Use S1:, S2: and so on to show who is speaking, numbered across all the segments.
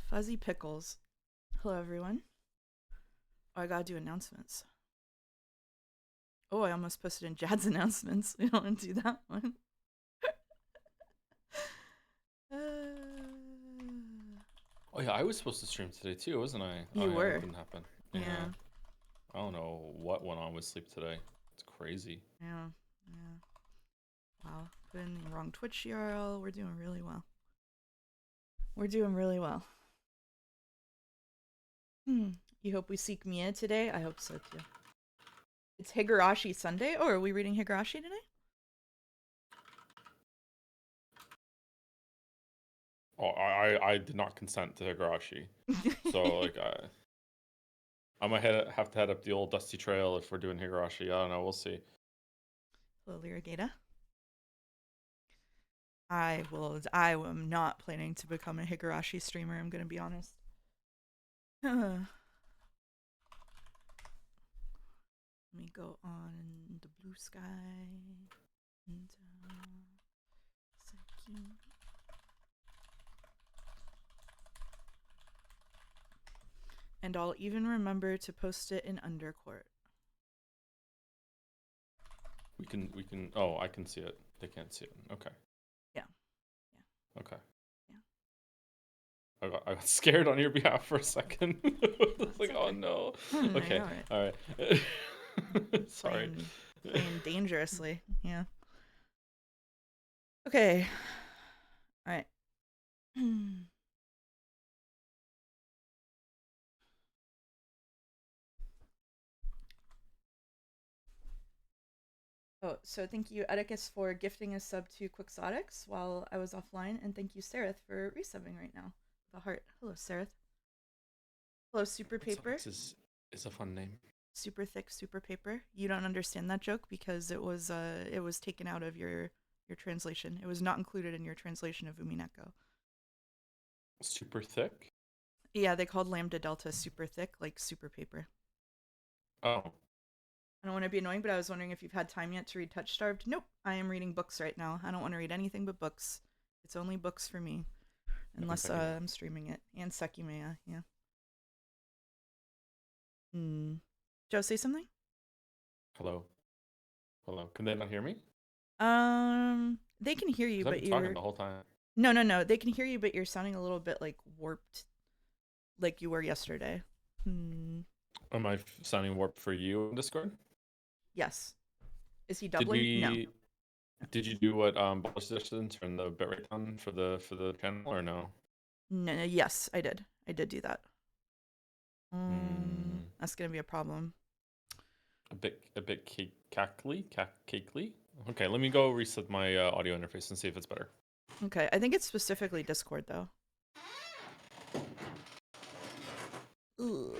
S1: Fuzzy Pickles. Hello, everyone. Oh, I gotta do announcements. Oh, I almost posted in Jad's announcements. We don't want to do that one.
S2: Oh yeah, I was supposed to stream today too, wasn't I? Oh
S1: You
S2: yeah, that
S1: were.
S2: didn't happen. Yeah.
S1: Yeah.
S2: I don't know what went on with sleep today. It's crazy.
S1: Yeah. Yeah. Wow. Put in the wrong Twitch URL. We're doing really well. We're doing really well. You hope we seek miiya today? I hope so too. It's Higurashi Sunday. Oh, are we reading Higurashi today?
S2: Oh, I did not consent to Higurashi. So like I might have to head up the old dusty trail if we're doing Higurashi. I don't know, we'll see.
S1: Hello, Lyrigata. I am not planning to become a Higurashi streamer, I'm gonna be honest. Let me go on the blue sky. And, and I'll even remember to post it in Undercourt.
S2: We can oh, I can see it. They can't see it. Okay.
S1: Yeah. Yeah.
S2: Okay.
S1: Yeah.
S2: I got scared on your behalf for a second. It's like,
S1: okay.
S2: oh no.
S1: No,
S2: Okay.
S1: you're
S2: All right. Sorry.
S1: Playing dangerously. Yeah. Okay. All right. Oh, so thank you, Edicus, for gifting a sub to Quixotics while I was offline, and thank you, Sereth, for resubbing right now. The heart. Hello, Sereth. Hello, Super Paper.
S2: Is a fun name.
S1: Super thick, super paper. You don't understand that joke because it was taken out of your translation. It was not included in your translation of Umineko.
S2: Super thick?
S1: Yeah, they called Lambda Delta super thick, like super paper.
S2: Oh.
S1: I don't want to be annoying, but I was wondering if you've had time yet to read Touch Starved. Nope, I am reading books right now. I don't want to read anything but books. It's only books for me, unless I'm streaming it. And Sekimeiya, yeah. Joe, say something.
S2: Hello. Hello. Can they not hear me?
S1: They can hear you,
S2: Because I've
S1: but
S2: been talking
S1: you're
S2: the whole time.
S1: no. They can hear you, but you're sounding a little bit like warped, like you were yesterday.
S2: Am I sounding warped for you on Discord?
S1: Yes. Is he
S2: Did
S1: doubling? No.
S2: we? Did you do what Bosch suggested, turn the bitrate down for the channel or no?
S1: No. Yes, I did. I did do that.
S2: Hmm.
S1: That's gonna be a problem.
S2: A bit cakely. Okay, let me go reset my audio interface and see if it's better.
S1: Okay, I think it's specifically Discord though. Ugh.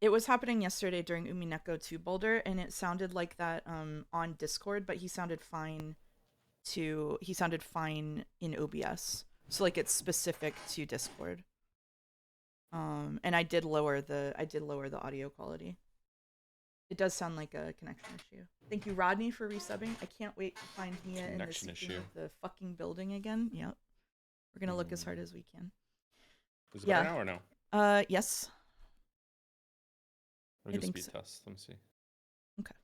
S1: It was happening yesterday during Umineko 2 Boulder, and it sounded like that on Discord, but he sounded fine in OBS. So like it's specific to Discord. And I did lower the audio quality. It does sound like a connection issue. Thank you, Rodney, for resubbing. I can't wait to find miiya in the sequel of the fucking building again. Yep. We're gonna look as hard as we can.
S2: Is it better now or no?
S1: Yes.
S2: Let me do a speed test. Let me see.
S1: Okay.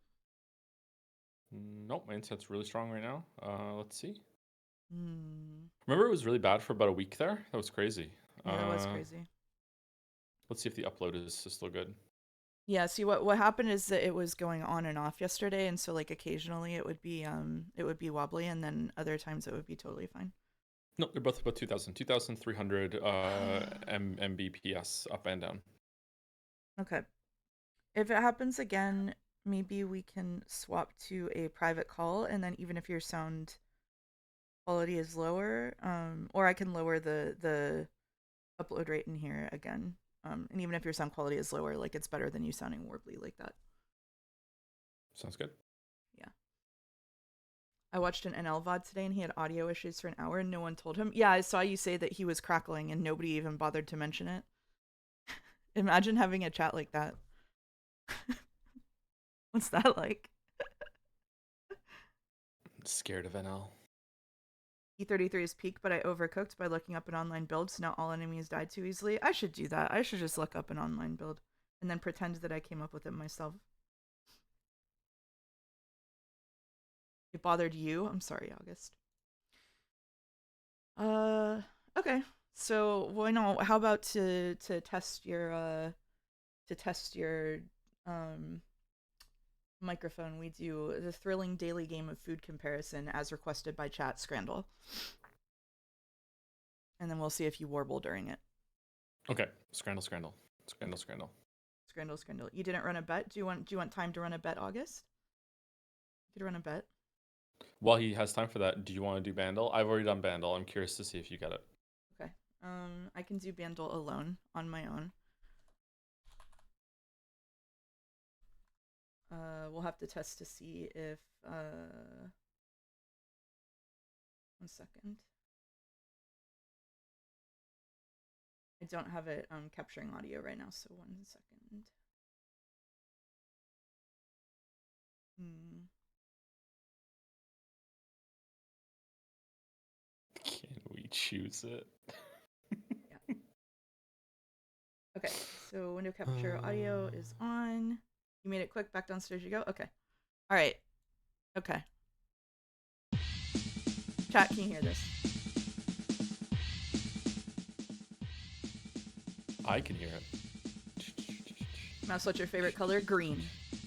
S2: Nope, my internet's really strong right now. Let's see. Remember it was really bad for about a week there? That was crazy.
S1: Yeah, that was crazy.
S2: Let's see if the upload is still good.
S1: Yeah, see what happened is that it was going on and off yesterday, and so like occasionally it would be wobbly, and then other times it would be totally fine.
S2: No, they're both about 2,300 Mbps up and down.
S1: Okay. If it happens again, maybe we can swap to a private call, and then even if your sound quality is lower, or I can lower the upload rate in here again. And even if your sound quality is lower, like it's better than you sounding warbly like that.
S2: Sounds good.
S1: Yeah. I watched an NL VOD today and he had audio issues for an hour and no one told him. Yeah, I saw you say that he was crackling and nobody even bothered to mention it. Imagine having a chat like that. What's that like?
S2: I'm scared of NL.
S1: E33 is peak, but I overcooked by looking up an online build, so not all enemies died too easily. I should do that. I should just look up an online build and then pretend that I came up with it myself. It bothered you? I'm sorry, August. Uh, okay. So, well, no, how about to test your um microphone, we do the thrilling daily game of food comparison as requested by chat Scrandle. And then we'll see if you warble during it.
S2: Okay. Scrandle, scrandle. Scrandle, scrandle.
S1: Scrandle, Scrandle. You didn't run a bet? Do you want time to run a bet, August? You could run a bet.
S2: While he has time for that, do you want to do Bandle? I've already done Bandle. I'm curious to see if you get it.
S1: Okay. I can do Bandle alone on my own. We'll have to test to see if 1 second. I don't have it capturing audio right now, so 1 second. Hmm.
S2: Can we choose it?
S1: Yeah. Okay, so window capture audio is on. You made it quick. Back downstairs you go. Okay. All right. Okay. Chat, can you hear this?
S2: I can hear it.
S1: Mouse, what's your favorite color? Green.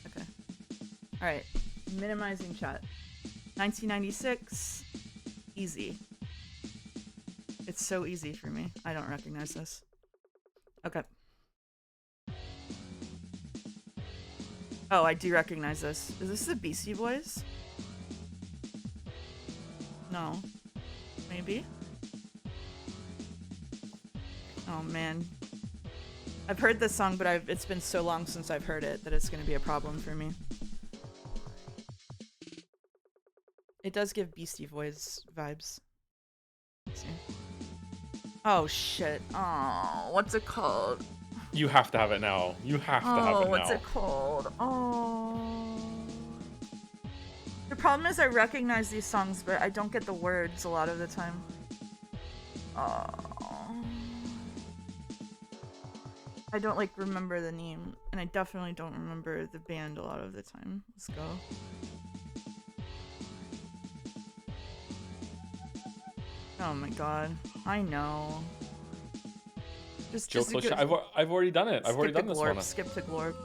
S1: Okay. All right. Minimizing chat. 1996. Easy. It's so easy for me. I don't recognize this. Okay. Oh, I do recognize this. Is this the Beastie Boys? No. Maybe? Oh, man. I've heard this song, but it's been so long since I've heard it that it's going to be a problem for me. It does give Beastie Boys vibes. Let's see. Oh, shit. Oh, what's it called?
S2: You have to have it now. You have to have it now.
S1: Oh, what's it called? Oh. The problem is I recognize these songs, but I don't get the words a lot of the time. Oh. I don't, like, remember the name, and I definitely don't remember the band a lot of the time. Let's go. Oh my god. I know. Just
S2: I've already done it. I've already done this one.
S1: Skip to Glorb.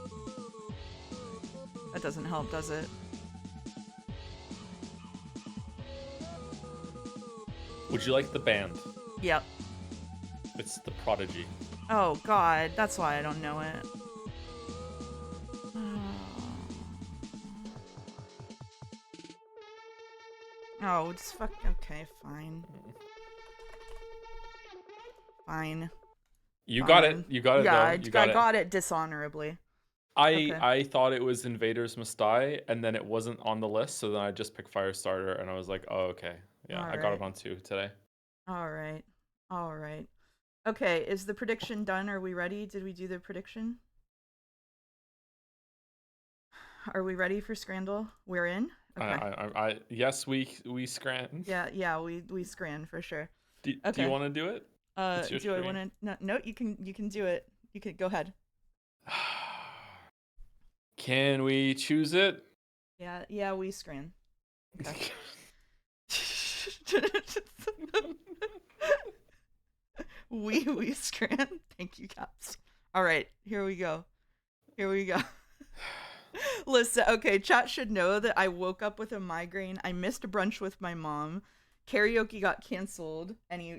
S1: That doesn't help, does it?
S2: Would you like the band?
S1: Yep.
S2: It's The Prodigy.
S1: Oh god, that's why I don't know it. Oh, just fuck. Okay, fine. Fine.
S2: You got it. You got it.
S1: Yeah,
S2: though.
S1: I got it dishonorably.
S2: I thought it was Invaders Must Die, and then it wasn't on the list, so then I just picked Firestarter, and I was like, oh, okay. Yeah, I got it on 2 today.
S1: Alright. Alright. Okay, is the prediction done? Are we ready? Did we do the prediction? Are we ready for Scrandle? We're in?
S2: Okay. Yes, we scran.
S1: Yeah, we scran for sure.
S2: Do you want to do it?
S1: Do I want to? No, you can do it. You can go ahead.
S2: Can we choose it?
S1: Yeah, we scran. Okay. we scran. Thank you, Caps. All right, here we go. Listen, okay, chat should know that I woke up with a migraine. I missed brunch with my mom. Karaoke got canceled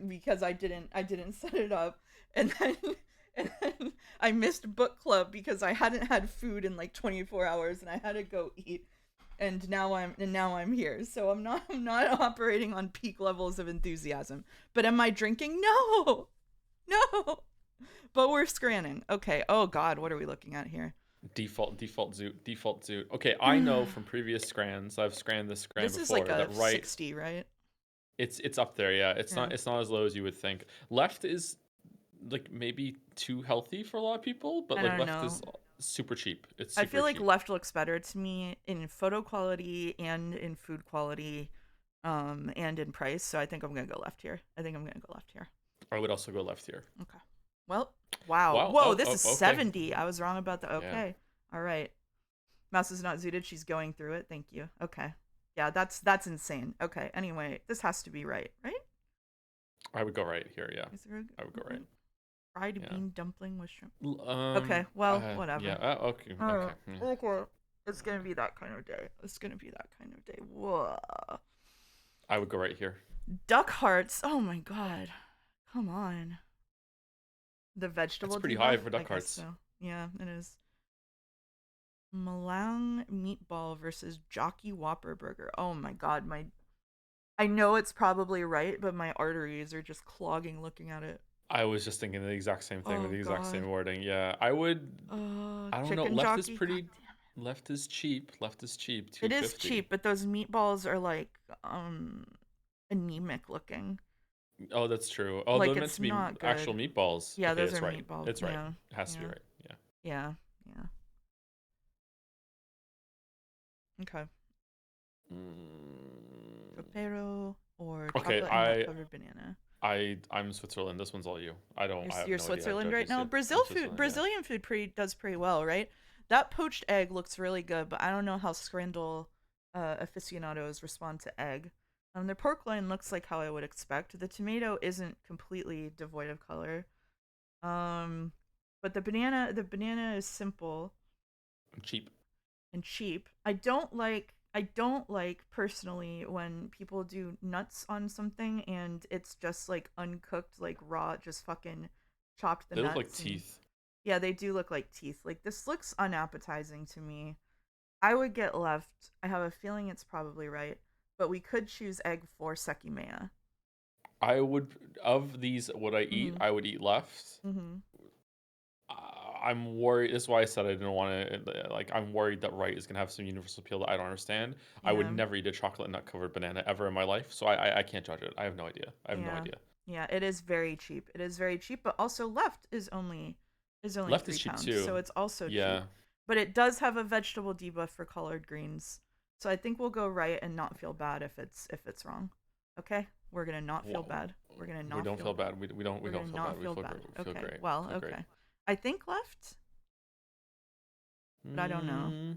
S1: because I didn't set it up. And then I missed book club because I hadn't had food in like 24 hours and I had to go eat. And now I'm here. So I'm not operating on peak levels of enthusiasm. But am I drinking? No. But we're scranning. Okay. Oh god, what are we looking at here?
S2: Default zoot. Okay, I know from previous scrans, I've scanned this scran
S1: this
S2: before.
S1: This is like a 60, right?
S2: It's up there, yeah. It's not as low as you would think. Left is like maybe too healthy for a lot of people, but like left is super cheap. It's super
S1: I feel like
S2: cheap.
S1: left looks better to me in photo quality and in food quality. and in price. So I think I'm gonna go left here. I think I'm gonna go left here.
S2: I would also go left here.
S1: Okay. Well, wow.
S2: Wow.
S1: Whoa,
S2: Oh,
S1: this
S2: oh,
S1: is
S2: okay.
S1: 70. I was wrong about the.
S2: Yeah.
S1: Okay. All right. Mouse is not zooted. She's going through it. Thank you. Okay. Yeah, that's insane. Okay. Anyway, this has to be right, right?
S2: I would go right here. Yeah.
S1: Is there
S2: I would go right.
S1: fried
S2: Yeah.
S1: bean dumpling with shrimp? Okay. Well,
S2: Yeah.
S1: whatever.
S2: Okay.
S1: Oh,
S2: Okay. Yeah.
S1: okay. It's gonna be that kind of day. It's gonna be that kind of day. Whoa.
S2: I would go right here.
S1: Duck hearts. Oh my god. Come on. The
S2: That's
S1: vegetable
S2: pretty high
S1: debuff?
S2: for
S1: I
S2: duck
S1: guess
S2: hearts.
S1: so. Yeah, it is. Malang meatball versus Jockey Whopper burger. Oh my god, my I know it's probably right, but my arteries are just clogging looking at it.
S2: I was just thinking the exact same thing with
S1: Oh
S2: the exact same
S1: god.
S2: wording. Yeah. I would. I don't know.
S1: Chicken
S2: Left is
S1: jockey. God
S2: pretty.
S1: damn
S2: Left is cheap. Left is cheap.
S1: it. It is
S2: 250.
S1: cheap, but those meatballs are like anemic looking.
S2: Oh, that's true. Oh,
S1: Like
S2: they're meant
S1: it's
S2: to be
S1: not
S2: actual
S1: good.
S2: meatballs.
S1: Yeah,
S2: Okay,
S1: those are
S2: it's right.
S1: meatballs.
S2: It's right.
S1: Yeah.
S2: It has to be
S1: Yeah.
S2: right. Yeah.
S1: Yeah. Yeah. Okay.
S2: Mm,
S1: Tropero or
S2: okay,
S1: chocolate and nut covered banana.
S2: I'm Switzerland. This one's all you. I don't.
S1: You're,
S2: I have
S1: you're
S2: no idea how to
S1: Switzerland
S2: judge
S1: right
S2: this
S1: now.
S2: yet. I'm Switzerland. Yeah.
S1: Brazilian food does pretty well, right? That poached egg looks really good, but I don't know how scrandle aficionados respond to egg. Their pork loin looks like how I would expect. The tomato isn't completely devoid of color. Um, but the banana is simple
S2: Cheap.
S1: and cheap. I don't like personally when people do nuts on something and it's just like uncooked, like raw, just fucking chopped the
S2: They look like
S1: nuts and
S2: teeth.
S1: yeah, they do look like teeth. Like this looks unappetizing to me. I would get left. I have a feeling it's probably right, but we could choose egg for Sekimeiya.
S2: I would of these. Would I eat?
S1: Mhm.
S2: I would eat left.
S1: Mhm.
S2: Uh, I'm worried. That's why I said I didn't want to. Like, I'm worried that right is gonna have some universal appeal that I don't understand. I would
S1: Yeah.
S2: never eat a chocolate nut covered banana ever in my life, so I can't judge it. I have no idea. I have no
S1: Yeah.
S2: idea.
S1: Yeah, it is very cheap. It is very cheap, but also left is only
S2: Left
S1: three
S2: is cheap
S1: pounds, so
S2: too.
S1: it's also cheap.
S2: Yeah.
S1: But it does have a vegetable debuff for collard greens. So I think we'll go right and not feel bad if it's wrong. Okay? We're gonna not feel
S2: Well,
S1: bad. We're gonna
S2: we
S1: not
S2: don't
S1: feel
S2: feel
S1: bad.
S2: bad. We
S1: We're
S2: don't
S1: gonna
S2: feel
S1: not
S2: bad. We
S1: feel
S2: feel
S1: bad.
S2: great. We feel
S1: Okay.
S2: great.
S1: Well,
S2: We feel great.
S1: okay. I think left, but I don't know.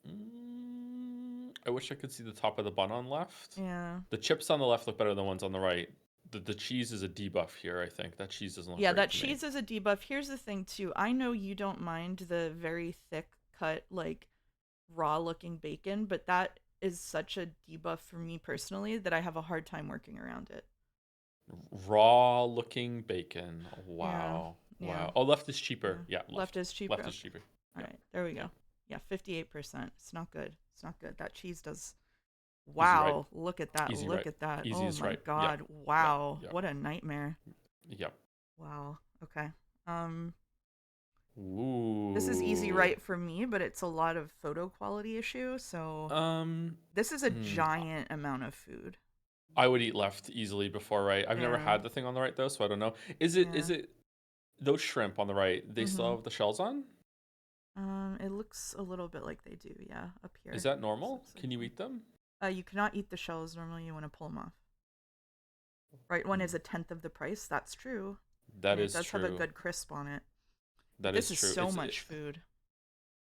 S2: Mm, I wish I could see the top of the bun on left.
S1: Yeah.
S2: The chips on the left look better than the ones on the right. The cheese is a debuff here, I think. That cheese doesn't look
S1: Yeah,
S2: great
S1: that
S2: to me.
S1: cheese is a debuff. Here's the thing too. I know you don't mind the very thick cut, like raw looking bacon, but that is such a debuff for me personally that I have a hard time working around it.
S2: Raw looking bacon.
S1: Yeah.
S2: Wow.
S1: Yeah.
S2: Wow. Oh, left is cheaper.
S1: Yeah.
S2: Yeah,
S1: Left
S2: left.
S1: is cheaper.
S2: Left is
S1: Okay.
S2: cheaper.
S1: All
S2: Yeah.
S1: right. There we
S2: Yeah.
S1: go. Yeah, 58%. It's not good. It's not good. That cheese does.
S2: Easy right.
S1: Wow. Look at that.
S2: Easy
S1: Look
S2: right.
S1: at that.
S2: Easy
S1: Oh
S2: is
S1: my
S2: right. Yep.
S1: god.
S2: Yep.
S1: Wow.
S2: Yep.
S1: What a nightmare.
S2: Yep.
S1: Wow. Okay. Um this is easy
S2: Ooh.
S1: right for me, but it's a lot of photo quality issue, so
S2: Um.
S1: this is a
S2: hmm,
S1: giant amount of food.
S2: I would eat left easily before right. I've never
S1: Yeah.
S2: had the thing on the right though, so I don't know.
S1: Yeah.
S2: Is it those shrimp on the right? They still
S1: Mhm.
S2: have the shells on?
S1: It looks a little bit like they do, yeah, up
S2: Is
S1: here.
S2: that
S1: This
S2: normal?
S1: looks like
S2: Can you
S1: them.
S2: eat them?
S1: You cannot eat the shells. Normally, you want to pull them off. Right one is a tenth of the price. That's true,
S2: That
S1: and it
S2: is
S1: does have a
S2: true.
S1: good crisp on it. But
S2: That
S1: this
S2: is
S1: is
S2: true.
S1: so much food.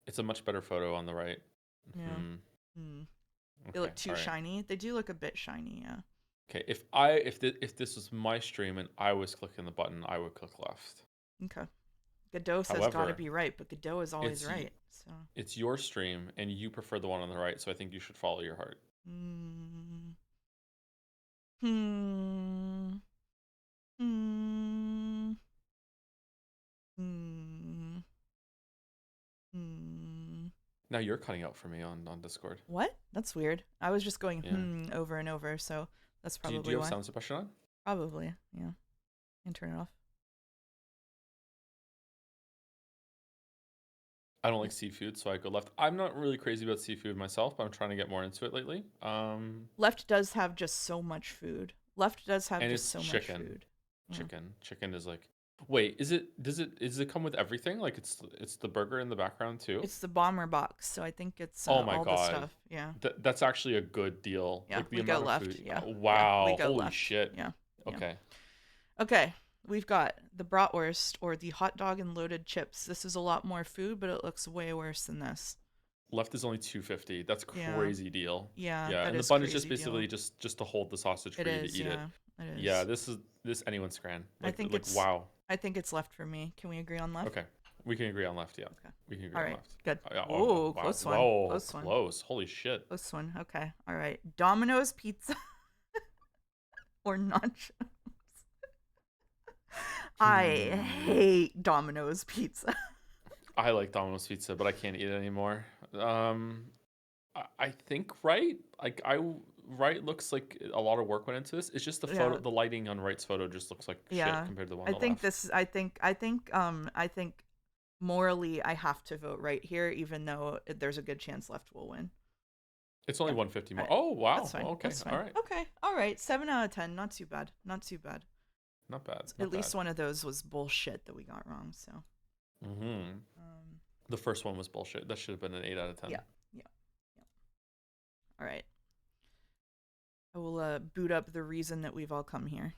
S2: It's a much better photo on the right.
S1: Yeah.
S2: Hmm.
S1: Hmm. They
S2: Okay.
S1: look too
S2: All right.
S1: shiny. They do look a bit shiny, yeah.
S2: Okay. If this was my stream and I was clicking the button, I would click left.
S1: Okay. Godot says gotta
S2: However,
S1: be right, but Godot is always
S2: it's
S1: right. So.
S2: it's your stream and you prefer the one on the right, so I think you should follow your heart.
S1: Hmm. Hmm. Hmm. Hmm. Hmm.
S2: Now you're cutting out for me on Discord.
S1: What? That's weird. I was just going
S2: Yeah.
S1: over and over, so that's
S2: Do
S1: probably
S2: you have
S1: why.
S2: sound suppression on?
S1: Probably, yeah. And turn it off.
S2: I don't like seafood, so I go left. I'm not really crazy about seafood myself, but I'm trying to get more into it lately.
S1: Left does have just so much food. Left does have
S2: And
S1: just
S2: it's
S1: so much
S2: chicken.
S1: food. Yeah.
S2: Chicken is like Wait, does it come with everything? Like it's the burger in the background too?
S1: It's the bomber box, so I think it's
S2: Oh my
S1: all the
S2: God.
S1: stuff. Yeah.
S2: That's actually a good deal.
S1: Yeah,
S2: Like the
S1: we go
S2: amount of
S1: left.
S2: food.
S1: Yeah. Yeah, we
S2: Wow,
S1: go
S2: holy
S1: left.
S2: shit.
S1: Yeah. Yeah.
S2: Okay.
S1: Okay. We've got the bratwurst or the hot dog and loaded chips. This is a lot more food, but it looks way worse than this.
S2: Left is only 250. That's
S1: Yeah.
S2: crazy deal.
S1: Yeah,
S2: Yeah,
S1: that
S2: and the
S1: is
S2: bun is just
S1: crazy deal.
S2: basically just to hold the sausage
S1: It
S2: for you to
S1: is,
S2: eat it.
S1: yeah. It
S2: Yeah,
S1: is.
S2: this anyone's scran.
S1: I think
S2: Like
S1: it's
S2: wow.
S1: I think it's left for me. Can we agree on left?
S2: Okay. We can agree on left, yeah.
S1: Okay.
S2: We can agree
S1: All
S2: on
S1: right.
S2: left.
S1: Good.
S2: Yeah, oh,
S1: Ooh,
S2: wow.
S1: close one.
S2: Whoa,
S1: Close one.
S2: close. Holy shit.
S1: Close one. Okay. All right. Domino's pizza or nachos? I
S2: Hmm.
S1: hate Domino's pizza.
S2: I like Domino's pizza, but I can't eat it anymore. I think right. Right looks like a lot of work went into this. It's just the photo,
S1: Yeah.
S2: the lighting on right's photo just looks like shit
S1: Yeah.
S2: compared to the one
S1: I
S2: on the
S1: think
S2: left.
S1: this I think morally I have to vote right here even though there's a good chance left will win.
S2: It's only
S1: Yeah.
S2: 150
S1: All
S2: more.
S1: right.
S2: Oh wow.
S1: That's fine.
S2: Okay.
S1: That's
S2: All
S1: fine.
S2: right.
S1: Okay. All right. 7 out of 10. Not too bad. Not too bad.
S2: Not bad.
S1: At
S2: Not
S1: least
S2: bad.
S1: one of those was bullshit that we got wrong, so.
S2: Mm-hmm.
S1: Um
S2: The first one was bullshit. That should have been an 8 out of 10.
S1: yeah. Yeah. Yeah. All right. I will boot up the reason that we've all come here.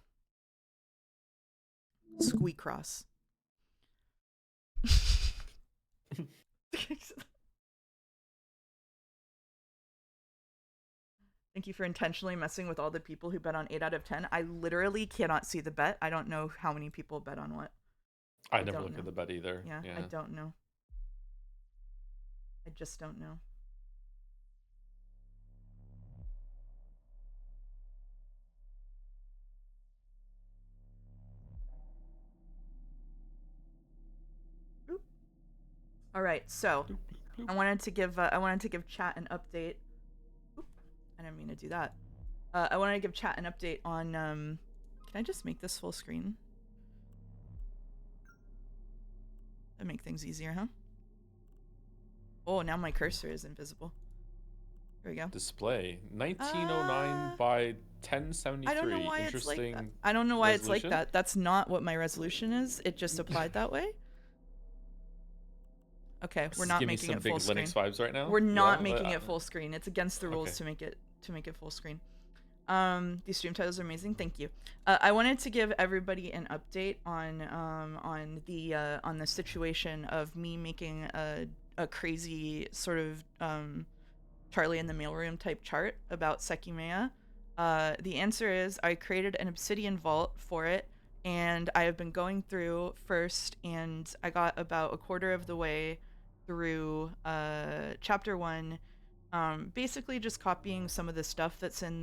S1: Squeak cross. Thank you for intentionally messing with all the people who bet on 8 out of 10. I literally cannot see the bet. I don't know how many people bet on what.
S2: I
S1: I
S2: never
S1: don't
S2: look at
S1: know.
S2: the bet either.
S1: Yeah, I
S2: Yeah.
S1: don't know. I just don't know. Oop. All right, so
S2: Bloop, bloop, bloop.
S1: I wanted to give chat an update. Oop, I didn't mean to do that. I wanted to give chat an update on. Can I just make this full screen? That make things easier, huh? Oh, now my cursor is invisible. Here we go.
S2: Display 1909
S1: Uh,
S2: by
S1: I don't know
S2: 1073.
S1: why it's like that.
S2: Interesting
S1: I don't know why it's like
S2: resolution.
S1: that. That's not what my resolution is. It just applied that way. Okay, we're
S2: This is
S1: not
S2: giving me
S1: making
S2: some
S1: it
S2: big
S1: full
S2: Linux
S1: screen.
S2: vibes right now.
S1: We're not
S2: Yeah.
S1: making it full screen. It's against the
S2: Okay.
S1: rules to make it full screen. These stream titles are amazing. Thank you. I wanted to give everybody an update on the situation of me making a crazy sort of Charlie in the mailroom type chart about Sekimeiya. The answer is I created an obsidian vault for it, and I have been going through first, and I got about a quarter of the way through chapter one, basically just copying some of the stuff that's in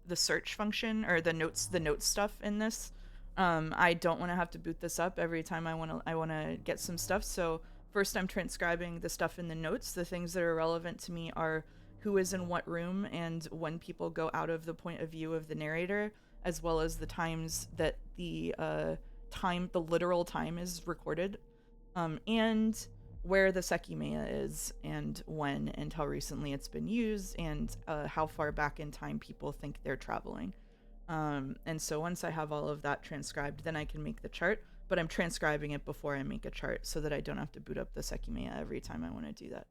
S1: the search function or the notes stuff in this. I don't want to have to boot this up every time I want to get some stuff. So first, I'm transcribing the stuff in the notes. The things that are relevant to me are who is in what room and when people go out of the point of view of the narrator, as well as the times that the literal time is recorded, and where the Sekimeiya is and when and how recently it's been used and how far back in time people think they're traveling. And so once I have all of that transcribed, then I can make the chart. But I'm transcribing it before I make a chart so that I don't have to boot up the Sekimeiya every time I want to do that.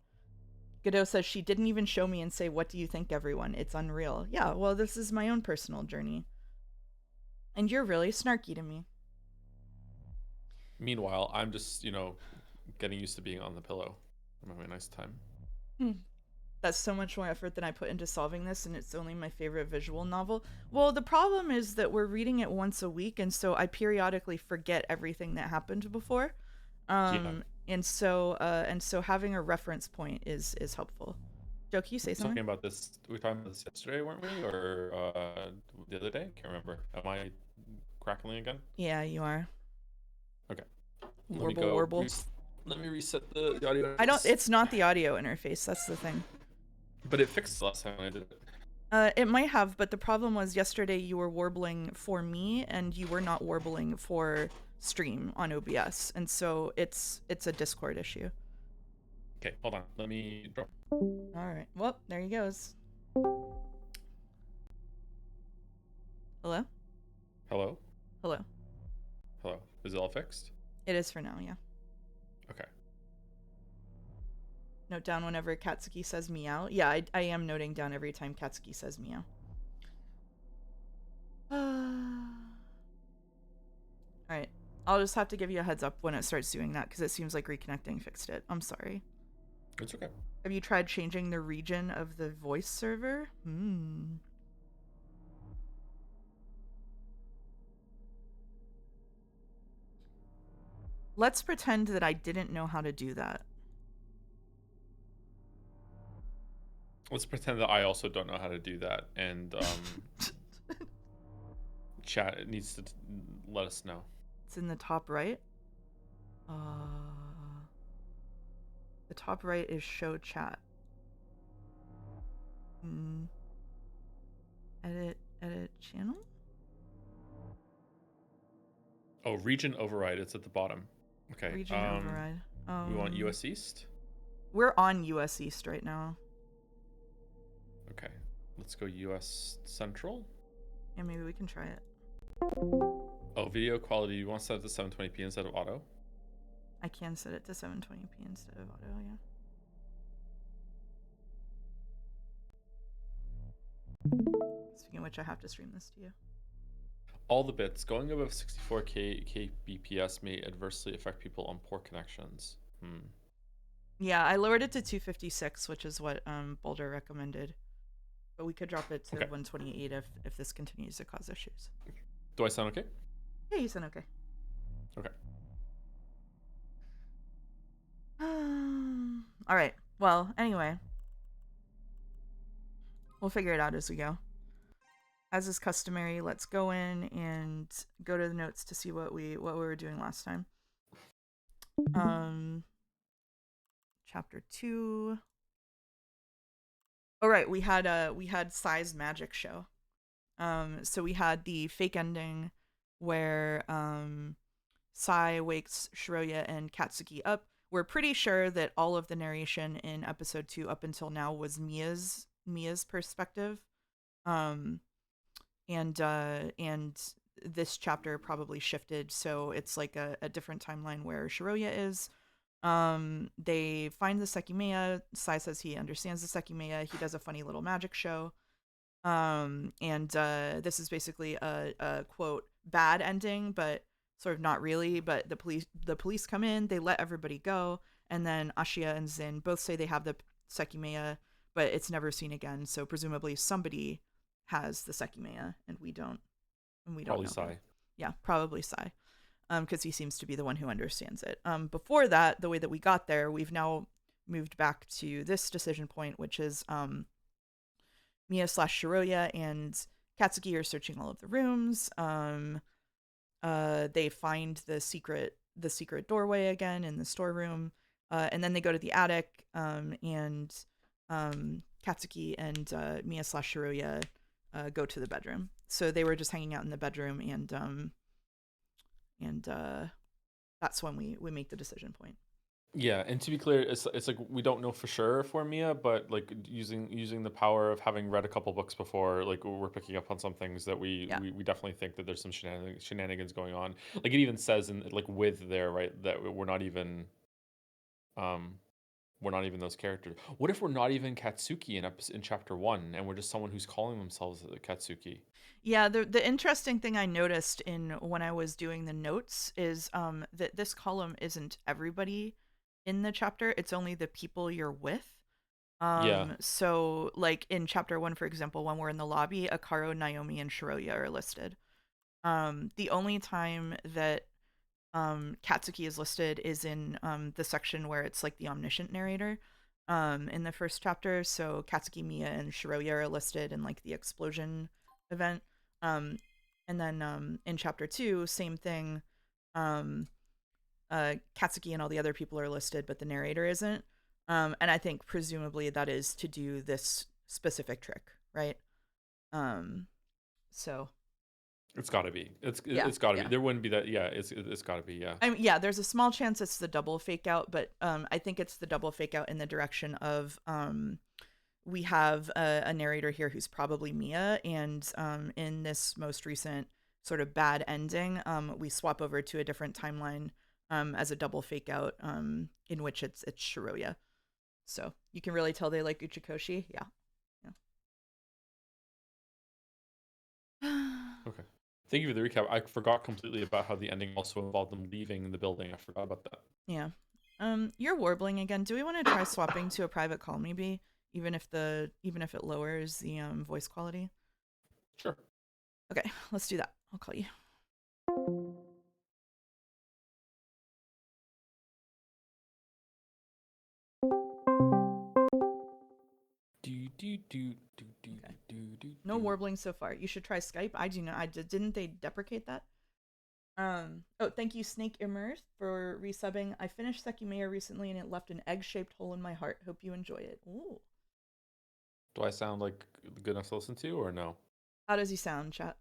S1: Godot says she didn't even show me and say, "What do you think, everyone? It's unreal." Yeah, well, this is my own personal journey. And you're really snarky to me.
S2: Meanwhile, I'm just, getting used to being on the pillow. I'm having a nice time.
S1: Hmm. That's so much more effort than I put into solving this, and it's only my favorite visual novel. Well, the problem is that we're reading it once a week, and so I periodically forget everything that happened before.
S2: Yeah.
S1: And so having a reference point is helpful. Joe, can you say something?
S2: We were talking about this yesterday, weren't we? Or the other day? Can't remember. Am I crackling again?
S1: Yeah, you are.
S2: Okay. Let me
S1: Warble,
S2: go.
S1: warble.
S2: Let me reset the audio.
S1: I don't. It's not the audio interface. That's the thing.
S2: But it fixed last time I did it.
S1: It might have, but the problem was yesterday you were warbling for me, and you were not warbling for stream on OBS, and so it's a Discord issue.
S2: Okay, hold on. Let me drop.
S1: All right. Well, there he goes. Hello?
S2: Hello?
S1: Hello.
S2: Hello. Is it all fixed?
S1: It is for now, yeah.
S2: Okay.
S1: Note down whenever Katsuki says meow. Yeah, I am noting down every time Katsuki says meow. Alright. I'll just have to give you a heads up when it starts doing that because it seems like reconnecting fixed it. I'm sorry.
S2: It's okay.
S1: Have you tried changing the region of the voice server? Hmm. Let's pretend that I didn't know how to do that.
S2: Let's pretend that I also don't know how to do that, and chat needs to let us know.
S1: It's in the top right. The top right is show chat. Hmm. Edit channel?
S2: Oh, region override. It's at the bottom. Okay.
S1: Region override.
S2: We want US East.
S1: We're on US East right now.
S2: Okay. Let's go US Central.
S1: Yeah, maybe we can try it.
S2: Oh, video quality. You want to set it to 720p instead of auto?
S1: I can set it to 720p instead of auto, yeah. Speaking of which, I have to stream this to you.
S2: All the bits going above 64k kbps may adversely affect people on poor connections.
S1: Yeah, I lowered it to 256, which is what Boulder recommended. But we could drop it to
S2: Okay.
S1: 128 if this continues to cause issues.
S2: Do I sound okay?
S1: Yeah, you sound okay.
S2: Okay.
S1: All right. Well, anyway, we'll figure it out as we go. As is customary, let's go in and go to the notes to see what we were doing last time. Chapter 2. Oh right, we had Sai's magic show. So we had the fake ending where Sai wakes Shiroya and Katsuki up. We're pretty sure that all of the narration in episode 2 up until now was Mia's perspective. And this chapter probably shifted, so it's like a different timeline where Shiroya is. They find the Sekimeiya. Sai says he understands the Sekimeiya. He does a funny little magic show. And this is basically a quote bad ending, but sort of not really. But the police come in, they let everybody go, and then Ashia and Zin both say they have the Sekimeiya, but it's never seen again. So presumably somebody has the Sekimeiya, and we don't
S2: Probably
S1: know
S2: Sai.
S1: who. Yeah, probably Sai, because he seems to be the one who understands it. Before that, the way that we got there, we've now moved back to this decision point, which is Miya/Shiroya and Katsuki are searching all of the rooms. They find the secret doorway again in the storeroom, and then they go to the attic. And Katsuki and Miya/Shiroya go to the bedroom. So they were just hanging out in the bedroom, and that's when we make the decision point.
S2: Yeah, and to be clear, it's like we don't know for sure if we're Mia, but like using the power of having read a couple books before, like we're picking up on some things that
S1: Yeah.
S2: we definitely think that there's some shenanigans going on. Like it even says in like with there, right, that um we're not even those characters. What if we're not even Katsuki in chapter 1 and we're just someone who's calling themselves Katsuki?
S1: Yeah, the interesting thing I noticed in when I was doing the notes is that this column isn't everybody in the chapter, it's only the people you're with.
S2: Yeah.
S1: So like in chapter 1, for example, when we're in the lobby, Akaro, Naomi, and Shiroya are listed. The only time that Katsuki is listed is in the section where it's like the omniscient narrator in the first chapter. So Katsuki, Miya, and Shiroya are listed in like the explosion event. Um, and then in chapter 2, same thing. Um, Katsuki and all the other people are listed, but the narrator isn't. And I think presumably that is to do this specific trick, right? So
S2: It's got to be. It's
S1: yeah,
S2: it's got to be.
S1: yeah.
S2: There wouldn't be that. Yeah, it's got to be. Yeah.
S1: Yeah, there's a small chance it's the double fake out, but I think it's the double fake out in the direction of we have a narrator here who's probably Miya, and in this most recent sort of bad ending, we swap over to a different timeline as a double fake out in which it's Shiroya. So you can really tell they like Uchikoshi. Yeah. Yeah.
S2: Okay. Thank you for the recap. I forgot completely about how the ending also involved them leaving the building. I forgot about that.
S1: Yeah. You're warbling again. Do we want to try swapping to a private call maybe? Even if it lowers the voice quality?
S2: Sure.
S1: Okay, let's do that. I'll call you. Okay. No warbling so far. You should try Skype. I do not. Didn't they deprecate that? Oh, thank you, Snake Immerse, for resubbing. I finished Sekimeiya recently and it left an egg-shaped hole in my heart. Hope you enjoy it. Ooh.
S2: Do I sound like good enough to listen to, or no?
S1: How does he sound, chat?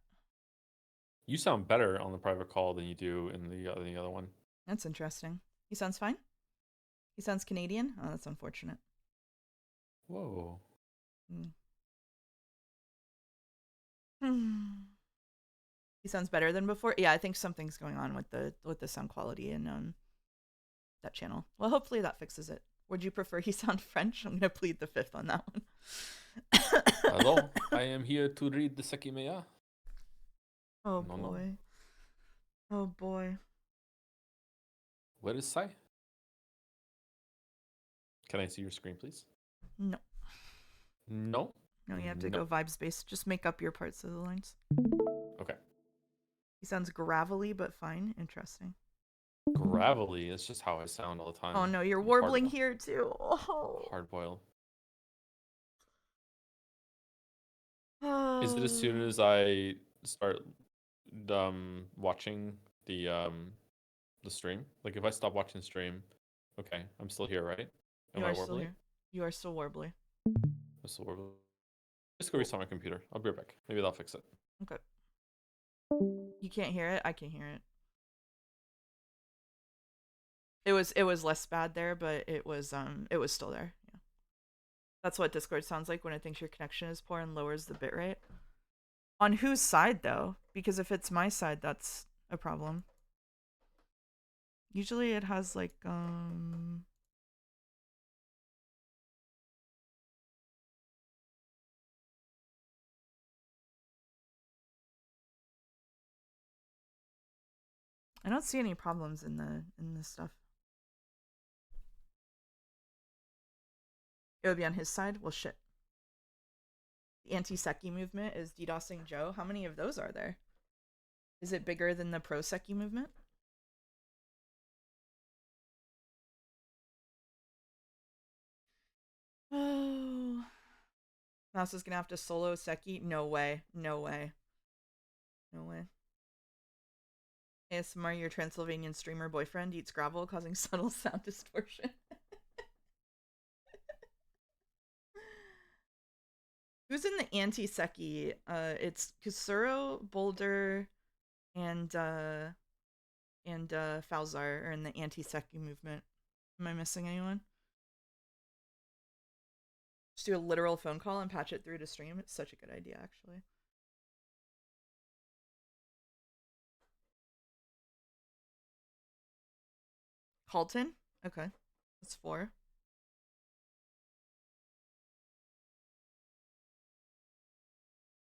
S2: You sound better on the private call than you do in the other one.
S1: That's interesting. He sounds fine. He sounds Canadian. Oh, that's unfortunate.
S2: Whoa.
S1: Hmm. He sounds better than before. Yeah, I think something's going on with the sound quality in that channel. Well, hopefully that fixes it. Would you prefer he sound French? I'm gonna plead the fifth on that one.
S2: Hello, I am here to read the Sekimeiya.
S1: Oh
S2: No, no.
S1: boy. Oh boy.
S2: Where is Sai? Can I see your screen, please?
S1: No.
S2: No.
S1: No, you have to
S2: No.
S1: go vibes based. Just make up your parts of the lines.
S2: Okay.
S1: He sounds gravelly but fine. Interesting.
S2: Gravelly is just how I sound all the
S1: Oh
S2: time.
S1: no, you're
S2: I'm
S1: warbling here too. Oh.
S2: hard boiled. Is it as soon
S1: Oh.
S2: as I start watching the stream? Like if I stop watching the stream, okay, I'm still here, right? Am
S1: You
S2: I
S1: are still
S2: warbly?
S1: here. You are still warbly.
S2: I'm still warbly. Just go restart my computer. I'll be right back. Maybe that'll fix it.
S1: Okay. You can't hear it? I can hear it. It was less bad there, but it was still there. Yeah. That's what Discord sounds like when it thinks your connection is poor and lowers the bitrate. On whose side though? Because if it's my side, that's a problem. Usually it has like I don't see any problems in this stuff. It would be on his side? Well shit. The anti-Seki movement is DDoSing Joe. How many of those are there? Is it bigger than the pro-Seki movement? Oh. Mouse is gonna have to solo Seki? No way. No way. No way. ASMR, your Transylvanian streamer boyfriend eats gravel, causing subtle sound distortion. Who's in the anti-Seki? It's Kusuro, Boulder, and Falzar are in the anti-Seki movement. Am I missing anyone? Just do a literal phone call and patch it through to stream. It's such a good idea, actually. Halton? Okay. That's four.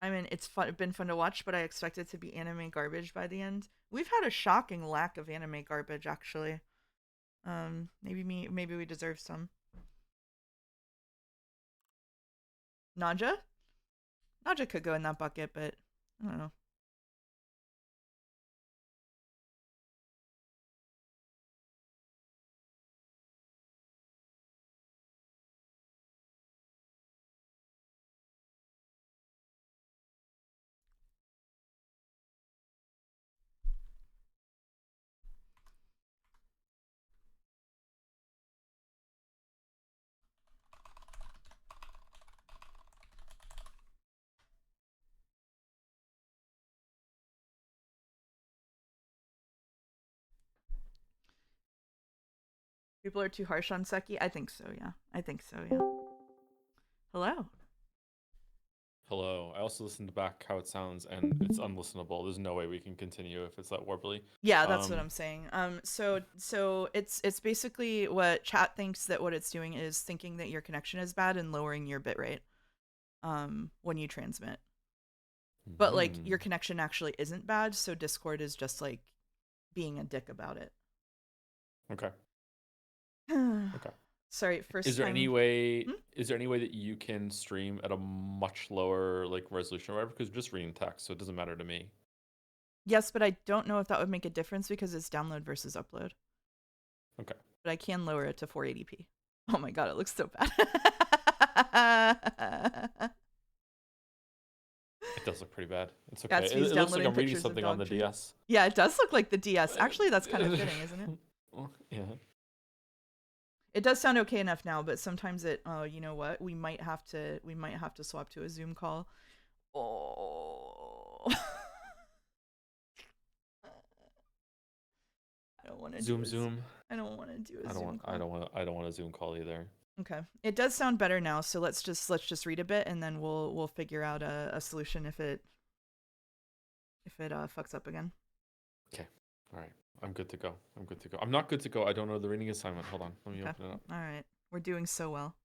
S1: I mean, it's been fun to watch, but I expect it to be anime garbage by the end. We've had a shocking lack of anime garbage, actually. Maybe we deserve some. Naja? Naja could go in that bucket, but I don't know. People are too harsh on Seki? I think so, yeah. I think so, yeah. Hello.
S2: Hello. I also listened back how it sounds, and it's unlistenable. There's no way we can continue if it's that warbly.
S1: Yeah, that's what
S2: Um,
S1: I'm saying. So it's basically what chat thinks that what it's doing is thinking that your connection is bad and lowering your bitrate when you transmit. But like
S2: hmm.
S1: your connection actually isn't bad, so Discord is just like being a dick about it.
S2: Okay. Okay.
S1: Sorry,
S2: Is
S1: first
S2: there any
S1: time.
S2: way?
S1: Hmm?
S2: Is there any way that you can stream at a much lower like resolution or whatever? Because we're just reading text, so it doesn't matter to me.
S1: Yes, but I don't know if that would make a difference because it's download versus upload.
S2: Okay.
S1: But I can lower it to 480p. Oh my god, it looks so bad.
S2: It does look pretty bad. It's okay. It,
S1: Gatsby's
S2: it looks like
S1: downloading
S2: I'm reading
S1: pictures of
S2: something on
S1: dog
S2: the
S1: treats.
S2: DS.
S1: Yeah, it does look like the DS. Actually, that's kind of fitting, isn't it?
S2: Yeah.
S1: It does sound okay enough now, but sometimes it. Oh, you know what? We might have to. We might have to swap to a Zoom call. Oh, I don't want to do
S2: Zoom
S1: a.
S2: zoom.
S1: I don't want to do a
S2: I don't want
S1: Zoom
S2: I
S1: call.
S2: don't want I don't want a Zoom call either.
S1: Okay, it does sound better now. So let's just read a bit, and then we'll figure out a solution if it fucks up again.
S2: Okay. All right. I'm good to go. I'm good to go. I'm not good to go. I don't know the reading assignment. Hold on. Let me
S1: Okay,
S2: open it up.
S1: all right, we're doing so well.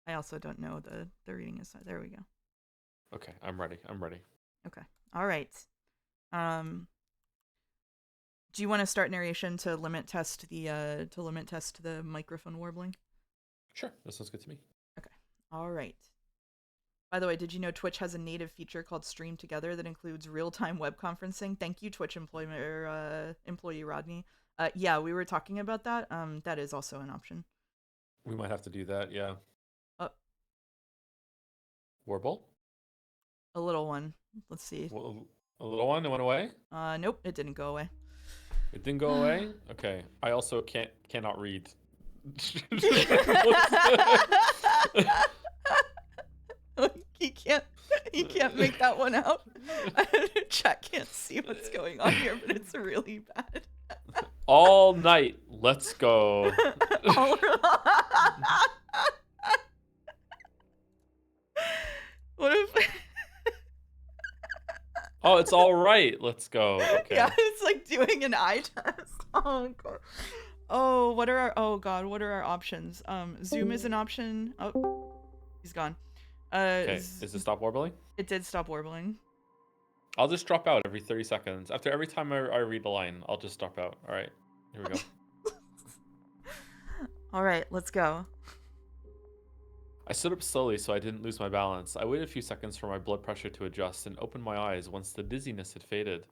S1: I also don't know the reading is. There we go.
S2: Okay. I'm ready. I'm ready.
S1: Okay, all right. Um, do you want to start narration to limit test the microphone warbling?
S2: Sure. That sounds good to me.
S1: Okay. All right. By the way, did you know Twitch has a native feature called Stream Together that includes real-time web conferencing? Thank you, Twitch employee Rodney. Yeah, we were talking about that. That is also an option.
S2: We might have to do that. Yeah.
S1: Uh,
S2: Warble?
S1: a little one. Let's see.
S2: Well, a little one. It went away.
S1: Nope, it didn't go away.
S2: It didn't go away. Okay. I also cannot read.
S1: he can't. He can't make that one out. Chat can't see what's going on here, but it's really bad.
S2: All night. Let's go.
S1: All what if?
S2: Oh, it's all right. Let's go. Okay.
S1: Yeah, it's like doing an eye test. Oh god. Oh, what are our? Oh god, what are our options? Zoom is an option. Oh, he's gone.
S2: Okay. Is it stop warbling?
S1: It did stop warbling.
S2: I'll just drop out every 30 seconds. After every time I read a line, I'll just drop out. All right. Here we go.
S1: All right, let's go.
S2: I stood up slowly so I didn't lose my balance. I waited a few seconds for my blood pressure to adjust and opened my eyes once the dizziness had faded.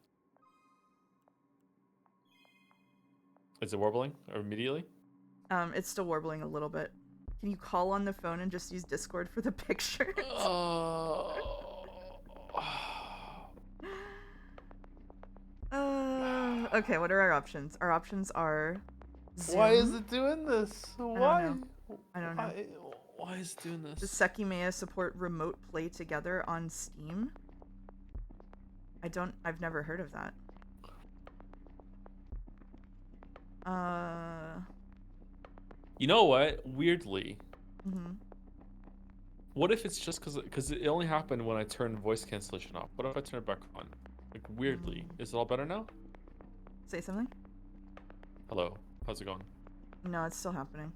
S2: Is it warbling immediately?
S1: It's still warbling a little bit. Can you call on the phone and just use Discord for the pictures? Okay, what are our options? Our options are Zoom.
S2: Why is it doing this? Why?
S1: I don't know.
S2: Why is it doing this?
S1: Does Sekimeiya support remote play together on Steam? I've never heard of that.
S2: You know what? Weirdly.
S1: Mm-hmm.
S2: What if it's just because it only happened when I turned voice cancellation off? What if I turn it back on? Like weirdly. Is it all better now?
S1: Say something?
S2: Hello. How's it going?
S1: No, it's still happening.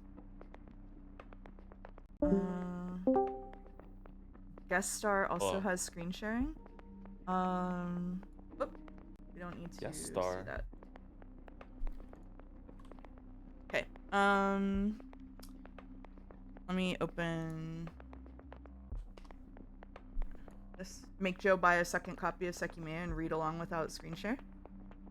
S1: Guest star also has screen sharing. Whoop. We don't need to
S2: Guest star.
S1: see that. Okay. Let me open this. Make Joe buy a second copy of Sekimeiya and read along without screen share.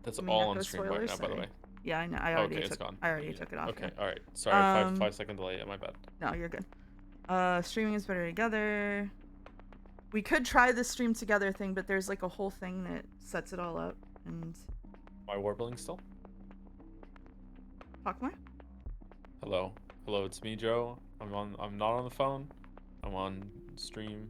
S2: That's all on stream right now, by the way.
S1: Yeah, I know. I already
S2: it's gone.
S1: took it off.
S2: Okay,
S1: Yeah.
S2: all right. Sorry, 5 second delay. My bad.
S1: No, you're good. Streaming is better together. We could try the stream together thing, but there's like a whole thing that sets it all up. And
S2: my warbling still?
S1: Talk more.
S2: Hello, it's me, Joe. I'm not on the phone. I'm on stream.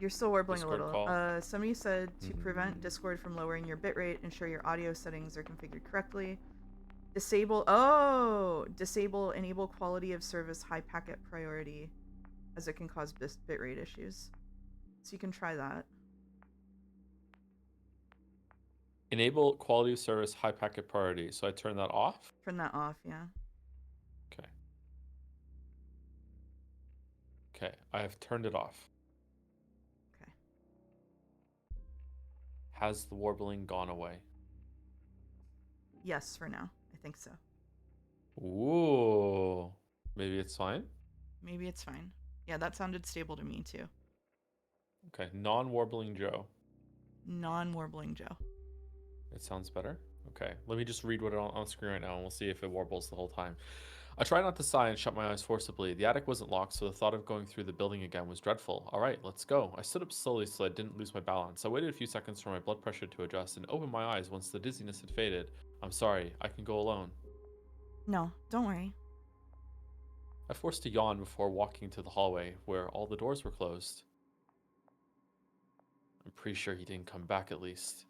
S1: You're still warbling
S2: Discord
S1: a little.
S2: Call.
S1: Somebody said to prevent Discord from lowering your bitrate, ensure your audio settings are configured correctly. Disable enable quality of service high packet priority, as it can cause bitrate issues. So you can try that.
S2: Enable quality of service high packet priority. So I turn that off?
S1: Turn that off, yeah.
S2: Okay. Okay, I have turned it off.
S1: Okay.
S2: Has the warbling gone away?
S1: Yes, for now. I think so.
S2: Ooh. Maybe it's fine?
S1: Maybe it's fine. Yeah, that sounded stable to me too.
S2: Okay, non-warbling Joe.
S1: Non-warbling Joe.
S2: It sounds better. Okay, let me just read what on screen right now and we'll see if it warbles the whole time. I tried not to sigh and shut my eyes forcibly. The attic wasn't locked, so the thought of going through the building again was dreadful. All right, let's go. I stood up slowly so I didn't lose my balance. I waited a few seconds for my blood pressure to adjust and opened my eyes once the dizziness had faded. I'm sorry, I can go alone.
S1: No, don't worry.
S2: I forced a yawn before walking to the hallway, where all the doors were closed. I'm pretty sure he didn't come back at least.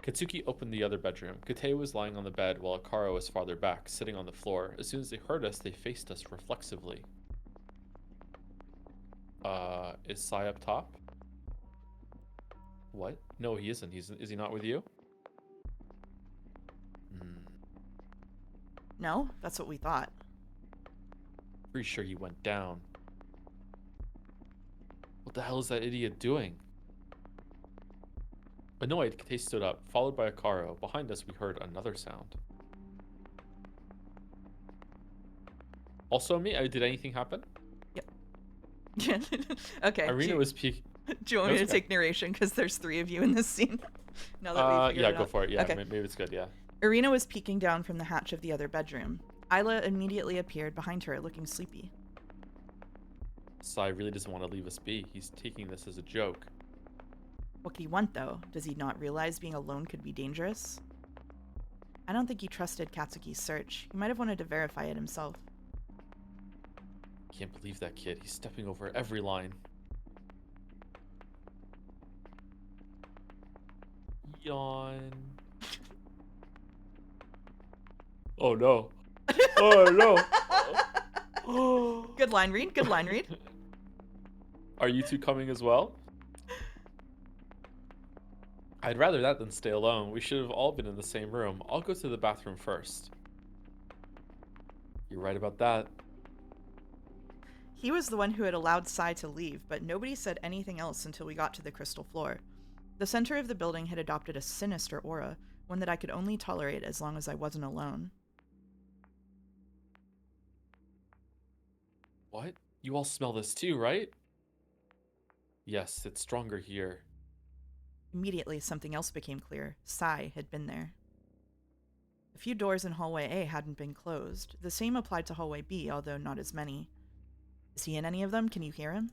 S2: Katsuki opened the other bedroom. Kate was lying on the bed while Akara was farther back, sitting on the floor. As soon as they heard us, they faced us reflexively. Is Sai up top? What? No, he isn't. Is he not with you?
S1: No, that's what we thought.
S2: Pretty sure he went down. What the hell is that idiot doing? Annoyed, Kate stood up, followed by Akaro. Behind us, we heard another sound. Also me? Did anything happen?
S1: Yep. Okay.
S2: Irina was peeking.
S1: Do you want me to take narration? Because there's 3 of you in this scene. Now that we figured
S2: yeah,
S1: it
S2: go
S1: out.
S2: for it. Yeah,
S1: okay.
S2: maybe it's good, yeah.
S1: Irina was peeking down from the hatch of the other bedroom. Isla immediately appeared behind her, looking sleepy.
S2: Sai really doesn't want to leave us be. He's taking this as a joke.
S1: What could he want, though? Does he not realize being alone could be dangerous? I don't think he trusted Katsuki's search. He might have wanted to verify it himself.
S2: Can't believe that kid. He's stepping over every line. Yawn. Oh no. Oh no.
S1: Good line read. Good line read.
S2: Are you two coming as well? I'd rather that than stay alone. We should have all been in the same room. I'll go to the bathroom first. You're right about that.
S1: He was the one who had allowed Sai to leave, but nobody said anything else until we got to the crystal floor. The center of the building had adopted a sinister aura, one that I could only tolerate as long as I wasn't alone.
S2: What? You all smell this too, right? Yes, it's stronger here.
S1: Immediately, something else became clear. Sai had been there. A few doors in hallway A hadn't been closed. The same applied to hallway B, although not as many. Is he in any of them? Can you hear him?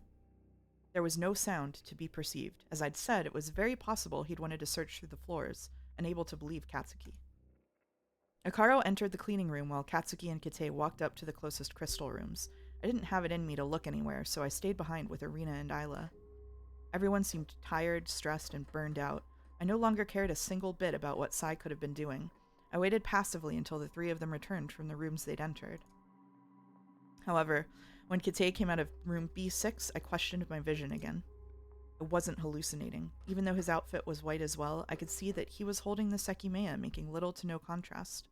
S1: There was no sound to be perceived. As I'd said, it was very possible he'd wanted to search through the floors, unable to believe Katsuki. Akaro entered the cleaning room while Katsuki and Kite walked up to the closest crystal rooms. I didn't have it in me to look anywhere, so I stayed behind with Irina and Isla. Everyone seemed tired, stressed, and burned out. I no longer cared a single bit about what Sai could have been doing. I waited passively until the 3 of them returned from the rooms they'd entered. However, when Kite came out of room B6, I questioned my vision again. I wasn't hallucinating. Even though his outfit was white as well, I could see that he was holding the Sekimeiya, making little to no contrast.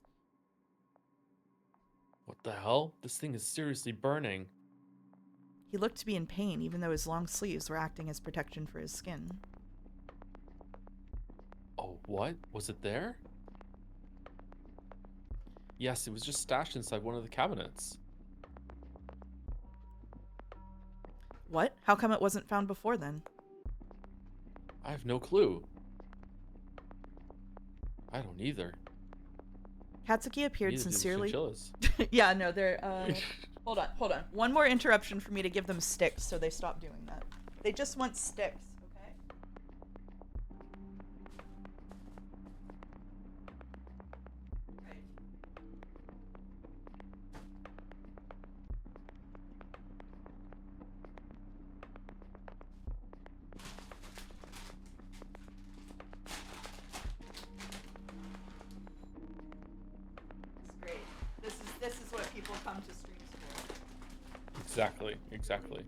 S2: What the hell? This thing is seriously burning.
S1: He looked to be in pain, even though his long sleeves were acting as protection for his skin.
S2: Oh, what? Was it there? Yes, it was just stashed inside one of the cabinets.
S1: What? How come it wasn't found before then?
S2: I have no clue. I don't either.
S1: Katsuki appeared
S2: Neither do the
S1: sincerely.
S2: chinchillas.
S1: Yeah, no, they're, hold on. One more interruption for me to give them sticks so they stop doing that. They just want sticks, okay? Right. to stream school.
S2: Exactly. Exactly.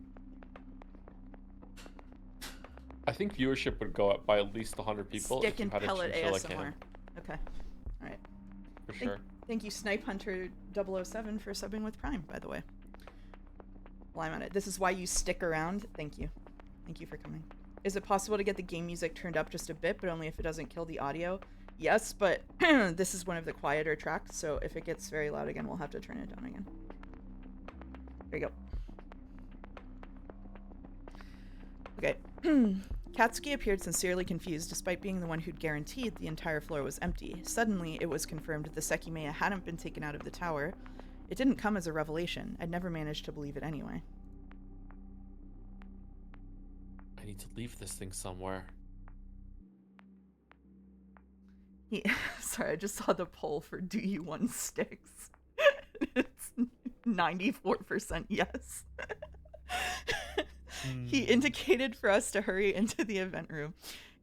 S2: I think viewership would go up by at least 100 people
S1: Stick
S2: if you
S1: and
S2: had a
S1: pellet
S2: chinchilla cam.
S1: ASMR. Okay. All right.
S2: For
S1: Thank,
S2: sure.
S1: thank you, Snipe Hunter 007 for subbing with Prime, by the way. Well, I'm on it. This is why you stick around. Thank you. Thank you for coming. Is it possible to get the game music turned up just a bit, but only if it doesn't kill the audio? Yes, but this is one of the quieter tracks, so if it gets very loud again, we'll have to turn it down again. There you go. Okay. Katsuki appeared sincerely confused despite being the one who'd guaranteed the entire floor was empty. Suddenly, it was confirmed the Sekimeiya hadn't been taken out of the tower. It didn't come as a revelation. I'd never managed to believe it anyway.
S2: I need to leave this thing somewhere.
S1: Sorry, I just saw the poll for do you want sticks? It's 94% yes. He indicated for us to hurry into the event room.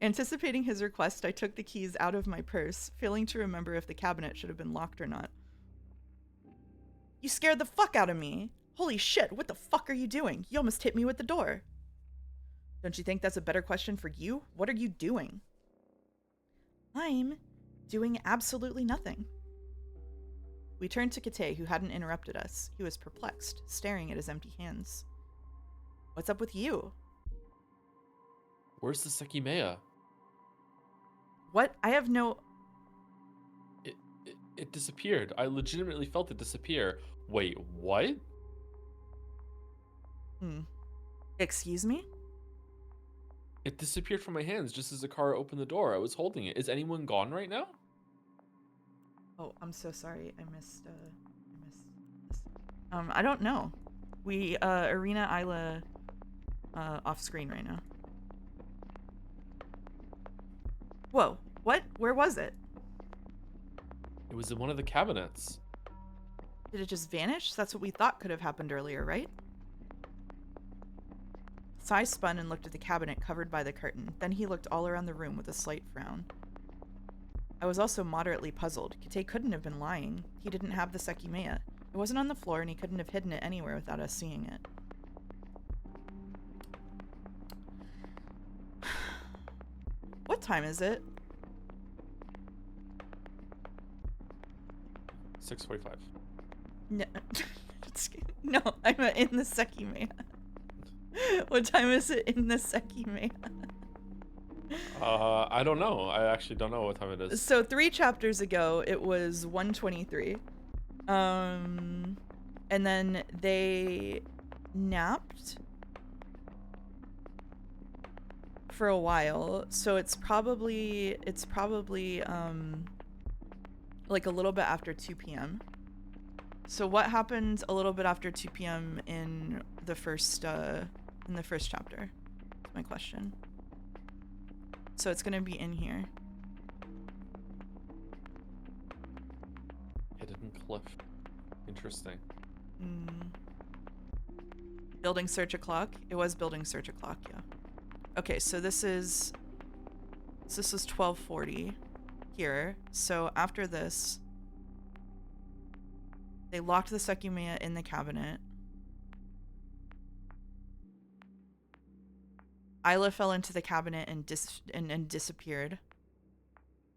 S1: Anticipating his request, I took the keys out of my purse, failing to remember if the cabinet should have been locked or not. You scared the fuck out of me. Holy shit, what the fuck are you doing? You almost hit me with the door. Don't you think that's a better question for you? What are you doing? I'm doing absolutely nothing. We turned to Kate, who hadn't interrupted us. He was perplexed, staring at his empty hands. What's up with you?
S2: Where's the Sekimeiya?
S1: What? I have no...
S2: It disappeared. I legitimately felt it disappear. Wait, what?
S1: Excuse me?
S2: It disappeared from my hands just as the car opened the door. I was holding it. Is anyone gone right now?
S1: Oh, I'm so sorry. I missed this. I don't know. We, Arena Isla, off screen right now. Whoa. What? Where was it?
S2: It was in one of the cabinets.
S1: Did it just vanish? That's what we thought could have happened earlier, right? Sai spun and looked at the cabinet covered by the curtain. Then he looked all around the room with a slight frown. I was also moderately puzzled. Kate couldn't have been lying. He didn't have the Sekimeiya. It wasn't on the floor, and he couldn't have hidden it anywhere without us seeing it. What time is it?
S2: 6:45.
S1: No, no, I'm in the Sekimeiya. What time is it in the Sekimeiya?
S2: I don't know. I actually don't know what time it is.
S1: So 3 chapters ago, it was 1:23. And then they napped for a while. So it's probably like a little bit after 2 p.m. So what happened a little bit after 2 p.m. in the first chapter? That's my question. So it's gonna be in here.
S2: Hidden cliff. Interesting.
S1: Building search o'clock. It was building search o'clock, yeah. Okay, so this was 12:40 here. So after this, they locked the Sekimeiya in the cabinet. Isla fell into the cabinet and disappeared.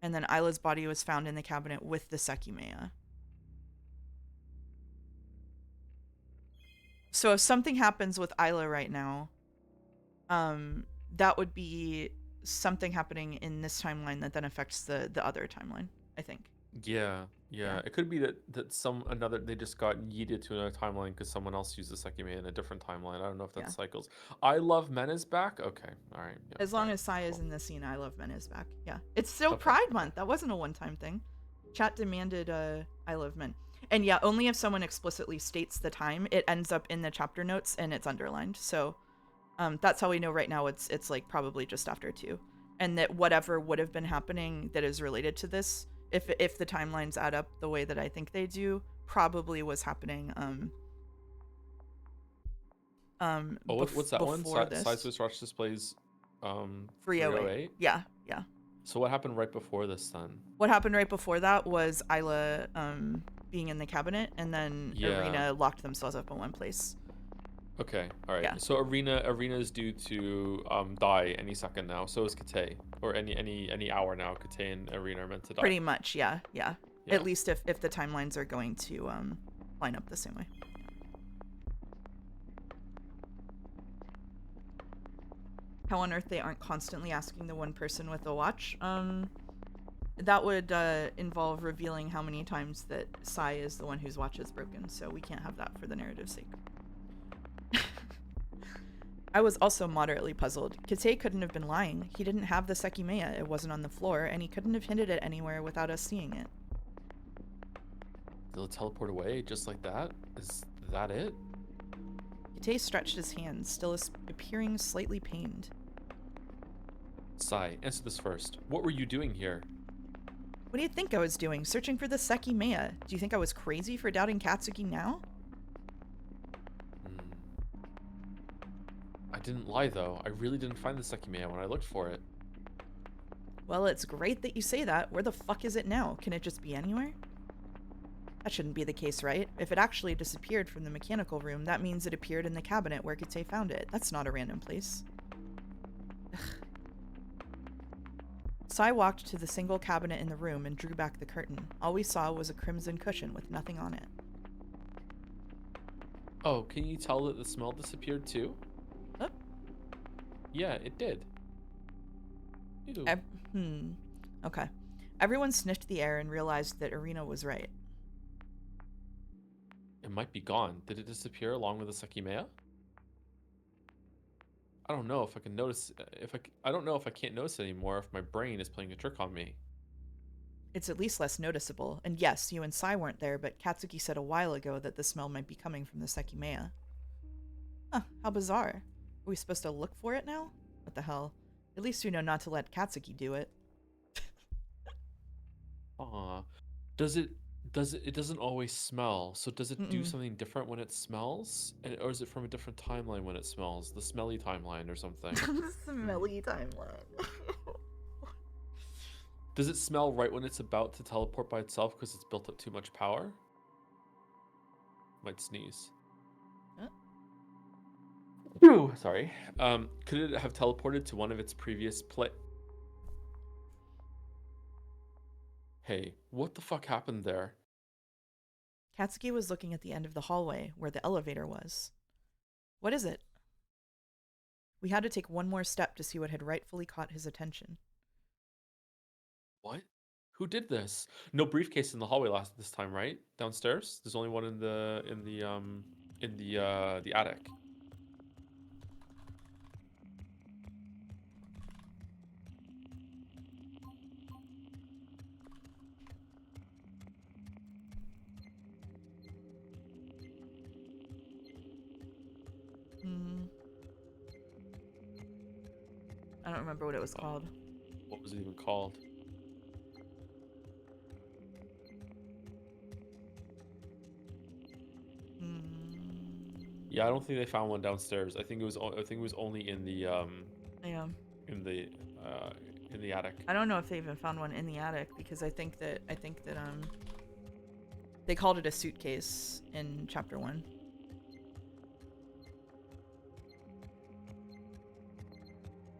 S1: And then Isla's body was found in the cabinet with the Sekimeiya. So if something happens with Isla right now, that would be something happening in this timeline that then affects the other timeline, I think.
S2: Yeah. It could be that they just got yeeted to another timeline because someone else used the Sekimeiya in a different timeline. I don't know if that's cycles. I Love Men is back. Okay, all right. Yep,
S1: as long as Sai is in the scene, I Love Men is back. Yeah, it's still Pride Month. That wasn't a one-time thing. Chat demanded I Love Men, and yeah, only if someone explicitly states the time, it ends up in the chapter notes and it's underlined. So that's how we know right now. It's like probably just after 2, and that whatever would have been happening that is related to this, if the timelines add up the way that I think they do, probably was happening.
S2: What's that one?
S1: Before this.
S2: Side Swiss Watch displays
S1: 308. Yeah.
S2: So what happened right before this then?
S1: What happened right before that was Isla being in the cabinet, and then
S2: Yeah.
S1: Arena locked themselves up in one place.
S2: Okay. All right.
S1: Yeah,
S2: So Arena is due to die any second now. So is Kate, or any hour now. Kate and Arena are meant to die.
S1: pretty much. Yeah, yeah. At
S2: Yeah.
S1: least if the timelines are going to line up the same way. How on earth they aren't constantly asking the one person with the watch? That would involve revealing how many times that Sai is the one whose watch is broken, so we can't have that for the narrative's sake. I was also moderately puzzled. Kite couldn't have been lying. He didn't have the Sekimeiya, it wasn't on the floor, and he couldn't have hidden it anywhere without us seeing it.
S2: Did it teleport away just like that? Is that it?
S1: Kite stretched his hands, still appearing slightly pained.
S2: Sai, answer this first. What were you doing here?
S1: What do you think I was doing? Searching for the Sekimeiya? Do you think I was crazy for doubting Katsuki now?
S2: I didn't lie though. I really didn't find the Sekimeiya when I looked for it.
S1: Well, it's great that you say that. Where the fuck is it now? Can it just be anywhere? That shouldn't be the case, right? If it actually disappeared from the mechanical room, that means it appeared in the cabinet where Kite found it. That's not a random place. Ugh. Sai walked to the single cabinet in the room and drew back the curtain. All we saw was a crimson cushion with nothing on it.
S2: Oh, can you tell that the smell disappeared too?
S1: Oh.
S2: Yeah, it did. Ew.
S1: Okay. Everyone sniffed the air and realized that Arena was right.
S2: It might be gone. Did it disappear along with the Sekimeiya? I don't know if I can notice I don't know if I can't notice it anymore if my brain is playing a trick on me.
S1: It's at least less noticeable. And yes, you and Sai weren't there, but Katsuki said a while ago that the smell might be coming from the Sekimeiya. Huh, how bizarre. Are we supposed to look for it now? What the hell? At least we know not to let Katsuki do it.
S2: Aw. It doesn't always smell. So does it do something different when it smells? Or is it from a different timeline when it smells? The smelly timeline or something?
S1: Smelly timeline.
S2: Does it smell right when it's about to teleport by itself because it's built up too much power? Might sneeze.
S1: Huh?
S2: Sorry. Could it have teleported to one of its previous Hey, what the fuck happened there?
S1: Katsuki was looking at the end of the hallway, where the elevator was. What is it? We had to take one more step to see what had rightfully caught his attention.
S2: What? Who did this? No briefcase in the hallway this time, right? Downstairs? There's only one in the attic.
S1: I don't remember what it was called.
S2: What was it even called? Yeah, I don't think they found one downstairs. I think it was only in the
S1: Yeah.
S2: in the attic.
S1: I don't know if they even found one in the attic because I think that they called it a suitcase in chapter 1.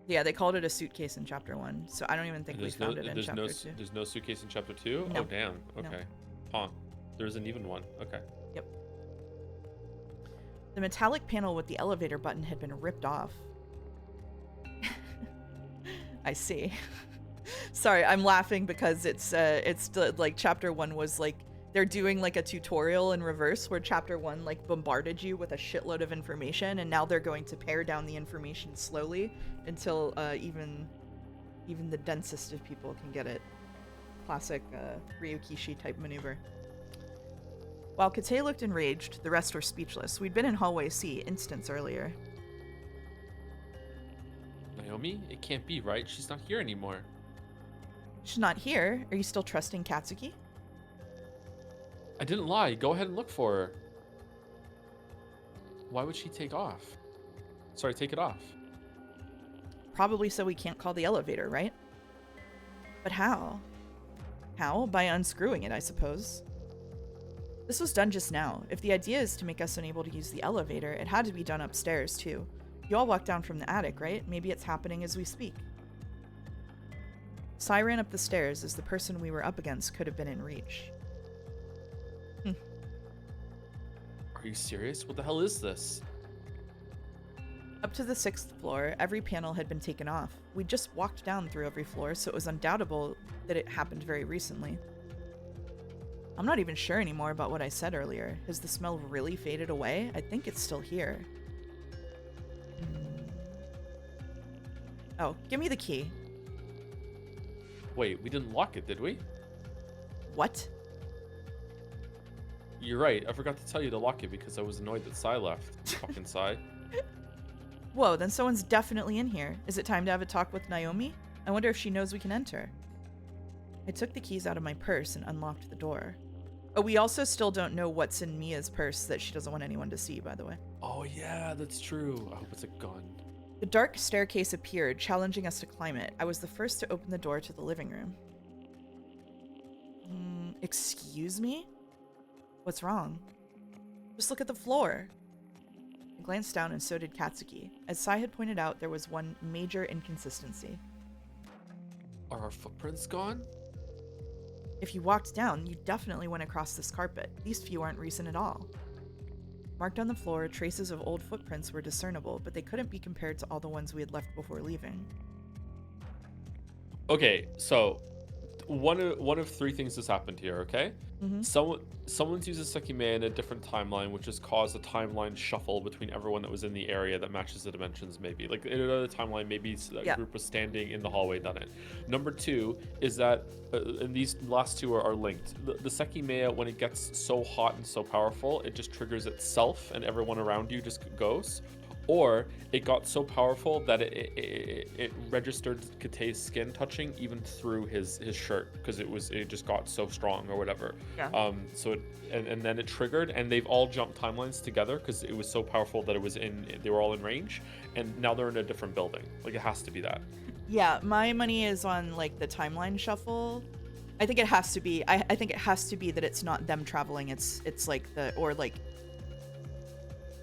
S1: Yeah, they called it a suitcase in chapter 1, so I don't even think we found it in chapter 2.
S2: There's no suitcase in chapter 2?
S1: No.
S2: Oh, damn. Okay.
S1: No.
S2: Huh. There isn't even one. Okay.
S1: Yep. The metallic panel with the elevator button had been ripped off. I see. Sorry, I'm laughing because it's like chapter 1 was like they're doing like a tutorial in reverse where chapter 1 like bombarded you with a shitload of information, and now they're going to pare down the information slowly until even the densest of people can get it. Classic Ryukishi type maneuver. While Kate looked enraged, the rest were speechless. We'd been in hallway C instants earlier.
S2: Naomi? It can't be, right? She's not here anymore.
S1: She's not here. Are you still trusting Katsuki?
S2: I didn't lie. Go ahead and look for her. Why would she take off? Sorry, take it off.
S1: Probably so we can't call the elevator, right? But how? How? By unscrewing it, I suppose. This was done just now. If the idea is to make us unable to use the elevator, it had to be done upstairs, too. You all walked down from the attic, right? Maybe it's happening as we speak. Sai ran up the stairs as the person we were up against could have been in reach.
S2: Are you serious? What the hell is this?
S1: Up to the 6th floor, every panel had been taken off. We just walked down through every floor, so it was undoubtable that it happened very recently. I'm not even sure anymore about what I said earlier. Has the smell really faded away? I think it's still here. Oh, give me the key.
S2: Wait, we didn't lock it, did we?
S1: What?
S2: You're right. I forgot to tell you to lock it because I was annoyed that Sai left. Fucking Sai.
S1: Whoa, then someone's definitely in here. Is it time to have a talk with Naomi? I wonder if she knows we can enter. I took the keys out of my purse and unlocked the door. Oh, we also still don't know what's in Mia's purse that she doesn't want anyone to see, by the way.
S2: Oh yeah, that's true. I hope it's a gun.
S1: The dark staircase appeared, challenging us to climb it. I was the first to open the door to the living room. Excuse me? What's wrong? Just look at the floor. I glanced down and so did Katsuki. As Sai had pointed out, there was one major inconsistency.
S2: Are our footprints gone?
S1: If you walked down, you definitely went across this carpet. These few aren't recent at all. Marked on the floor, traces of old footprints were discernible, but they couldn't be compared to all the ones we had left before leaving.
S2: Okay, so one of three things has happened here, okay? Someone's used a Sekimeiya in a different timeline, which has caused a timeline shuffle between everyone that was in the area that matches the dimensions, maybe. Like, in another timeline, maybe a group was standing in the hallway, done it. Number two is that, and these last two are linked, the Sekimeiya, when it gets so hot and so powerful, it just triggers itself and everyone around you just goes. Or it got so powerful that it registered Kate's skin touching even through his shirt because it just got so strong or whatever.
S1: Yeah.
S2: So and then it triggered and they've all jumped timelines together because it was so powerful that they were all in range, and now they're in a different building. Like, it has to be that.
S1: Yeah, my money is on like the timeline shuffle. I think it has to be. I think it has to be that it's not them traveling. It's like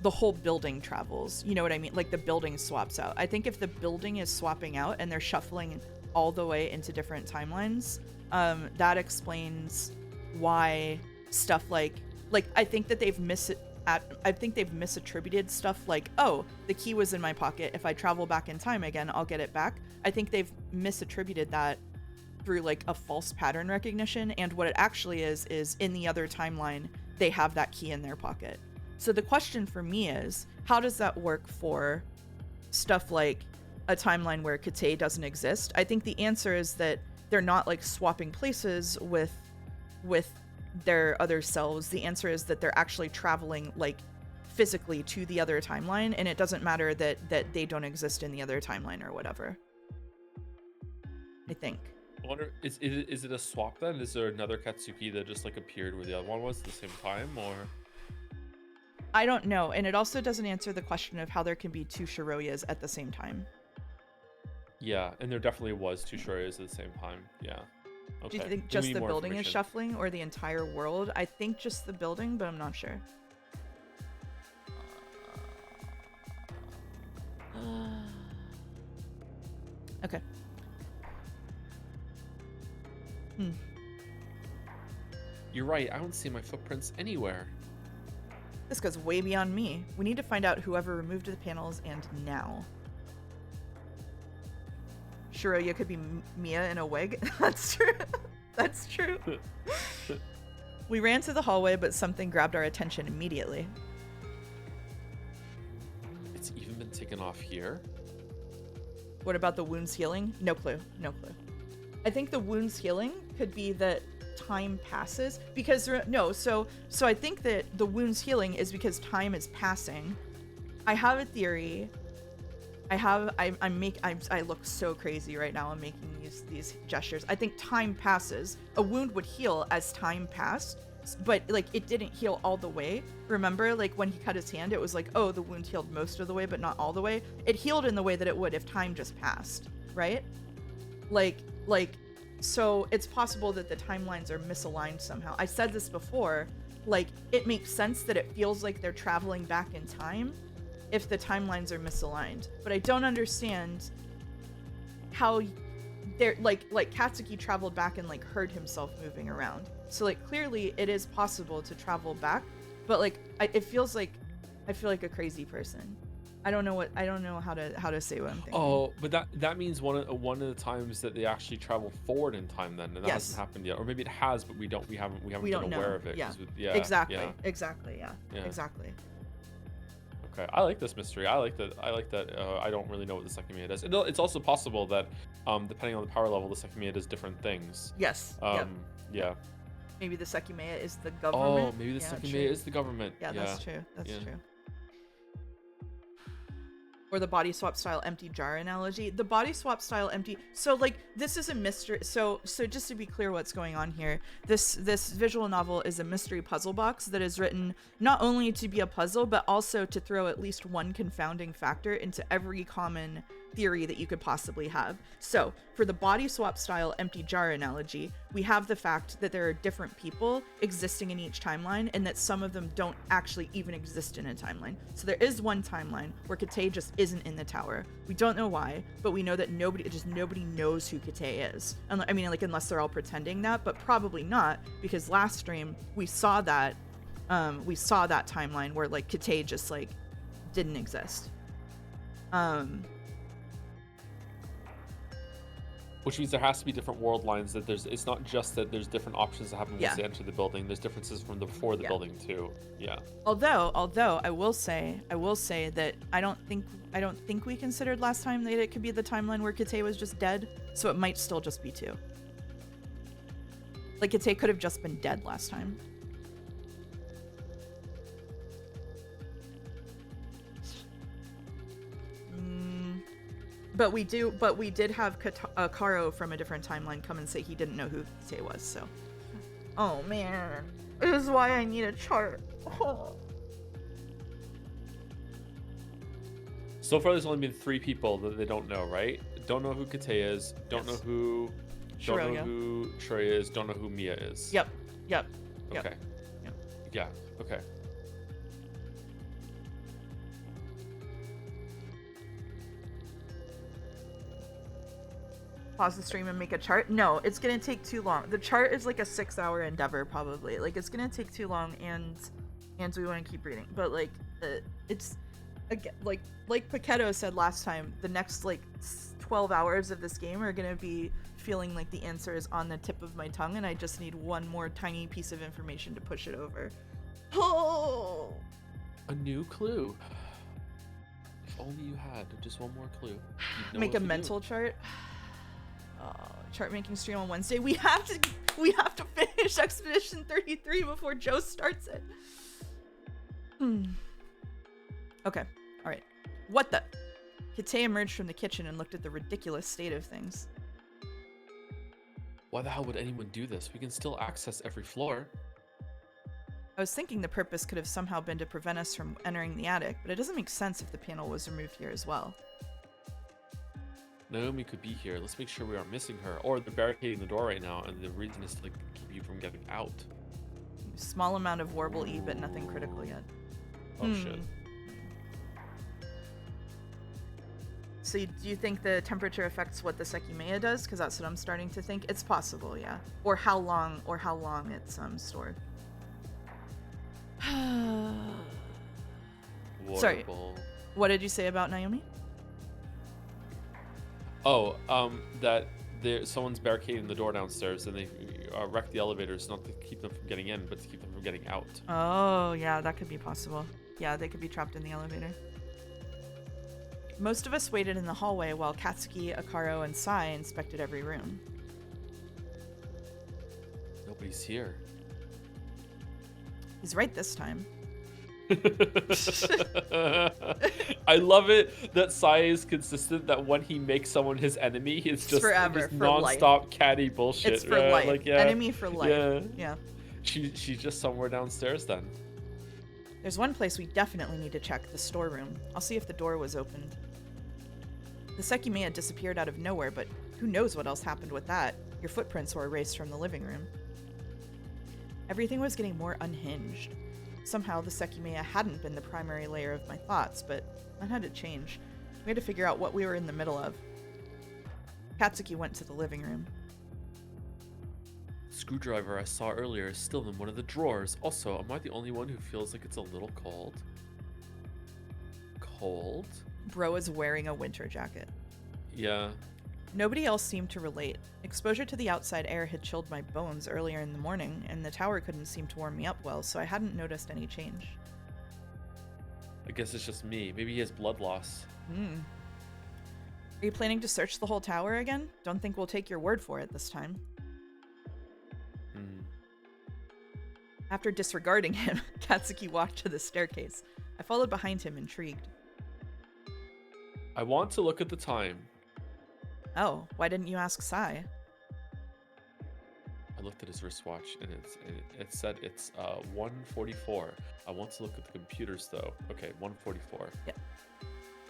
S1: the whole building travels. You know what I mean? Like, the building swaps out. I think if the building is swapping out and they're shuffling all the way into different timelines, that explains why stuff like I think that they've misattributed stuff like, oh, the key was in my pocket. If I travel back in time again, I'll get it back. I think they've misattributed that through like a false pattern recognition, and what it actually is in the other timeline, they have that key in their pocket. So the question for me is, how does that work for stuff like a timeline where Kate doesn't exist? I think the answer is that they're not like swapping places with their other selves. The answer is that they're actually traveling like physically to the other timeline, and it doesn't matter that they don't exist in the other timeline or whatever. I think.
S2: I wonder, is it a swap then? Is there another Katsuki that just like appeared where the other one was at the same time, or?
S1: I don't know, and it also doesn't answer the question of how there can be two Shiroyas at the same time.
S2: Yeah, and there definitely was two Shiroyas at the same time. Yeah. Okay.
S1: Do you think just the building is shuffling or the entire world? I think just the building, but I'm not sure. Okay.
S2: You're right, I don't see my footprints anywhere.
S1: This goes way beyond me. We need to find out whoever removed the panels, and now. Shiroya could be Miya in a wig. That's true. That's true. We ran to the hallway, but something grabbed our attention immediately.
S2: It's even been taken off here?
S1: What about the wounds healing? No clue. No clue. I think the wounds healing could be that time passes, because so I think that the wounds healing is because time is passing. I have a theory. I look so crazy right now. I'm making these gestures. I think time passes. A wound would heal as time passed, but like it didn't heal all the way. Remember, like when he cut his hand, it was like, oh, the wound healed most of the way, but not all the way. It healed in the way that it would if time just passed, right? Like So it's possible that the timelines are misaligned somehow. I said this before, like, it makes sense that it feels like they're traveling back in time if the timelines are misaligned. But I don't understand how they're like Katsuki traveled back and like heard himself moving around. So like clearly it is possible to travel back, but like it feels like I feel like a crazy person. I don't know how to say what I'm thinking.
S2: Oh, but that means one of the times that they actually travel forward in time then, and that hasn't happened yet, or maybe it has, but we haven't been aware of it.
S1: Yeah.
S2: Yeah.
S1: Exactly.
S2: Yeah.
S1: Exactly. Yeah.
S2: Yeah.
S1: Exactly.
S2: Okay, I like this mystery. I like that. I don't really know what the Sekimeiya does. It's also possible that, depending on the power level, the Sekimeiya does different things.
S1: Yes.
S2: Yeah.
S1: Yep. Maybe the Sekimeiya is the government.
S2: Oh, maybe the Sekimeiya is the government.
S1: Yeah, that's true. That's true. Or the body swap style empty jar analogy. The body swap style empty. So like this is a mystery. So just to be clear what's going on here, this visual novel is a mystery puzzle box that is written not only to be a puzzle, but also to throw at least one confounding factor into every common theory that you could possibly have. So for the body swap style empty jar analogy, we have the fact that there are different people existing in each timeline and that some of them don't actually even exist in a timeline. So there is one timeline where Kate just isn't in the tower. We don't know why, but we know that nobody knows who Kate is. I mean, like, unless they're all pretending that, but probably not, because last stream we saw that timeline where like Kate just like didn't exist.
S2: Which means there has to be different world lines. That it's not just that there's different options that happen once they enter the building. There's differences from before the building too. Yeah.
S1: Although I will say that I don't think we considered last time that it could be the timeline where Kate was just dead. So it might still just be 2. Like Kate could have just been dead last time. But we did have Karo from a different timeline come and say he didn't know who Kate was, so. Oh man. This is why I need a chart. Oh.
S2: So far there's only been 3 people that they don't know, right? Don't know who Kate is, don't know who Shiraya is, don't know who Miiya is.
S1: Yep.
S2: Okay.
S1: Yep.
S2: Yeah, okay.
S1: Pause the stream and make a chart? No, it's gonna take too long. The chart is like a 6-hour endeavor probably. Like it's gonna take too long, and we want to keep reading. But like it's again like Paquetto said last time, the next like 12 hours of this game are gonna be feeling like the answer is on the tip of my tongue, and I just need one more tiny piece of information to push it over. Oh,
S2: a new clue. If only you had just one more clue.
S1: Make a mental chart. Chart making stream on Wednesday. We have to finish Expedition 33 before Joe starts it. Okay. All right. What the? Kate emerged from the kitchen and looked at the ridiculous state of things.
S2: Why the hell would anyone do this? We can still access every floor.
S1: I was thinking the purpose could have somehow been to prevent us from entering the attic, but it doesn't make sense if the panel was removed here as well.
S2: Naomi could be here. Let's make sure we aren't missing her. Or they're barricading the door right now, and the reason is to like, keep you from getting out.
S1: Small amount of Warble E, but nothing critical yet.
S2: Oh shit.
S1: So do you think the temperature affects what the Sekimeiya does? Because that's what I'm starting to think. It's possible, yeah. Or how long it's stored. Sorry. What did you say about Naomi?
S2: Oh, that someone's barricading the door downstairs, and they wreck the elevators, not to keep them from getting in, but to keep them from getting out.
S1: Oh, yeah, that could be possible. Yeah, they could be trapped in the elevator. Most of us waited in the hallway while Katsuki, Akaro, and Sai inspected every room.
S2: Nobody's here.
S1: He's right this time.
S2: I love it that Sai is consistent, that when he makes someone his enemy, it's just
S1: forever,
S2: just
S1: for
S2: non-stop
S1: life.
S2: catty bullshit.
S1: It's for life.
S2: Like, yeah,
S1: enemy for life.
S2: Yeah.
S1: Yeah.
S2: She's just somewhere downstairs then.
S1: There's one place we definitely need to check, the storeroom. I'll see if the door was opened. The Sekimeiya disappeared out of nowhere, but who knows what else happened with that. Your footprints were erased from the living room. Everything was getting more unhinged. Somehow the Sekimeiya hadn't been the primary layer of my thoughts, but that had to change. We had to figure out what we were in the middle of. Katsuki went to the living room.
S2: The screwdriver I saw earlier is still in one of the drawers. Also, am I the only one who feels like it's a little cold? Cold?
S1: Bro was wearing a winter jacket.
S2: Yeah.
S1: Nobody else seemed to relate. Exposure to the outside air had chilled my bones earlier in the morning, and the tower couldn't seem to warm me up well, so I hadn't noticed any change.
S2: I guess it's just me. Maybe he has blood loss.
S1: Are you planning to search the whole tower again? Don't think we'll take your word for it this time. After disregarding him, Katsuki walked to the staircase. I followed behind him, intrigued.
S2: I want to look at the time.
S1: Oh, why didn't you ask Sai?
S2: I looked at his wristwatch and it said it's 1:44. I want to look at the computers though. Okay, 1:44.
S1: Yeah.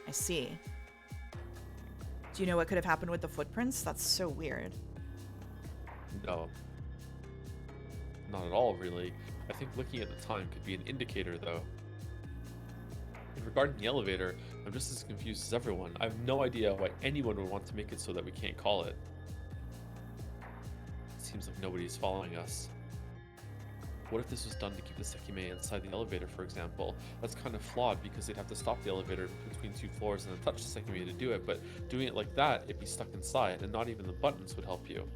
S1: I see. Do you know what could have happened with the footprints? That's so weird.
S2: No. Not at all, really. I think looking at the time could be an indicator, though. And regarding the elevator, I'm just as confused as everyone. I have no idea why anyone would want to make it so that we can't call it. It seems like nobody's following us. What if this was done to keep the Sekimeiya inside the elevator, for example? That's kind of flawed because they'd have to stop the elevator between two floors and then touch the Sekimeiya to do it, but doing it like that, it'd be stuck inside, and not even the buttons would help you.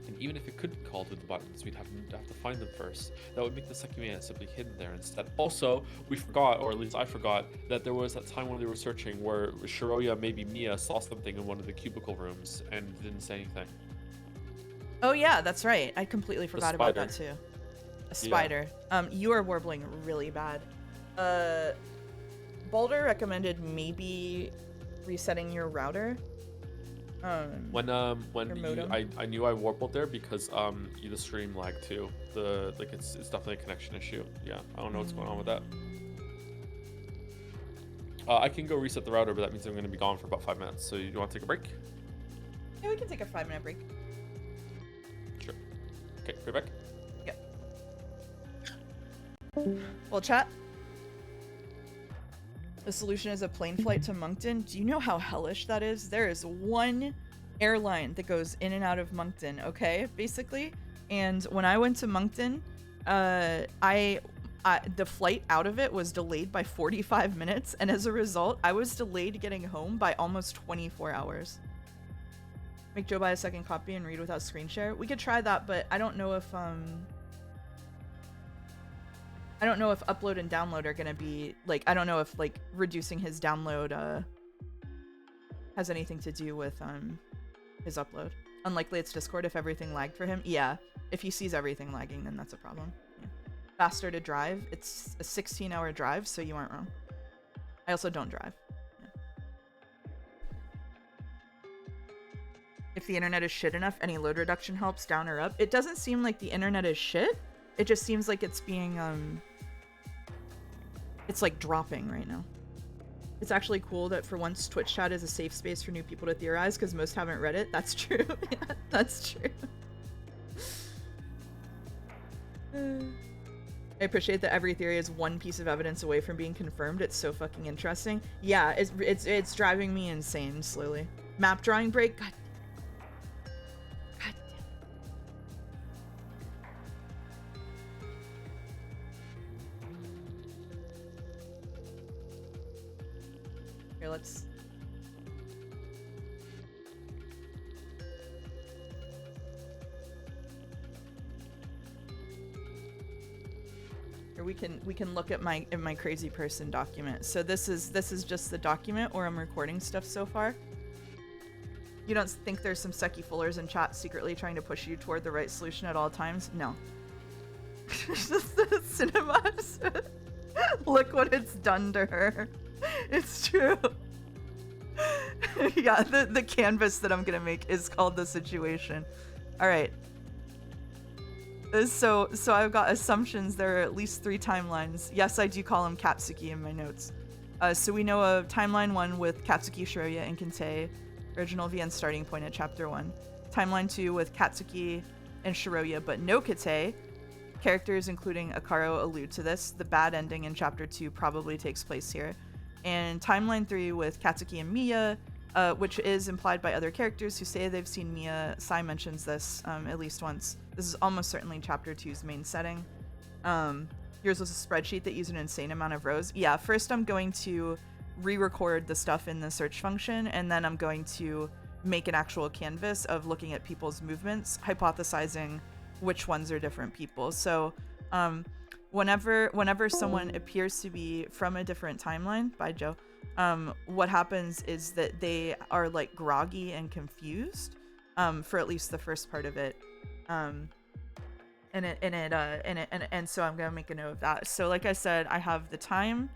S2: And even if it could be called with the buttons, we'd have to find them first. That would make the Sekimeiya simply hidden there instead. Also, we forgot, or at least I forgot, that there was that time when they were searching where Shiroya, maybe Miiya, saw something in one of the cubicle rooms and didn't say anything.
S1: Oh yeah, that's right. I completely forgot about that too. A spider. Yeah. You are warbling really bad. Boulder recommended maybe resetting your router.
S2: When I knew I warbled there because the stream lagged too. It's definitely a connection issue. Yeah, I don't know what's going on with that. I can go reset the router, but that means I'm going to be gone for about 5 minutes. So you want to take a break?
S1: Yeah, we can take a 5-minute break.
S2: Sure. Okay, right back.
S1: Yeah. Well, chat. The solution is a plane flight to Moncton. Do you know how hellish that is? There is one airline that goes in and out of Moncton, okay, basically. And when I went to Moncton, the flight out of it was delayed by 45 minutes, and as a result, I was delayed getting home by almost 24 hours. Make Joe buy a second copy and read without screen share. We could try that, but I don't know if upload and download are gonna be like, I don't know if like reducing his download has anything to do with his upload. Unlikely it's Discord if everything lagged for him. Yeah, if he sees everything lagging, then that's a problem. Yeah. Faster to drive. It's a 16-hour drive, so you aren't wrong. I also don't drive. Yeah. If the internet is shit enough, any load reduction helps, down or up. It doesn't seem like the internet is shit. It just seems like it's being, it's like dropping right now. It's actually cool that for once Twitch chat is a safe space for new people to theorize because most haven't read it. That's true. Yeah, that's true. I appreciate that every theory is one piece of evidence away from being confirmed. It's so fucking interesting. Yeah, it's driving me insane slowly. Map drawing break? God. Here, let's... Here we can look at my crazy person document. So this is just the document where I'm recording stuff so far. You don't think there's some Seki Fullers in chat secretly trying to push you toward the right solution at all times? No. Just the cinemas. Look what it's done to her. It's true. Yeah, the canvas that I'm gonna make is called The Situation. Alright. So I've got assumptions. There are at least 3 timelines. Yes, I do call him Katsuki in my notes. So we know of timeline 1 with Katsuki, Shiroya, and Kentei. Original VN starting point at chapter 1. Timeline 2 with Katsuki and Shiroya, but no Kate. Characters including Akaro allude to this. The bad ending in Chapter 2 probably takes place here. And Timeline 3 with Katsuki and Miiya, which is implied by other characters who say they've seen Miiya. Sai mentions this at least once. This is almost certainly Chapter 2's main setting. Yours was a spreadsheet that used an insane amount of rows. Yeah, first I'm going to re-record the stuff in the search function, and then I'm going to make an actual canvas of looking at people's movements, hypothesizing which ones are different people. So whenever someone appears to be from a different timeline, by Joe, what happens is that they are like groggy and confused for at least the first part of it. And so I'm gonna make a note of that. So like I said, I have the time,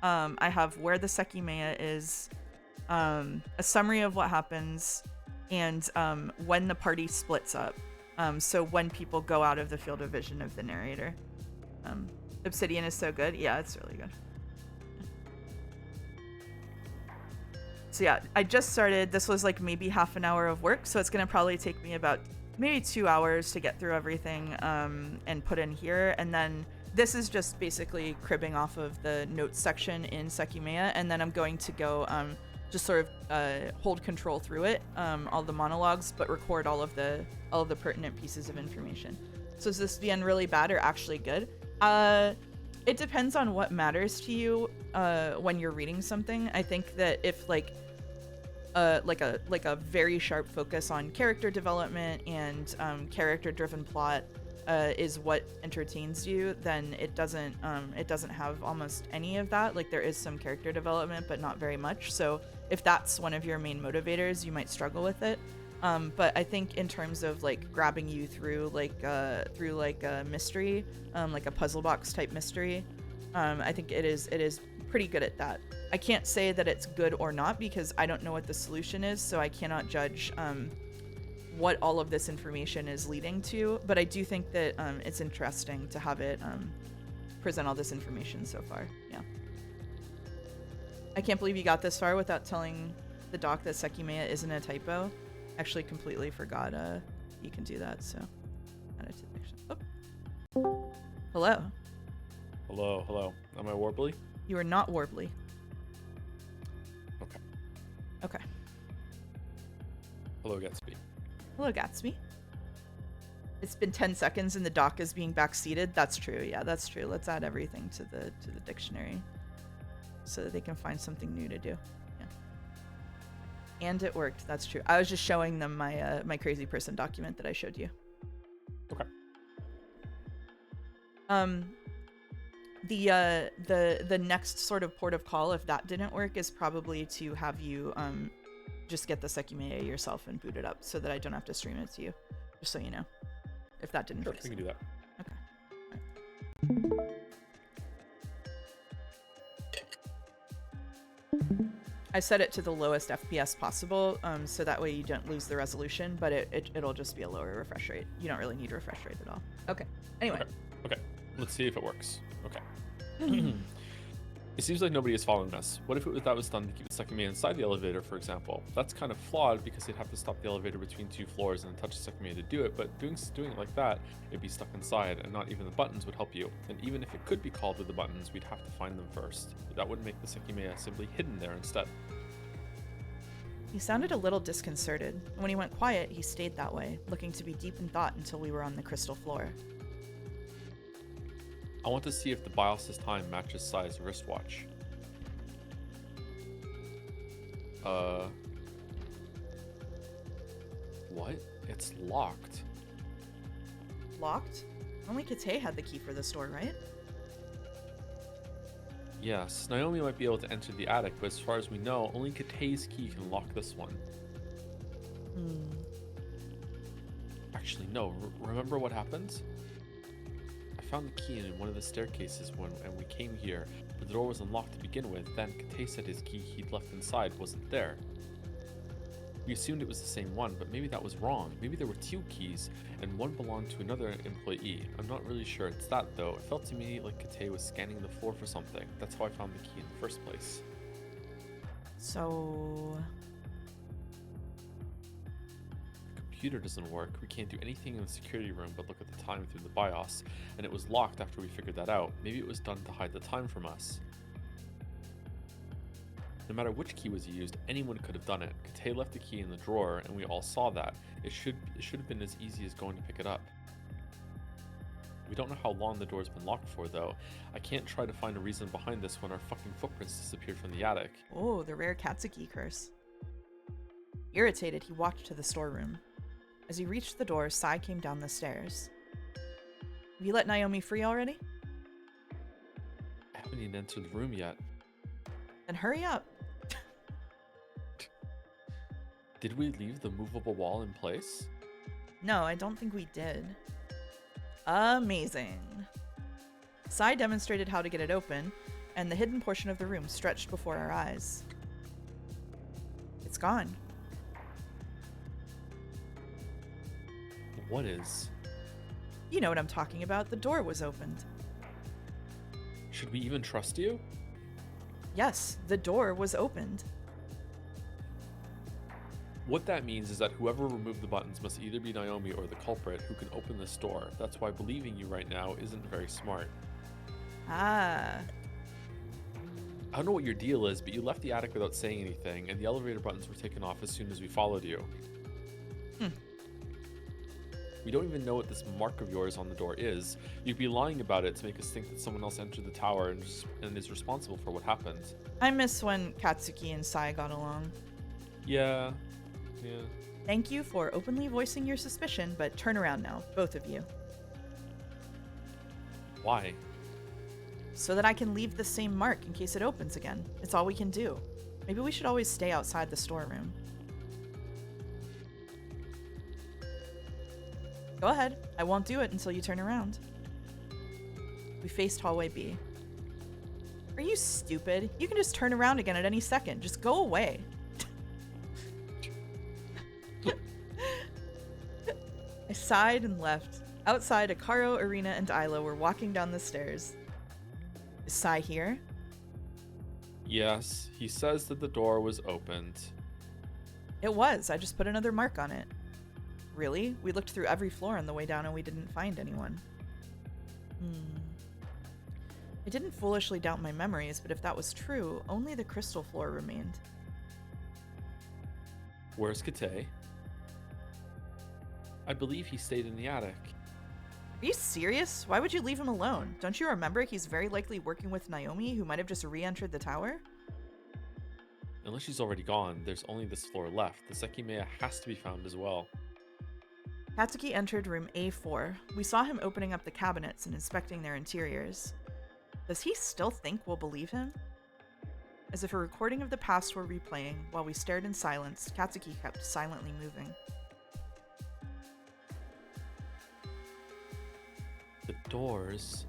S1: I have where the Sekimeiya is, a summary of what happens, and when the party splits up. So when people go out of the field of vision of the narrator. Obsidian is so good. Yeah, it's really good. So yeah, I just started. This was like maybe half an hour of work, so it's gonna probably take me about maybe 2 hours to get through everything and put in here. And then this is just basically cribbing off of the notes section in Sekimeiya, and then I'm going to go just sort of hold control through it, all the monologues, but record all of the pertinent pieces of information. So is this the end really bad or actually good? It depends on what matters to you when you're reading something. I think that if like a very sharp focus on character development and character-driven plot is what entertains you, then it doesn't have almost any of that. Like there is some character development, but not very much. So if that's one of your main motivators, you might struggle with it. But I think in terms of like grabbing you through a mystery, like a puzzle box type mystery, I think it is pretty good at that. I can't say that it's good or not because I don't know what the solution is, so I cannot judge what all of this information is leading to. But I do think that it's interesting to have it present all this information so far. Yeah. I can't believe you got this far without telling the doc that Sekimeiya isn't a typo. Actually completely forgot you can do that, so add it to the action. Oh. Hello.
S2: Hello. Am I warbly?
S1: You are not warbly. Okay.
S2: Hello, Gatsby.
S1: Hello, Gatsby. It's been 10 seconds and the doc is being backseated. That's true. Yeah, that's true. Let's add everything to the dictionary so that they can find something new to do. Yeah. And it worked. That's true. I was just showing them my my crazy person document that I showed you.
S2: Okay.
S1: The next sort of port of call, if that didn't work, is probably to have you just get the Sekimeiya yourself and boot it up so that I don't have to stream it to you, just so you know, if that didn't
S2: Sure,
S1: fix
S2: we
S1: it.
S2: can do that.
S1: Okay. I set it to the lowest FPS possible, so that way you don't lose the resolution, but it'll just be a lower refresh rate. You don't really need refresh rate at all. Okay. Anyway.
S2: Okay. Let's see if it works. Okay. It seems like nobody is following us. What if that was done to keep the Sekimeiya inside the elevator, for example? That's kind of flawed because they'd have to stop the elevator between 2 floors and touch the Sekimeiya to do it, but doing it like that, it'd be stuck inside, and not even the buttons would help you. And even if it could be called with the buttons, we'd have to find them first. That would make the Sekimeiya simply hidden there instead.
S1: He sounded a little disconcerted. When he went quiet, he stayed that way, looking to be deep in thought until we were on the crystal floor.
S2: I want to see if the BIOS's time matches Sai's wristwatch. What? It's locked.
S1: Locked? Only Kate had the key for this door, right?
S2: Yes, Naomi might be able to enter the attic, but as far as we know, only Kate's key can lock this one. Actually, no. Remember what happened? I found the key in one of the staircases and we came here, but the door was unlocked to begin with. Then Kate said his key he'd left inside wasn't there. We assumed it was the same one, but maybe that was wrong. Maybe there were 2 keys, and one belonged to another employee. I'm not really sure it's that, though. It felt to me like Kate was scanning the floor for something. That's how I found the key in the first place.
S1: So...
S2: computer doesn't work. We can't do anything in the security room but look at the time through the BIOS, and it was locked after we figured that out. Maybe it was done to hide the time from us. No matter which key was used, anyone could have done it. Kate left the key in the drawer, and we all saw that. It should have been as easy as going to pick it up. We don't know how long the door's been locked for, though. I can't try to find a reason behind this when our fucking footprints disappeared from the attic.
S1: Oh, the rare Katsuki curse. Irritated, he walked to the storeroom. As he reached the door, Sai came down the stairs. Have you let Naomi free already?
S2: I haven't even entered the room yet.
S1: Then hurry up.
S2: Did we leave the movable wall in place?
S1: No, I don't think we did. Amazing. Sai demonstrated how to get it open, and the hidden portion of the room stretched before our eyes. It's gone.
S2: What is?
S1: You know what I'm talking about. The door was opened.
S2: Should we even trust you?
S1: Yes, the door was opened.
S2: What that means is that whoever removed the buttons must either be Naomi or the culprit who can open this door. That's why believing you right now isn't very smart.
S1: Ah.
S2: I don't know what your deal is, but you left the attic without saying anything, and the elevator buttons were taken off as soon as we followed you. We don't even know what this mark of yours on the door is. You'd be lying about it to make us think that someone else entered the tower and is responsible for what happened.
S1: I miss when Katsuki and Sai got along.
S2: Yeah.
S1: Thank you for openly voicing your suspicion, but turn around now, both of you.
S2: Why?
S1: So that I can leave the same mark in case it opens again. It's all we can do. Maybe we should always stay outside the storeroom. Go ahead. I won't do it until you turn around. We faced hallway B. Are you stupid? You can just turn around again at any second. Just go away. I sighed and left. Outside, Akaro, Arena, and Isla were walking down the stairs. Is Sai here?
S2: Yes, he says that the door was opened.
S1: It was. I just put another mark on it. Really? We looked through every floor on the way down and we didn't find anyone. I didn't foolishly doubt my memories, but if that was true, only the crystal floor remained.
S2: Where's Kate? I believe he stayed in the attic.
S1: Are you serious? Why would you leave him alone? Don't you remember he's very likely working with Naomi, who might have just re-entered the tower?
S2: Unless she's already gone, there's only this floor left. The Sekimeiya has to be found as well.
S1: Katsuki entered room A4. We saw him opening up the cabinets and inspecting their interiors. Does he still think we'll believe him? As if a recording of the past were replaying, while we stared in silence, Katsuki kept silently moving.
S2: The doors.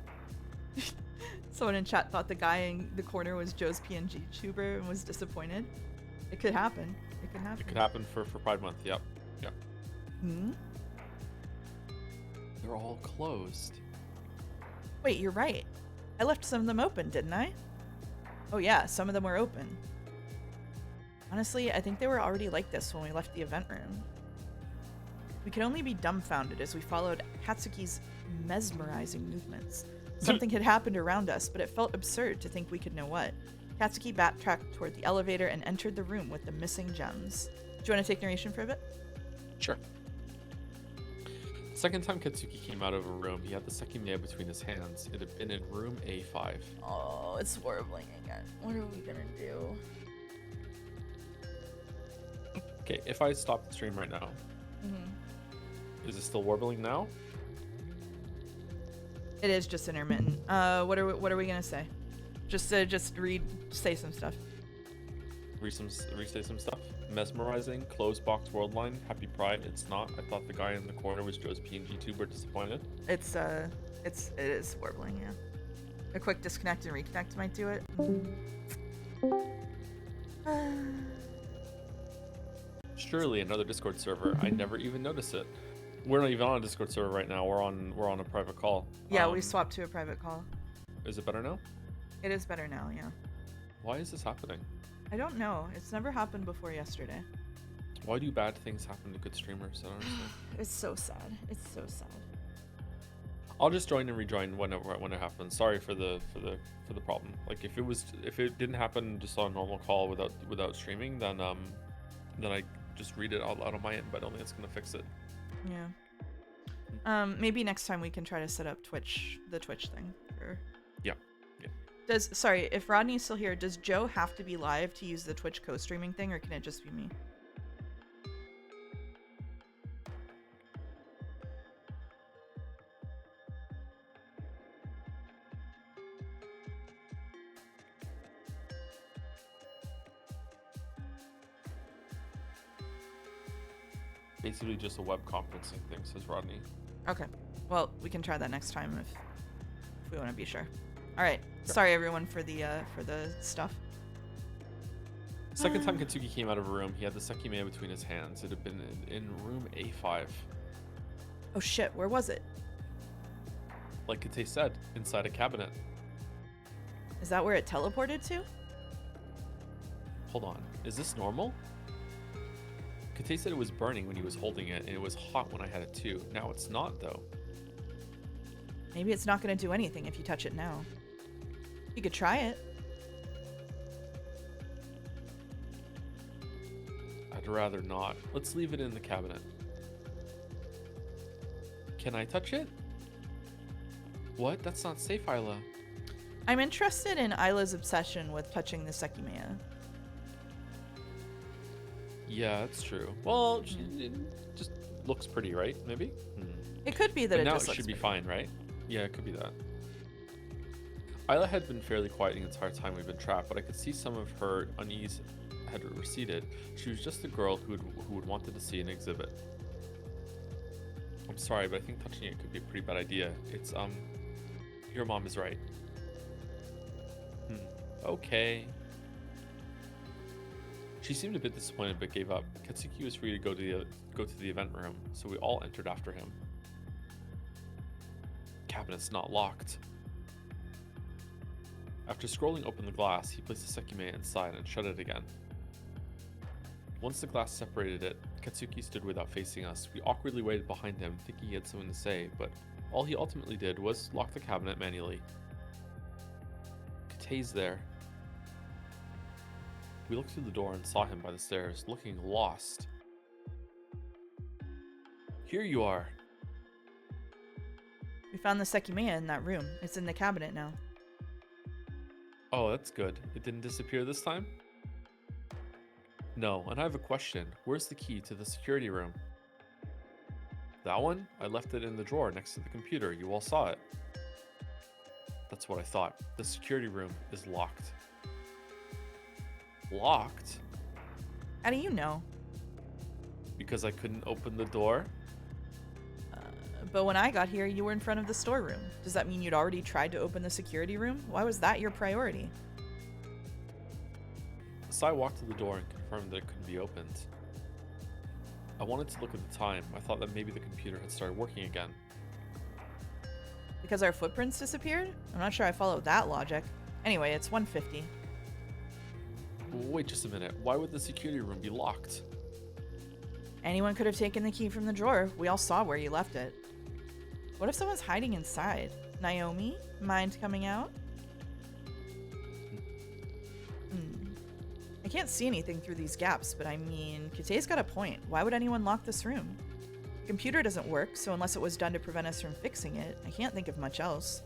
S1: Someone in chat thought the guy in the corner was Joe's PNG tuber and was disappointed. It could happen. It could happen.
S2: It could happen for Pride Month, yep. They're all closed.
S1: Wait, you're right. I left some of them open, didn't I? Oh yeah, some of them were open. Honestly, I think they were already like this when we left the event room. We could only be dumbfounded as we followed Katsuki's mesmerizing movements. Something had happened around us, but it felt absurd to think we could know what. Katsuki backtracked toward the elevator and entered the room with the missing gems. Do you want to take narration for a bit?
S2: Sure. The second time Katsuki came out of a room, he had the Sekimeiya between his hands. It had been in room A5.
S1: Oh, it's warbling again. What are we gonna do?
S2: Okay, if I stop the stream right now, is it still warbling now?
S1: It is just intermittent. What are we gonna say? Just say some stuff.
S2: Restate some stuff. Mesmerizing, closed box world line, happy pride, it's not. I thought the guy in the corner was Joe's PNG tuber, disappointed.
S1: It is warbling, yeah. A quick disconnect and reconnect might do it.
S2: Surely another Discord server. I never even noticed it. We're not even on a Discord server right now. We're on a private call.
S1: Yeah, we swapped to a private call.
S2: Is it better now?
S1: It is better now, yeah.
S2: Why is this happening?
S1: I don't know. It's never happened before yesterday.
S2: Why do bad things happen to good streamers? I don't understand.
S1: It's so sad. It's so sad.
S2: I'll just join and rejoin when it happens. Sorry for the problem. Like if it didn't happen just on a normal call without streaming, then I just read it out loud on my end, but I don't think it's gonna fix it.
S1: Yeah. Maybe next time we can try to set up the Twitch thing.
S2: Yeah.
S1: Sorry, if Rodney's still here, does Joe have to be live to use the Twitch co-streaming thing, or can it just be me?
S2: Basically just a web conferencing thing, says Rodney.
S1: Okay. Well, we can try that next time if we want to be sure. All right. Sure. Sorry everyone for the stuff.
S2: Second time Katsuki came out of a room, he had the Sekimeiya between his hands. It had been in room A5.
S1: Oh shit, where was it?
S2: Like Kate said, inside a cabinet.
S1: Is that where it teleported to?
S2: Hold on, is this normal? Kate said it was burning when he was holding it, and it was hot when I had it too. Now it's not, though.
S1: Maybe it's not going to do anything if you touch it now. You could try it.
S2: I'd rather not. Let's leave it in the cabinet. Can I touch it? What? That's not safe, Isla.
S1: I'm interested in Isla's obsession with touching the Sekimeiya.
S2: Yeah, that's true. Well, it just looks pretty, right? Maybe?
S1: It could be that
S2: but
S1: it
S2: now
S1: just
S2: it
S1: looks
S2: should be
S1: pretty.
S2: fine, right? Yeah, it could be that. Isla had been fairly quiet the entire time we've been trapped, but I could see some of her unease had receded. She was just a girl who would wanted to see an exhibit. I'm sorry, but I think touching it could be a pretty bad idea. It's, your mom is right. Okay. She seemed a bit disappointed but gave up. Katsuki was free to go to the event room, so we all entered after him. Cabinet's not locked. After scrolling open the glass, he placed the Sekimeiya inside and shut it again. Once the glass separated it, Katsuki stood without facing us. We awkwardly waited behind him, thinking he had something to say, but all he ultimately did was lock the cabinet manually. Kate's there. We looked through the door and saw him by the stairs, looking lost. Here you are.
S1: We found the Sekimeiya in that room. It's in the cabinet now.
S2: Oh, that's good. It didn't disappear this time? No, and I have a question. Where's the key to the security room? That one? I left it in the drawer next to the computer. You all saw it. That's what I thought. The security room is locked. Locked?
S1: How do you know?
S2: Because I couldn't open the door?
S1: But when I got here, you were in front of the storeroom. Does that mean you'd already tried to open the security room? Why was that your priority?
S2: So I walked to the door and confirmed that it couldn't be opened. I wanted to look at the time. I thought that maybe the computer had started working again.
S1: Because our footprints disappeared? I'm not sure I follow that logic. Anyway, it's 1:50.
S2: Wait just a minute. Why would the security room be locked?
S1: Anyone could have taken the key from the drawer. We all saw where you left it. What if someone's hiding inside? Naomi? Mind coming out? I can't see anything through these gaps, but I mean, Kate's got a point. Why would anyone lock this room? The computer doesn't work, so unless it was done to prevent us from fixing it, I can't think of much else.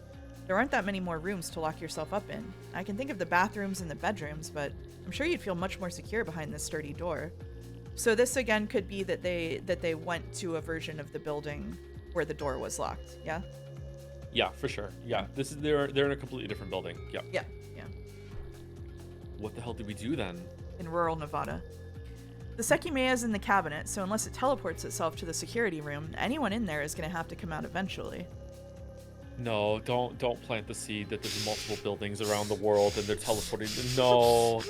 S1: There aren't that many more rooms to lock yourself up in. I can think of the bathrooms and the bedrooms, but I'm sure you'd feel much more secure behind this sturdy door. So this again could be that they went to a version of the building where the door was locked. Yeah?
S2: Yeah, for sure. Yeah, they're in a completely different building. Yeah.
S1: Yeah.
S2: What the hell did we do then?
S1: In rural Nevada. The Sekimeiya is in the cabinet, so unless it teleports itself to the security room, anyone in there is going to have to come out eventually.
S2: No, don't plant the seed that there's multiple buildings around the world and they're teleporting. No,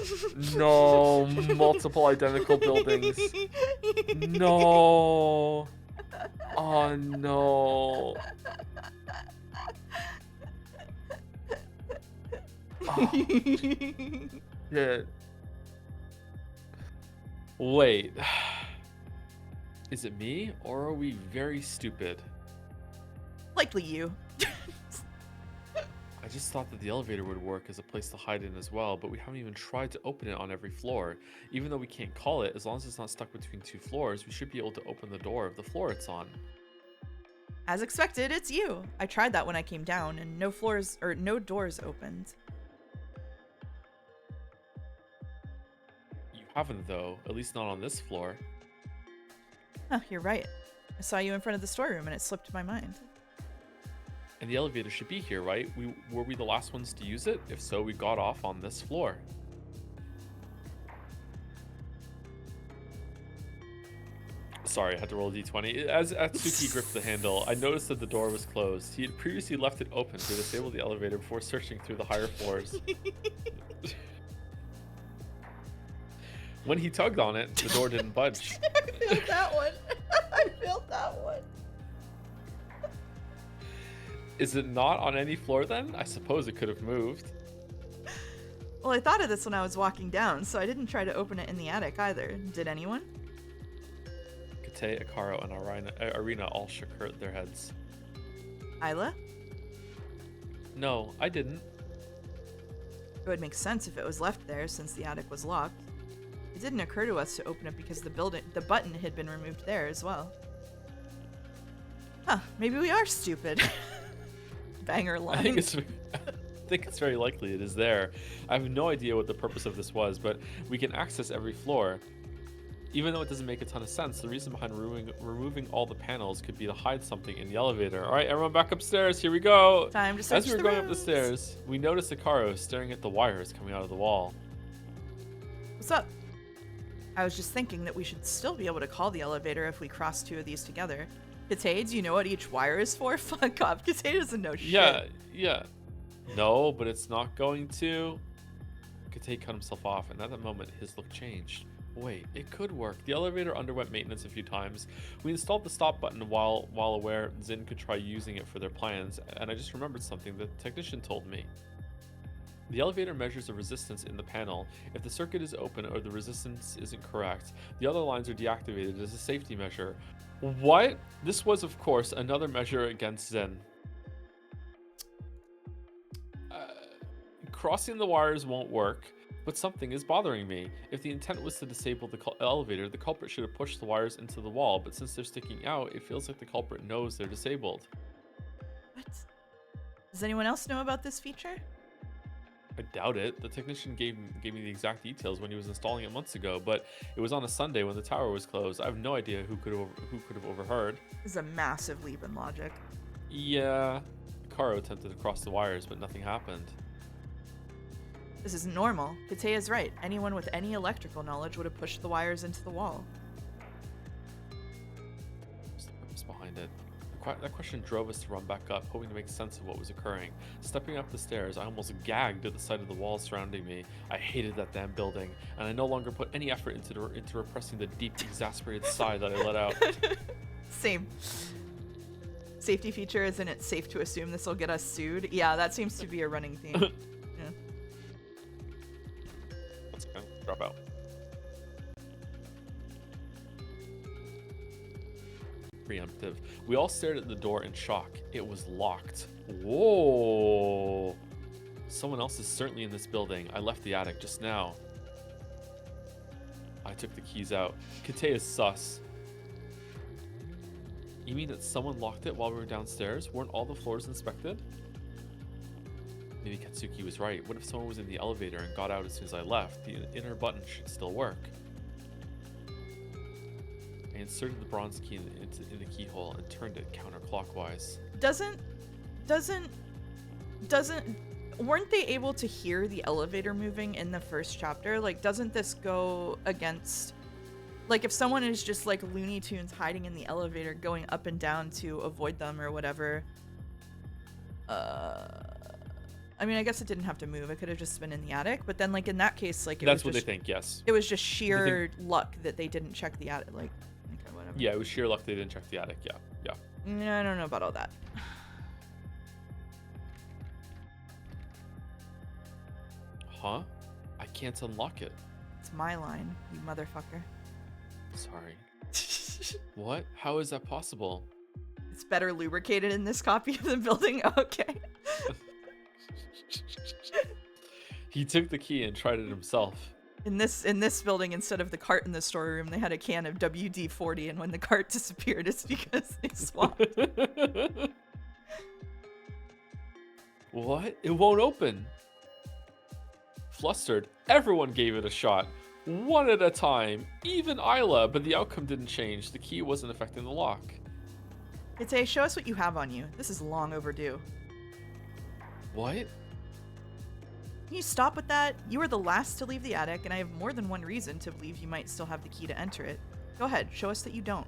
S2: no, multiple identical buildings. No. Oh no. Oh, shit. Wait. Is it me, or are we very stupid?
S1: Likely you.
S2: I just thought that the elevator would work as a place to hide in as well, but we haven't even tried to open it on every floor. Even though we can't call it, as long as it's not stuck between two floors, we should be able to open the door of the floor it's on.
S1: As expected, it's you. I tried that when I came down, and no floors or no doors opened.
S2: You haven't though, at least not on this floor.
S1: Huh, you're right. I saw you in front of the storeroom, and it slipped my mind.
S2: And the elevator should be here, right? Were we the last ones to use it? If so, we got off on this floor. Sorry, I had to roll a d20. As Atsuki gripped the handle, I noticed that the door was closed. He had previously left it open to disable the elevator before searching through the higher floors. When he tugged on it, the door didn't budge.
S1: I failed that one. I failed that one.
S2: Is it not on any floor then? I suppose it could have moved.
S1: Well, I thought of this when I was walking down, so I didn't try to open it in the attic either. Did anyone?
S2: Kate, Akaro, and Arena all shook their heads.
S1: Isla?
S2: No, I didn't.
S1: It would make sense if it was left there since the attic was locked. It didn't occur to us to open it because the button had been removed there as well. Huh, maybe we are stupid. Banger line.
S2: I think it's very likely it is there. I have no idea what the purpose of this was, but we can access every floor. Even though it doesn't make a ton of sense, the reason behind removing all the panels could be to hide something in the elevator. All right, everyone back upstairs. Here we go.
S1: Time to search
S2: As we were
S1: the
S2: going
S1: rooms.
S2: up the stairs, we noticed Akaro staring at the wires coming out of the wall.
S1: What's up? I was just thinking that we should still be able to call the elevator if we cross two of these together. Kate, do you know what each wire is for? Fuck off. Kate doesn't know shit.
S2: Yeah. No, but it's not going to. Kate cut himself off, and at that moment, his look changed. Wait, it could work. The elevator underwent maintenance a few times. We installed the stop button while aware Zin could try using it for their plans, and I just remembered something the technician told me. The elevator measures the resistance in the panel. If the circuit is open or the resistance isn't correct, the other lines are deactivated as a safety measure. What? This was, of course, another measure against Zen. Crossing the wires won't work, but something is bothering me. If the intent was to disable the elevator, the culprit should have pushed the wires into the wall, but since they're sticking out, it feels like the culprit knows they're disabled.
S1: What? Does anyone else know about this feature?
S2: I doubt it. The technician gave me the exact details when he was installing it months ago, but it was on a Sunday when the tower was closed. I have no idea who could have overheard.
S1: This is a massive leap in logic.
S2: Yeah, Karo attempted to cross the wires, but nothing happened.
S1: This isn't normal. Kate is right. Anyone with any electrical knowledge would have pushed the wires into the wall.
S2: What's the purpose behind it? That question drove us to run back up, hoping to make sense of what was occurring. Stepping up the stairs, I almost gagged at the sight of the walls surrounding me. I hated that damn building, and I no longer put any effort into repressing the deep, exasperated sigh that I let out.
S1: Same. Safety feature, isn't it safe to assume this will get us sued? Yeah, that seems to be a running theme. Yeah.
S2: Let's go. Drop out. Preemptive. We all stared at the door in shock. It was locked. Whoa! Someone else is certainly in this building. I left the attic just now. I took the keys out. Kate is sus. You mean that someone locked it while we were downstairs? Weren't all the floors inspected? Maybe Katsuki was right. What if someone was in the elevator and got out as soon as I left? The inner button should still work. I inserted the bronze key in the keyhole and turned it counterclockwise.
S1: Weren't they able to hear the elevator moving in the first chapter? Like, doesn't this go against, like, if someone is just like Looney Tunes hiding in the elevator going up and down to avoid them or whatever, I mean, I guess it didn't have to move. It could have just been in the attic. But then, like, in that case, like,
S2: That's what they think, yes.
S1: It was just sheer luck that they didn't check the attic, like whatever.
S2: Yeah, it was sheer luck they didn't check the attic, yeah.
S1: I don't know about all that.
S2: Huh? I can't unlock it.
S1: It's my line, you motherfucker.
S2: Sorry. What? How is that possible?
S1: It's better lubricated in this copy of the building. Okay.
S2: He took the key and tried it himself.
S1: In this building, instead of the cart in the storeroom, they had a can of WD-40, and when the cart disappeared, it's because they swapped.
S2: What? It won't open. Flustered, everyone gave it a shot, one at a time, even Isla, but the outcome didn't change. The key wasn't affecting the lock.
S1: Kate, show us what you have on you. This is long overdue.
S2: What?
S1: Can you stop with that? You were the last to leave the attic, and I have more than one reason to believe you might still have the key to enter it. Go ahead, show us that you don't.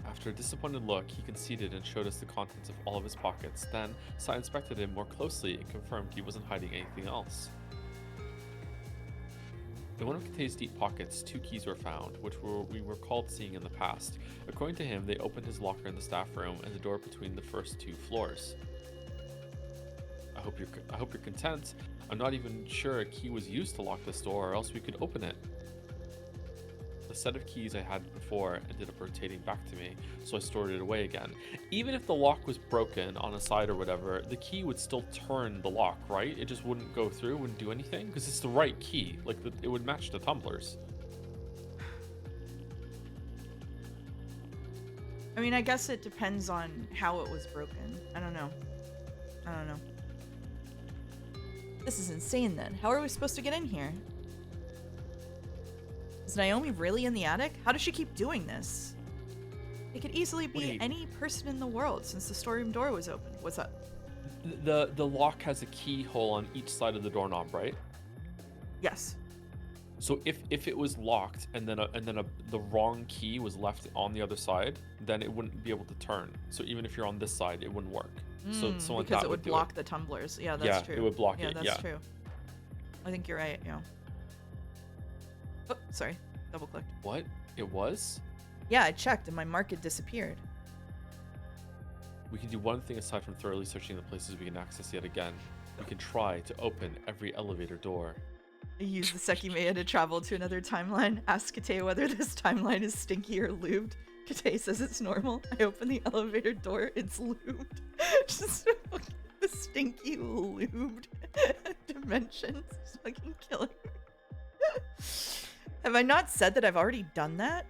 S2: After a disappointed look, he conceded and showed us the contents of all of his pockets. Then, Sai inspected him more closely and confirmed he wasn't hiding anything else. In one of Kate's deep pockets, 2 keys were found, which we recalled seeing in the past. According to him, they opened his locker in the staff room and the door between the first 2 floors. I hope you're content. I'm not even sure a key was used to lock this door, or else we could open it. The set of keys I had before ended up rotating back to me, so I stored it away again. Even if the lock was broken on a side or whatever, the key would still turn the lock, right? It just wouldn't go through, wouldn't do anything, because it's the right key. Like, it would match the tumblers.
S1: I mean, I guess it depends on how it was broken. I don't know. This is insane then. How are we supposed to get in here? Is Naomi really in the attic? How does she keep doing this? It could easily be any person in the world since the storeroom door was open. What's up?
S2: The lock has a keyhole on each side of the doorknob, right?
S1: Yes.
S2: So if it was locked and then the wrong key was left on the other side, then it wouldn't be able to turn. So even if you're on this side, it wouldn't work. So someone
S1: because
S2: that
S1: it would block the tumblers. Yeah, that's true.
S2: Yeah, it would block it.
S1: Yeah, that's true. I think you're right. Yeah. Oh, sorry. Double clicked.
S2: What? It was?
S1: Yeah, I checked and my mark had disappeared.
S2: We can do one thing aside from thoroughly searching the places we can access yet again. We can try to open every elevator door.
S1: Use the Sekimeiya to travel to another timeline. Ask Kate whether this timeline is stinky or lubed. Kate says it's normal. I open the elevator door. It's lubed. Just the stinky lubed dimensions. It's fucking killing me. Have I not said that I've already done that?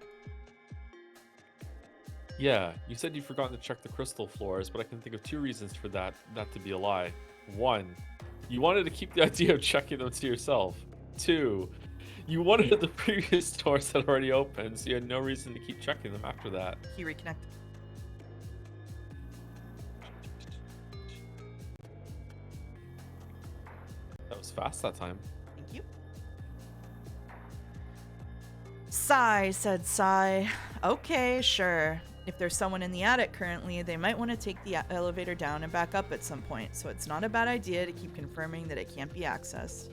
S2: Yeah, you said you'd forgotten to check the crystal floors, but I can think of 2 reasons for that to be a lie. 1, you wanted to keep the idea of checking them to yourself. 2, you wanted the previous doors that already opened, so you had no reason to keep checking them after that.
S1: Key reconnect.
S2: That was fast that time.
S1: Thank you. Sigh, said Sigh. Okay, sure. If there's someone in the attic currently, they might want to take the elevator down and back up at some point, so it's not a bad idea to keep confirming that it can't be accessed.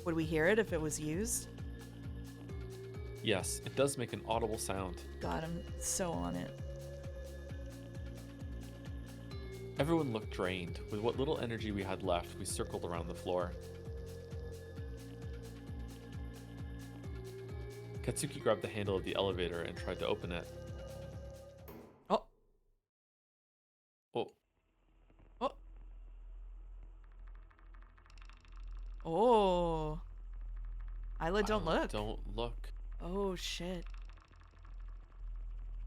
S1: Would we hear it if it was used?
S2: Yes, it does make an audible sound.
S1: God, I'm so on it.
S2: Everyone looked drained. With what little energy we had left, we circled around the floor. Katsuki grabbed the handle of the elevator and tried to open it.
S1: Oh.
S2: Oh.
S1: Oh. Oh. Isla, don't look.
S2: Don't look.
S1: Oh, shit.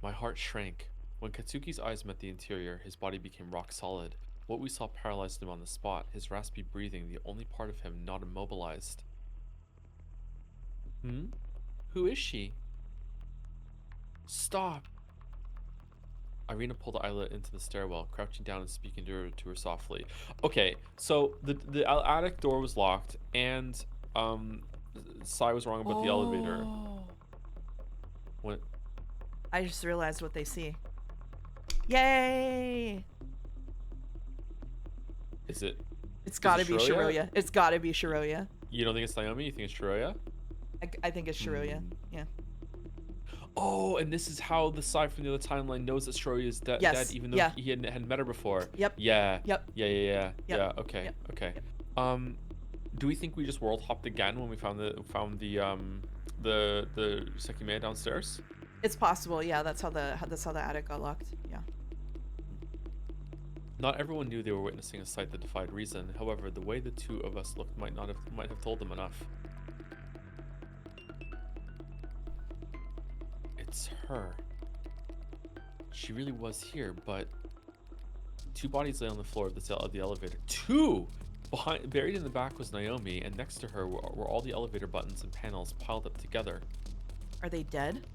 S2: My heart shrank. When Katsuki's eyes met the interior, his body became rock solid. What we saw paralyzed him on the spot, his raspy breathing the only part of him not immobilized. Who is she? Stop! Irina pulled Isla into the stairwell, crouching down and speaking to her softly. Okay, so the attic door was locked, and Sai was wrong about the elevator. What?
S1: I just realized what they see. Yay!
S2: Is it?
S1: It's gotta be Shiroya. It's gotta be Shiroya.
S2: You don't think it's Naomi? You think it's Shiroya?
S1: I think it's Shiroya. Yeah.
S2: Oh, and this is how the Sai from the other timeline knows that Shiroya is dead, even though he hadn't met her before.
S1: Yep.
S2: Yeah.
S1: Yep.
S2: Yeah.
S1: Yep.
S2: Okay.
S1: Yep.
S2: Okay.
S1: Yep.
S2: Do we think we just world hopped again when we found the Sekimeiya downstairs?
S1: It's possible. Yeah, that's how the attic got locked. Yeah.
S2: Not everyone knew they were witnessing a sight that defied reason. However, the way the two of us looked might have told them enough. It's her. She really was here, but two bodies lay on the floor of the elevator. Two! Buried in the back was Naomi, and next to her were all the elevator buttons and panels piled up together.
S1: Are they dead?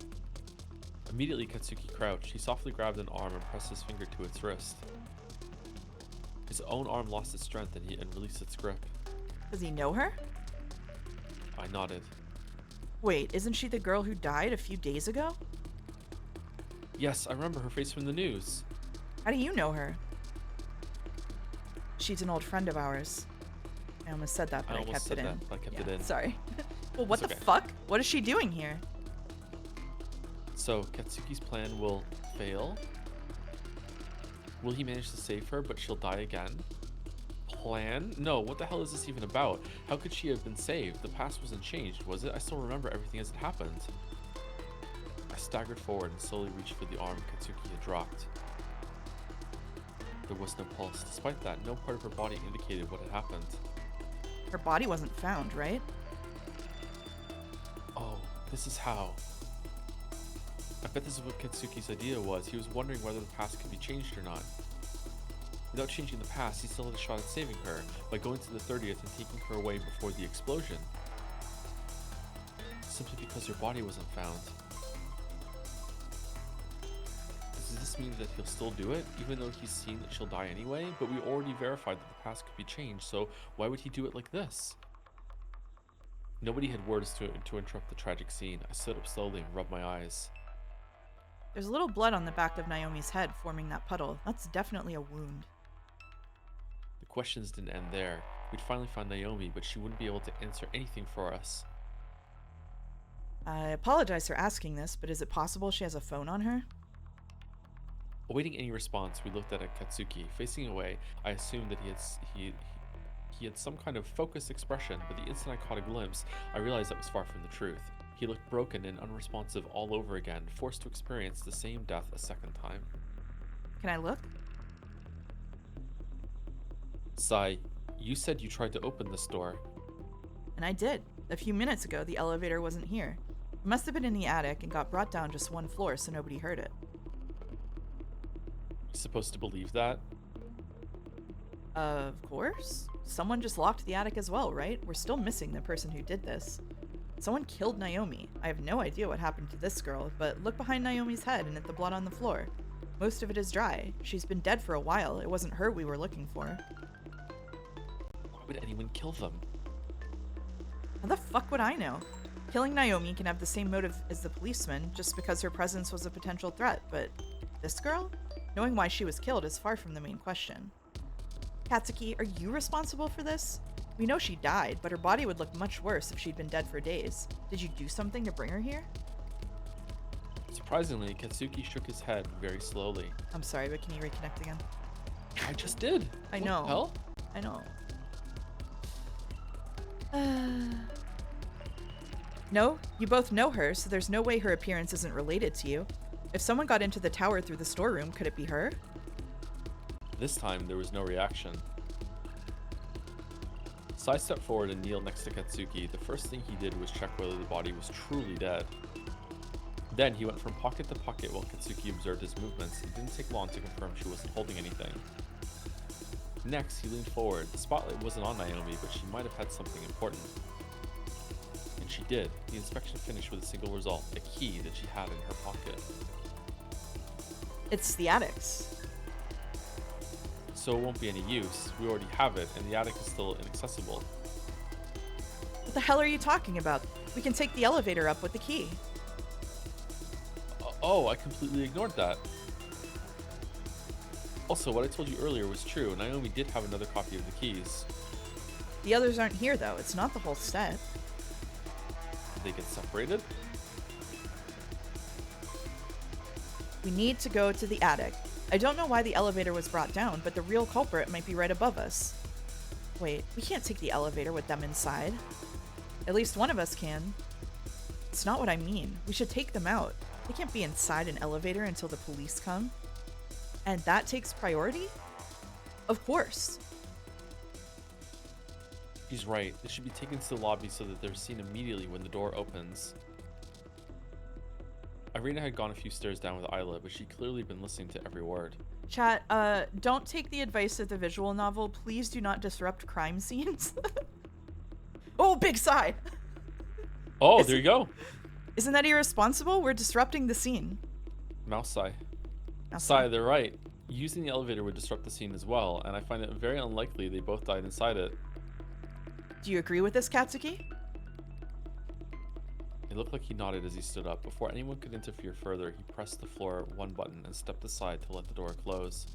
S2: Immediately, Katsuki crouched. He softly grabbed an arm and pressed his finger to its wrist. His own arm lost its strength and released its grip.
S1: Does he know her?
S2: I nodded.
S1: Wait, isn't she the girl who died a few days ago?
S2: Yes, I remember her face from the news.
S1: How do you know her? She's an old friend of ours. I almost said that, but I kept it in.
S2: I kept it in.
S1: Sorry. Well, what
S2: It's
S1: the
S2: okay.
S1: fuck? What is she doing here?
S2: So, Katsuki's plan will fail? Will he manage to save her, but she'll die again? Plan? No, what the hell is this even about? How could she have been saved? The past wasn't changed, was it? I still remember everything as it happened. I staggered forward and slowly reached for the arm Katsuki had dropped. There was no pulse. Despite that, no part of her body indicated what had happened.
S1: Her body wasn't found, right?
S2: Oh, this is how. I bet this is what Katsuki's idea was. He was wondering whether the past could be changed or not. Without changing the past, he still had a shot at saving her by going to the 30th and taking her away before the explosion. Simply because her body wasn't found. Does this mean that he'll still do it, even though he's seen that she'll die anyway? But we already verified that the past could be changed, so why would he do it like this? Nobody had words to interrupt the tragic scene. I stood up slowly and rubbed my eyes.
S1: There's a little blood on the back of Naomi's head forming that puddle. That's definitely a wound.
S2: The questions didn't end there. We'd finally found Naomi, but she wouldn't be able to answer anything for us.
S1: I apologize for asking this, but is it possible she has a phone on her?
S2: Awaiting any response, we looked at Katsuki. Facing away, I assumed that he had some kind of focused expression, but the instant I caught a glimpse, I realized that was far from the truth. He looked broken and unresponsive all over again, forced to experience the same death a second time.
S1: Can I look?
S2: Sai, you said you tried to open this door.
S1: And I did. A few minutes ago, the elevator wasn't here. It must have been in the attic and got brought down just one floor so nobody heard it.
S2: You supposed to believe that?
S1: Of course. Someone just locked the attic as well, right? We're still missing the person who did this. Someone killed Naomi. I have no idea what happened to this girl, but look behind Naomi's head and at the blood on the floor. Most of it is dry. She's been dead for a while. It wasn't her we were looking for.
S2: Why would anyone kill them?
S1: How the fuck would I know? Killing Naomi can have the same motive as the policeman just because her presence was a potential threat, but this girl? Knowing why she was killed is far from the main question. Katsuki, are you responsible for this? We know she died, but her body would look much worse if she'd been dead for days. Did you do something to bring her here?
S2: Surprisingly, Katsuki shook his head very slowly.
S1: I'm sorry, but can you reconnect again?
S2: I just did.
S1: I
S2: What
S1: know.
S2: the hell?
S1: I know. No, you both know her, so there's no way her appearance isn't related to you. If someone got into the tower through the storeroom, could it be her?
S2: This time, there was no reaction. Sai stepped forward and kneeled next to Katsuki. The first thing he did was check whether the body was truly dead. Then he went from pocket to pocket while Katsuki observed his movements. It didn't take long to confirm she wasn't holding anything. Next, he leaned forward. The spotlight wasn't on Naomi, but she might have had something important. And she did. The inspection finished with a single result, a key that she had in her pocket.
S1: It's the attic's.
S2: So it won't be any use. We already have it, and the attic is still inaccessible.
S1: What the hell are you talking about? We can take the elevator up with the key.
S2: Oh, I completely ignored that. Also, what I told you earlier was true. Naomi did have another copy of the keys.
S1: The others aren't here, though. It's not the whole set.
S2: Did they get separated?
S1: We need to go to the attic. I don't know why the elevator was brought down, but the real culprit might be right above us. Wait, we can't take the elevator with them inside. At least one of us can. It's not what I mean. We should take them out. They can't be inside an elevator until the police come. And that takes priority? Of course.
S2: She's right. They should be taken to the lobby so that they're seen immediately when the door opens. Irina had gone a few stairs down with Isla, but she'd clearly been listening to every word.
S1: Chat, don't take the advice of the visual novel. Please do not disrupt crime scenes. Oh, big sigh!
S2: Oh, there you go.
S1: Isn't that irresponsible? We're disrupting the scene.
S2: Mouse sigh.
S1: Mouse
S2: Sigh, they're right. Using the elevator would disrupt the scene as well, and I find it very unlikely they both died inside it.
S1: Do you agree with this, Katsuki?
S2: It looked like he nodded as he stood up. Before anyone could interfere further, he pressed the floor one button and stepped aside to let the door close.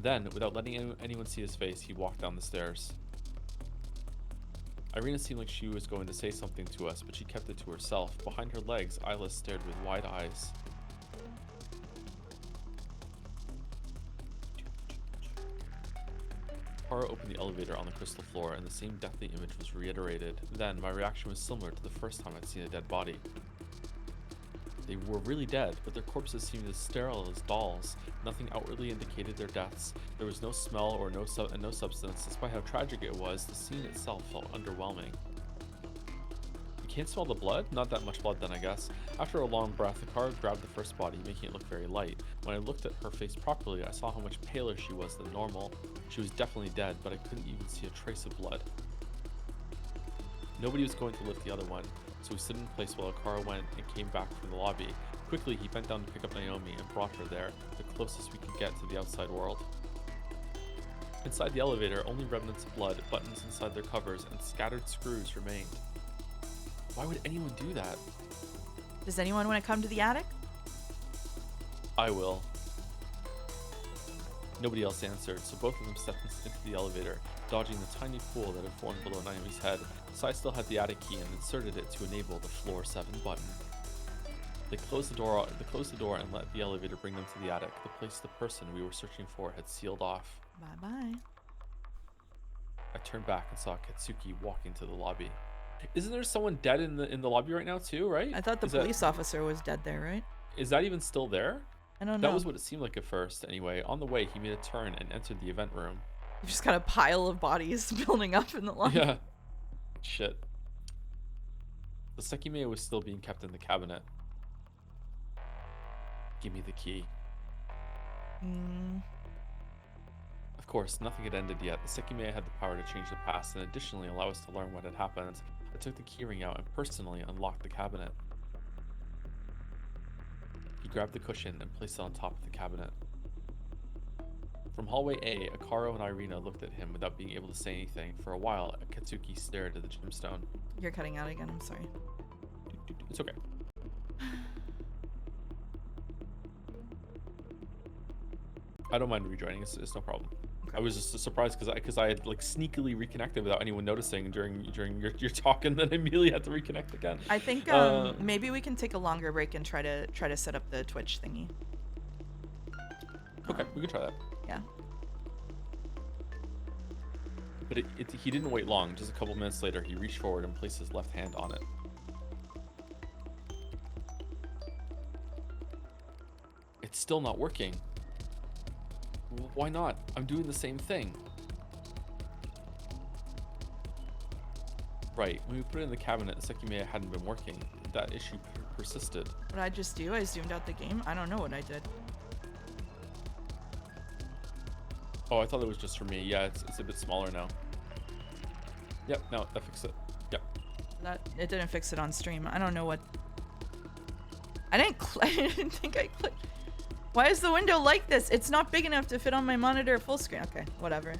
S2: Then, without letting anyone see his face, he walked down the stairs. Irina seemed like she was going to say something to us, but she kept it to herself. Behind her legs, Isla stared with wide eyes. Kara opened the elevator on the crystal floor, and the same deathly image was reiterated. Then, my reaction was similar to the first time I'd seen a dead body. They were really dead, but their corpses seemed as sterile as dolls. Nothing outwardly indicated their deaths. There was no smell or no substance. Despite how tragic it was, the scene itself felt underwhelming. You can't smell the blood? Not that much blood then, I guess. After a long breath, Kara grabbed the first body, making it look very light. When I looked at her face properly, I saw how much paler she was than normal. She was definitely dead, but I couldn't even see a trace of blood. Nobody was going to lift the other one, so we stood in place while Akara went and came back from the lobby. Quickly, he bent down to pick up Naomi and brought her there, the closest we could get to the outside world. Inside the elevator, only remnants of blood, buttons inside their covers, and scattered screws remained. Why would anyone do that?
S1: Does anyone want to come to the attic?
S2: I will. Nobody else answered, so both of them stepped into the elevator, dodging the tiny pool that had formed below Naomi's head. Sai still had the attic key and inserted it to enable the floor 7 button. They closed the door and let the elevator bring them to the attic, the place the person we were searching for had sealed off.
S1: Bye-bye.
S2: I turned back and saw Katsuki walking to the lobby. Isn't there someone dead in the lobby right now too, right?
S1: I thought the police officer was dead there, right?
S2: Is that even still there?
S1: I don't know.
S2: That was what it seemed like at first, anyway. On the way, he made a turn and entered the event room.
S1: You just got a pile of bodies building up in the lobby.
S2: Yeah. Shit. The Sekimeiya was still being kept in the cabinet. Give me the key. Of course, nothing had ended yet. The Sekimeiya had the power to change the past and additionally allow us to learn what had happened. I took the keyring out and personally unlocked the cabinet. He grabbed the cushion and placed it on top of the cabinet. From hallway A, Akaro and Irina looked at him without being able to say anything. For a while, Katsuki stared at the gemstone.
S1: You're cutting out again, I'm sorry.
S2: It's okay. I don't mind rejoining, it's no problem. I was just surprised because I had like sneakily reconnected without anyone noticing during your talk, and then immediately had to reconnect again.
S1: I think maybe we can take a longer break and try to set up the Twitch thingy.
S2: Okay, we could try that.
S1: Yeah.
S2: But he didn't wait long. Just a couple minutes later, he reached forward and placed his left hand on it. It's still not working. Why not? I'm doing the same thing. Right, when we put it in the cabinet, the Sekimeiya hadn't been working. That issue persisted.
S1: What did I just do? I zoomed out the game? I don't know what I did.
S2: Oh, I thought it was just for me. Yeah, it's a bit smaller now. Yep, no, that fixed it. Yep.
S1: It didn't fix it on stream. I don't know what... I didn't think I clicked... Why is the window like this? It's not big enough to fit on my monitor full screen. Okay, whatever.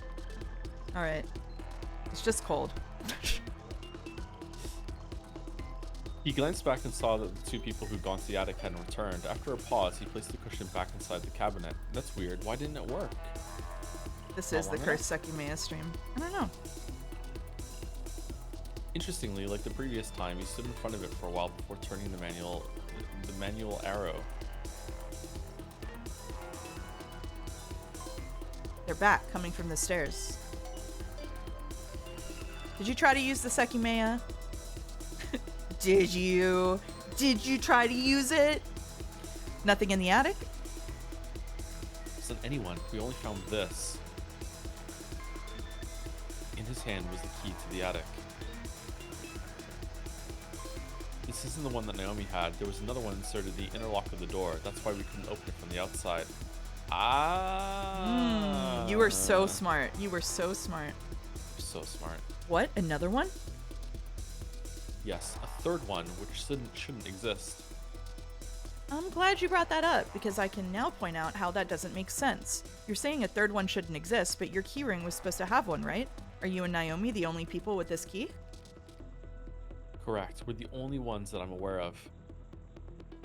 S1: Alright. It's just cold.
S2: He glanced back and saw that the two people who'd gone to the attic hadn't returned. After a pause, he placed the cushion back inside the cabinet. That's weird. Why didn't it work?
S1: This is the cursed Sekimeiya stream. I don't know.
S2: Interestingly, like the previous time, he stood in front of it for a while before turning the manual arrow.
S1: They're back, coming from the stairs. Did you try to use the Sekimeiya? Did you? Did you try to use it? Nothing in the attic?
S2: Wasn't anyone. We only found this. In his hand was the key to the attic. This isn't the one that Naomi had. There was another one inserted in the inner lock of the door. That's why we couldn't open it from the outside.
S1: You were so smart. You were so smart.
S2: So smart.
S1: What? Another one?
S2: Yes, a third one, which shouldn't exist.
S1: I'm glad you brought that up, because I can now point out how that doesn't make sense. You're saying a third one shouldn't exist, but your keyring was supposed to have one, right? Are you and Naomi the only people with this key?
S2: Correct. We're the only ones that I'm aware of.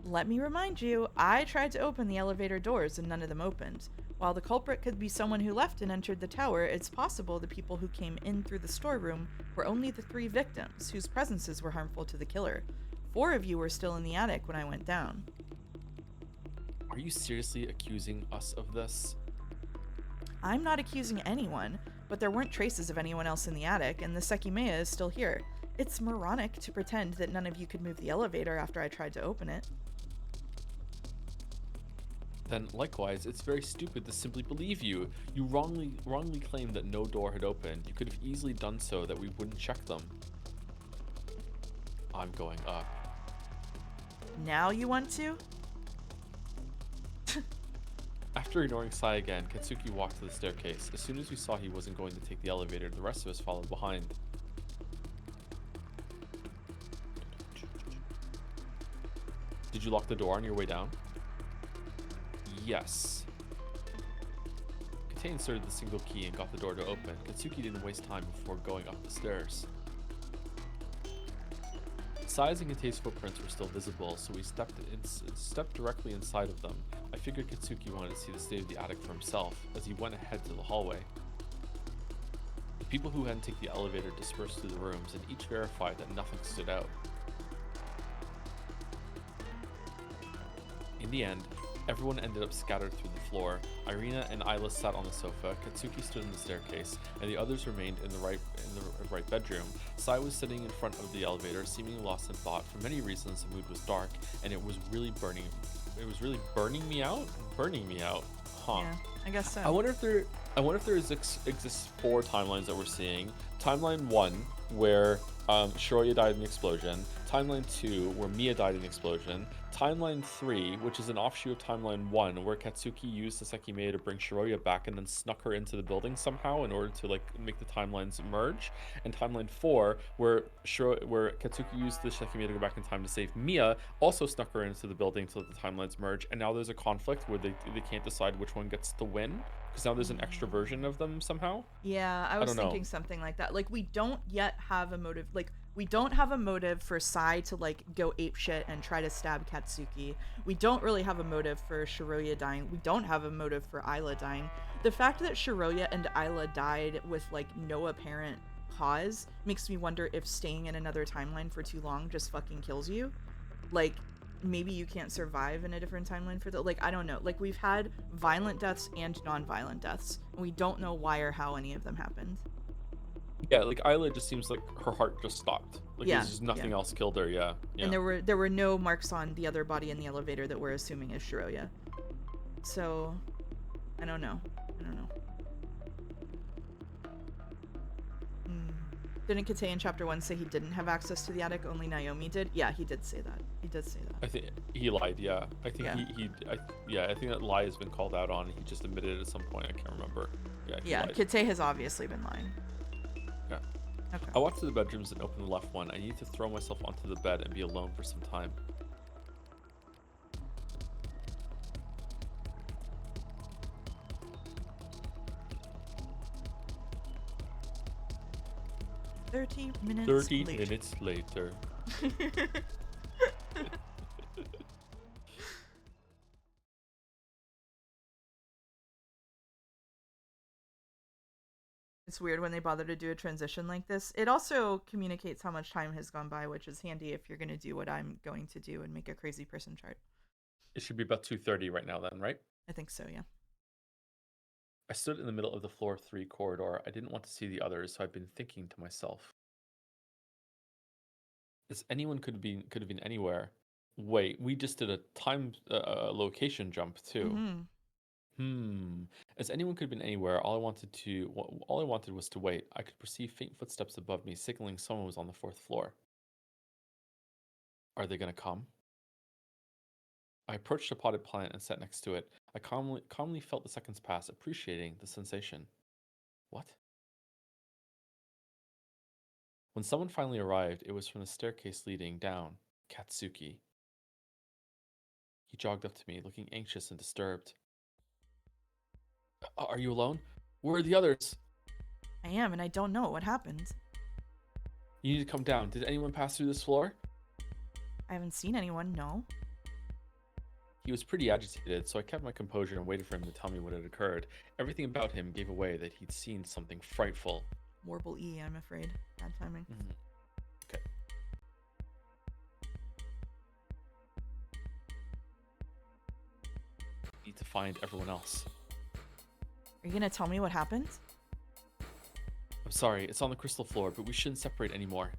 S1: Let me remind you, I tried to open the elevator doors and none of them opened. While the culprit could be someone who left and entered the tower, it's possible the people who came in through the storeroom were only the 3 victims, whose presences were harmful to the killer. 4 of you were still in the attic when I went down.
S2: Are you seriously accusing us of this?
S1: I'm not accusing anyone, but there weren't traces of anyone else in the attic, and the Sekimeiya is still here. It's moronic to pretend that none of you could move the elevator after I tried to open it.
S2: Then, likewise, it's very stupid to simply believe you. You wrongly claimed that no door had opened. You could have easily done so that we wouldn't check them. I'm going up.
S1: Now you want to?
S2: After ignoring Sai again, Katsuki walked to the staircase. As soon as we saw he wasn't going to take the elevator, the rest of us followed behind. Did you lock the door on your way down? Yes. Kate inserted the single key and got the door to open. Katsuki didn't waste time before going up the stairs. Sai's and Kate's footprints were still visible, so we stepped directly inside of them. I figured Katsuki wanted to see the state of the attic for himself, as he went ahead to the hallway. The people who hadn't taken the elevator dispersed through the rooms, and each verified that nothing stood out. In the end, everyone ended up scattered through the floor. Irina and Isla sat on the sofa, Katsuki stood in the staircase, and the others remained in the right bedroom. Sai was sitting in front of the elevator, seemingly lost in thought. For many reasons, the mood was dark, and it was really burning me out. Huh.
S1: Yeah, I guess so.
S2: I wonder if there exists 4 timelines that we're seeing. Timeline 1, where Shiroya died in the explosion. Timeline 2, where Miiya died in the explosion. Timeline 3, which is an offshoot of Timeline 1, where Katsuki used the Sekimeiya to bring Shiroya back and then snuck her into the building somehow in order to like make the timelines merge. And Timeline 4, where Katsuki used the Sekimeiya to go back in time to save Miiya, also snuck her into the building to let the timelines merge. And now there's a conflict where they can't decide which one gets to win, because now there's an extra version of them somehow.
S1: Yeah, I was thinking something like that. Like, we don't yet have a motive. Like, we don't have a motive for Sai to, like, go apeshit and try to stab Katsuki. We don't really have a motive for Shiroya dying. We don't have a motive for Isla dying. The fact that Shiroya and Isla died with, like, no apparent cause makes me wonder if staying in another timeline for too long just fucking kills you. Like, maybe you can't survive in a different timeline for like, I don't know. Like, we've had violent deaths and non-violent deaths, and we don't know why or how any of them happened.
S2: Yeah, like Isla just seems like her heart just stopped. Like,
S1: Yeah,
S2: there's just nothing else killed her. Yeah.
S1: And there were no marks on the other body in the elevator that we're assuming is Shiroya. So, I don't know. Didn't Kate in chapter 1 say he didn't have access to the attic, only Naomi did? Yeah, he did say that.
S2: I think he lied, yeah. I think I think that lie has been called out on. He just admitted it at some point. I can't remember.
S1: Yeah, Kate has obviously been lying.
S2: Yeah.
S1: Okay.
S2: I walked to the bedrooms and opened the left one. I need to throw myself onto the bed and be alone for some time.
S1: Thirty
S2: minutes later.
S1: It's weird when they bother to do a transition like this. It also communicates how much time has gone by, which is handy if you're going to do what I'm going to do and make a crazy person chart.
S2: It should be about 2:30 right now then, right?
S1: I think so, yeah.
S2: I stood in the middle of the floor 3 corridor. I didn't want to see the others, so I've been thinking to myself. As anyone could have been anywhere. Wait, we just did a time location jump too.
S1: Mm-hmm.
S2: Hmm. As anyone could have been anywhere, all I wanted was to wait. I could perceive faint footsteps above me, signaling someone was on the fourth floor. Are they gonna come? I approached a potted plant and sat next to it. I calmly felt the seconds pass, appreciating the sensation. What? When someone finally arrived, it was from the staircase leading down. Katsuki. He jogged up to me, looking anxious and disturbed. Are you alone? Where are the others?
S1: I am, and I don't know what happened.
S2: You need to come down. Did anyone pass through this floor?
S1: I haven't seen anyone, no.
S2: He was pretty agitated, so I kept my composure and waited for him to tell me what had occurred. Everything about him gave away that he'd seen something frightful.
S1: Warble E, I'm afraid. Bad timing.
S2: Okay. Need to find everyone else.
S1: Are you gonna tell me what happened?
S2: I'm sorry, it's on the crystal floor, but we shouldn't separate anymore.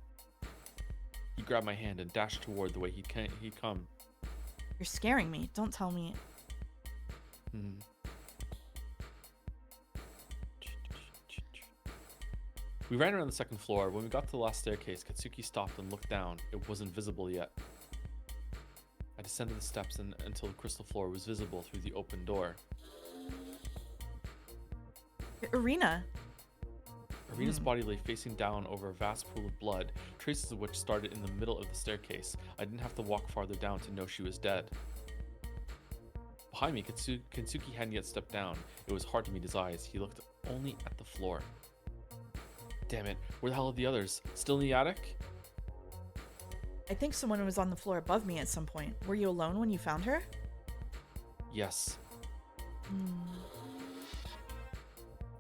S2: He grabbed my hand and dashed toward the way he'd come.
S1: You're scaring me. Don't tell me.
S2: We ran around the second floor. When we got to the last staircase, Katsuki stopped and looked down. It wasn't visible yet. I descended the steps until the crystal floor was visible through the open door.
S1: Irina.
S2: Irina's body lay facing down over a vast pool of blood, traces of which started in the middle of the staircase. I didn't have to walk farther down to know she was dead. Behind me, Katsuki hadn't yet stepped down. It was hard to meet his eyes. He looked only at the floor. Damn it, where the hell are the others? Still in the attic?
S1: I think someone was on the floor above me at some point. Were you alone when you found her?
S2: Yes.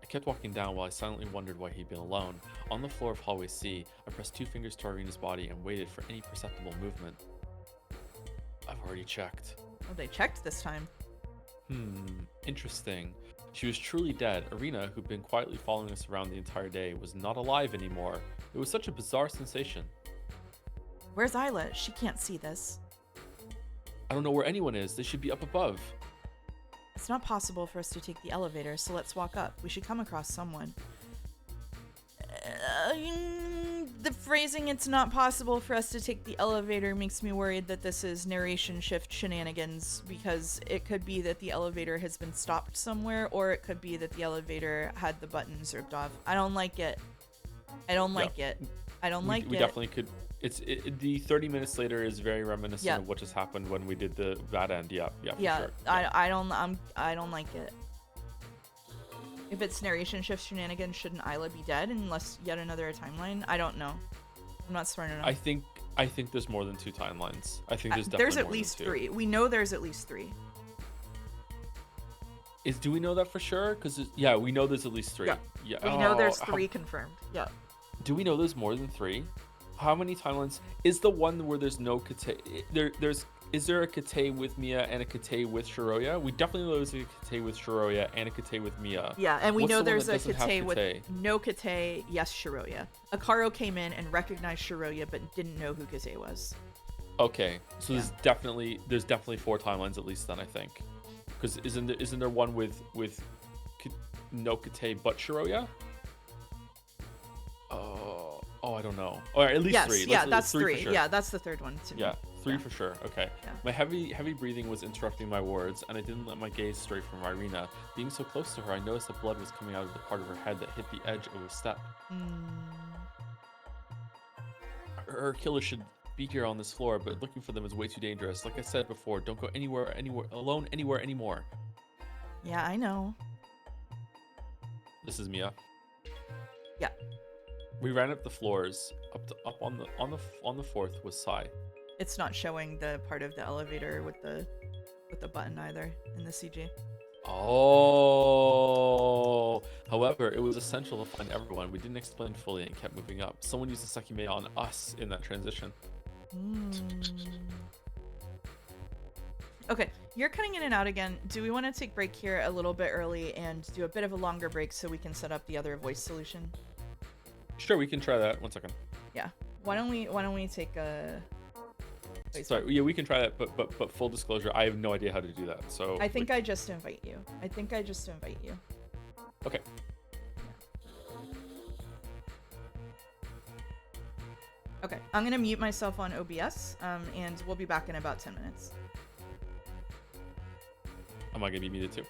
S2: I kept walking down while I silently wondered why he'd been alone. On the floor of hallway C, I pressed 2 fingers to Irina's body and waited for any perceptible movement. I've already checked.
S1: Oh, they checked this time.
S2: Interesting. She was truly dead. Irina, who'd been quietly following us around the entire day, was not alive anymore. It was such a bizarre sensation.
S1: Where's Isla? She can't see this.
S2: I don't know where anyone is. They should be up above.
S1: It's not possible for us to take the elevator, so let's walk up. We should come across someone. The phrasing, it's not possible for us to take the elevator, makes me worried that this is narration shift shenanigans, because it could be that the elevator has been stopped somewhere, or it could be that the elevator had the buttons ripped off. I don't like it. I don't like it. I don't like it.
S2: We definitely could. The 30 minutes later is very reminiscent of what just happened when we did the that end. Yeah, for sure.
S1: I don't like it. If it's narration shift shenanigans, shouldn't Isla be dead unless yet another timeline? I don't know. I'm not smart enough.
S2: I think there's more than 2 timelines. I think there's definitely
S1: there's at
S2: more
S1: least
S2: than 2.
S1: 3. We know there's at least 3.
S2: Do we know that for sure? Because yeah, we know there's at least 3.
S1: Yeah. We know there's 3 confirmed. Yeah.
S2: Do we know there's more than 3? How many timelines is the one where there's no Kate? Is there a Kate with Miiya and a Kate with Shiroya? We definitely know there's a Kate with Shiroya and a Kate with Miiya.
S1: Yeah, and we
S2: What's
S1: know
S2: the one
S1: there's
S2: that
S1: a
S2: doesn't have
S1: Kate with
S2: Kate?
S1: no Kate, yes Shiroya. Akaro came in and recognized Shiroya but didn't know who Kate was.
S2: Okay, so there's definitely 4 timelines at least then, I think. Because isn't there one with no Kate but Shiroya? Oh, I don't know. Or at least 3.
S1: That's 3.
S2: For sure.
S1: Yeah, that's the third one to me.
S2: Yeah, 3 for sure. Okay.
S1: Yeah.
S2: My heavy breathing was interrupting my words, and I didn't let my gaze stray from Irina. Being so close to her, I noticed that blood was coming out of the part of her head that hit the edge of a step. Her killer should be here on this floor, but looking for them is way too dangerous. Like I said before, don't go anywhere alone anymore.
S1: Yeah, I know.
S2: This is Miiya.
S1: Yeah.
S2: We ran up the floors. Up on the 4th was Sai.
S1: It's not showing the part of the elevator with the button either in the CG.
S2: Oh. However, it was essential to find everyone. We didn't explain fully and kept moving up. Someone used the Sekimeiya on us in that transition.
S1: Okay, you're cutting in and out again. Do we want to take break here a little bit early and do a bit of a longer break so we can set up the other voice solution?
S2: Sure, we can try that. 1 second.
S1: Yeah, Why don't we take a wait,
S2: Sorry, yeah, we can try that, but full disclosure, I have no idea how to do that. So
S1: I
S2: like,
S1: think I just invite you. I think I just invite you.
S2: okay.
S1: Okay, I'm gonna mute myself on OBS, and we'll be back in about 10 minutes.
S2: Am I gonna be muted too?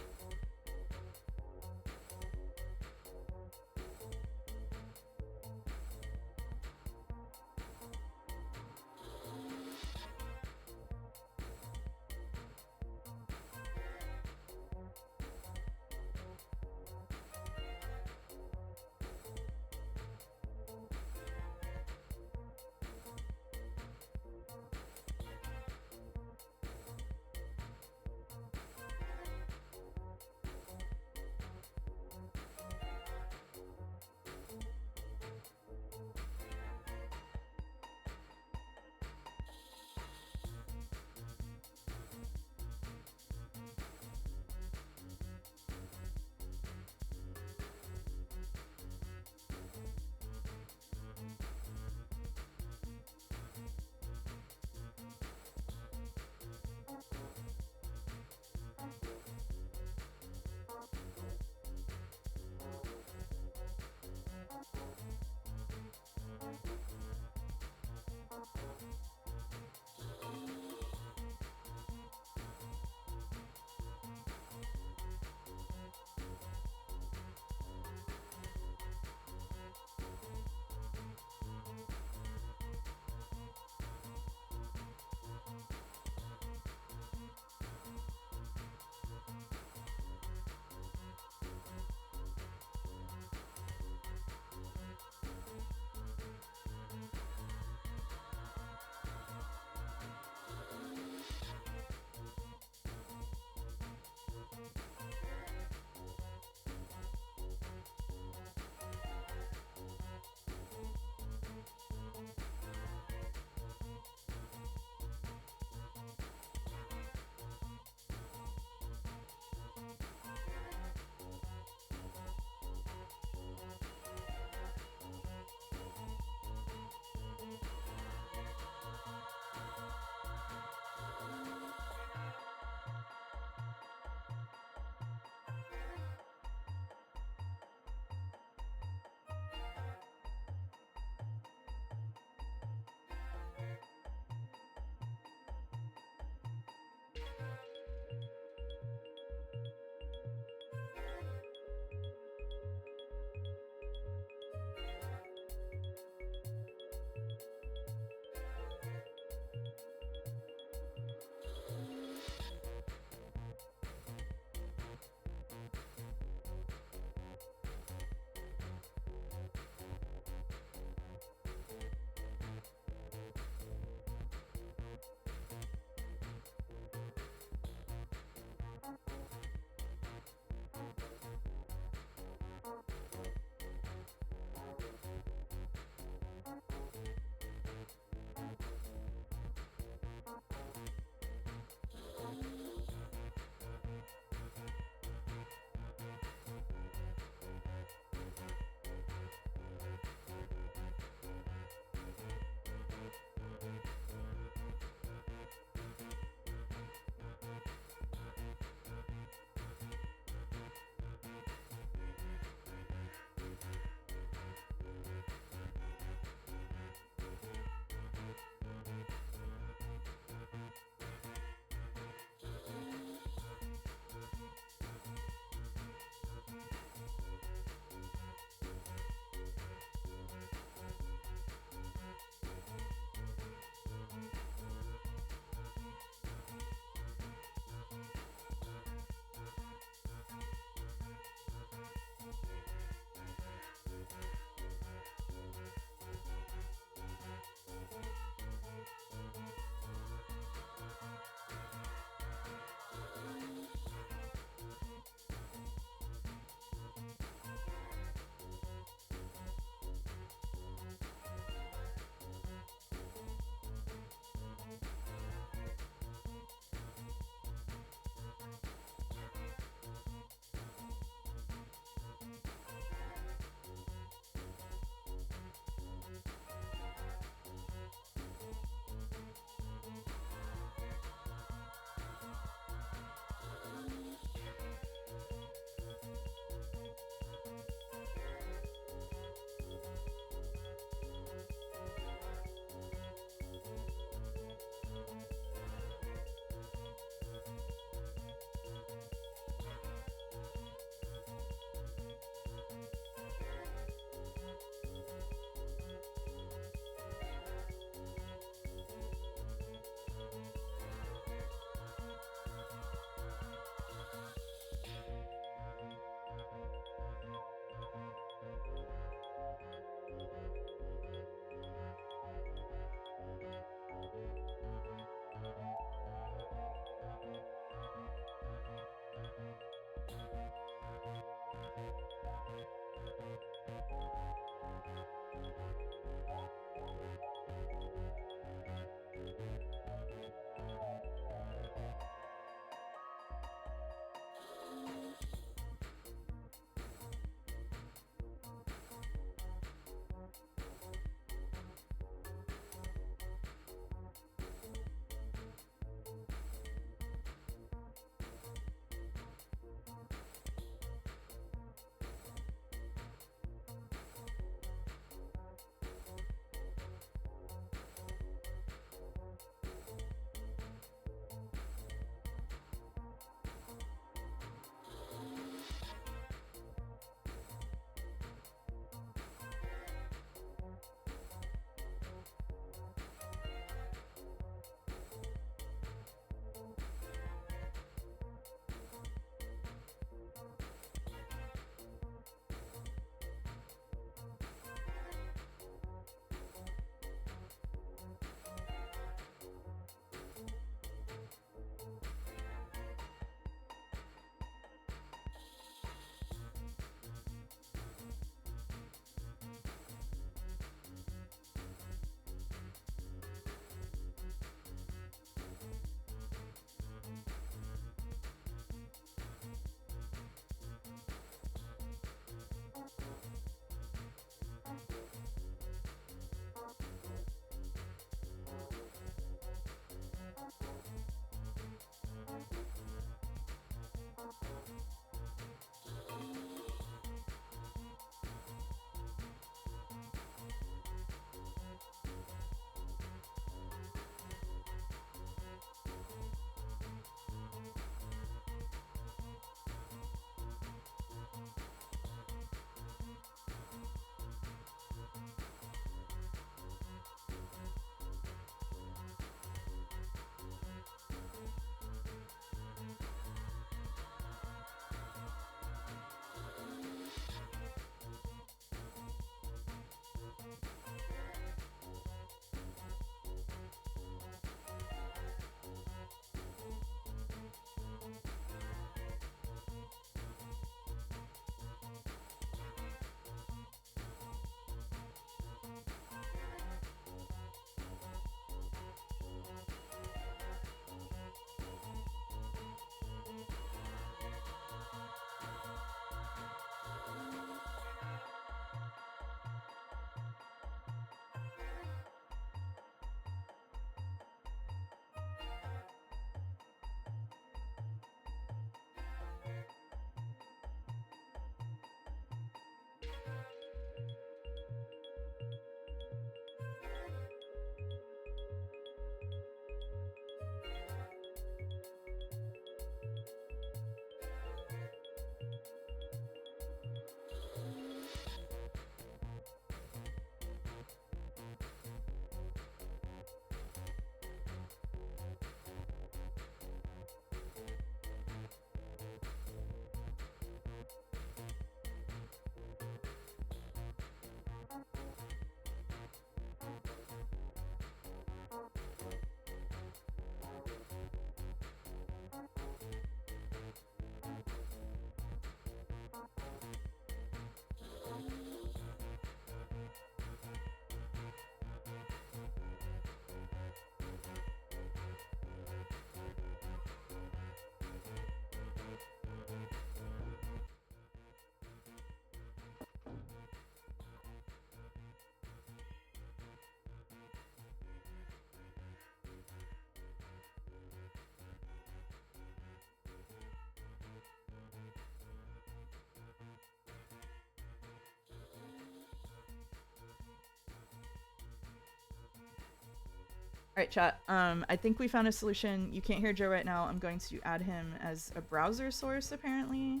S1: right, chat. I think we found a solution. You can't hear Joe right now. I'm going to add him as a browser source, apparently.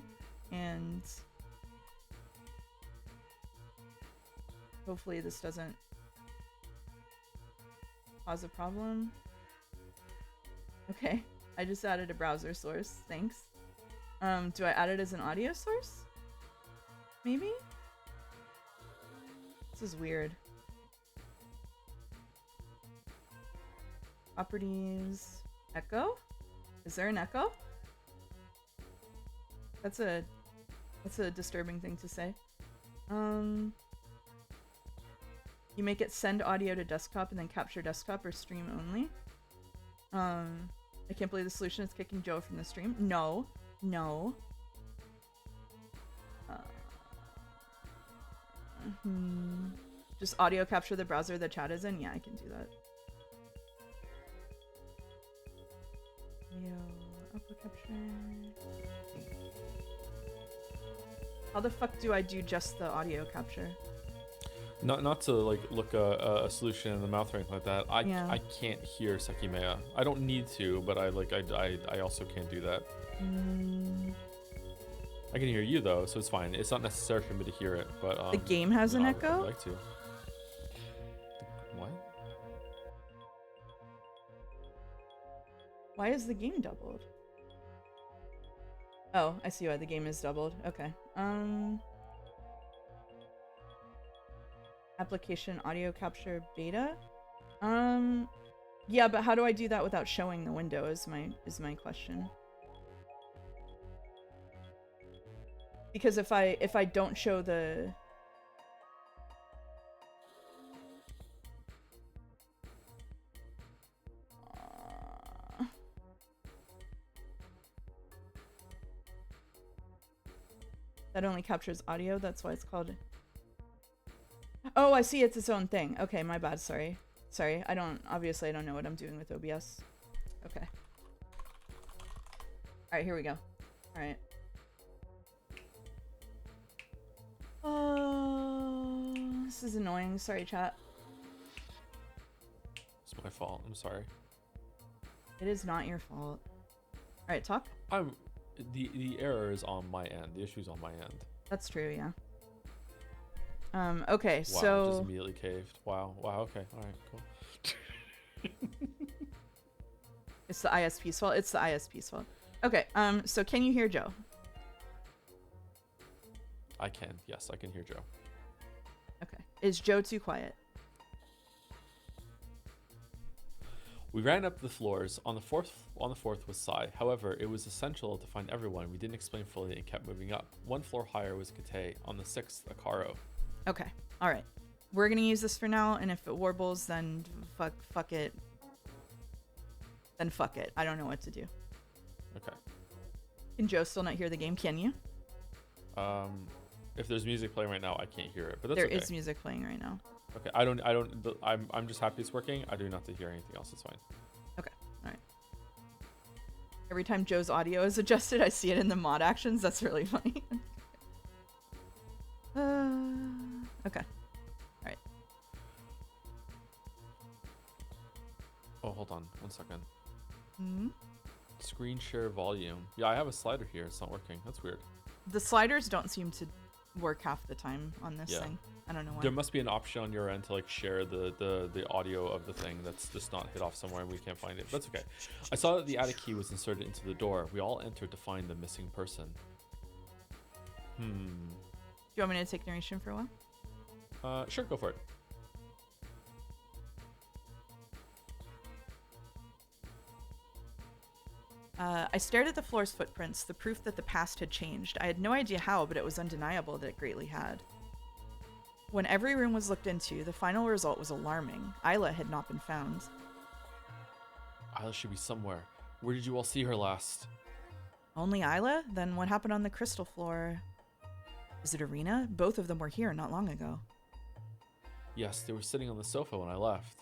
S1: And hopefully this doesn't cause a problem. Okay, I just added a browser source. Thanks. Do I add it as an audio source? Maybe? This is weird. Properties. Echo? Is there an echo? That's a disturbing thing to say. You make it send audio to desktop and then capture desktop or stream only. I can't believe the solution is kicking Joe from the stream. No. No. Just audio capture the browser the chat is in? Yeah, I can do that. Audio output capture. How the fuck do I do just the audio capture?
S2: Not to like look a solution in the mouth or anything like that. I can't hear Sekimeiya. I don't need to, but I also can't do that. I can hear you though, so it's fine. It's not necessary for me to hear it, but
S1: the game has an echo?
S2: I'd like to. What?
S1: Why is the game doubled? Oh, I see why the game is doubled. Okay. Application audio capture beta? Yeah, but how do I do that without showing the window is my question. Because if I don't show the that only captures audio, that's why it's called. Oh, I see, it's its own thing. Okay, my bad, sorry. Sorry, obviously I don't know what I'm doing with OBS. Okay. Alright, here we go. Alright. Oh, this is annoying. Sorry, chat.
S2: It's my fault. I'm sorry.
S1: It is not your fault. Alright, talk.
S2: The error is on my end. The issue's on my end.
S1: That's true, yeah. Okay,
S2: wow,
S1: so...
S2: just immediately caved. Wow, okay. Alright, cool.
S1: It's the ISP's fault? It's the ISP's fault. Okay, so can you hear Joe?
S2: I can. Yes, I can hear Joe.
S1: Okay. Is Joe too quiet?
S2: We ran up the floors. On the fourth was Sai. However, it was essential to find everyone. We didn't explain fully and kept moving up. One floor higher was Kate. On the 6th, Akaro.
S1: Okay. All right. We're gonna use this for now, and if it warbles, then fuck it. Then fuck it. I don't know what to do.
S2: Okay. Can
S1: Joe still not hear the game? Can you?
S2: If there's music playing right now, I can't hear it, but that's okay.
S1: There is music playing right now.
S2: Okay. I'm just happy it's working. I do not have to hear anything else. It's fine.
S1: Okay. All right. Every time Joe's audio is adjusted, I see it in the mod actions. That's really funny. Okay. All right.
S2: Oh, hold on. 1 second.
S1: Hmm?
S2: Screen share volume. Yeah, I have a slider here. It's not working. That's weird.
S1: The sliders don't seem to work half the time on this thing. I don't know why.
S2: There must be an option on your end to like share the audio of the thing that's just not hit off somewhere and we can't find it. But that's okay. I saw that the attic key was inserted into the door. We all entered to find the missing person.
S1: Do you want me to take narration for a while?
S2: Sure, go for it.
S1: I stared at the floor's footprints, the proof that the past had changed. I had no idea how, but it was undeniable that it greatly had. When every room was looked into, the final result was alarming. Isla had not been found.
S2: Isla should be somewhere. Where did you all see her last?
S1: Only Isla? Then what happened on the crystal floor? Is it Arena? Both of them were here not long ago.
S2: Yes, they were sitting on the sofa when I left.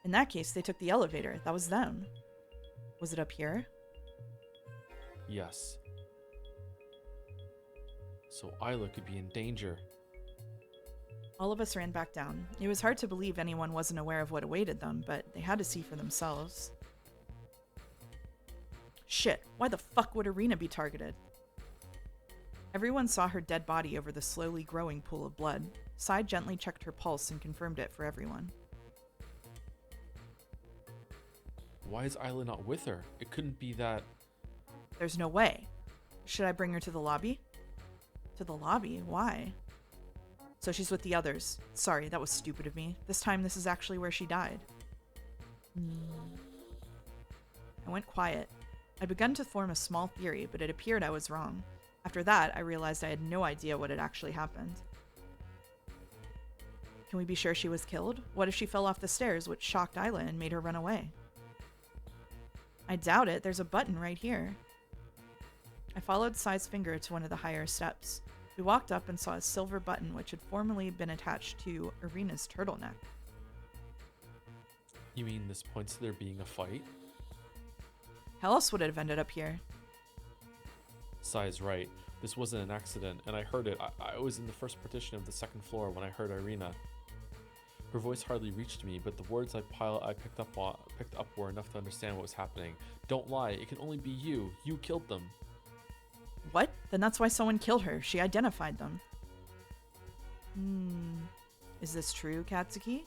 S1: In that case, they took the elevator. That was them. Was it up here?
S2: Yes. So Isla could be in danger.
S1: All of us ran back down. It was hard to believe anyone wasn't aware of what awaited them, but they had to see for themselves. Shit, why the fuck would Irina be targeted? Everyone saw her dead body over the slowly growing pool of blood. Sai gently checked her pulse and confirmed it for everyone.
S2: Why is Isla not with her? It couldn't be that...
S1: There's no way. Should I bring her to the lobby? To the lobby? Why? So she's with the others. Sorry, that was stupid of me. This time this is actually where she died. I went quiet. I'd begun to form a small theory, but it appeared I was wrong. After that, I realized I had no idea what had actually happened. Can we be sure she was killed? What if she fell off the stairs, which shocked Isla and made her run away? I doubt it. There's a button right here. I followed Sai's finger to one of the higher steps. We walked up and saw a silver button which had formerly been attached to Irina's turtleneck.
S2: You mean this points to there being a fight?
S1: How else would it have ended up here?
S2: Sai's right. This wasn't an accident, and I heard it. I was in the first partition of the second floor when I heard Irina. Her voice hardly reached me, but the words I picked up were enough to understand what was happening. Don't lie, it can only be you. You killed them.
S1: What? Then that's why someone killed her. She identified them. Is this true, Katsuki?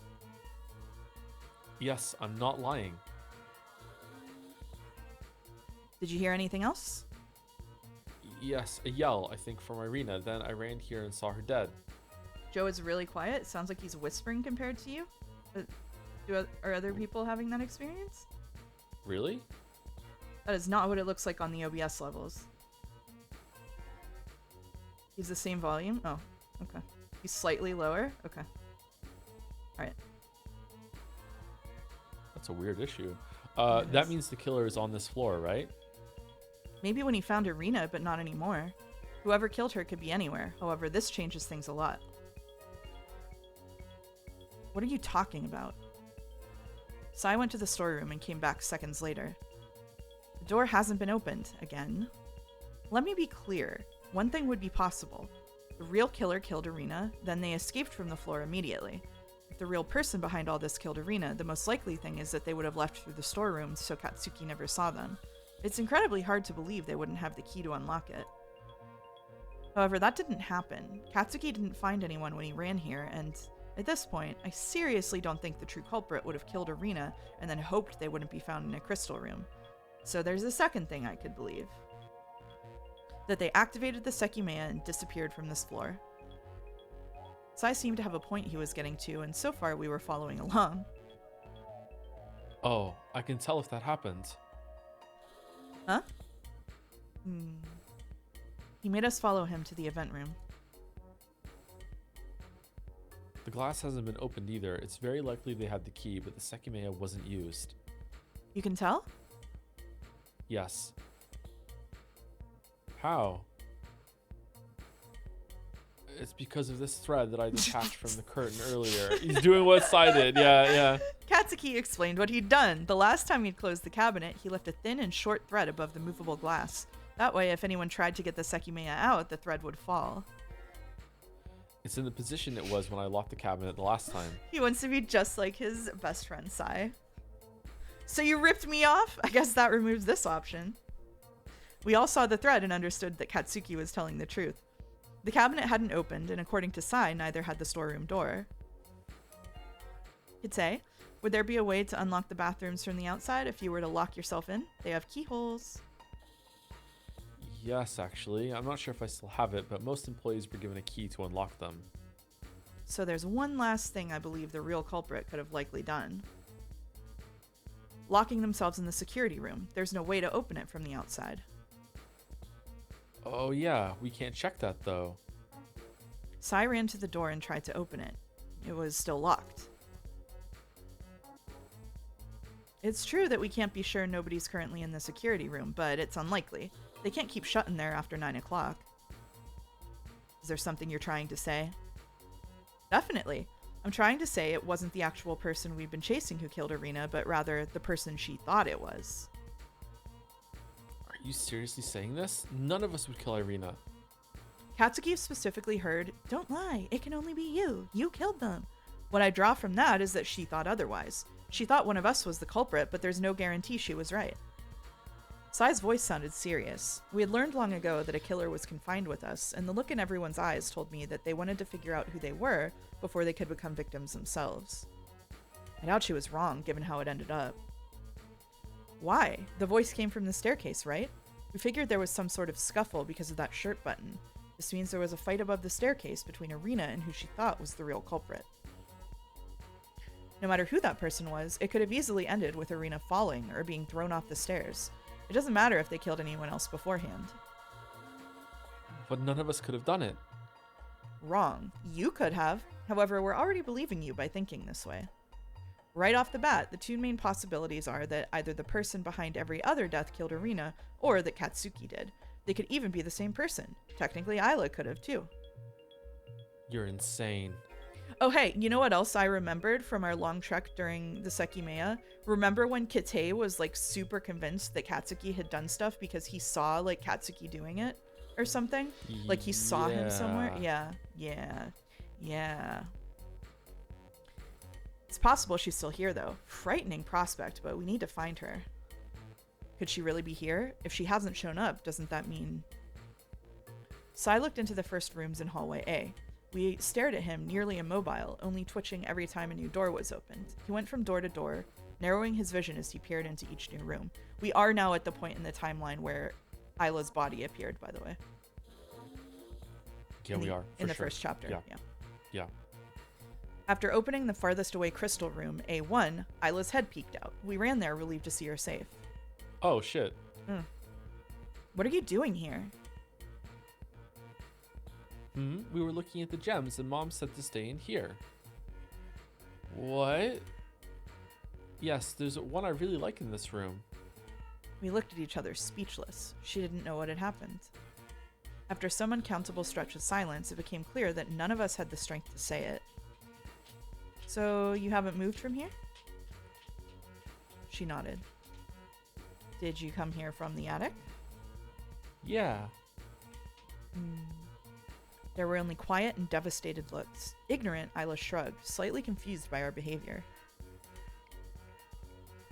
S2: Yes, I'm not lying.
S1: Did you hear anything else?
S2: Yes, a yell, I think, from Irina. Then I ran here and saw her dead.
S1: Joe is really quiet. It sounds like he's whispering compared to you. Are other people having that experience?
S2: Really?
S1: That is not what it looks like on the OBS levels. He's the same volume? Oh, okay. He's slightly lower? Okay. Alright.
S2: That's a weird issue.
S1: It
S2: That
S1: is.
S2: means the killer is on this floor, right?
S1: Maybe when he found Irina, but not anymore. Whoever killed her could be anywhere. However, this changes things a lot. What are you talking about? Sai went to the storeroom and came back seconds later. The door hasn't been opened again. Let me be clear. One thing would be possible. The real killer killed Irina, then they escaped from the floor immediately. If the real person behind all this killed Irina, the most likely thing is that they would have left through the storeroom so Katsuki never saw them. It's incredibly hard to believe they wouldn't have the key to unlock it. However, that didn't happen. Katsuki didn't find anyone when he ran here, and at this point, I seriously don't think the true culprit would have killed Irina and then hoped they wouldn't be found in a crystal room. So there's a second thing I could believe. That they activated the Sekimeiya and disappeared from this floor. Sai seemed to have a point he was getting to, and so far we were following along.
S2: Oh, I can tell if that happened.
S1: Huh? He made us follow him to the event room.
S2: The glass hasn't been opened either. It's very likely they had the key, but the Sekimeiya wasn't used.
S1: You can tell?
S2: Yes. How? It's because of this thread that I detached from the curtain earlier. He's doing what Sai did. Yeah.
S1: Katsuki explained what he'd done. The last time he'd closed the cabinet, he left a thin and short thread above the movable glass. That way, if anyone tried to get the Sekimeiya out, the thread would fall.
S2: It's in the position it was when I locked the cabinet the last time.
S1: He wants to be just like his best friend, Sai. So you ripped me off? I guess that removes this option. We all saw the thread and understood that Katsuki was telling the truth. The cabinet hadn't opened, and according to Sai, neither had the storeroom door. Kitsei, would there be a way to unlock the bathrooms from the outside if you were to lock yourself in? They have keyholes.
S2: Yes, actually. I'm not sure if I still have it, but most employees were given a key to unlock them.
S1: So there's one last thing I believe the real culprit could have likely done. Locking themselves in the security room. There's no way to open it from the outside.
S2: Oh yeah, we can't check that though.
S1: Sai ran to the door and tried to open it. It was still locked. It's true that we can't be sure nobody's currently in the security room, but it's unlikely. They can't keep shut in there after 9 o'clock. Is there something you're trying to say? Definitely. I'm trying to say it wasn't the actual person we've been chasing who killed Irina, but rather the person she thought it was.
S2: Are you seriously saying this? None of us would kill Irina.
S1: Katsuki specifically heard, "Don't lie, it can only be you. You killed them." What I draw from that is that she thought otherwise. She thought one of us was the culprit, but there's no guarantee she was right. Sai's voice sounded serious. We had learned long ago that a killer was confined with us, and the look in everyone's eyes told me that they wanted to figure out who they were before they could become victims themselves. I doubt she was wrong, given how it ended up. Why? The voice came from the staircase, right? We figured there was some sort of scuffle because of that shirt button. This means there was a fight above the staircase between Irina and who she thought was the real culprit. No matter who that person was, it could have easily ended with Irina falling or being thrown off the stairs. It doesn't matter if they killed anyone else beforehand.
S2: But none of us could have done it.
S1: Wrong. You could have. However, we're already believing you by thinking this way. Right off the bat, the two main possibilities are that either the person behind every other death killed Irina, or that Katsuki did. They could even be the same person. Technically, Isla could have too.
S2: You're insane.
S1: Oh hey, you know what else I remembered from our long trek during the Sekimeiya? Remember when Kite was like super convinced that Katsuki had done stuff because he saw like Katsuki doing it or something? Like he saw him somewhere? Yeah. It's possible she's still here though. Frightening prospect, but we need to find her. Could she really be here? If she hasn't shown up, doesn't that mean... Sai looked into the first rooms in hallway A. We stared at him, nearly immobile, only twitching every time a new door was opened. He went from door to door, narrowing his vision as he peered into each new room. We are now at the point in the timeline where Isla's body appeared, by the way.
S2: Yeah, we are.
S1: In the first chapter.
S2: Yeah.
S1: After opening the farthest away crystal room, A1, Isla's head peeked out. We ran there, relieved to see her safe.
S2: Oh, shit.
S1: What are you doing here?
S2: We were looking at the gems and Mom said to stay in here. What? Yes, there's one I really like in this room.
S1: We looked at each other, speechless. She didn't know what had happened. After some uncountable stretch of silence, it became clear that none of us had the strength to say it. So, you haven't moved from here? She nodded. Did you come here from the attic?
S2: Yeah.
S1: There were only quiet and devastated looks. Ignorant, Isla shrugged, slightly confused by our behavior.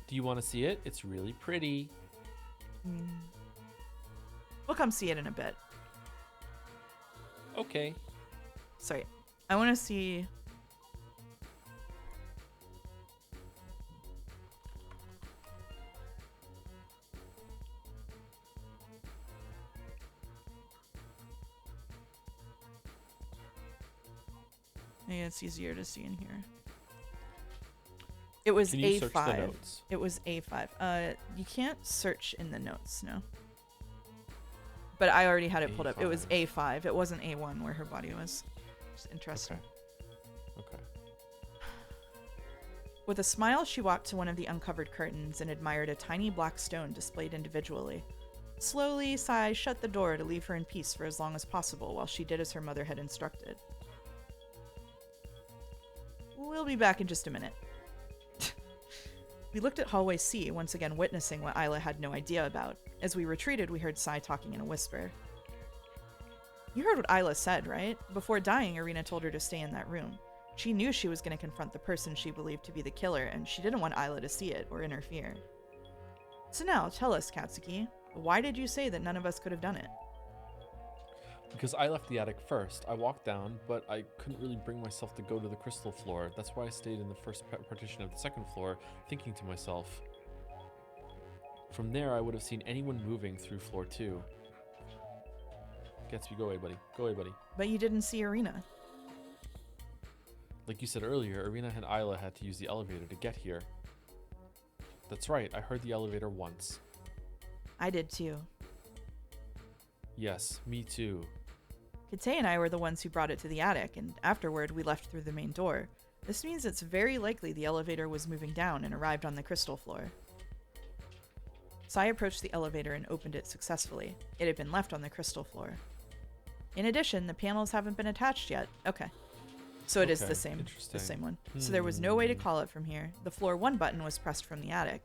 S2: Do you want to see it? It's really pretty.
S1: We'll come see it in a bit.
S2: Okay.
S1: Sorry. I want to see... Maybe it's easier to see in here. It was
S2: Can you search the
S1: A5.
S2: notes?
S1: It was A5. You can't search in the notes, no. But I already had it pulled up. It was A5. It wasn't A1 where her body was. Just interesting.
S2: Okay.
S1: With a smile, she walked to one of the uncovered curtains and admired a tiny black stone displayed individually. Slowly, Sai shut the door to leave her in peace for as long as possible while she did as her mother had instructed. We'll be back in just a minute. We looked at hallway C, once again witnessing what Isla had no idea about. As we retreated, we heard Sai talking in a whisper. You heard what Isla said, right? Before dying, Irina told her to stay in that room. She knew she was going to confront the person she believed to be the killer, and she didn't want Isla to see it or interfere. So now, tell us, Katsuki, why did you say that none of us could have done it?
S2: Because I left the attic first. I walked down, but I couldn't really bring myself to go to the crystal floor. That's why I stayed in the first partition of the second floor, thinking to myself. From there, I would have seen anyone moving through floor 2. Gatsby, go away, buddy. Go away, buddy.
S1: But you didn't see Irina.
S2: Like you said earlier, Irina and Isla had to use the elevator to get here. That's right, I heard the elevator once.
S1: I did too.
S2: Yes, me too.
S1: Kite and I were the ones who brought it to the attic, and afterward we left through the main door. This means it's very likely the elevator was moving down and arrived on the crystal floor. Sai approached the elevator and opened it successfully. It had been left on the crystal floor. In addition, the panels haven't been attached yet. Okay. So it is the same one. So there was no way to call it from here. The floor 1 button was pressed from the attic,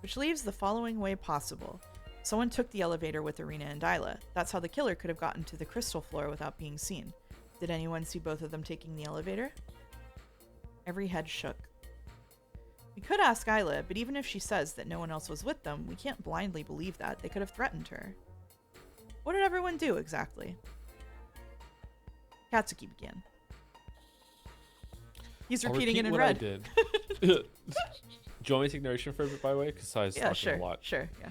S1: which leaves the following way possible. Someone took the elevator with Irina and Isla. That's how the killer could have gotten to the crystal floor without being seen. Did anyone see both of them taking the elevator? Every head shook. We could ask Isla, but even if she says that no one else was with them, we can't blindly believe that. They could have threatened her. What did everyone do exactly? Katsuki began. He's repeating it in
S2: what
S1: red.
S2: I did. Do you want me to take narration for a bit, by the way? Because I was talking a lot.
S1: Sure, yeah.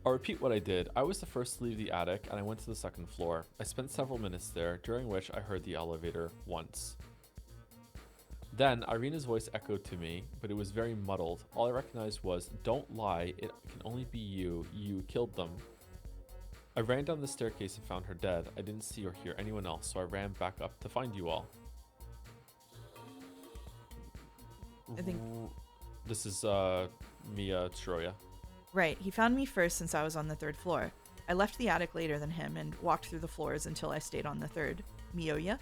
S2: I'll repeat what I did. I was the first to leave the attic, and I went to the second floor. I spent several minutes there, during which I heard the elevator once. Then, Irina's voice echoed to me, but it was very muddled. All I recognized was, "Don't lie, it can only be you. You killed them." I ran down the staircase and found her dead. I didn't see or hear anyone else, so I ran back up to find you all.
S1: I think...
S2: This is, miiya Tsuruya.
S1: Right, he found me first since I was on the 3rd floor. I left the attic later than him and walked through the floors until I stayed on the 3rd. Miiya?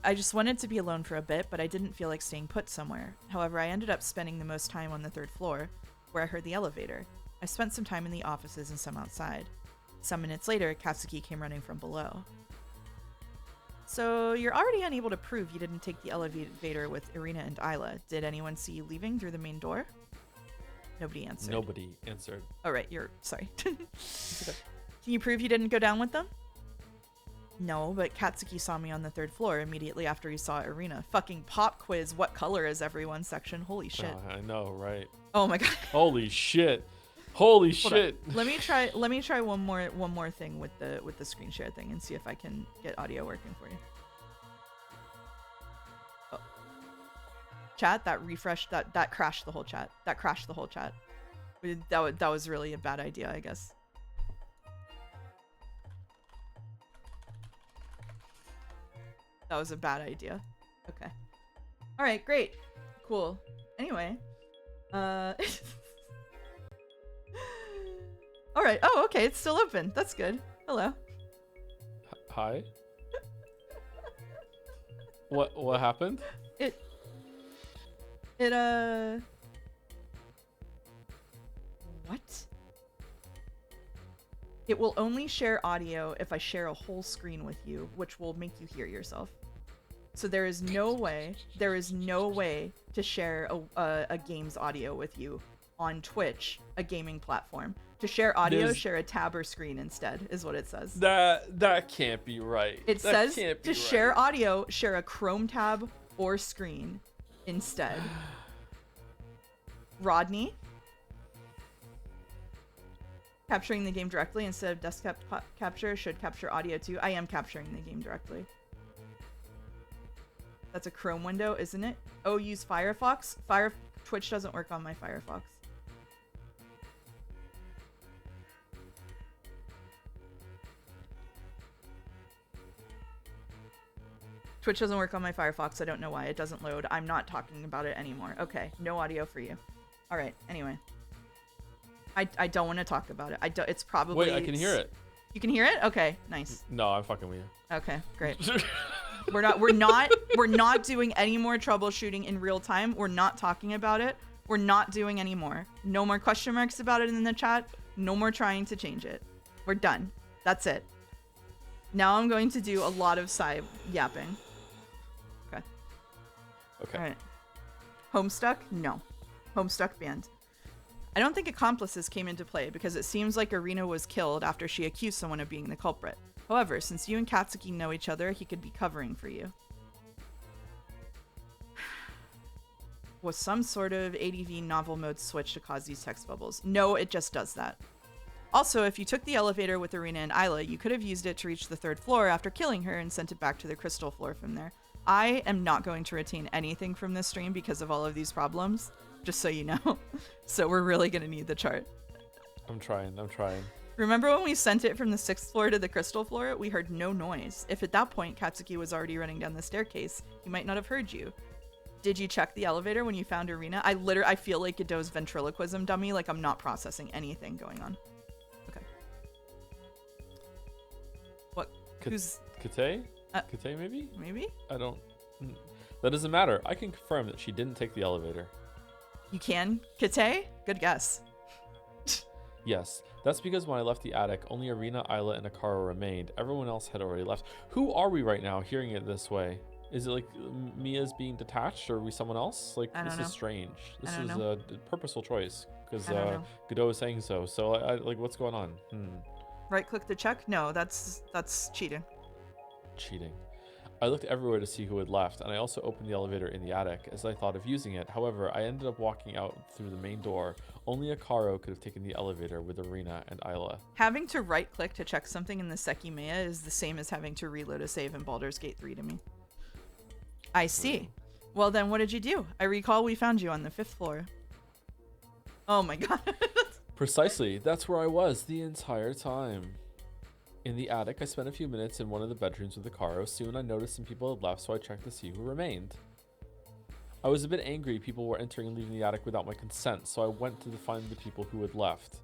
S1: I just wanted to be alone for a bit, but I didn't feel like staying put somewhere. However, I ended up spending the most time on the 3rd floor, where I heard the elevator. I spent some time in the offices and some outside. Some minutes later, Katsuki came running from below. So, you're already unable to prove you didn't take the elevator with Irina and Isla. Did anyone see you leaving through the main door? Nobody answered.
S2: Nobody answered.
S1: Oh, right, you're... sorry. Can you prove you didn't go down with them? No, but Katsuki saw me on the 3rd floor immediately after he saw Irina. Fucking pop quiz, what color is everyone section? Holy shit.
S2: Oh, I know, right?
S1: Oh my god.
S2: Holy shit. Holy
S1: Hold
S2: shit.
S1: on. Let me try one more thing with the screen share thing and see if I can get audio working for you. Oh. Chat, that refresh that crashed the whole chat. That crashed the whole chat. That was really a bad idea, I guess. That was a bad idea. Okay. All right, great. Cool. Anyway, all right. Oh, okay. It's still open. That's good. Hello.
S2: Hi. What happened?
S1: It what? It will only share audio if I share a whole screen with you, which will make you hear yourself. So there is no way to share a game's audio with you on Twitch, a gaming platform. To share audio, share a tab or screen instead, is what it says.
S2: That can't be right.
S1: It says to share audio, share a Chrome tab or screen instead. Rodney? Capturing the game directly instead of desktop capture should capture audio too. I am capturing the game directly. That's a Chrome window, isn't it? Oh, use Firefox? Twitch doesn't work on my Firefox. Twitch doesn't work on my Firefox. I don't know why. It doesn't load. I'm not talking about it anymore. Okay, no audio for you. All right, anyway. I don't want to talk about it. It's probably...
S2: Wait, I can hear it.
S1: You can hear it? Okay, nice.
S2: No, I'm fucking with you.
S1: Okay, great. We're not doing any more troubleshooting in real time. We're not talking about it. We're not doing any more. No more question marks about it in the chat. No more trying to change it. We're done. That's it. Now I'm going to do a lot of side yapping. Okay.
S2: Okay.
S1: All right. Homestuck? No. Homestuck banned. I don't think accomplices came into play because it seems like Irina was killed after she accused someone of being the culprit. However, since you and Katsuki know each other, he could be covering for you. Was some sort of ADV novel mode switch to cause these text bubbles? No, it just does that. Also, if you took the elevator with Irina and Isla, you could have used it to reach the 3rd floor after killing her and sent it back to the crystal floor from there. I am not going to retain anything from this stream because of all of these problems, just so you know. So we're really going to need the chart.
S2: I'm trying.
S1: Remember when we sent it from the 6th floor to the crystal floor? We heard no noise. If at that point Katsuki was already running down the staircase, he might not have heard you. Did you check the elevator when you found Irina? I feel like it does ventriloquism dummy, like I'm not processing anything going on. Okay. What? Who's...
S2: Kate? Kate, maybe?
S1: Maybe?
S2: I don't... That doesn't matter. I can confirm that she didn't take the elevator.
S1: You can? Kate? Good guess.
S2: Yes, that's because when I left the attic, only Arena, Isla, and Akaro remained. Everyone else had already left. Who are we right now, hearing it this way? Is it like Mia's being detached, or are we someone else? Like,
S1: I don't
S2: this is
S1: know.
S2: strange.
S1: I
S2: This
S1: don't
S2: is
S1: know.
S2: a purposeful choice, because
S1: I don't know.
S2: Godot is saying so. So, like, what's going on?
S1: Right click to check? No, that's cheating.
S2: Cheating. I looked everywhere to see who had left, and I also opened the elevator in the attic, as I thought of using it. However, I ended up walking out through the main door. Only Akaro could have taken the elevator with Arena and Isla.
S1: Having to right click to check something in the Sekimeiya is the same as having to reload a save in Baldur's Gate 3 to me. I see. Well then, what did you do? I recall we found you on the 5th floor. Oh my god.
S2: Precisely, that's where I was the entire time. In the attic, I spent a few minutes in one of the bedrooms with Akaro. Soon I noticed some people had left, so I checked to see who remained. I was a bit angry people were entering and leaving the attic without my consent, so I went to find the people who had left.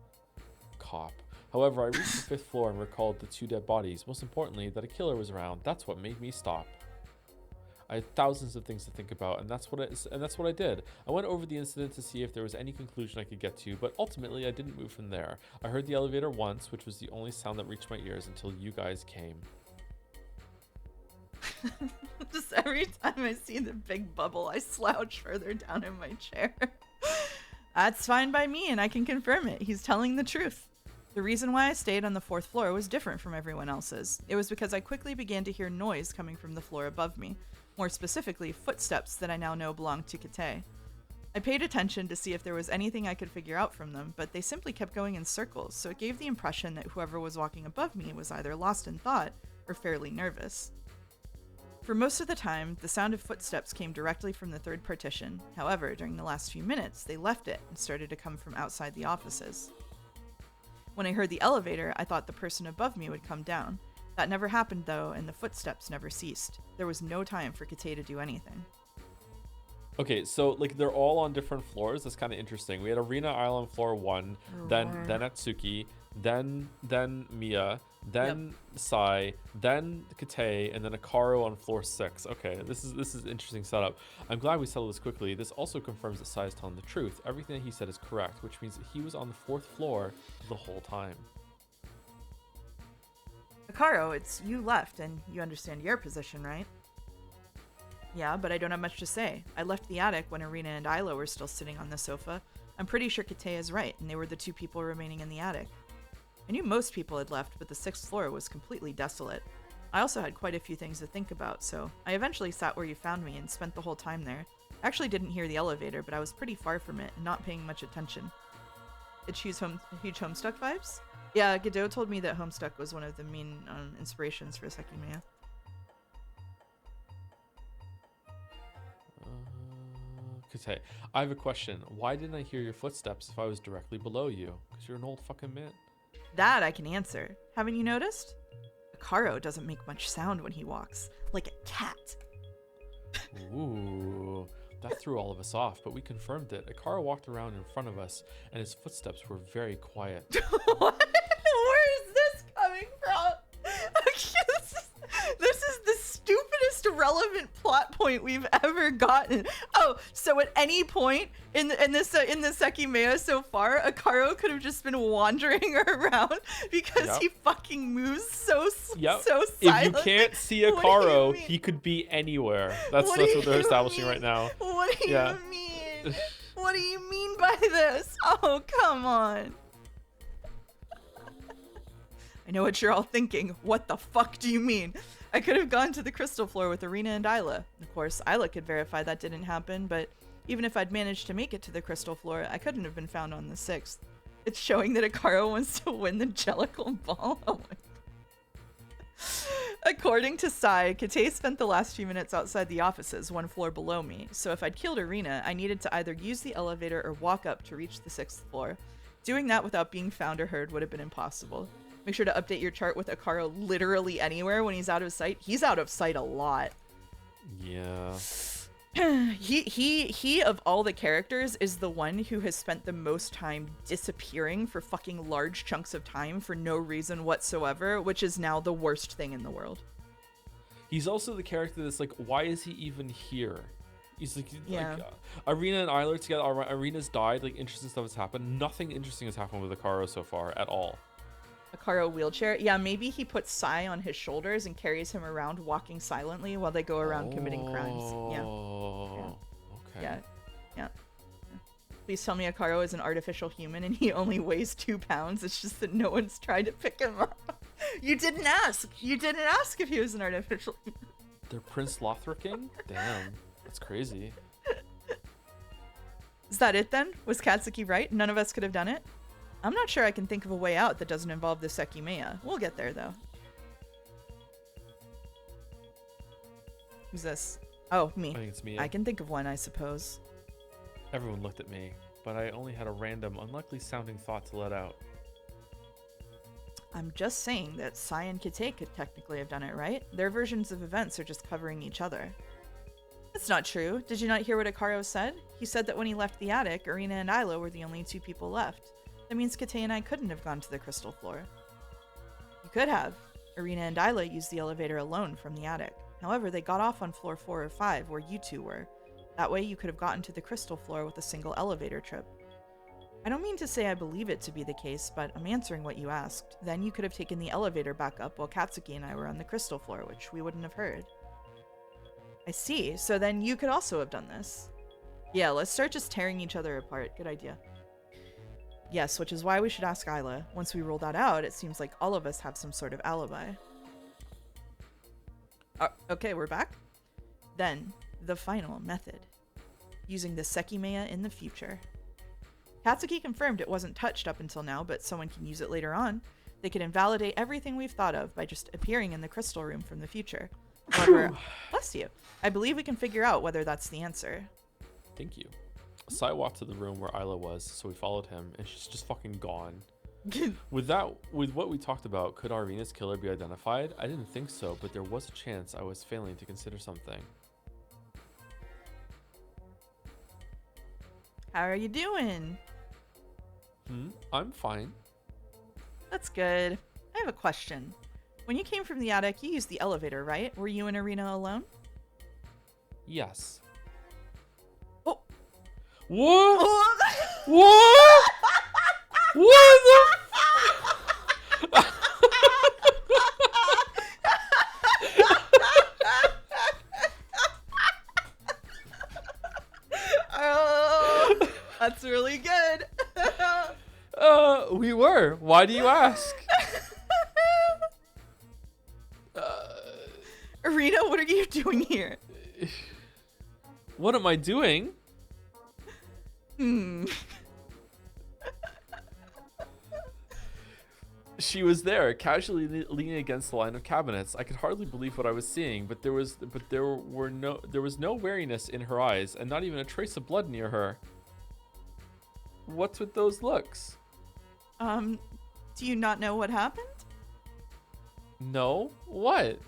S2: Cop. However, I reached the 5th floor and recalled the 2 dead bodies. Most importantly, that a killer was around. That's what made me stop. I had thousands of things to think about, and that's what I did. I went over the incident to see if there was any conclusion I could get to, but ultimately I didn't move from there. I heard the elevator once, which was the only sound that reached my ears until you guys came.
S1: Just every time I see the big bubble, I slouch further down in my chair. That's fine by me, and I can confirm it. He's telling the truth. The reason why I stayed on the 4th floor was different from everyone else's. It was because I quickly began to hear noise coming from the floor above me. More specifically, footsteps that I now know belonged to Kate. I paid attention to see if there was anything I could figure out from them, but they simply kept going in circles, so it gave the impression that whoever was walking above me was either lost in thought or fairly nervous. For most of the time, the sound of footsteps came directly from the 3rd partition. However, during the last few minutes, they left it and started to come from outside the offices. When I heard the elevator, I thought the person above me would come down. That never happened though, and the footsteps never ceased. There was no time for Kate to do anything.
S2: Okay, so like they're all on different floors. That's kind of interesting. We had Arena Island floor 1, then Atsuki, then Miya, then Sai, then Kate, and then Akaro on floor 6. Okay, this is an interesting setup. I'm glad we settled this quickly. This also confirms that Sai is telling the truth. Everything that he said is correct, which means that he was on the 4th floor the whole time.
S1: Akaro, it's you left, and you understand your position, right? Yeah, but I don't have much to say. I left the attic when Arena and Isla were still sitting on the sofa. I'm pretty sure Kate is right, and they were the 2 people remaining in the attic. I knew most people had left, but the 6th floor was completely desolate. I also had quite a few things to think about, so I eventually sat where you found me and spent the whole time there. I actually didn't hear the elevator, but I was pretty far from it and not paying much attention. It's huge Homestuck vibes? Yeah, Godot told me that Homestuck was one of the main inspirations for Sekimeiya.
S2: Kate, I have a question. Why didn't I hear your footsteps if I was directly below you? Because you're an old fucking man.
S1: That I can answer. Haven't you noticed? Akaro doesn't make much sound when he walks, like a cat.
S2: Ooh, that threw all of us off, but we confirmed it. Akaro walked around in front of us, and his footsteps were very quiet.
S1: What? Where is this coming from? This is the stupidest relevant plot point we've ever gotten. Oh, so at any point in the Sekimeiya so far, Akaro could have just been wandering around because he fucking moves so silently.
S2: If you can't see Akaro, he could be anywhere. That's what they're establishing right now.
S1: What do you mean? What do you mean by this? Oh, come on. I know what you're all thinking. What the fuck do you mean? I could have gone to the crystal floor with Arena and Isla. Of course, Isla could verify that didn't happen, but even if I'd managed to make it to the crystal floor, I couldn't have been found on the 6th. It's showing that Akaro wants to win the Jellicle Ball. Oh my. According to Sai, Kate spent the last few minutes outside the offices, 1 floor below me, so if I'd killed Arena, I needed to either use the elevator or walk up to reach the 6th floor. Doing that without being found or heard would have been impossible. Make sure to update your chart with Akaro literally anywhere when he's out of sight. He's out of sight a lot.
S2: Yeah.
S1: he of all the characters is the one who has spent the most time disappearing for fucking large chunks of time for no reason whatsoever, which is now the worst thing in the world.
S2: He's also the character that's like, why is he even here? He's like,
S1: Yeah.
S2: Irina and Isla are together. Irina's died. Like, interesting stuff has happened. Nothing interesting has happened with Akaro so far at all.
S1: Akaro wheelchair. Yeah, maybe he puts Sai on his shoulders and carries him around walking silently while they go around committing crimes. Yeah.
S2: Oh, okay.
S1: Yeah. Yeah. Please tell me Akaro is an artificial human and he only weighs 2 pounds. It's just that no one's tried to pick him up. You didn't ask. You didn't ask if he was an artificial human.
S2: They're Prince Lothricking? Damn. That's crazy.
S1: Is that it then? Was Katsuki right? None of us could have done it? I'm not sure I can think of a way out that doesn't involve the Sekimeiya. We'll get there though. Who's this? Oh, me.
S2: I think it's me.
S1: I can think of one, I suppose.
S2: Everyone looked at me, but I only had a random, unlikely sounding thought to let out.
S1: I'm just saying that Sai and Kite could technically have done it, right? Their versions of events are just covering each other. That's not true. Did you not hear what Akaro said? He said that when he left the attic, Irina and Isla were the only 2 people left. That means Kite and I couldn't have gone to the crystal floor. You could have. Irina and Isla used the elevator alone from the attic. However, they got off on floor 4 or 5, where you 2 were. That way you could have gotten to the crystal floor with a single elevator trip. I don't mean to say I believe it to be the case, but I'm answering what you asked. Then you could have taken the elevator back up while Katsuki and I were on the crystal floor, which we wouldn't have heard. I see. So then you could also have done this. Yeah, let's start just tearing each other apart. Good idea. Yes, which is why we should ask Isla. Once we rule that out, it seems like all of us have some sort of alibi. Okay, we're back. Then, the final method. Using the Sekimeiya in the future. Katsuki confirmed it wasn't touched up until now, but someone can use it later on. They could invalidate everything we've thought of by just appearing in the crystal room from the future. However, bless you, I believe we can figure out whether that's the answer.
S2: Thank you. Sai walked to the room where Isla was, so we followed him, and she's just fucking gone. With what we talked about, could Irina's killer be identified? I didn't think so, but there was a chance I was failing to consider something.
S1: How are you doing?
S2: I'm fine.
S1: That's good. I have a question. When you came from the attic, you used the elevator, right? Were you and Irina alone?
S2: Yes.
S1: Oh.
S2: What? What? What the
S1: Oh, that's really good.
S2: We were. Why do you ask?
S1: Irina, what are you doing here?
S2: What am I doing? She was there, casually leaning against the line of cabinets. I could hardly believe what I was seeing, but there was no wariness in her eyes, and not even a trace of blood near her. What's with those looks?
S1: Do you not know what happened?
S2: No? What?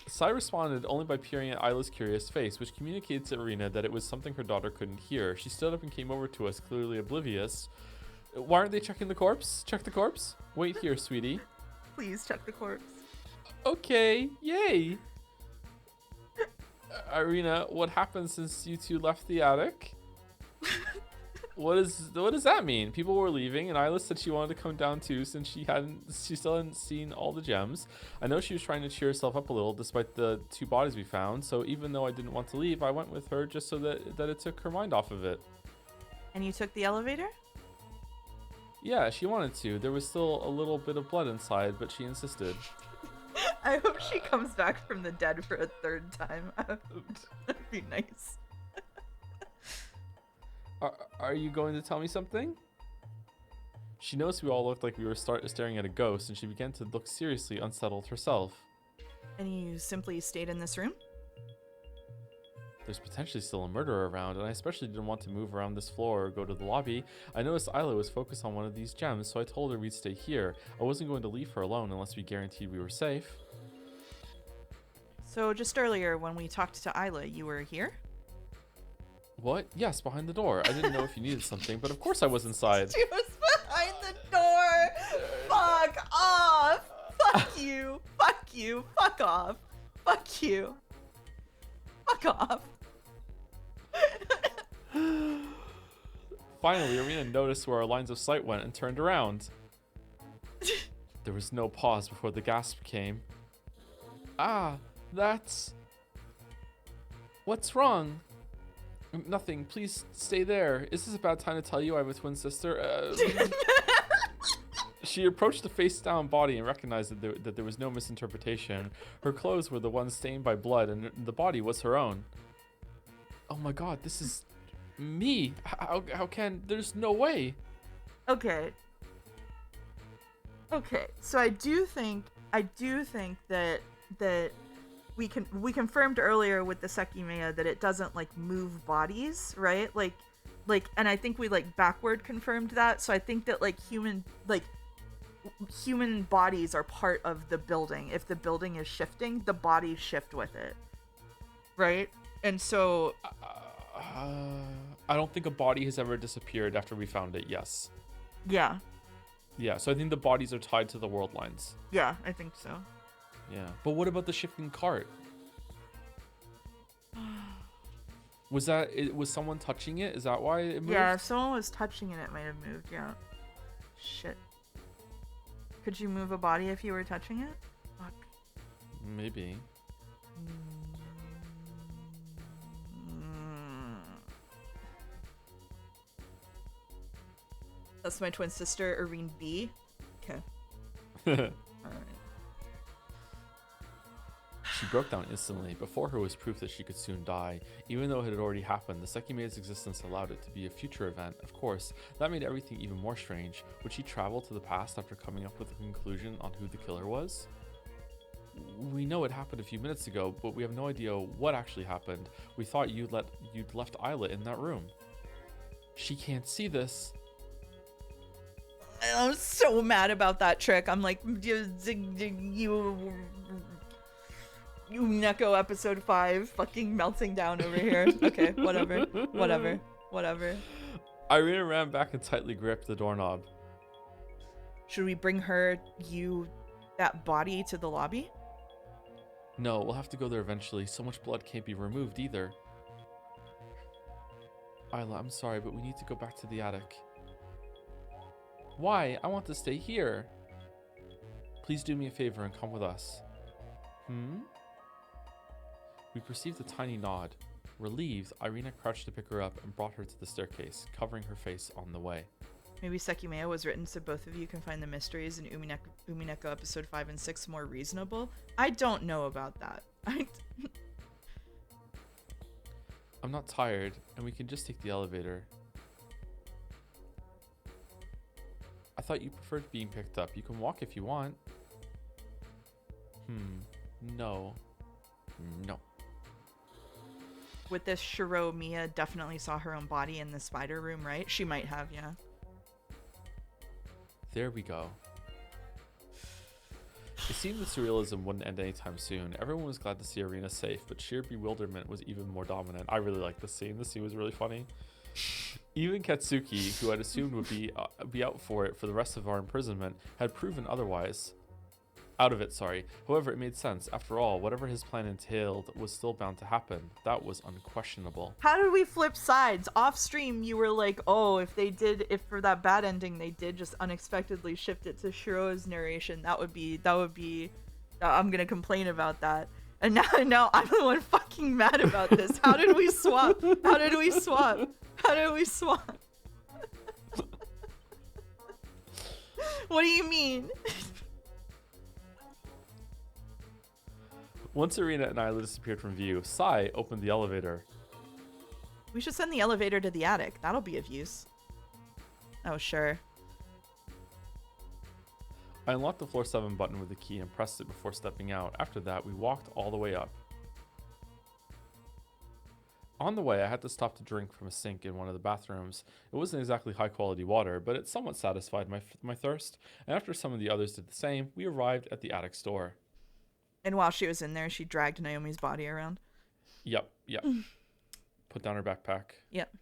S2: Sai responded only by peering at Isla's curious face, which communicated to Irina that it was something her daughter couldn't hear. She stood up and came over to us, clearly oblivious. Why aren't they checking the corpse? Check the corpse? Wait here, sweetie.
S1: Please check the corpse.
S2: Okay, yay. Irina, what happened since you 2 left the attic? What does that mean? People were leaving, and Isla said she wanted to come down too, since she still hadn't seen all the gems. I know she was trying to cheer herself up a little, despite the 2 bodies we found. So even though I didn't want to leave, I went with her just so that it took her mind off of it.
S1: And you took the elevator?
S2: Yeah, she wanted to. There was still a little bit of blood inside, but she insisted.
S1: I hope she comes back from the dead for a 3rd time. That'd be nice.
S2: Are you going to tell me something? She noticed we all looked like we were staring at a ghost, and she began to look seriously unsettled herself.
S1: And you simply stayed in this room?
S2: There's potentially still a murderer around, and I especially didn't want to move around this floor or go to the lobby. I noticed Isla was focused on one of these gems, so I told her we'd stay here. I wasn't going to leave her alone unless we guaranteed we were safe.
S1: So just earlier when we talked to Isla, you were here?
S2: What? Yes, behind the door. I didn't know if you needed something, but of course I was inside.
S1: She was behind the door! Fuck off! Fuck you! Fuck you! Fuck off! Fuck you! Fuck off.
S2: Finally, Arena noticed where our lines of sight went and turned around. There was no pause before the gasp came. Ah, that's... What's wrong? Nothing. Please stay there. Is this a bad time to tell you I have a twin sister? She approached the face-down body and recognized that there was no misinterpretation. Her clothes were the ones stained by blood, and the body was her own. Oh my god, this is me. How can... There's no way.
S1: Okay. Okay, so I do think that we confirmed earlier with the Sekimeiya that it doesn't like move bodies, right? Like, and I think we like backward confirmed that. So I think that like human bodies are part of the building. If the building is shifting, the bodies shift with it, right? And so,
S2: I don't think a body has ever disappeared after we found it. Yes.
S1: Yeah.
S2: Yeah, so I think the bodies are tied to the world lines.
S1: Yeah, I think so.
S2: Yeah. But what about the shifting cart? Was someone touching it? Is that why it moved?
S1: Yeah, if someone was touching it, it might have moved, yeah. Shit. Could you move a body if you were touching it? Fuck.
S2: Maybe.
S1: That's my twin sister, Irene B. Okay. Alright.
S2: She broke down instantly. Before her was proof that she could soon die. Even though it had already happened, the Sekimeiya's existence allowed it to be a future event. Of course, that made everything even more strange. Would she travel to the past after coming up with a conclusion on who the killer was? We know it happened a few minutes ago, but we have no idea what actually happened. We thought you'd left Isla in that room. She can't see this.
S1: I'm so mad about that trick. I'm like, you Neko episode 5 fucking melting down over here. Okay, whatever.
S2: Irina ran back and tightly gripped the doorknob.
S1: Should we bring that body to the lobby?
S2: No, we'll have to go there eventually. So much blood can't be removed either. Isla, I'm sorry, but we need to go back to the attic. Why? I want to stay here. Please do me a favor and come with us. We perceived a tiny nod. Relieved, Irina crouched to pick her up and brought her to the staircase, covering her face on the way.
S1: Maybe Sekimeiya was written so both of you can find the mysteries in Umineko episode 5 and 6 more reasonable. I don't know about that.
S2: I'm not tired, and we can just take the elevator. I thought you preferred being picked up. You can walk if you want. No. No.
S1: With this, Shiro, Miya definitely saw her own body in the spider room, right? She might have, yeah.
S2: There we go. It seemed the surrealism wouldn't end anytime soon. Everyone was glad to see Irina safe, but sheer bewilderment was even more dominant. I really liked this scene. This scene was really funny. Even Katsuki, who I'd assumed would be out for it for the rest of our imprisonment, had proven otherwise. Out of it, sorry. However, it made sense. After all, whatever his plan entailed was still bound to happen. That was unquestionable.
S1: How did we flip sides? Off stream, you were like, oh, if for that bad ending, they did just unexpectedly shift it to Shiro's narration, that would be, I'm gonna complain about that. And now I'm the one fucking mad about this. How did we swap? What do you mean?
S2: Once Irina and Isla disappeared from view, Sai opened the elevator.
S1: We should send the elevator to the attic. That'll be of use. Oh, sure.
S2: I unlocked the floor 7 button with the key and pressed it before stepping out. After that, we walked all the way up. On the way, I had to stop to drink from a sink in one of the bathrooms. It wasn't exactly high-quality water, but it somewhat satisfied my thirst, and after some of the others did the same, we arrived at the attic store.
S1: And while she was in there, she dragged Naomi's body around.
S2: Yep. Put down her backpack.
S1: Yep.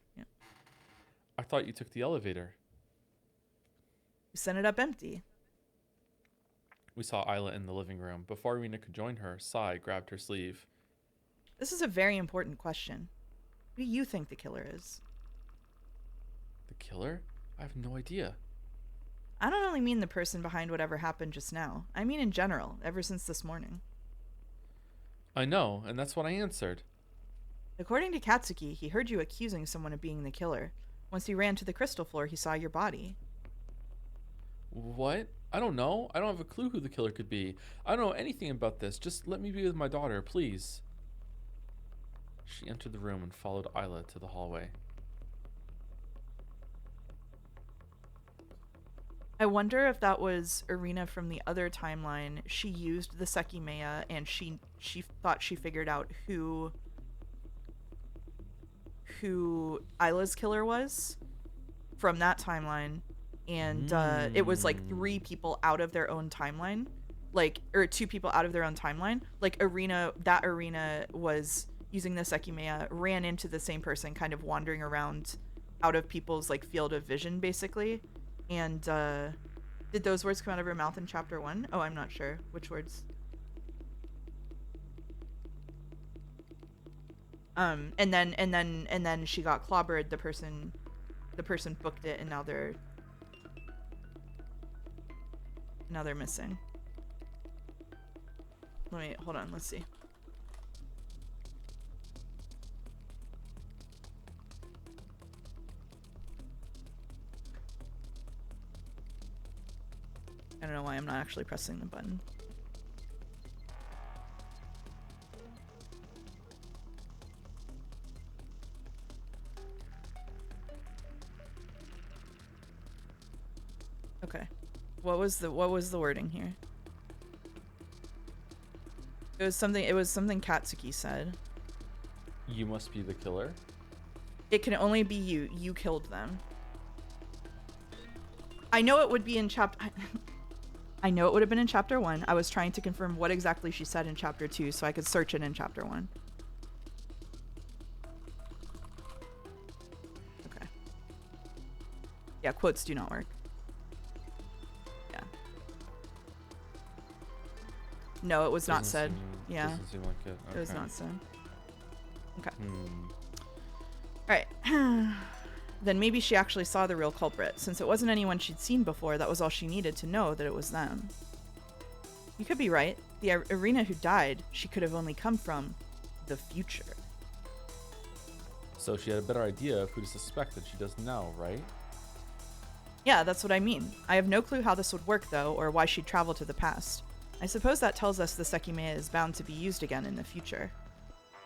S2: I thought you took the elevator.
S1: We sent it up empty.
S2: We saw Isla in the living room. Before Irina could join her, Sai grabbed her sleeve.
S1: This is a very important question. Who do you think the killer is?
S2: The killer? I have no idea.
S1: I don't only mean the person behind whatever happened just now. I mean in general, ever since this morning.
S2: I know, and that's what I answered.
S1: According to Katsuki, he heard you accusing someone of being the killer. Once he ran to the crystal floor, he saw your body.
S2: What? I don't know. I don't have a clue who the killer could be. I don't know anything about this. Just let me be with my daughter, please. She entered the room and followed Isla to the hallway.
S1: I wonder if that was Irina from the other timeline. She used the Sekimeiya and she thought she figured out who Isla's killer was from that timeline, and it was like 3 people out of their own timeline, like, or 2 people out of their own timeline. Like Irina was using the Sekimeiya, ran into the same person, kind of wandering around out of people's like field of vision, basically. And did those words come out of her mouth in chapter 1? Oh, I'm not sure which words. And then she got clobbered. The person booked it, and now they're missing. Hold on. Let's see. I don't know why I'm not actually pressing the button. Okay. What was the wording here? It was something Katsuki said.
S2: You must be the killer?
S1: It can only be you. You killed them. I know it would be in I know it would have been in chapter 1. I was trying to confirm what exactly she said in chapter 2 so I could search it in chapter 1. Okay. Yeah, quotes do not work. Yeah. No, it was not said. Yeah.
S2: Doesn't seem like it. Okay.
S1: It was not said. Okay.
S2: Hmm.
S1: Alright. Then maybe she actually saw the real culprit. Since it wasn't anyone she'd seen before, that was all she needed to know that it was them. You could be right. The Irina who died, she could have only come from the future.
S2: So she had a better idea of who to suspect than she does now, right?
S1: Yeah, that's what I mean. I have no clue how this would work, though, or why she'd travel to the past. I suppose that tells us the Sekimeiya is bound to be used again in the future.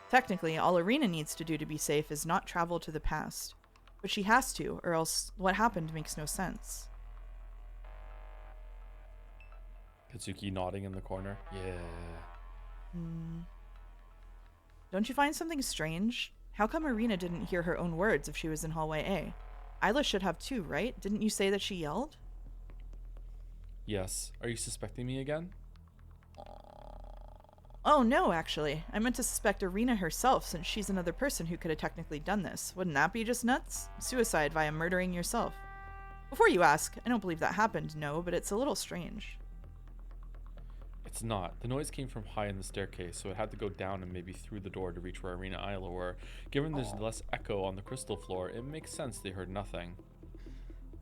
S1: Technically, all Irina needs to do to be safe is not travel to the past. But she has to, or else what happened makes no sense.
S2: Katsuki nodding in the corner. Yeah.
S1: Don't you find something strange? How come Irina didn't hear her own words if she was in hallway A? Isla should have too, right? Didn't you say that she yelled?
S2: Yes. Are you suspecting me again?
S1: Oh no, actually. I meant to suspect Irina herself, since she's another person who could have technically done this. Wouldn't that be just nuts? Suicide via murdering yourself. Before you ask, I don't believe that happened, no, but it's a little strange.
S2: It's not. The noise came from high in the staircase, so it had to go down and maybe through the door to reach where Irina and Isla were. Given there's less echo on the crystal floor, it makes sense they heard nothing.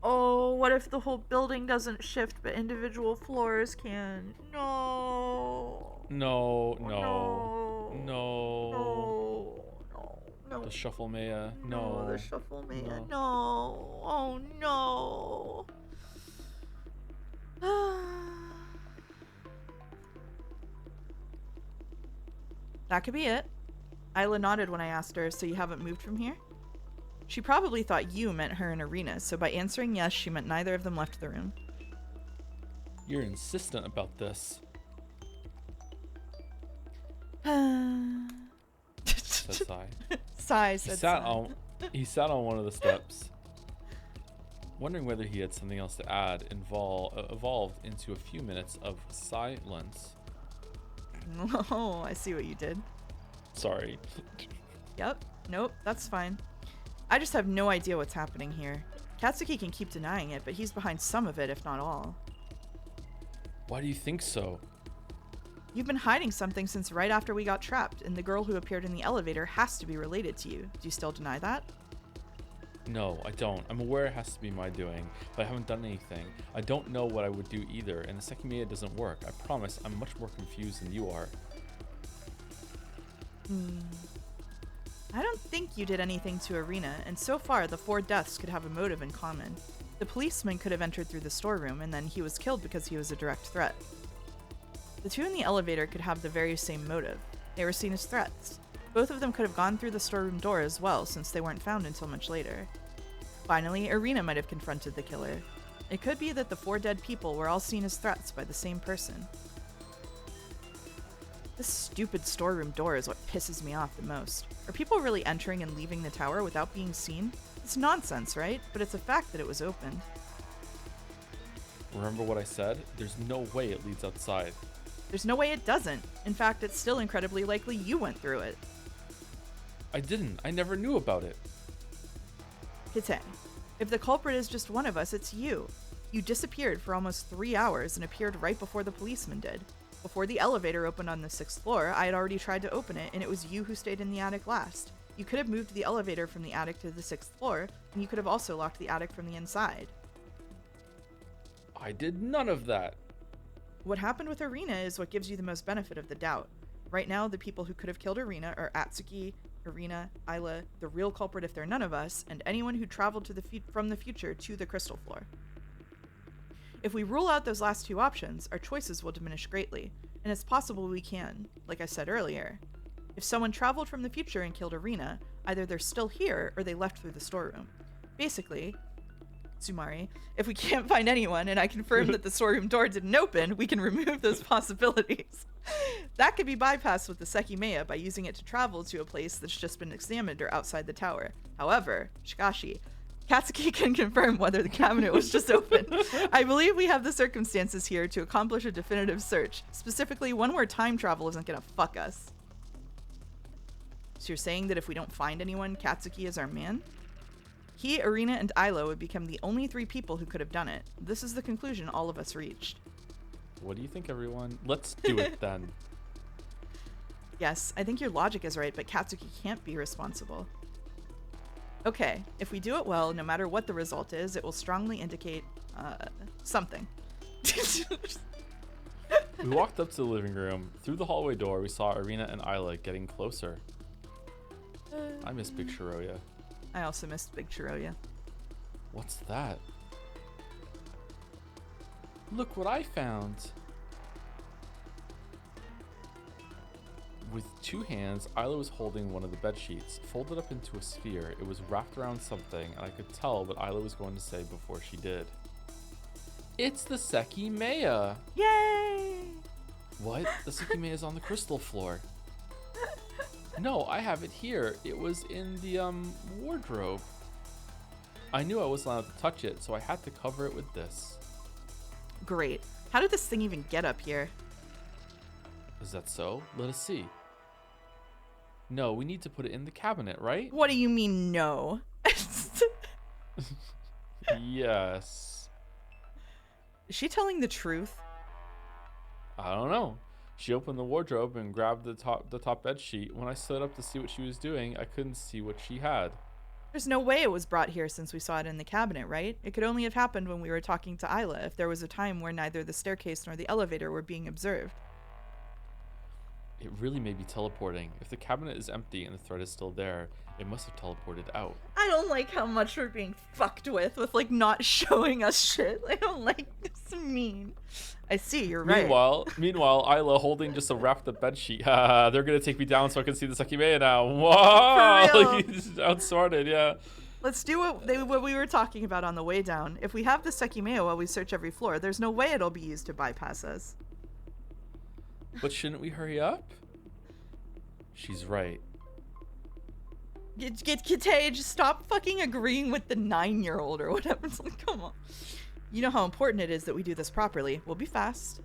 S1: Oh, what if the whole building doesn't shift, but individual floors can? No.
S2: No.
S1: No.
S2: The shuffle Maya.
S1: No, the shuffle Maya. No. Oh no. That could be it. Isla nodded when I asked her, so you haven't moved from here? She probably thought you meant her and Irina, so by answering yes, she meant neither of them left the room.
S2: You're insistent about this. Said Sai.
S1: Sai said Sai.
S2: He sat on one of the steps, wondering whether he had something else to add. Evolved into a few minutes of silence.
S1: Oh, I see what you did.
S2: Sorry.
S1: Yep. Nope, that's fine. I just have no idea what's happening here. Katsuki can keep denying it, but he's behind some of it, if not all.
S2: Why do you think so?
S1: You've been hiding something since right after we got trapped, and the girl who appeared in the elevator has to be related to you. Do you still deny that?
S2: No, I don't. I'm aware it has to be my doing, but I haven't done anything. I don't know what I would do either, and the Sekimeiya doesn't work. I promise I'm much more confused than you are.
S1: I don't think you did anything to Irina, and so far the 4 deaths could have a motive in common. The policeman could have entered through the storeroom, and then he was killed because he was a direct threat. The 2 in the elevator could have the very same motive. They were seen as threats. Both of them could have gone through the storeroom door as well, since they weren't found until much later. Finally, Irina might have confronted the killer. It could be that the 4 dead people were all seen as threats by the same person. This stupid storeroom door is what pisses me off the most. Are people really entering and leaving the tower without being seen? It's nonsense, right? But it's a fact that it was opened.
S2: Remember what I said? There's no way it leads outside.
S1: There's no way it doesn't. In fact, it's still incredibly likely you went through it.
S2: I didn't. I never knew about it.
S1: Kite, if the culprit is just one of us, it's you. You disappeared for almost 3 hours and appeared right before the policeman did. Before the elevator opened on the 6th floor, I had already tried to open it, and it was you who stayed in the attic last. You could have moved the elevator from the attic to the 6th floor, and you could have also locked the attic from the inside.
S2: I did none of that.
S1: What happened with Irina is what gives you the most benefit of the doubt. Right now, the people who could have killed Irina are Atsuki, Irina, Isla, the real culprit if they're none of us, and anyone who traveled to from the future to the crystal floor. If we rule out those last 2 options, our choices will diminish greatly, and it's possible we can, like I said earlier. If someone traveled from the future and killed Irina, either they're still here or they left through the storeroom. Basically, Sumari, if we can't find anyone and I confirm that the storeroom door didn't open, we can remove those possibilities. That could be bypassed with the Sekimeiya by using it to travel to a place that's just been examined or outside the tower. However, Shikashi, Katsuki can confirm whether the cabinet was just open. I believe we have the circumstances here to accomplish a definitive search, specifically one where time travel isn't gonna fuck us. So you're saying that if we don't find anyone, Katsuki is our man? He, Irina, and Ilo would become the only 3 people who could have done it. This is the conclusion all of us reached.
S2: What do you think, everyone? Let's do it then.
S1: Yes, I think your logic is right, but Katsuki can't be responsible. Okay, if we do it well, no matter what the result is, it will strongly indicate, something.
S2: We walked up to the living room. Through the hallway door, we saw Irina and Isla getting closer. I miss Big Shiroya.
S1: I also missed Big Chiroya.
S2: What's that? Look what I found. With 2 hands, Isla was holding one of the bed sheets, folded up into a sphere. It was wrapped around something, and I could tell what Isla was going to say before she did. It's the Sekimeiya!
S1: Yay!
S2: What? The Sekimeiya is on the crystal floor. No, I have it here. It was in the, wardrobe. I knew I wasn't allowed to touch it, so I had to cover it with this.
S1: Great. How did this thing even get up here?
S2: Is that so? Let us see. No, we need to put it in the cabinet, right?
S1: What do you mean, no?
S2: Yes.
S1: Is she telling the truth?
S2: I don't know. She opened the wardrobe and grabbed the top bed sheet. When I stood up to see what she was doing, I couldn't see what she had.
S1: There's no way it was brought here since we saw it in the cabinet, right? It could only have happened when we were talking to Isla, if there was a time where neither the staircase nor the elevator were being observed.
S2: It really may be teleporting. If the cabinet is empty and the thread is still there, it must have teleported out.
S1: I don't like how much we're being fucked with like not showing us shit. I don't like this mean. I see, you're right.
S2: Meanwhile, Isla holding just a wrapped up bed sheet. They're gonna take me down so I can see the Sekimeiya now. Whoa!
S1: For real?
S2: He's outsmarted, yeah.
S1: Let's do what we were talking about on the way down. If we have the Sekimeiya while we search every floor, there's no way it'll be used to bypass us.
S2: But shouldn't we hurry up? She's right.
S1: Get Kite, just stop fucking agreeing with the 9-year-old or whatever. It's like, come on. You know how important it is that we do this properly. We'll be fast.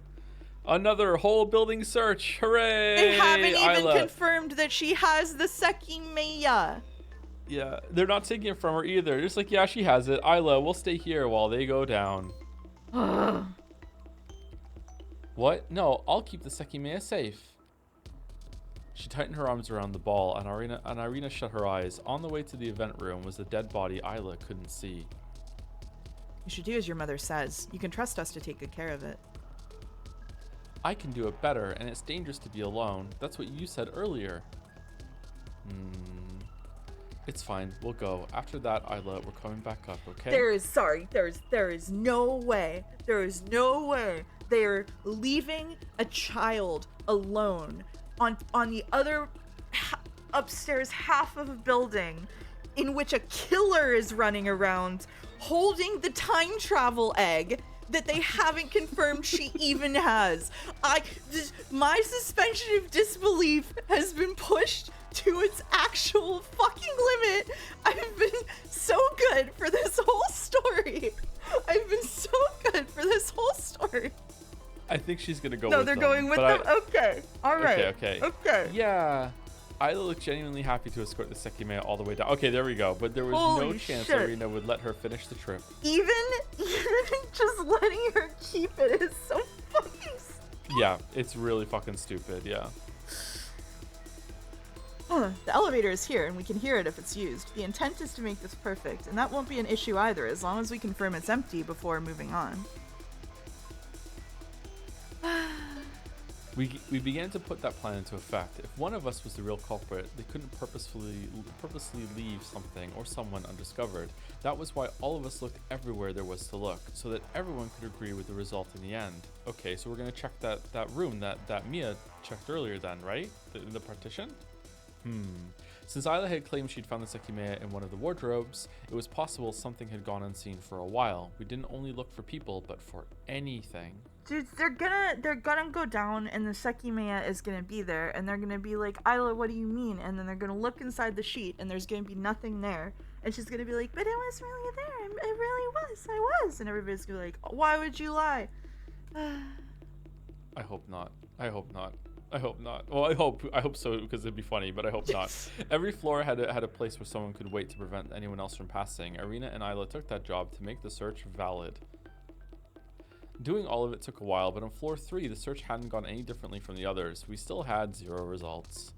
S2: Another whole building search. Hooray!
S1: They haven't even
S2: Isla.
S1: confirmed that she has the Sekimeiya.
S2: Yeah, they're not taking it from her either. They're just like, yeah, she has it. Isla, we'll stay here while they go down. What? No, I'll keep the Sekimeiya safe. She tightened her arms around the ball, and Irina shut her eyes. On the way to the event room was a dead body Isla couldn't see.
S1: You should do as your mother says. You can trust us to take good care of it.
S2: I can do it better, and it's dangerous to be alone. That's what you said earlier. It's fine. We'll go. After that, Isla, we're coming back up, okay?
S1: There is no way. There is no way they're leaving a child alone on the other upstairs half of a building in which a killer is running around holding the time travel egg that they haven't confirmed she even has. My suspension of disbelief has been pushed to its actual fucking limit. I've been so good for this whole story. I've been so good for this whole story.
S2: I think she's gonna go
S1: No,
S2: with
S1: they're
S2: them.
S1: going with them? Okay. All right.
S2: Okay. Yeah. Isla looked genuinely happy to escort the Sekimeiya all the way down. Okay, there we go. But there was no chance
S1: shit.
S2: Irina would let her finish the trip.
S1: Even just letting her keep it is so fucking stupid.
S2: Yeah, it's really fucking stupid, yeah.
S1: The elevator is here, and we can hear it if it's used. The intent is to make this perfect, and that won't be an issue either, as long as we confirm it's empty before moving on.
S2: We began to put that plan into effect. If one of us was the real culprit, they couldn't purposely leave something or someone undiscovered. That was why all of us looked everywhere there was to look, so that everyone could agree with the result in the end. Okay, so we're gonna check that room that Miiya checked earlier then, right? The partition? Since Isla had claimed she'd found the Sekimeiya in one of the wardrobes, it was possible something had gone unseen for a while. We didn't only look for people, but for anything.
S1: Dude, they're gonna go down, and the Sekimeiya is gonna be there, and they're gonna be like, Isla, what do you mean? And then they're gonna look inside the sheet, and there's gonna be nothing there. And she's gonna be like, but it was really there. It really was. I was. And everybody's gonna be like, why would you lie?
S2: I hope not. I hope not. I hope not. Well, I hope so, because it'd be funny, but I hope not. Every floor had a place where someone could wait to prevent anyone else from passing. Irina and Isla took that job to make the search valid. Doing all of it took a while, but on floor 3, the search hadn't gone any differently from the others. We still had 0 results.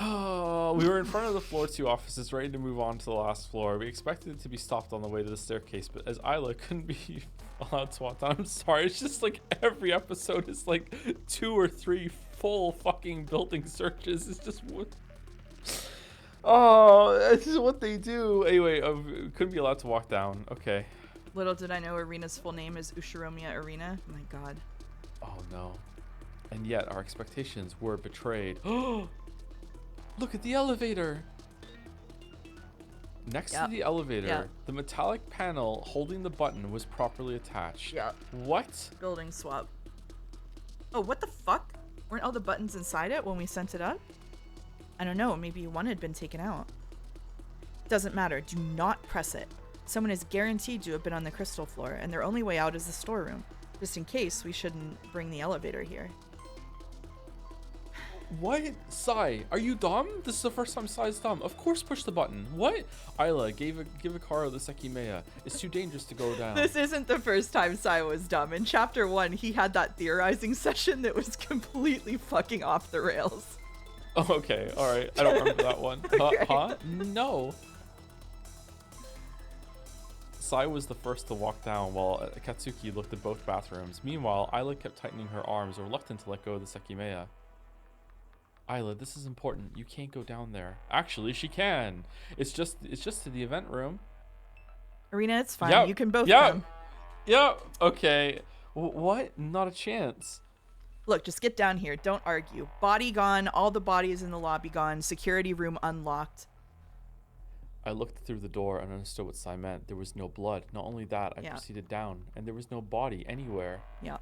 S2: We were in front of the floor 2 offices, ready to move on to the last floor. We expected to be stopped on the way to the staircase, but as Isla couldn't be allowed to walk down, I'm sorry, it's just like every episode is like 2 or 3 full fucking building searches. It's just what... Oh, this is what they do. Anyway, couldn't be allowed to walk down. Okay.
S1: Little did I know Irina's full name is Ushiromiya Irina. My god.
S2: Oh no. And yet our expectations were betrayed. Look at the elevator. Next to the elevator, the metallic panel holding the button was properly attached.
S1: Yeah.
S2: What?
S1: Building swap. Oh, what the fuck? Weren't all the buttons inside it when we sent it up? I don't know, maybe one had been taken out. Doesn't matter, do not press it. Someone is guaranteed to have been on the crystal floor, and their only way out is the storeroom. Just in case, we shouldn't bring the elevator here.
S2: What? Sai, are you dumb? This is the first time Sai's dumb. Of course push the button. What? Isla, give Ikaro the Sekimeiya. It's too dangerous to go down.
S1: This isn't the first time Sai was dumb. In chapter 1, he had that theorizing session that was completely fucking off the rails.
S2: Oh, okay, alright. I don't remember that one.
S1: Okay.
S2: Huh? No. Sai was the first to walk down while Katsuki looked at both bathrooms. Meanwhile, Isla kept tightening her arms, reluctant to let go of the Sekimeiya. Isla, this is important. You can't go down there. Actually, she can. It's just to the event room.
S1: Irina, it's fine.
S2: Yep.
S1: You can both
S2: Yep.
S1: come.
S2: Yep. Okay. What? Not a chance.
S1: Look, just get down here. Don't argue. Body gone. All the bodies in the lobby gone. Security room unlocked.
S2: I looked through the door and understood what Sai meant. There was no blood. Not only that, I proceeded down, and there was no body anywhere.
S1: Yeah.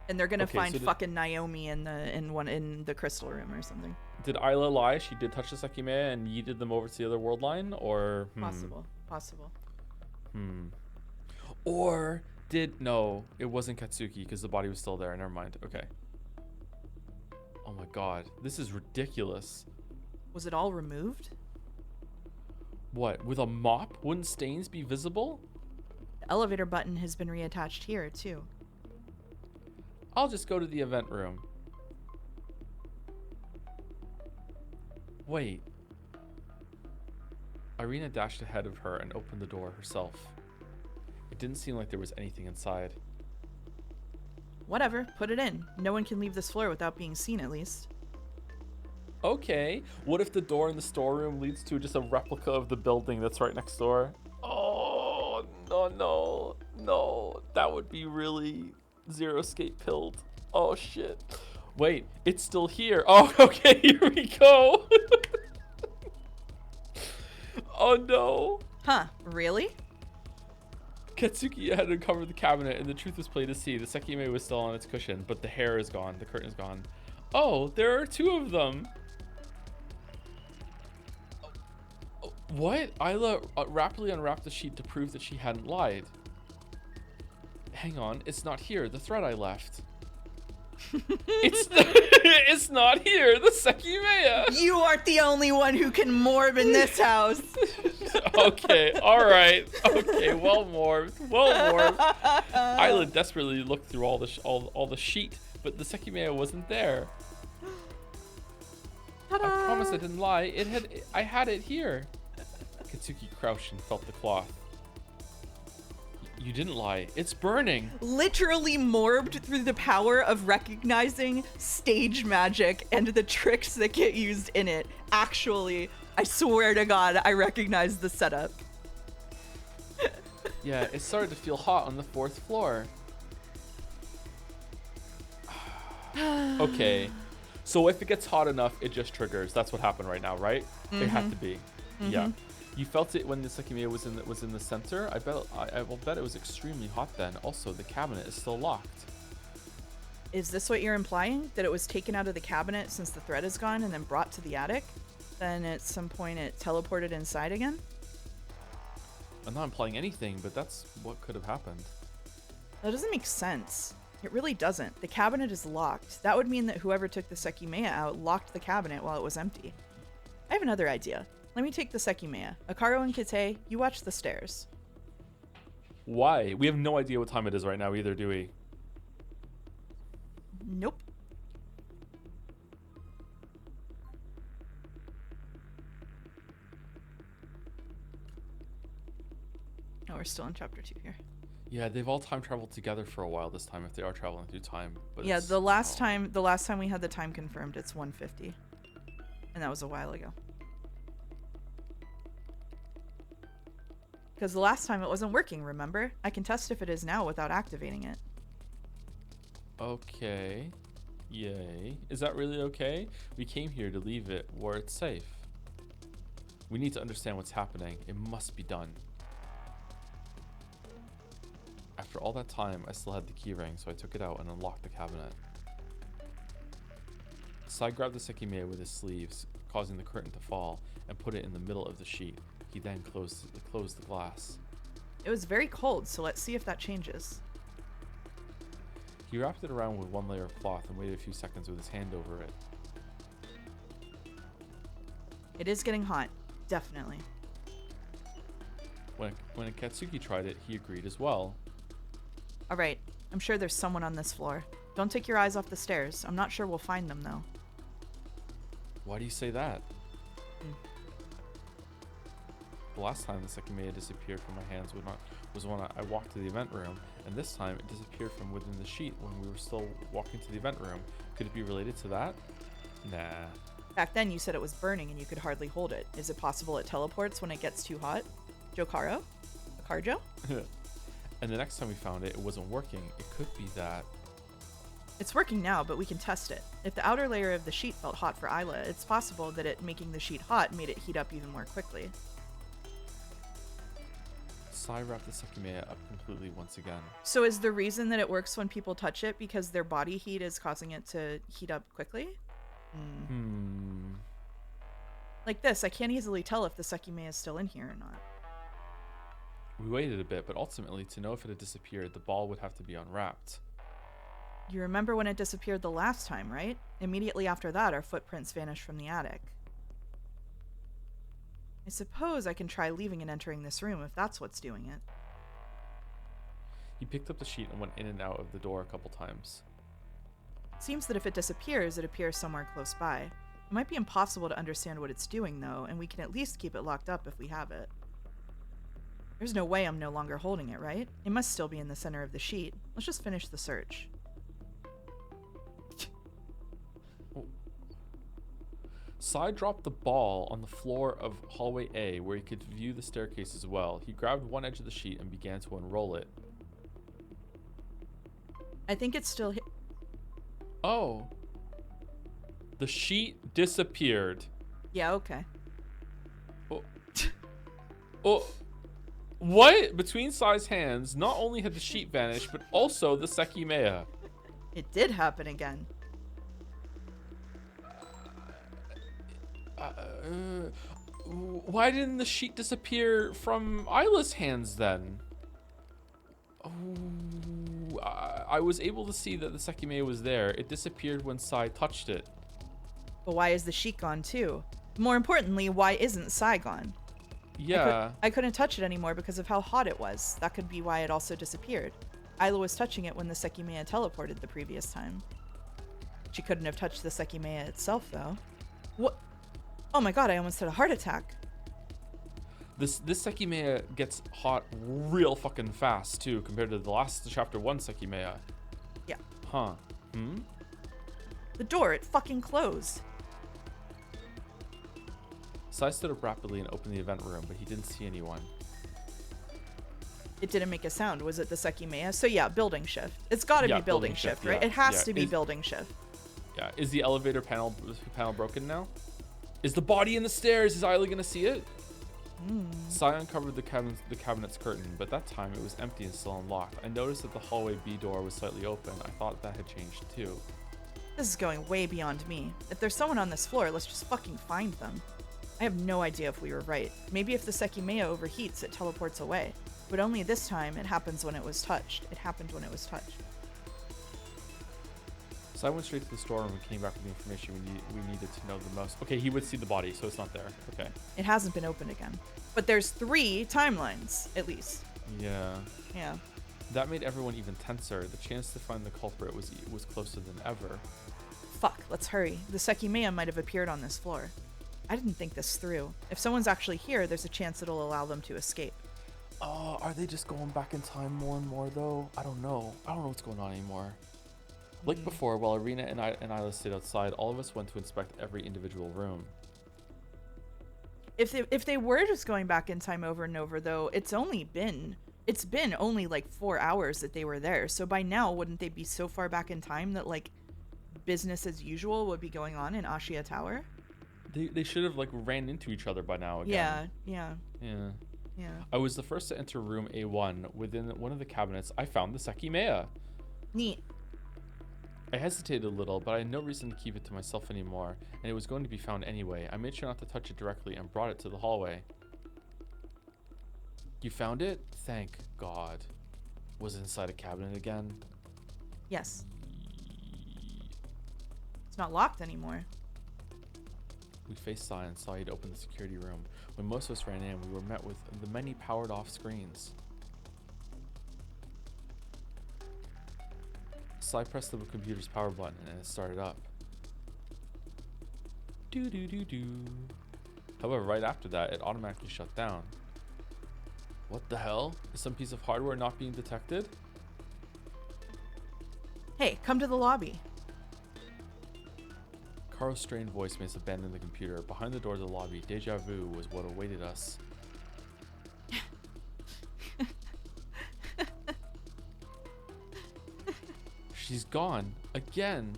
S1: And they're gonna find fucking Naomi in the crystal room or something.
S2: Did Isla lie? She did touch the Sekimeiya and yeeted them over to the other world line, or
S1: Possible.
S2: Or no? It wasn't Katsuki because the body was still there. Never mind. Okay. Oh my god, this is ridiculous.
S1: Was it all removed?
S2: What? With a mop? Wouldn't stains be visible?
S1: The elevator button has been reattached here too.
S2: I'll just go to the event room. Wait. Irina dashed ahead of her and opened the door herself. It didn't seem like there was anything inside.
S1: Whatever, put it in. No one can leave this floor without being seen, at least.
S2: Okay, what if the door in the storeroom leads to just a replica of the building that's right next door? Oh, no. That would be really zero escape pilled. Oh, shit. Wait, it's still here. Oh, okay, here we go. Oh, no.
S1: Huh, really?
S2: Katsuki had uncovered the cabinet, and the truth was plain to see. The Sekimeiya was still on its cushion, but the hair is gone. The curtain is gone. Oh, there are two of them. What? Isla rapidly unwrapped the sheet to prove that she hadn't lied. Hang on, it's not here. The thread I left. It's not here. The Sekimeiya.
S1: You aren't the only one who can morb in this house.
S2: Okay, all right. Okay, well morbed. Isla desperately looked through all the sheet, but the Sekimeiya wasn't there.
S1: Ta-da!
S2: I promise I didn't lie. I had it here. Katsuki crouched and felt the cloth. You didn't lie. It's burning.
S1: Literally morbed through the power of recognizing stage magic and the tricks that get used in it. Actually, I swear to God, I recognize the setup.
S2: Yeah, it started to feel hot on the 4th floor. Okay. So if it gets hot enough, it just triggers. That's what happened right now, right? It had to be. Yeah. You felt it when the Sekimeiya was in the center. I will bet it was extremely hot then. Also, the cabinet is still locked.
S1: Is this what you're implying? That it was taken out of the cabinet since the thread is gone and then brought to the attic? Then at some point it teleported inside again?
S2: I'm not implying anything, but that's what could have happened.
S1: That doesn't make sense. It really doesn't. The cabinet is locked. That would mean that whoever took the Sekimeiya out locked the cabinet while it was empty. I have another idea. Let me take the Sekimeiya. Akaro and Kite, you watch the stairs.
S2: Why? We have no idea what time it is right now either, do we?
S1: Nope. Oh, we're still in chapter 2 here.
S2: Yeah, they've all time traveled together for a while this time if they are traveling through time. But
S1: yeah, the last time we had the time confirmed, it's 1:50. And that was a while ago. Because the last time it wasn't working, remember? I can test if it is now without activating it.
S2: Okay. Yay. Is that really okay? We came here to leave it where it's safe. We need to understand what's happening. It must be done. After all that time, I still had the key ring, so I took it out and unlocked the cabinet. Sai grabbed the Sekimeiya with his sleeves, causing the curtain to fall, and put it in the middle of the sheet. He then closed the glass.
S1: It was very cold, so let's see if that changes.
S2: He wrapped it around with one layer of cloth and waited a few seconds with his hand over it.
S1: It is getting hot. Definitely.
S2: When Katsuki tried it, he agreed as well.
S1: Alright, I'm sure there's someone on this floor. Don't take your eyes off the stairs. I'm not sure we'll find them, though.
S2: Why do you say that? The last time the Sekimeiya disappeared from my hands was when I walked to the event room, and this time it disappeared from within the sheet when we were still walking to the event room. Could it be related to that? Nah.
S1: Back then you said it was burning and you could hardly hold it. Is it possible it teleports when it gets too hot? Jokaro? Akarjo?
S2: And the next time we found it, it wasn't working. It could be that...
S1: It's working now, but we can test it. If the outer layer of the sheet felt hot for Isla, it's possible that it making the sheet hot made it heat up even more quickly.
S2: Sai wrapped the Sekimeiya up completely once again.
S1: So is the reason that it works when people touch it because their body heat is causing it to heat up quickly? Like this, I can't easily tell if the Sekimeiya is still in here or not.
S2: We waited a bit, but ultimately, to know if it had disappeared, the ball would have to be unwrapped.
S1: You remember when it disappeared the last time, right? Immediately after that, our footprints vanished from the attic. I suppose I can try leaving and entering this room if that's what's doing it.
S2: He picked up the sheet and went in and out of the door a couple times.
S1: Seems that if it disappears, it appears somewhere close by. It might be impossible to understand what it's doing, though, and we can at least keep it locked up if we have it. There's no way I'm no longer holding it, right? It must still be in the center of the sheet. Let's just finish the search.
S2: Sai dropped the ball on the floor of hallway A, where he could view the staircase as well. He grabbed one edge of the sheet and began to unroll it.
S1: I think it's still
S2: Oh. The sheet disappeared.
S1: Yeah, okay.
S2: Oh. Oh. What? Between Sai's hands, not only had the sheet vanished, but also the Sekimeiya.
S1: It did happen again.
S2: Why didn't the sheet disappear from Isla's hands then? Oh, I was able to see that the Sekimeiya was there. It disappeared when Sai touched it.
S1: But why is the sheet gone too? More importantly, why isn't Sai gone?
S2: Yeah.
S1: I couldn't touch it anymore because of how hot it was. That could be why it also disappeared. Isla was touching it when the Sekimeiya teleported the previous time. She couldn't have touched the Sekimeiya itself, though. What? Oh my god, I almost had a heart attack.
S2: This Sekimeiya gets hot real fucking fast, too, compared to the last chapter 1 Sekimeiya.
S1: Yeah.
S2: Huh. Hmm?
S1: The door, it fucking closed.
S2: Sai stood up rapidly and opened the event room, but he didn't see anyone.
S1: It didn't make a sound. Was it the Sekimeiya? So yeah, building shift. It's gotta be building shift, right?
S2: Yeah.
S1: It has to be building shift.
S2: Yeah. Is the elevator panel broken now? Is the body in the stairs? Is Isla gonna see it? Sai uncovered the cabinet's curtain, but that time it was empty and still unlocked. I noticed that the hallway B door was slightly open. I thought that had changed too.
S1: This is going way beyond me. If there's someone on this floor, let's just fucking find them. I have no idea if we were right. Maybe if the Sekimeiya overheats, it teleports away. But only this time, it happens when it was touched. It happened when it was touched.
S2: Sai went straight to the storeroom and came back with the information we needed to know the most. Okay, he would see the body, so it's not there. Okay.
S1: It hasn't been opened again. But there's 3 timelines, at least.
S2: Yeah.
S1: Yeah.
S2: That made everyone even tenser. The chance to find the culprit was closer than ever.
S1: Fuck, let's hurry. The Sekimeiya might have appeared on this floor. I didn't think this through. If someone's actually here, there's a chance it'll allow them to escape.
S2: Oh, are they just going back in time more and more, though? I don't know. I don't know what's going on anymore. Like before, while Arena and Isla stayed outside, all of us went to inspect every individual room.
S1: If they were just going back in time over and over, though, it's been only like 4 hours that they were there. So by now, wouldn't they be so far back in time that like business as usual would be going on in Ashia Tower?
S2: They should have like ran into each other by now again.
S1: Yeah.
S2: I was the first to enter room A1. Within one of the cabinets, I found the Sekimeiya.
S1: Neat.
S2: I hesitated a little, but I had no reason to keep it to myself anymore, and it was going to be found anyway. I made sure not to touch it directly and brought it to the hallway. You found it? Thank God. Was it inside a cabinet again?
S1: Yes. It's not locked anymore.
S2: We faced Sai and saw he'd opened the security room. When most of us ran in, we were met with the many powered off screens. Sai pressed the computer's power button and it started up. Do. However, right after that, it automatically shut down. What the hell? Is some piece of hardware not being detected?
S1: Hey, come to the lobby.
S2: Karo's strained voice made us abandon the computer. Behind the door to the lobby, deja vu was what awaited us. She's gone. Again.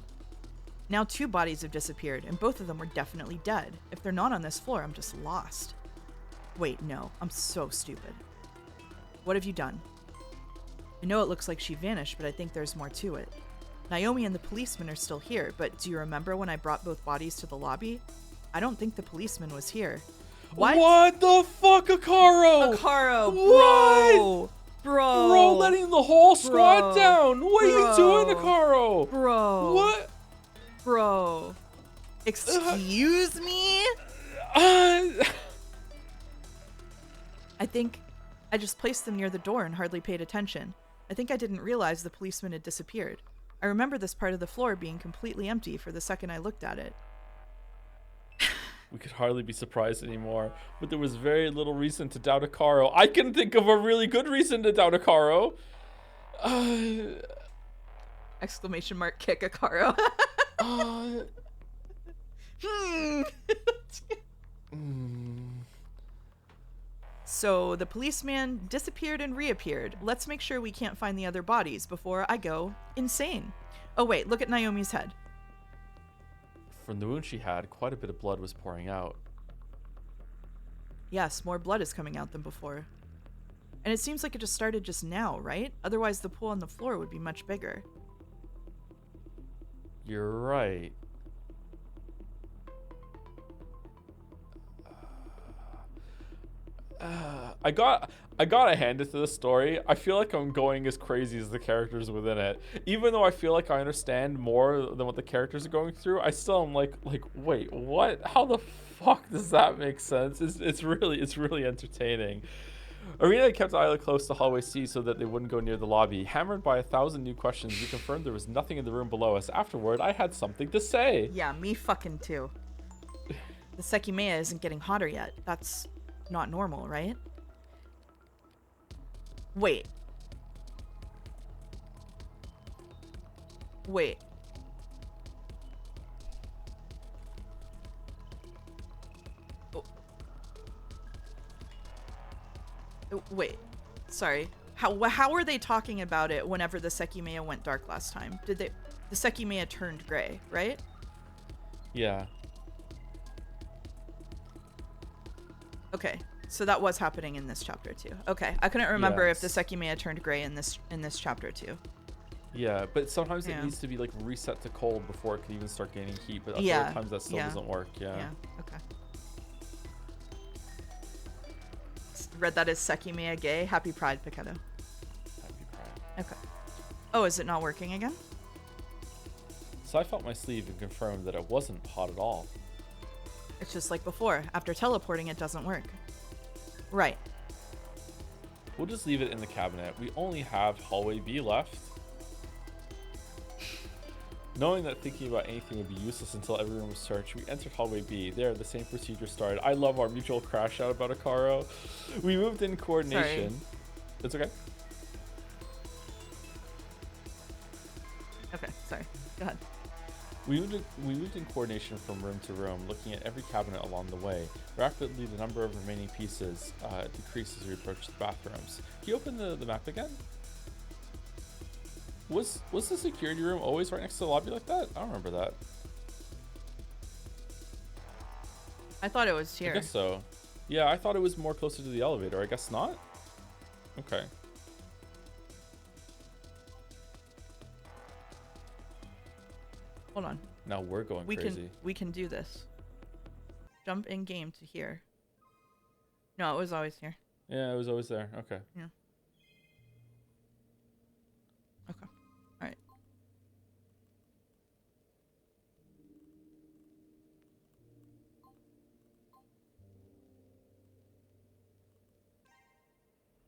S1: Now 2 bodies have disappeared, and both of them were definitely dead. If they're not on this floor, I'm just lost. Wait, no. I'm so stupid. What have you done? I know it looks like she vanished, but I think there's more to it. Naomi and the policeman are still here, but do you remember when I brought both bodies to the lobby? I don't think the policeman was here.
S2: What the fuck, Akaro?
S1: Akaro,
S2: What?
S1: Bro,
S2: letting the whole squad down. What are you doing, Akaro?
S1: Bro.
S2: What?
S1: Bro. Excuse me?
S2: I
S1: think I just placed them near the door and hardly paid attention. I think I didn't realize the policeman had disappeared. I remember this part of the floor being completely empty for the second I looked at it.
S2: We could hardly be surprised anymore, but there was very little reason to doubt Akaro. I can think of a really good reason to doubt Akaro.
S1: Exclamation mark kick Akaro.
S2: uh,
S1: Hmm. So the policeman disappeared and reappeared. Let's make sure we can't find the other bodies before I go insane. Oh wait, look at Naomi's head.
S2: From the wound she had, quite a bit of blood was pouring out.
S1: Yes, more blood is coming out than before. And it seems like it just started just now, right? Otherwise the pool on the floor would be much bigger.
S2: You're right. I gotta hand it to the story. I feel like I'm going as crazy as the characters within it. Even though I feel like I understand more than what the characters are going through, I still am like, wait, what? How the fuck does that make sense? It's really entertaining. Arena kept Isla close to hallway C so that they wouldn't go near the lobby. Hammered by 1,000 new questions, we confirmed there was nothing in the room below us. Afterward, I had something to say.
S1: Yeah, me fucking too. The Sekimeiya isn't getting hotter yet. That's not normal, right? Wait. Wait. Oh. Wait. Sorry. How were they talking about it whenever the Sekimeiya went dark last time? Did they... The Sekimeiya turned gray, right?
S2: Yeah.
S1: Okay. So that was happening in this chapter too. Okay. I couldn't remember if the Sekimeiya turned gray in this chapter too.
S2: Yeah, but sometimes it needs to be like reset to cold before it can even start gaining heat, but other times that still doesn't work. Yeah.
S1: Okay. Read that as Sekimeiya gay. Happy Pride, Pichetto.
S2: Happy Pride.
S1: Okay. Oh, is it not working again?
S2: So I felt my sleeve and confirmed that it wasn't hot at all.
S1: It's just like before. After teleporting, it doesn't work. Right.
S2: We'll just leave it in the cabinet. We only have hallway B left. Knowing that thinking about anything would be useless until every room was searched, we entered hallway B. There, the same procedure started. I love our mutual crash out about Akaro. We moved in coordination.
S1: Sorry.
S2: It's okay.
S1: Okay, sorry. Go ahead.
S2: We moved in coordination from room to room, looking at every cabinet along the way. Rapidly, the number of remaining pieces decreased as we approached the bathrooms. Can you open the map again? Was the security room always right next to the lobby like that? I don't remember that.
S1: I thought it was here.
S2: I guess so. Yeah, I thought it was more closer to the elevator. I guess not? Okay.
S1: Hold on.
S2: Now we're going crazy.
S1: We can do this. Jump in game to here. No, it was always here.
S2: Yeah, it was always there. Okay.
S1: Yeah. Okay. All right.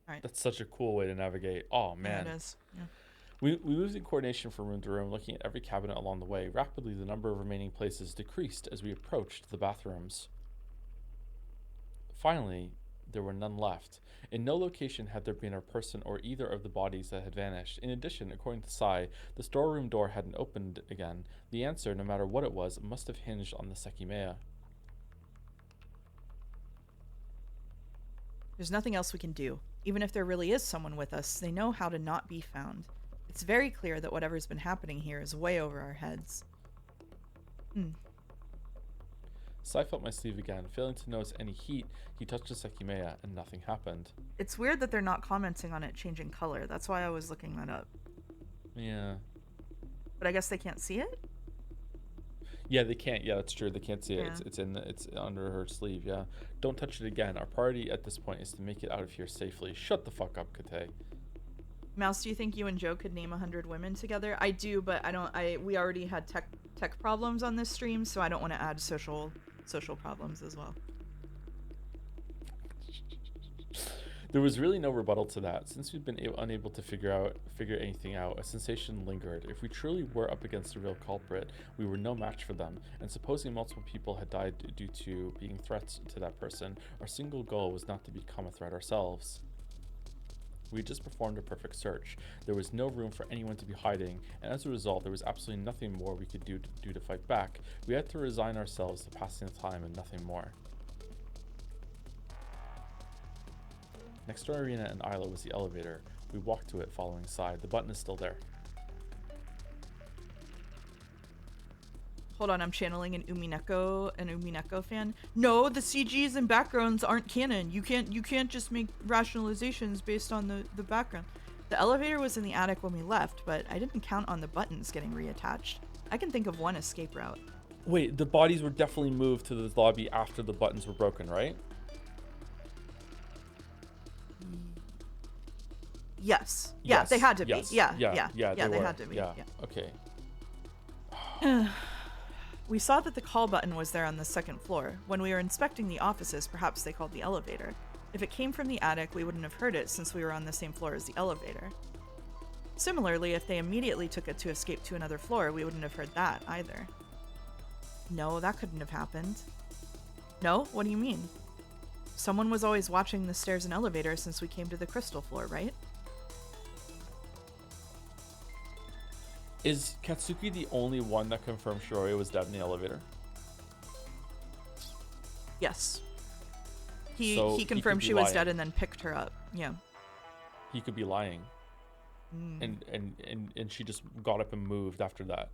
S1: All right.
S2: That's such a cool way to navigate. Oh, man.
S1: Yeah, it is. Yeah.
S2: We moved in coordination from room to room, looking at every cabinet along the way. Rapidly, the number of remaining places decreased as we approached the bathrooms. Finally, there were none left. In no location had there been a person or either of the bodies that had vanished. In addition, according to Sai, the storeroom door hadn't opened again. The answer, no matter what it was, must have hinged on the Sekimeiya.
S1: There's nothing else we can do. Even if there really is someone with us, they know how to not be found. It's very clear that whatever's been happening here is way over our heads.
S2: Sai felt my sleeve again. Failing to notice any heat, he touched the Sekimeiya, and nothing happened.
S1: It's weird that they're not commenting on it changing color. That's why I was looking that up.
S2: Yeah.
S1: But I guess they can't see it?
S2: Yeah, they can't. Yeah, that's true. They can't see it.
S1: Yeah.
S2: It's under her sleeve. Yeah. Don't touch it again. Our priority at this point is to make it out of here safely. Shut the fuck up, Kate.
S1: Mouse, do you think you and Joe could name 100 women together? I do, but I don't. We already had tech problems on this stream, so I don't want to add social problems as well.
S2: There was really no rebuttal to that. Since we'd been unable to figure anything out, a sensation lingered. If we truly were up against a real culprit, we were no match for them. And supposing multiple people had died due to being threats to that person, our single goal was not to become a threat ourselves. We had just performed a perfect search. There was no room for anyone to be hiding, and as a result, there was absolutely nothing more we could do to fight back. We had to resign ourselves to passing the time and nothing more. Next to Irina and Isla was the elevator. We walked to it, following side. The button is still there.
S1: Hold on, I'm channeling an Umineko fan. No, the CGs and backgrounds aren't canon. You can't just make rationalizations based on the background. The elevator was in the attic when we left, but I didn't count on the buttons getting reattached. I can think of one escape route.
S2: Wait, the bodies were definitely moved to the lobby after the buttons were broken, right?
S1: Yes. Yeah,
S2: Yes.
S1: they had to
S2: Yes.
S1: be. Yeah, they
S2: were.
S1: had to be.
S2: Yeah. Okay.
S1: We saw that the call button was there on the second floor. When we were inspecting the offices, perhaps they called the elevator. If it came from the attic, we wouldn't have heard it since we were on the same floor as the elevator. Similarly, if they immediately took it to escape to another floor, we wouldn't have heard that either. No, that couldn't have happened. No? What do you mean? Someone was always watching the stairs and elevator since we came to the crystal floor, right?
S2: Is Katsuki the only one that confirmed Shiroya was dead in the elevator?
S1: Yes.
S2: So
S1: He confirmed she was dead and then picked her up. Yeah.
S2: He could be lying.
S1: Mm.
S2: And she just got up and moved after that.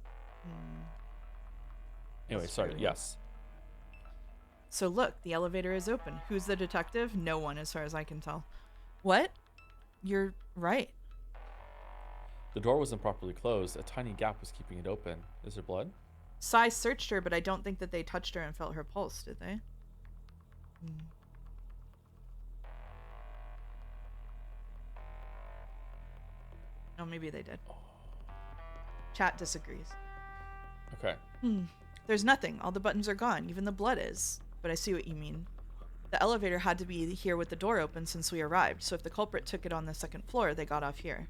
S2: Anyway,
S1: That's
S2: sorry.
S1: true.
S2: Yes.
S1: So look, the elevator is open. Who's the detective? No one, as far as I can tell. What? You're right.
S2: The door wasn't properly closed. A tiny gap was keeping it open. Is there blood?
S1: Sai searched her, but I don't think that they touched her and felt her pulse, did they? Oh, maybe they did. Chat disagrees.
S2: Okay.
S1: There's nothing. All the buttons are gone. Even the blood is. But I see what you mean. The elevator had to be here with the door open since we arrived, so if the culprit took it on the second floor, they got off here.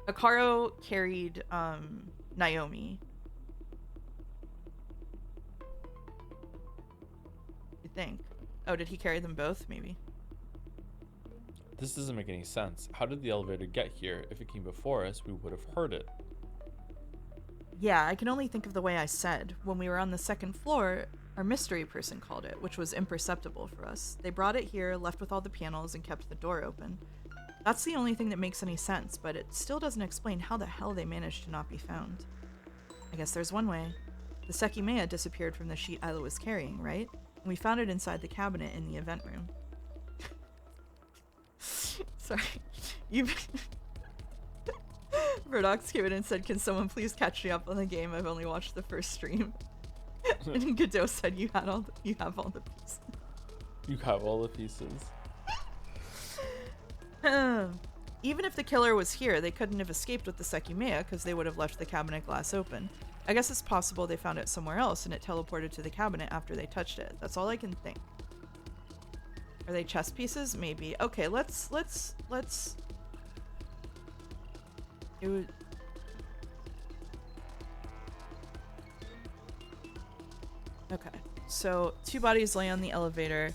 S1: Akaro carried, Naomi. You think? Oh, did he carry them both? Maybe.
S2: This doesn't make any sense. How did the elevator get here? If it came before us, we would have heard it.
S1: Yeah, I can only think of the way I said. When we were on the second floor, our mystery person called it, which was imperceptible for us. They brought it here, left with all the panels, and kept the door open. That's the only thing that makes any sense, but it still doesn't explain how the hell they managed to not be found. I guess there's one way. The Sekimeiya disappeared from the sheet Isla was carrying, right? And we found it inside the cabinet in the event room. Sorry. You... Verdox came in and said, can someone please catch me up on the game? I've only watched the first stream. And Godot said you have all the pieces.
S2: You have all the pieces.
S1: Even if the killer was here, they couldn't have escaped with the Sekimeiya because they would have left the cabinet glass open. I guess it's possible they found it somewhere else and it teleported to the cabinet after they touched it. That's all I can think. Are they chess pieces? Maybe. Okay, let's it would... Okay, so two bodies lay on the elevator.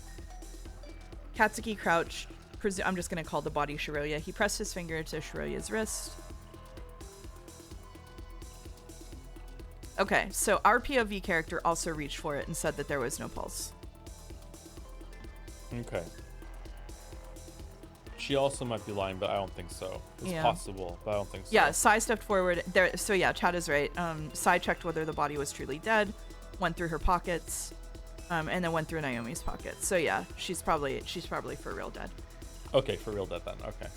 S1: Katsuki crouched. I'm just gonna call the body Shiroya. He pressed his finger to Shiroya's wrist. Okay, so our POV character also reached for it and said that there was no pulse.
S2: Okay. She also might be lying, but I don't think so. It's possible, but I don't think so.
S1: Yeah, Sai stepped forward. There. So yeah, Chad is right. Sai checked whether the body was truly dead, went through her pockets, and then went through Naomi's pockets. So yeah, she's probably for real dead.
S2: Okay, for real dead then. Okay.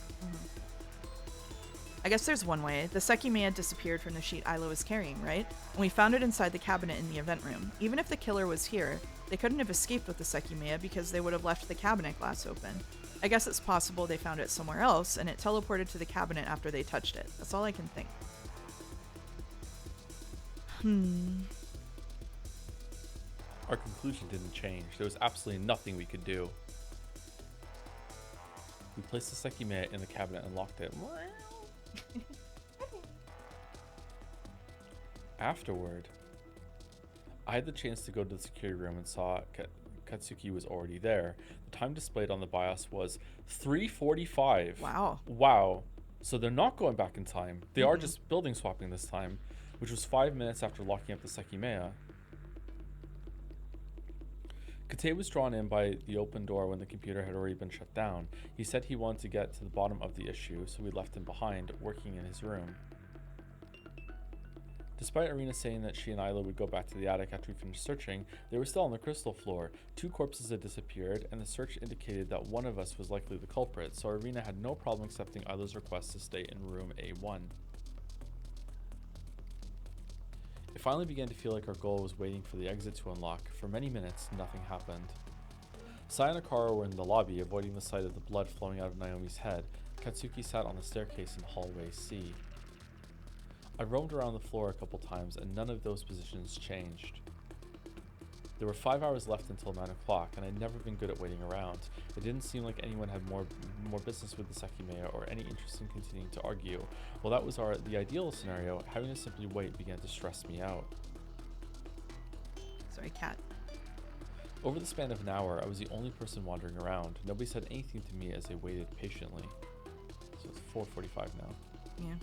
S1: I guess there's one way. The Sekimeiya disappeared from the sheet Isla was carrying, right? And we found it inside the cabinet in the event room. Even if the killer was here, they couldn't have escaped with the Sekimeiya because they would have left the cabinet glass open. I guess it's possible they found it somewhere else and it teleported to the cabinet after they touched it. That's all I can think.
S2: Our conclusion didn't change. There was absolutely nothing we could do. We placed the Sekimeiya in the cabinet and locked it. Afterward, I had the chance to go to the security room and saw Katsuki was already there. The time displayed on the BIOS was 3:45.
S1: Wow.
S2: Wow. So they're not going back in time. They are
S1: Mm-mm.
S2: just building swapping this time, which was 5 minutes after locking up the Sekimeiya. Kate was drawn in by the open door when the computer had already been shut down. He said he wanted to get to the bottom of the issue, so we left him behind, working in his room. Despite Irina saying that she and Isla would go back to the attic after we finished searching, they were still on the crystal floor. 2 corpses had disappeared, and the search indicated that one of us was likely the culprit, so Irina had no problem accepting Isla's request to stay in room A1. It finally began to feel like our goal was waiting for the exit to unlock. For many minutes, nothing happened. Sai and Akara were in the lobby, avoiding the sight of the blood flowing out of Naomi's head. Katsuki sat on the staircase in hallway C. I roamed around the floor a couple times, and none of those positions changed. There were 5 hours left until 9 o'clock, and I'd never been good at waiting around. It didn't seem like anyone had more business with the Sekimeiya or any interest in continuing to argue. While that was the ideal scenario, having to simply wait began to stress me out.
S1: Sorry, cat.
S2: Over the span of an hour, I was the only person wandering around. Nobody said anything to me as I waited patiently. So it's 4:45 now.
S1: Yeah.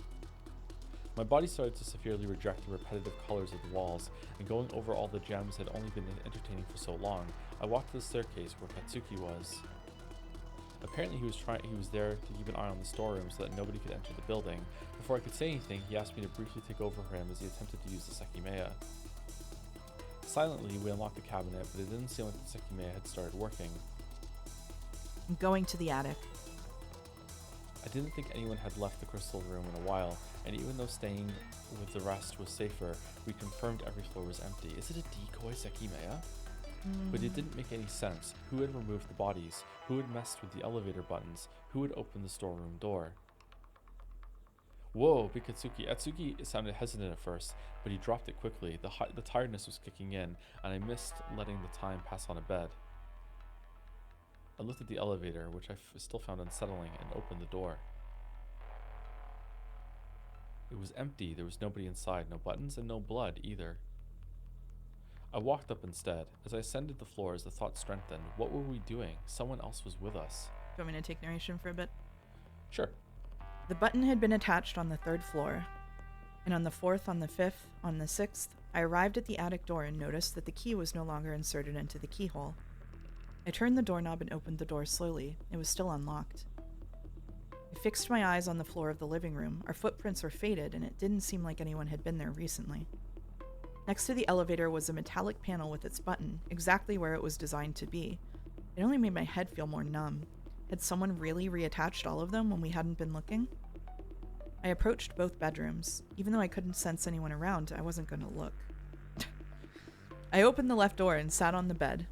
S2: My body started to severely reject the repetitive colors of the walls, and going over all the gems had only been entertaining for so long. I walked to the staircase where Katsuki was. Apparently he was there to keep an eye on the storeroom so that nobody could enter the building. Before I could say anything, he asked me to briefly take over for him as he attempted to use the Sekimeiya. Silently, we unlocked the cabinet, but it didn't seem like the Sekimeiya had started working.
S1: I'm going to the attic.
S2: I didn't think anyone had left the crystal room in a while, and even though staying with the rest was safer, we confirmed every floor was empty. Is it a decoy Sekimeiya? But it didn't make any sense. Who had removed the bodies? Who had messed with the elevator buttons? Who had opened the storeroom door? Whoa, big Katsuki. Atsuki sounded hesitant at first, but he dropped it quickly. The tiredness was kicking in, and I missed letting the time pass on a bed. I looked at the elevator, which I still found unsettling, and opened the door. It was empty. There was nobody inside. No buttons and no blood either. I walked up instead. As I ascended the floors, the thought strengthened. What were we doing? Someone else was with us.
S1: Do you want me to take narration for a bit?
S2: Sure.
S1: The button had been attached on the 3rd floor, and on the 4th, on the 5th, on the 6th, I arrived at the attic door and noticed that the key was no longer inserted into the keyhole. I turned the doorknob and opened the door slowly. It was still unlocked. I fixed my eyes on the floor of the living room. Our footprints were faded, and it didn't seem like anyone had been there recently. Next to the elevator was a metallic panel with its button, exactly where it was designed to be. It only made my head feel more numb. Had someone really reattached all of them when we hadn't been looking? I approached both bedrooms. Even though I couldn't sense anyone around, I wasn't going to look. I opened the left door and sat on the bed.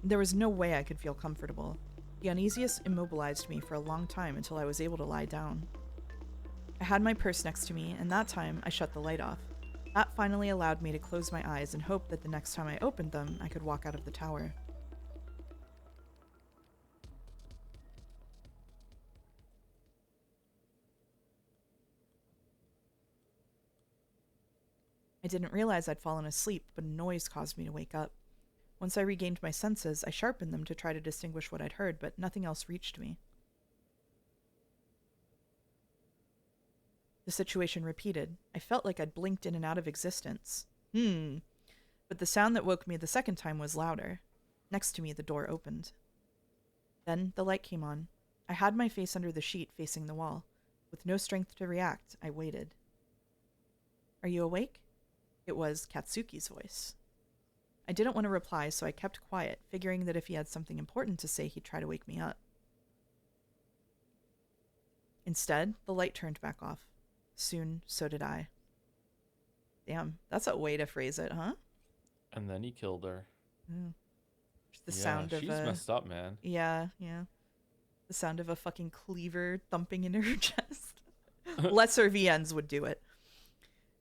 S1: There was no way I could feel comfortable. The uneasiness immobilized me for a long time until I was able to lie down. I had my purse next to me, and that time I shut the light off. That finally allowed me to close my eyes and hope that the next time I opened them, I could walk out of the tower. I didn't realize I'd fallen asleep, but a noise caused me to wake up. Once I regained my senses, I sharpened them to try to distinguish what I'd heard, but nothing else reached me. The situation repeated. I felt like I'd blinked in and out of existence. But the sound that woke me the second time was louder. Next to me, the door opened. Then the light came on. I had my face under the sheet facing the wall. With no strength to react, I waited. "Are you awake?" It was Katsuki's voice. I didn't want to reply, so I kept quiet, figuring that if he had something important to say, he'd try to wake me up. Instead, the light turned back off. Soon, so did I. Damn, that's a way to phrase it, huh?
S2: And then he killed her.
S1: Just the sound of
S2: she's messed up, man.
S1: Yeah. The sound of a fucking cleaver thumping into her chest. Lesser VNs would do it.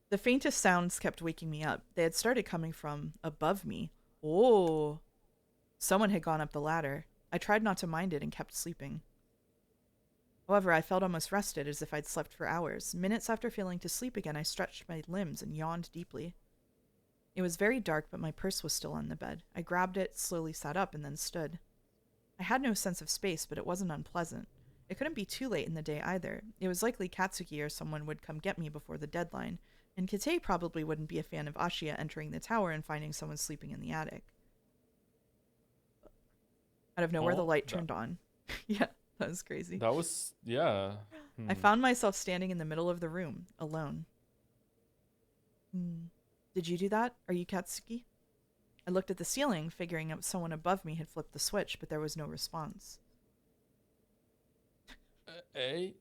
S1: The faintest sounds kept waking me up. They had started coming from above me. Oh. Someone had gone up the ladder. I tried not to mind it and kept sleeping. However, I felt almost rested, as if I'd slept for hours. Minutes after feeling to sleep again, I stretched my limbs and yawned deeply. It was very dark, but my purse was still on the bed. I grabbed it, slowly sat up, and then stood. I had no sense of space, but it wasn't unpleasant. It couldn't be too late in the day either. It was likely Katsuki or someone would come get me before the deadline, and Kite probably wouldn't be a fan of Ashiya entering the tower and finding someone sleeping in the attic. Out of nowhere, the
S2: Oh,
S1: light turned on. Yeah, that was crazy.
S2: that was, yeah.
S1: I
S2: Hmm.
S1: found myself standing in the middle of the room, alone. Did you do that? Are you Katsuki? I looked at the ceiling, figuring out someone above me had flipped the switch, but there was no response.
S2: A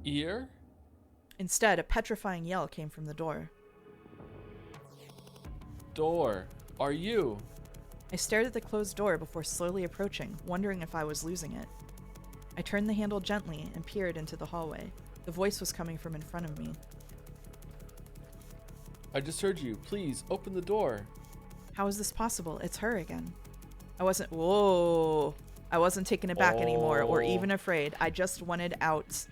S2: ear?
S1: Instead, a petrifying yell came from the door.
S2: Door. Are you?
S1: I stared at the closed door before slowly approaching, wondering if I was losing it. I turned the handle gently and peered into the hallway. The voice was coming from in front of me.
S2: I just heard you. Please, open the door.
S1: How is this possible? It's her again. Whoa. I wasn't taken aback anymore or
S2: Oh.
S1: even afraid. I just wanted out.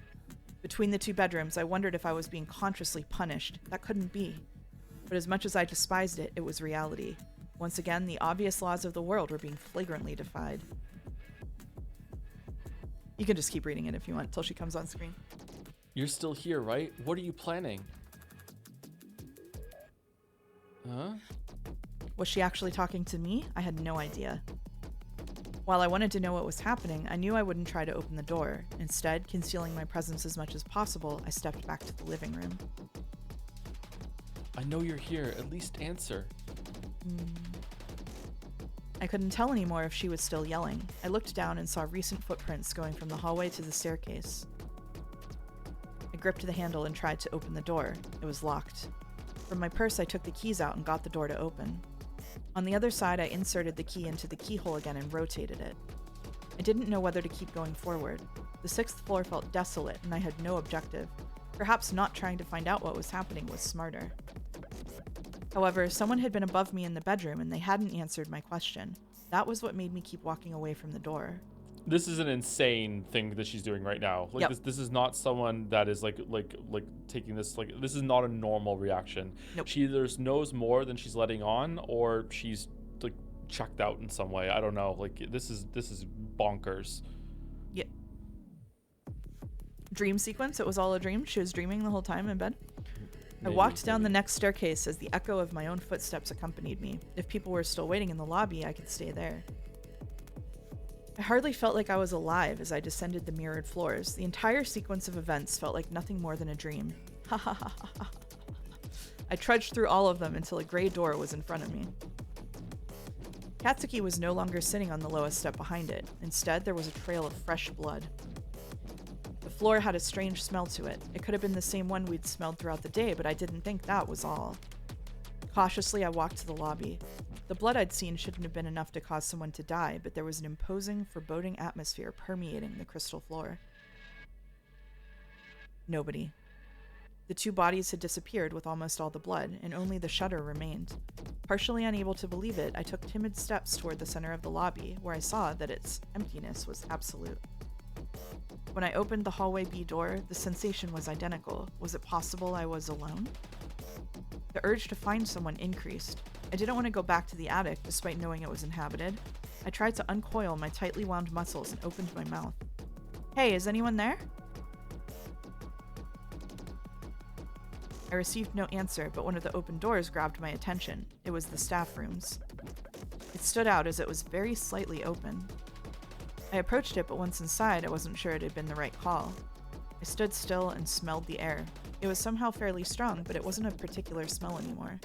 S1: Between the two bedrooms, I wondered if I was being consciously punished. That couldn't be. But as much as I despised it, it was reality. Once again, the obvious laws of the world were being flagrantly defied. You can just keep reading it if you want, till she comes on screen.
S2: You're still here, right? What are you planning? Huh?
S1: Was she actually talking to me? I had no idea. While I wanted to know what was happening, I knew I wouldn't try to open the door. Instead, concealing my presence as much as possible, I stepped back to the living room.
S2: I know you're here. At least answer.
S1: I couldn't tell anymore if she was still yelling. I looked down and saw recent footprints going from the hallway to the staircase. I gripped the handle and tried to open the door. It was locked. From my purse, I took the keys out and got the door to open. On the other side, I inserted the key into the keyhole again and rotated it. I didn't know whether to keep going forward. The 6th floor felt desolate, and I had no objective. Perhaps not trying to find out what was happening was smarter. However, someone had been above me in the bedroom, and they hadn't answered my question. That was what made me keep walking away from the door.
S2: This is an insane thing that she's doing right now. Like
S1: Yep.
S2: this is not someone that is like taking this, like, this is not a normal reaction.
S1: Nope.
S2: She either knows more than she's letting on, or she's like checked out in some way. I don't know. Like this is bonkers.
S1: Yeah. Dream sequence. It was all a dream. She was dreaming the whole time in bed. I walked down the next staircase as the echo of my own footsteps accompanied me. If people were still waiting in the lobby, I could stay there. I hardly felt like I was alive as I descended the mirrored floors. The entire sequence of events felt like nothing more than a dream. Ha ha ha ha ha. I trudged through all of them until a gray door was in front of me. Katsuki was no longer sitting on the lowest step behind it. Instead, there was a trail of fresh blood. The floor had a strange smell to it. It could have been the same one we'd smelled throughout the day, but I didn't think that was all. Cautiously, I walked to the lobby. The blood I'd seen shouldn't have been enough to cause someone to die, but there was an imposing, foreboding atmosphere permeating the crystal floor. Nobody. The two bodies had disappeared with almost all the blood, and only the shutter remained. Partially unable to believe it, I took timid steps toward the center of the lobby, where I saw that its emptiness was absolute. When I opened the hallway B door, the sensation was identical. Was it possible I was alone? The urge to find someone increased. I didn't want to go back to the attic, despite knowing it was inhabited. I tried to uncoil my tightly wound muscles and opened my mouth. Hey, is anyone there? I received no answer, but one of the open doors grabbed my attention. It was the staff rooms. It stood out as it was very slightly open. I approached it, but once inside, I wasn't sure it had been the right call. I stood still and smelled the air. It was somehow fairly strong, but it wasn't a particular smell anymore.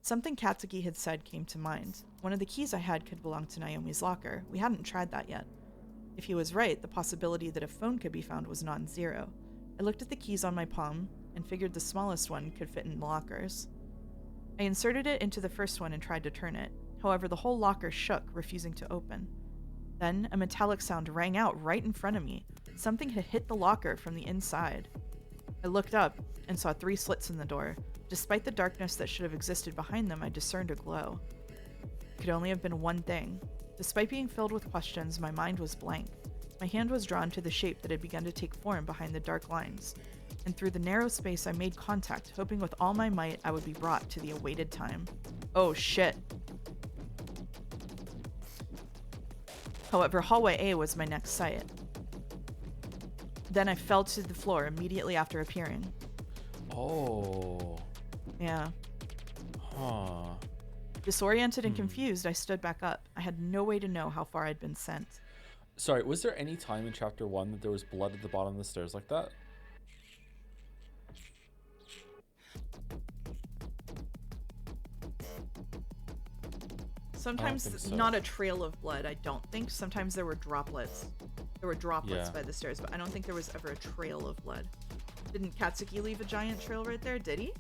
S1: Something Katsuki had said came to mind. One of the keys I had could belong to Naomi's locker. We hadn't tried that yet. If he was right, the possibility that a phone could be found was non-zero. I looked at the keys on my palm and figured the smallest one could fit in the lockers. I inserted it into the first one and tried to turn it. However, the whole locker shook, refusing to open. Then, a metallic sound rang out right in front of me. Something had hit the locker from the inside. I looked up and saw 3 slits in the door. Despite the darkness that should have existed behind them, I discerned a glow. It could only have been one thing. Despite being filled with questions, my mind was blank. My hand was drawn to the shape that had begun to take form behind the dark lines, and through the narrow space I made contact, hoping with all my might I would be brought to the awaited time. Oh shit. However, hallway A was my next sight. Then I fell to the floor immediately after appearing.
S2: Oh.
S1: Yeah.
S2: Huh.
S1: Disoriented and confused, I stood back up. I had no way to know how far I'd been sent.
S2: Sorry, was there any time in chapter 1 that there was blood at the bottom of the stairs like that?
S1: Sometimes
S2: so.
S1: not a trail of blood, I don't think. Sometimes there were droplets. There were droplets by the stairs, but I don't think there was ever a trail of blood. Didn't Katsuki leave a giant trail right there? Did he?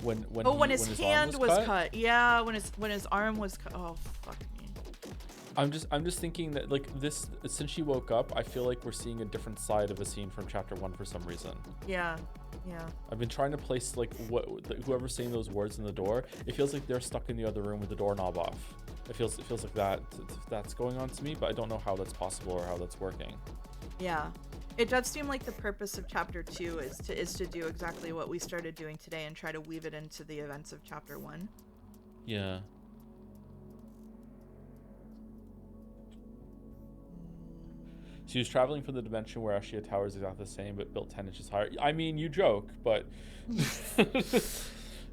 S1: When his hand was cut. Yeah, when his arm was cut. Oh, fuck me.
S2: I'm just thinking that, like, this, since she woke up, I feel like we're seeing a different side of a scene from chapter 1 for some reason. Yeah.
S1: Yeah.
S2: I've been trying to place, like, whoever's saying those words in the door, it feels like they're stuck in the other room with the doorknob off. It feels like that's going on to me, but I don't know how that's possible or how that's working.
S1: Yeah. It does seem like the purpose of chapter 2 is to do exactly what we started doing today and try to weave it into the events of chapter 1.
S2: Yeah. She was traveling from the dimension where Ashia Tower is exactly the same, but built 10 inches higher. I mean, you joke, but...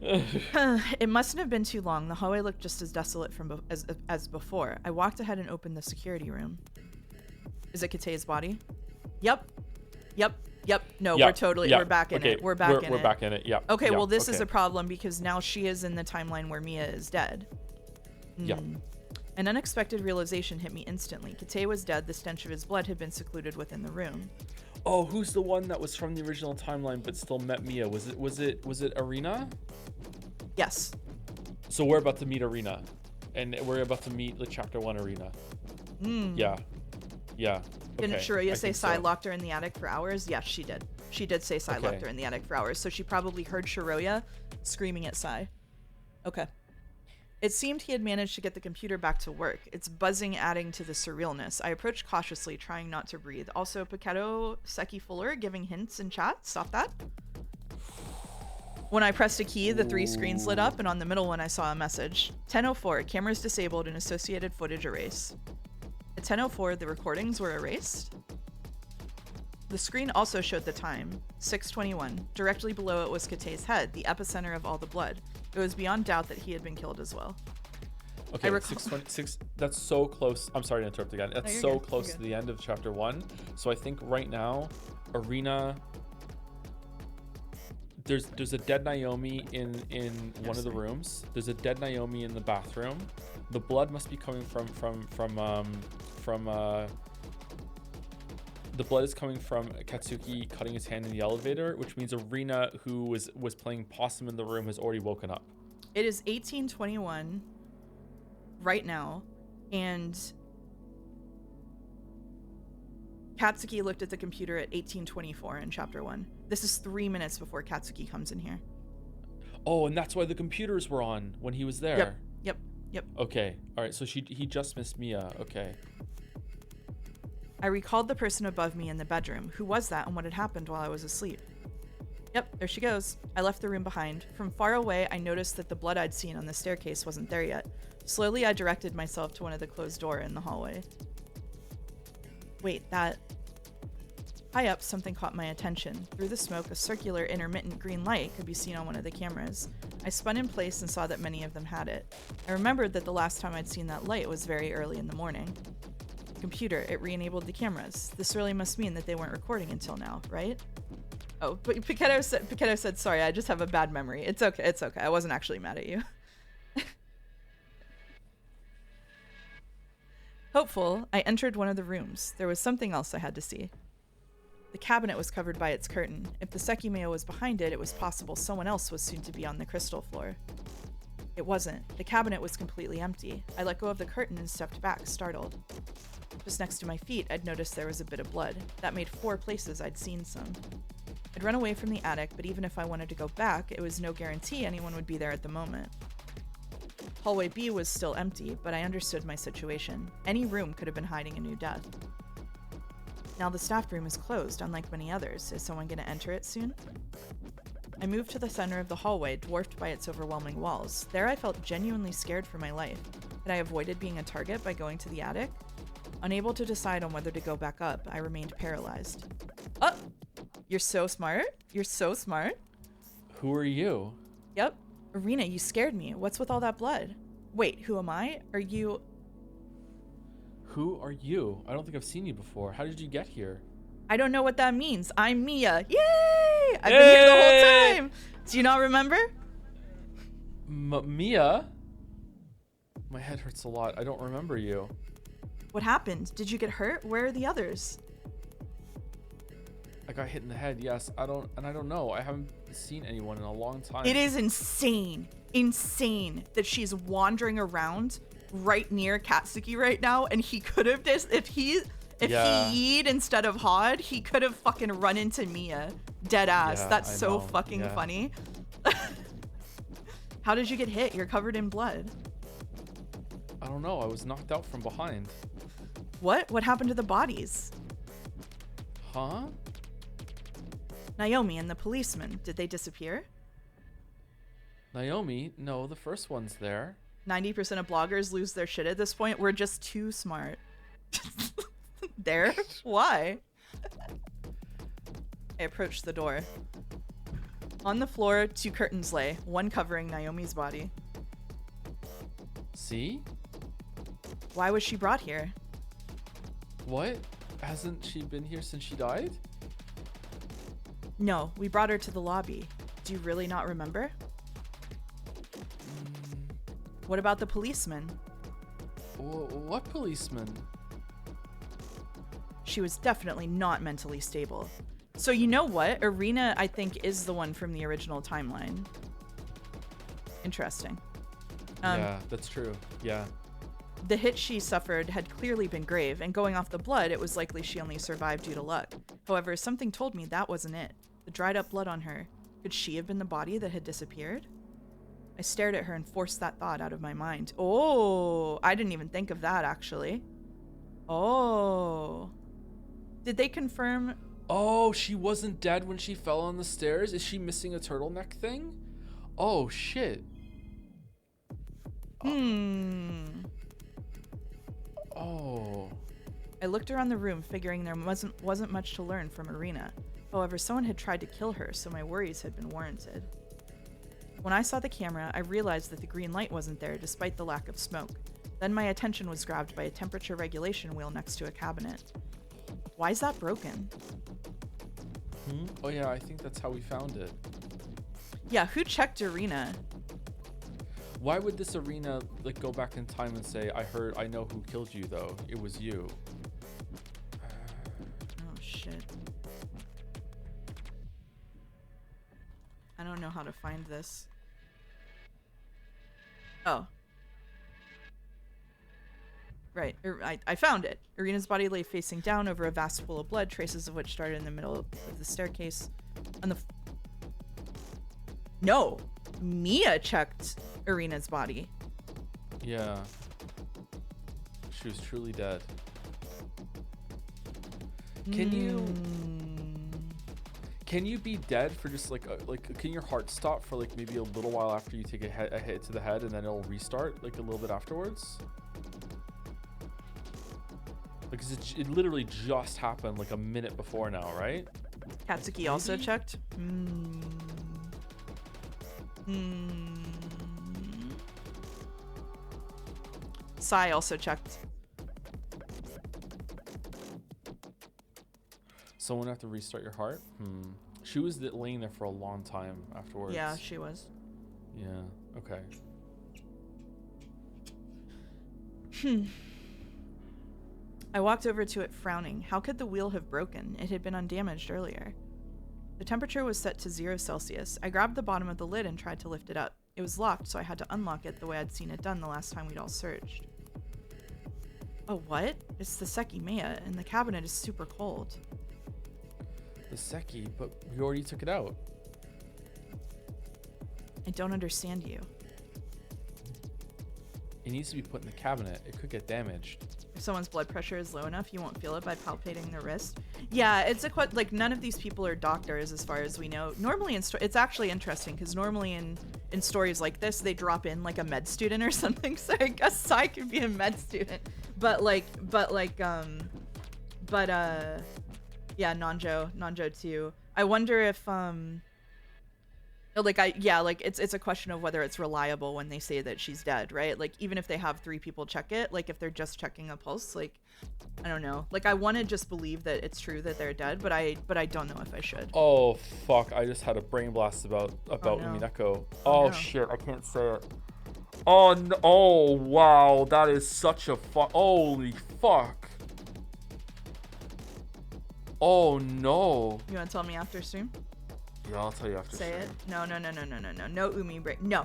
S1: It mustn't have been too long. The hallway looked just as desolate as before. I walked ahead and opened the security room. Is it Kate's body? Yep. No, we're back in it. We're back in it.
S2: Yeah.
S1: Okay, well, this is a problem because now she is in the timeline where Miiya is dead.
S2: Yeah.
S1: An unexpected realization hit me instantly. Kate was dead. The stench of his blood had been secluded within the room.
S2: Oh, who's the one that was from the original timeline but still met Miiya? Was it Arena?
S1: Yes.
S2: So we're about to meet Arena, and we're about to meet the chapter 1 Arena. Yeah.
S1: Didn't Shiroya say Sai locked her in the attic for hours? Yes, she did. She did say Sai locked her in the attic for hours, so she probably heard Shiroya screaming at Sai. Okay. It seemed he had managed to get the computer back to work, its buzzing adding to the surrealness. I approached cautiously, trying not to breathe. Also, Paketo Seki Fuller giving hints in chat. Stop that. When I pressed a key, the 3 screens lit up, and on the middle one I saw a message. 10:04, cameras disabled and associated footage erased. At 10:04, the recordings were erased. The screen also showed the time, 6:21. Directly below it was Kate's head, the epicenter of all the blood. It was beyond doubt that he had been killed as well.
S2: Okay, 6:26. That's so close. I'm sorry to interrupt again. That's so close to the end of chapter 1. So I think right now, Arena. There's a dead Naomi in one of the rooms. There's a dead Naomi in the bathroom. The blood must be coming from the blood is coming from Katsuki cutting his hand in the elevator, which means Arena, who was playing possum in the room, has already woken up.
S1: It is 18:21 right now, and Katsuki looked at the computer at 18:24 in chapter 1. This is 3 minutes before Katsuki comes in here.
S2: Oh, and that's why the computers were on when he was there.
S1: Yep.
S2: Okay. All right. So he just missed Miiya. Okay.
S1: I recalled the person above me in the bedroom. Who was that and what had happened while I was asleep? Yep, there she goes. I left the room behind. From far away, I noticed that the blood I'd seen on the staircase wasn't there yet. Slowly, I directed myself to one of the closed doors in the hallway. Wait, that... High up, something caught my attention. Through the smoke, a circular, intermittent green light could be seen on one of the cameras. I spun in place and saw that many of them had it. I remembered that the last time I'd seen that light was very early in the morning. Computer, it re-enabled the cameras. This really must mean that they weren't recording until now, right? Oh, but Paketo said, sorry, I just have a bad memory. It's okay. I wasn't actually mad at you. Hopeful, I entered one of the rooms. There was something else I had to see. The cabinet was covered by its curtain. If the Sekimeiya was behind it, it was possible someone else was soon to be on the crystal floor. It wasn't. The cabinet was completely empty. I let go of the curtain and stepped back, startled. Just next to my feet, I'd noticed there was a bit of blood. That made 4 places I'd seen some. I'd run away from the attic, but even if I wanted to go back, it was no guarantee anyone would be there at the moment. Hallway B was still empty, but I understood my situation. Any room could have been hiding a new death. Now the staff room is closed, unlike many others. Is someone going to enter it soon? I moved to the center of the hallway, dwarfed by its overwhelming walls. There I felt genuinely scared for my life. Had I avoided being a target by going to the attic? Unable to decide on whether to go back up, I remained paralyzed. Oh! You're so smart. You're so smart.
S2: Who are you?
S1: Yep. Irina, you scared me. What's with all that blood? Wait, who am I? Are you...
S2: Who are you? I don't think I've seen you before. How did you get here?
S1: I don't know what that means. I'm Miiya. Yay! I've been here the whole time. Do you not remember?
S2: Miiya? My head hurts a lot. I don't remember you.
S1: What happened? Did you get hurt? Where are the others?
S2: I got hit in the head, yes. I don't know. I haven't seen anyone in a long time.
S1: It is insane that she's wandering around right near Katsuki right now, and he could have just, if he yeed instead of hawed, he could have fucking run into Miiya. Dead ass.
S2: Yeah,
S1: That's
S2: I
S1: so
S2: know.
S1: fucking
S2: Yeah.
S1: funny. How did you get hit? You're covered in blood.
S2: I don't know. I was knocked out from behind.
S1: What? What happened to the bodies?
S2: Huh?
S1: Naomi and the policeman, did they disappear?
S2: Naomi? No, the first one's there.
S1: 90% of bloggers lose their shit at this point. We're just too smart. There? Why? I approached the door. On the floor, 2 curtains lay, one covering Naomi's body.
S2: See?
S1: Why was she brought here?
S2: What? Hasn't she been here since she died?
S1: No, we brought her to the lobby. Do you really not remember? What about the policeman?
S2: What policeman?
S1: She was definitely not mentally stable. So you know what? Irina, I think, is the one from the original timeline. Interesting.
S2: Yeah, that's true. Yeah.
S1: The hit she suffered had clearly been grave, and going off the blood, it was likely she only survived due to luck. However, something told me that wasn't it. The dried up blood on her. Could she have been the body that had disappeared? I stared at her and forced that thought out of my mind. Oh, I didn't even think of that, actually. Oh. Did they confirm?
S2: Oh, she wasn't dead when she fell on the stairs? Is she missing a turtleneck thing? Oh, shit. Oh.
S1: I looked around the room, figuring there wasn't much to learn from Irina. However, someone had tried to kill her, so my worries had been warranted. When I saw the camera, I realized that the green light wasn't there despite the lack of smoke. Then my attention was grabbed by a temperature regulation wheel next to a cabinet. Why is that broken?
S2: Oh yeah, I think that's how we found it.
S1: Yeah, who checked Irina?
S2: Why would this Irina like go back in time and say, I know who killed you though. It was you.
S1: Oh shit. I don't know how to find this. Oh. Right, I found it. Irina's body lay facing down over a vast pool of blood, traces of which started in the middle of the staircase. On the No! Miiya checked Irina's body.
S2: Yeah. She was truly dead. Can you be dead for just like can your heart stop for like maybe a little while after you take a hit to the head and then it'll restart like a little bit afterwards? Because it literally just happened like a minute before now, right?
S1: Katsuki also checked. Sai also checked.
S2: Someone have to restart your heart? She was laying there for a long time afterwards.
S1: Yeah, she was.
S2: Yeah, okay.
S1: I walked over to it frowning. How could the wheel have broken? It had been undamaged earlier. The temperature was set to 0 Celsius. I grabbed the bottom of the lid and tried to lift it up. It was locked, so I had to unlock it the way I'd seen it done the last time we'd all searched. Oh, what? It's the Sekimeiya, and the cabinet is super cold.
S2: The Seki, but you already took it out.
S1: I don't understand you.
S2: It needs to be put in the cabinet. It could get damaged.
S1: If someone's blood pressure is low enough, you won't feel it by palpating their wrist. Yeah, it's like none of these people are doctors as far as we know. Normally it's actually interesting because normally in stories like this, they drop in like a med student or something. So I guess Sai could be a med student, but yeah, Nanjo too. I wonder if like it's a question of whether it's reliable when they say that she's dead, right? Like even if they have 3 people check it, like if they're just checking a pulse, like I don't know. Like I want to just believe that it's true that they're dead, but I don't know if I should.
S2: Oh fuck! I just had a brain blast about
S1: no.
S2: Umineko.
S1: Oh, no.
S2: Shit! I can't say it. Oh no! Oh wow! That is such a holy fuck! Oh no!
S1: You want to tell me after stream?
S2: Yeah, I'll tell you after.
S1: Say
S2: stream.
S1: it. No Umi break. No.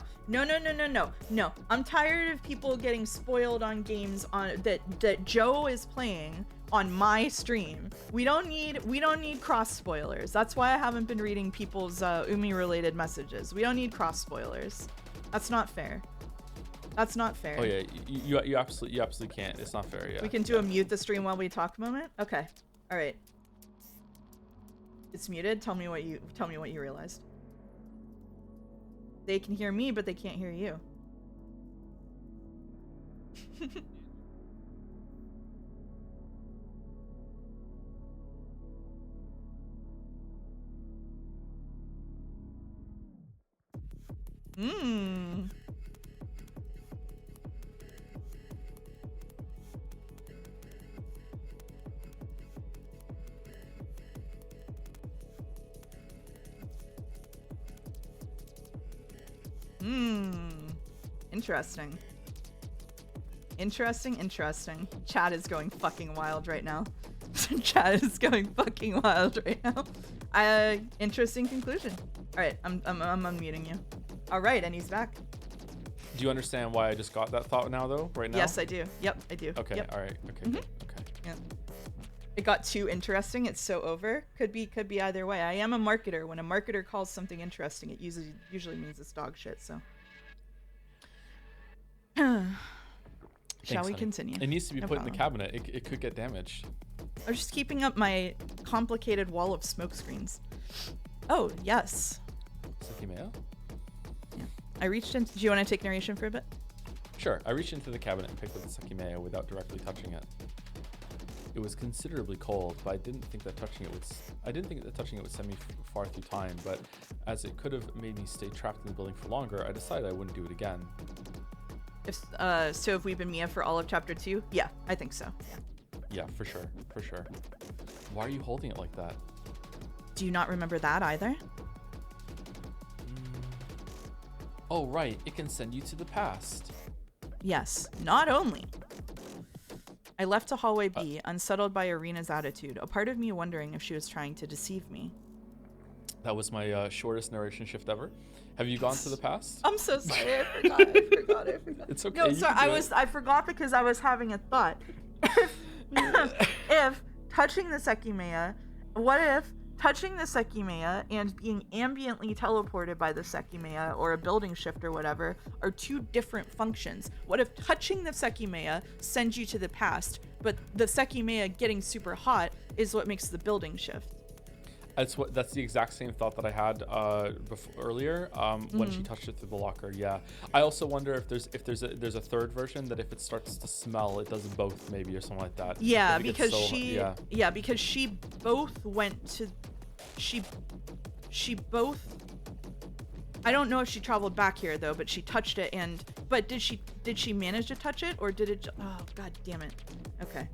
S1: I'm tired of people getting spoiled on games on that Joe is playing on my stream. We don't need cross spoilers. That's why I haven't been reading people's Umi related messages. We don't need cross spoilers. That's not fair. That's not fair.
S2: Oh yeah, you absolutely can't. It's not fair. Yeah.
S1: We can do a mute the stream while we talk moment. Okay. All right. It's muted. Tell me what you realized. They can hear me, but they can't hear you. Mmm. Interesting. Interesting. Chat is going fucking wild right now. Chat is going fucking wild right now. Interesting conclusion. All right, I'm unmuting you. All right, and he's back.
S2: Do you understand why I just got that thought now, though? Right now?
S1: Yes, I do. Yep, I do.
S2: Okay.
S1: Yep.
S2: All right. Okay.
S1: Mhm.
S2: Okay.
S1: Yep. It got too interesting. It's so over. Could be either way. I am a marketer. When a marketer calls something interesting, it usually means it's dog shit. So. Shall we continue?
S2: It needs to be
S1: No
S2: put
S1: problem.
S2: in the cabinet. It could get damaged.
S1: I'm just keeping up my complicated wall of smoke screens. Oh, yes.
S2: Sekimeiya?
S1: Yeah. I reached in. Do you want to take narration for a bit?
S2: Sure. I reached into the cabinet and picked up the Sekimeiya without directly touching it. It was considerably cold, but I didn't think that touching it would send me far through time, but as it could have made me stay trapped in the building for longer, I decided I wouldn't do it again.
S1: So have we been miiya for all of chapter 2? Yeah, I think so.
S2: Yeah, for sure. Why are you holding it like that?
S1: Do you not remember that either?
S2: Oh, right. It can send you to the past.
S1: Yes. Not only. I left to hallway B, unsettled by Irina's attitude, a part of me wondering if she was trying to deceive me.
S2: That was my shortest narration shift ever. Have you gone to the past?
S1: I'm so sorry. I forgot.
S2: It's okay.
S1: No, sorry. I forgot because I was having a thought. If touching the Sekimeiya, what if touching the Sekimeiya and being ambiently teleported by the Sekimeiya or a building shift or whatever are 2 different functions? What if touching the Sekimeiya sends you to the past, but the Sekimeiya getting super hot is what makes the building shift?
S2: That's the exact same thought that I had earlier when she touched it through the locker. Yeah. I also wonder if there's a third version that if it starts to smell, it does both maybe or something like that.
S1: Yeah, because because she both went to she both. I don't know if she traveled back here though, but she touched it but did she manage to touch it or did it? Oh god damn it. Okay.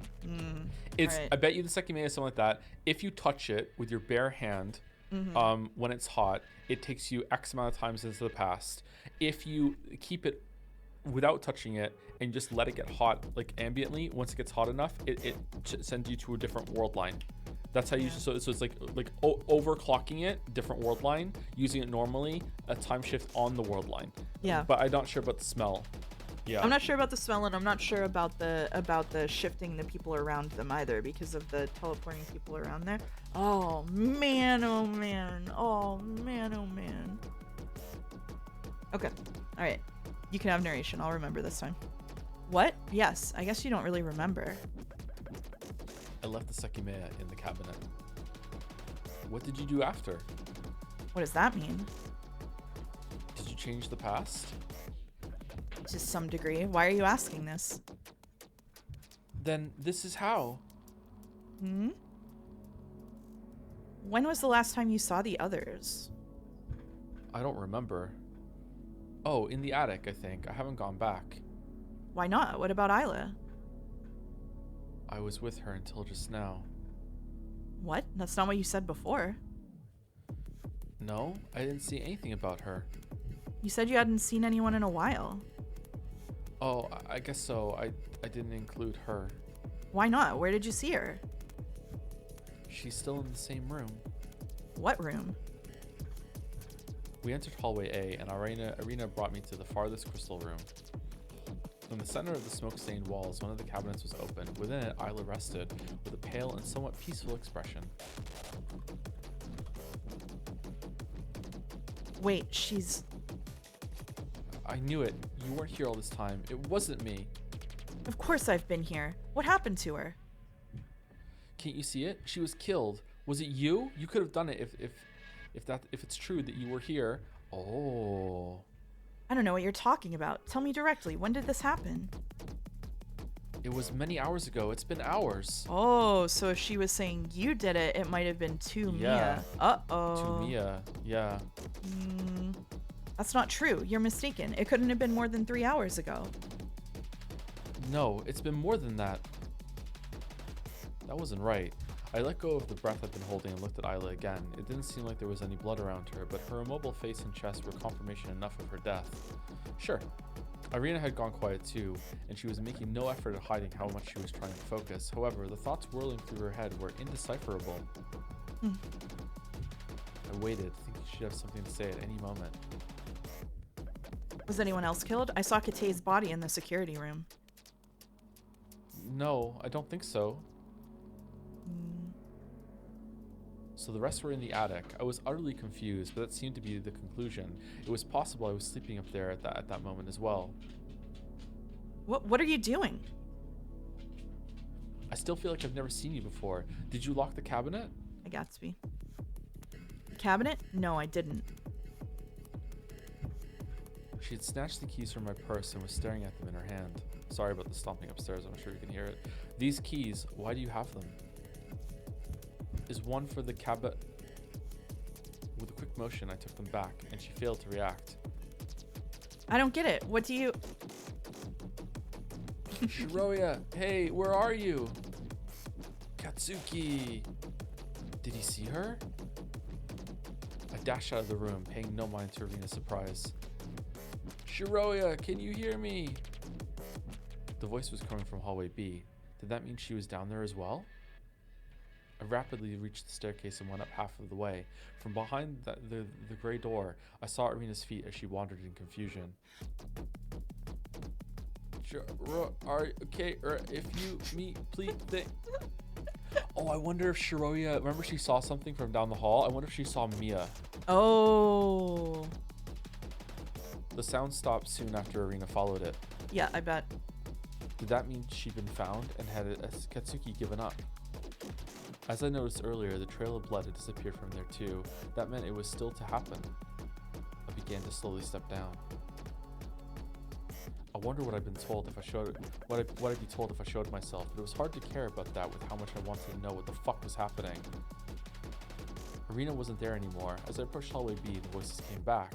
S2: It's.
S1: Right.
S2: I bet you the Sekimeiya is something like that. If you touch it with your bare hand, when it's hot, it takes you X amount of times into the past. If you keep it without touching it and just let it get hot, like ambiently, once it gets hot enough, it sends you to a different world line. That's how you. So it's like overclocking it, different world line. Using it normally, a time shift on the world line.
S1: Yeah.
S2: But I'm not sure about the smell. Yeah.
S1: I'm not sure about the smell, and I'm not sure about the shifting the people around them either because of the teleporting people around there. Oh man, oh man, oh man, oh man. Okay, all right. You can have narration. I'll remember this time. What? Yes, I guess you don't really remember.
S2: I left the Sekimeiya in the cabinet. What did you do after?
S1: What does that mean?
S2: Did you change the past?
S1: To some degree. Why are you asking this?
S2: Then this is how.
S1: Hmm? When was the last time you saw the others?
S2: I don't remember. Oh, in the attic, I think. I haven't gone back.
S1: Why not? What about Isla?
S2: I was with her until just now.
S1: What? That's not what you said before.
S2: No, I didn't see anything about her.
S1: You said you hadn't seen anyone in a while.
S2: Oh, I guess so. I didn't include her.
S1: Why not? Where did you see her?
S2: She's still in the same room.
S1: What room?
S2: We entered hallway A, and Irina brought me to the farthest crystal room. In the center of the smoke-stained walls, one of the cabinets was open. Within it, Isla rested, with a pale and somewhat peaceful expression.
S1: Wait, she's...
S2: I knew it. You weren't here all this time. It wasn't me.
S1: Of course I've been here. What happened to her?
S2: Can't you see it? She was killed. Was it you? You could have done it if it's true that you were here. Oh.
S1: I don't know what you're talking about. Tell me directly. When did this happen?
S2: It was many hours ago. It's been hours.
S1: Oh, so if she was saying you did it, it might have been to
S2: Yeah.
S1: miiya. Uh-oh.
S2: To miiya. Yeah.
S1: That's not true. You're mistaken. It couldn't have been more than 3 hours ago.
S2: No, it's been more than that. That wasn't right. I let go of the breath I'd been holding and looked at Isla again. It didn't seem like there was any blood around her, but her immobile face and chest were confirmation enough of her death. Sure. Irina had gone quiet too, and she was making no effort at hiding how much she was trying to focus. However, the thoughts whirling through her head were indecipherable. I waited, thinking she'd have something to say at any moment.
S1: Was anyone else killed? I saw Kate's body in the security room.
S2: No, I don't think so. So the rest were in the attic. I was utterly confused, but that seemed to be the conclusion. It was possible I was sleeping up there at that moment as well.
S1: What are you doing?
S2: I still feel like I've never seen you before. Did you lock the cabinet?
S1: I Gatsby. Cabinet? No, I didn't.
S2: She had snatched the keys from my purse and was staring at them in her hand. Sorry about the stomping upstairs, I'm sure you can hear it. These keys, why do you have them? Is one for the cabinet? With a quick motion, I took them back, and she failed to react.
S1: I don't get it. What do you...
S2: Shiroya, hey, where are you? Katsuki! Did he see her? I dashed out of the room, paying no mind to Irina's surprise. Shiroya, can you hear me? The voice was coming from hallway B. Did that mean she was down there as well? I rapidly reached the staircase and went up half of the way. From behind the gray door, I saw Irina's feet as she wandered in confusion. Are you okay? Or if you, me, please, Oh, I wonder if Shiroya, remember she saw something from down the hall? I wonder if she saw miiya.
S1: Oh.
S2: The sound stopped soon after Irina followed it.
S1: Yeah, I bet.
S2: Did that mean she'd been found and had Katsuki given up? As I noticed earlier, the trail of blood had disappeared from there too. That meant it was still to happen. I began to slowly step down. I wonder what I'd been told if I showed what I'd be told if I showed myself, but it was hard to care about that with how much I wanted to know what the fuck was happening. Irina wasn't there anymore. As I approached hallway B, the voices came back.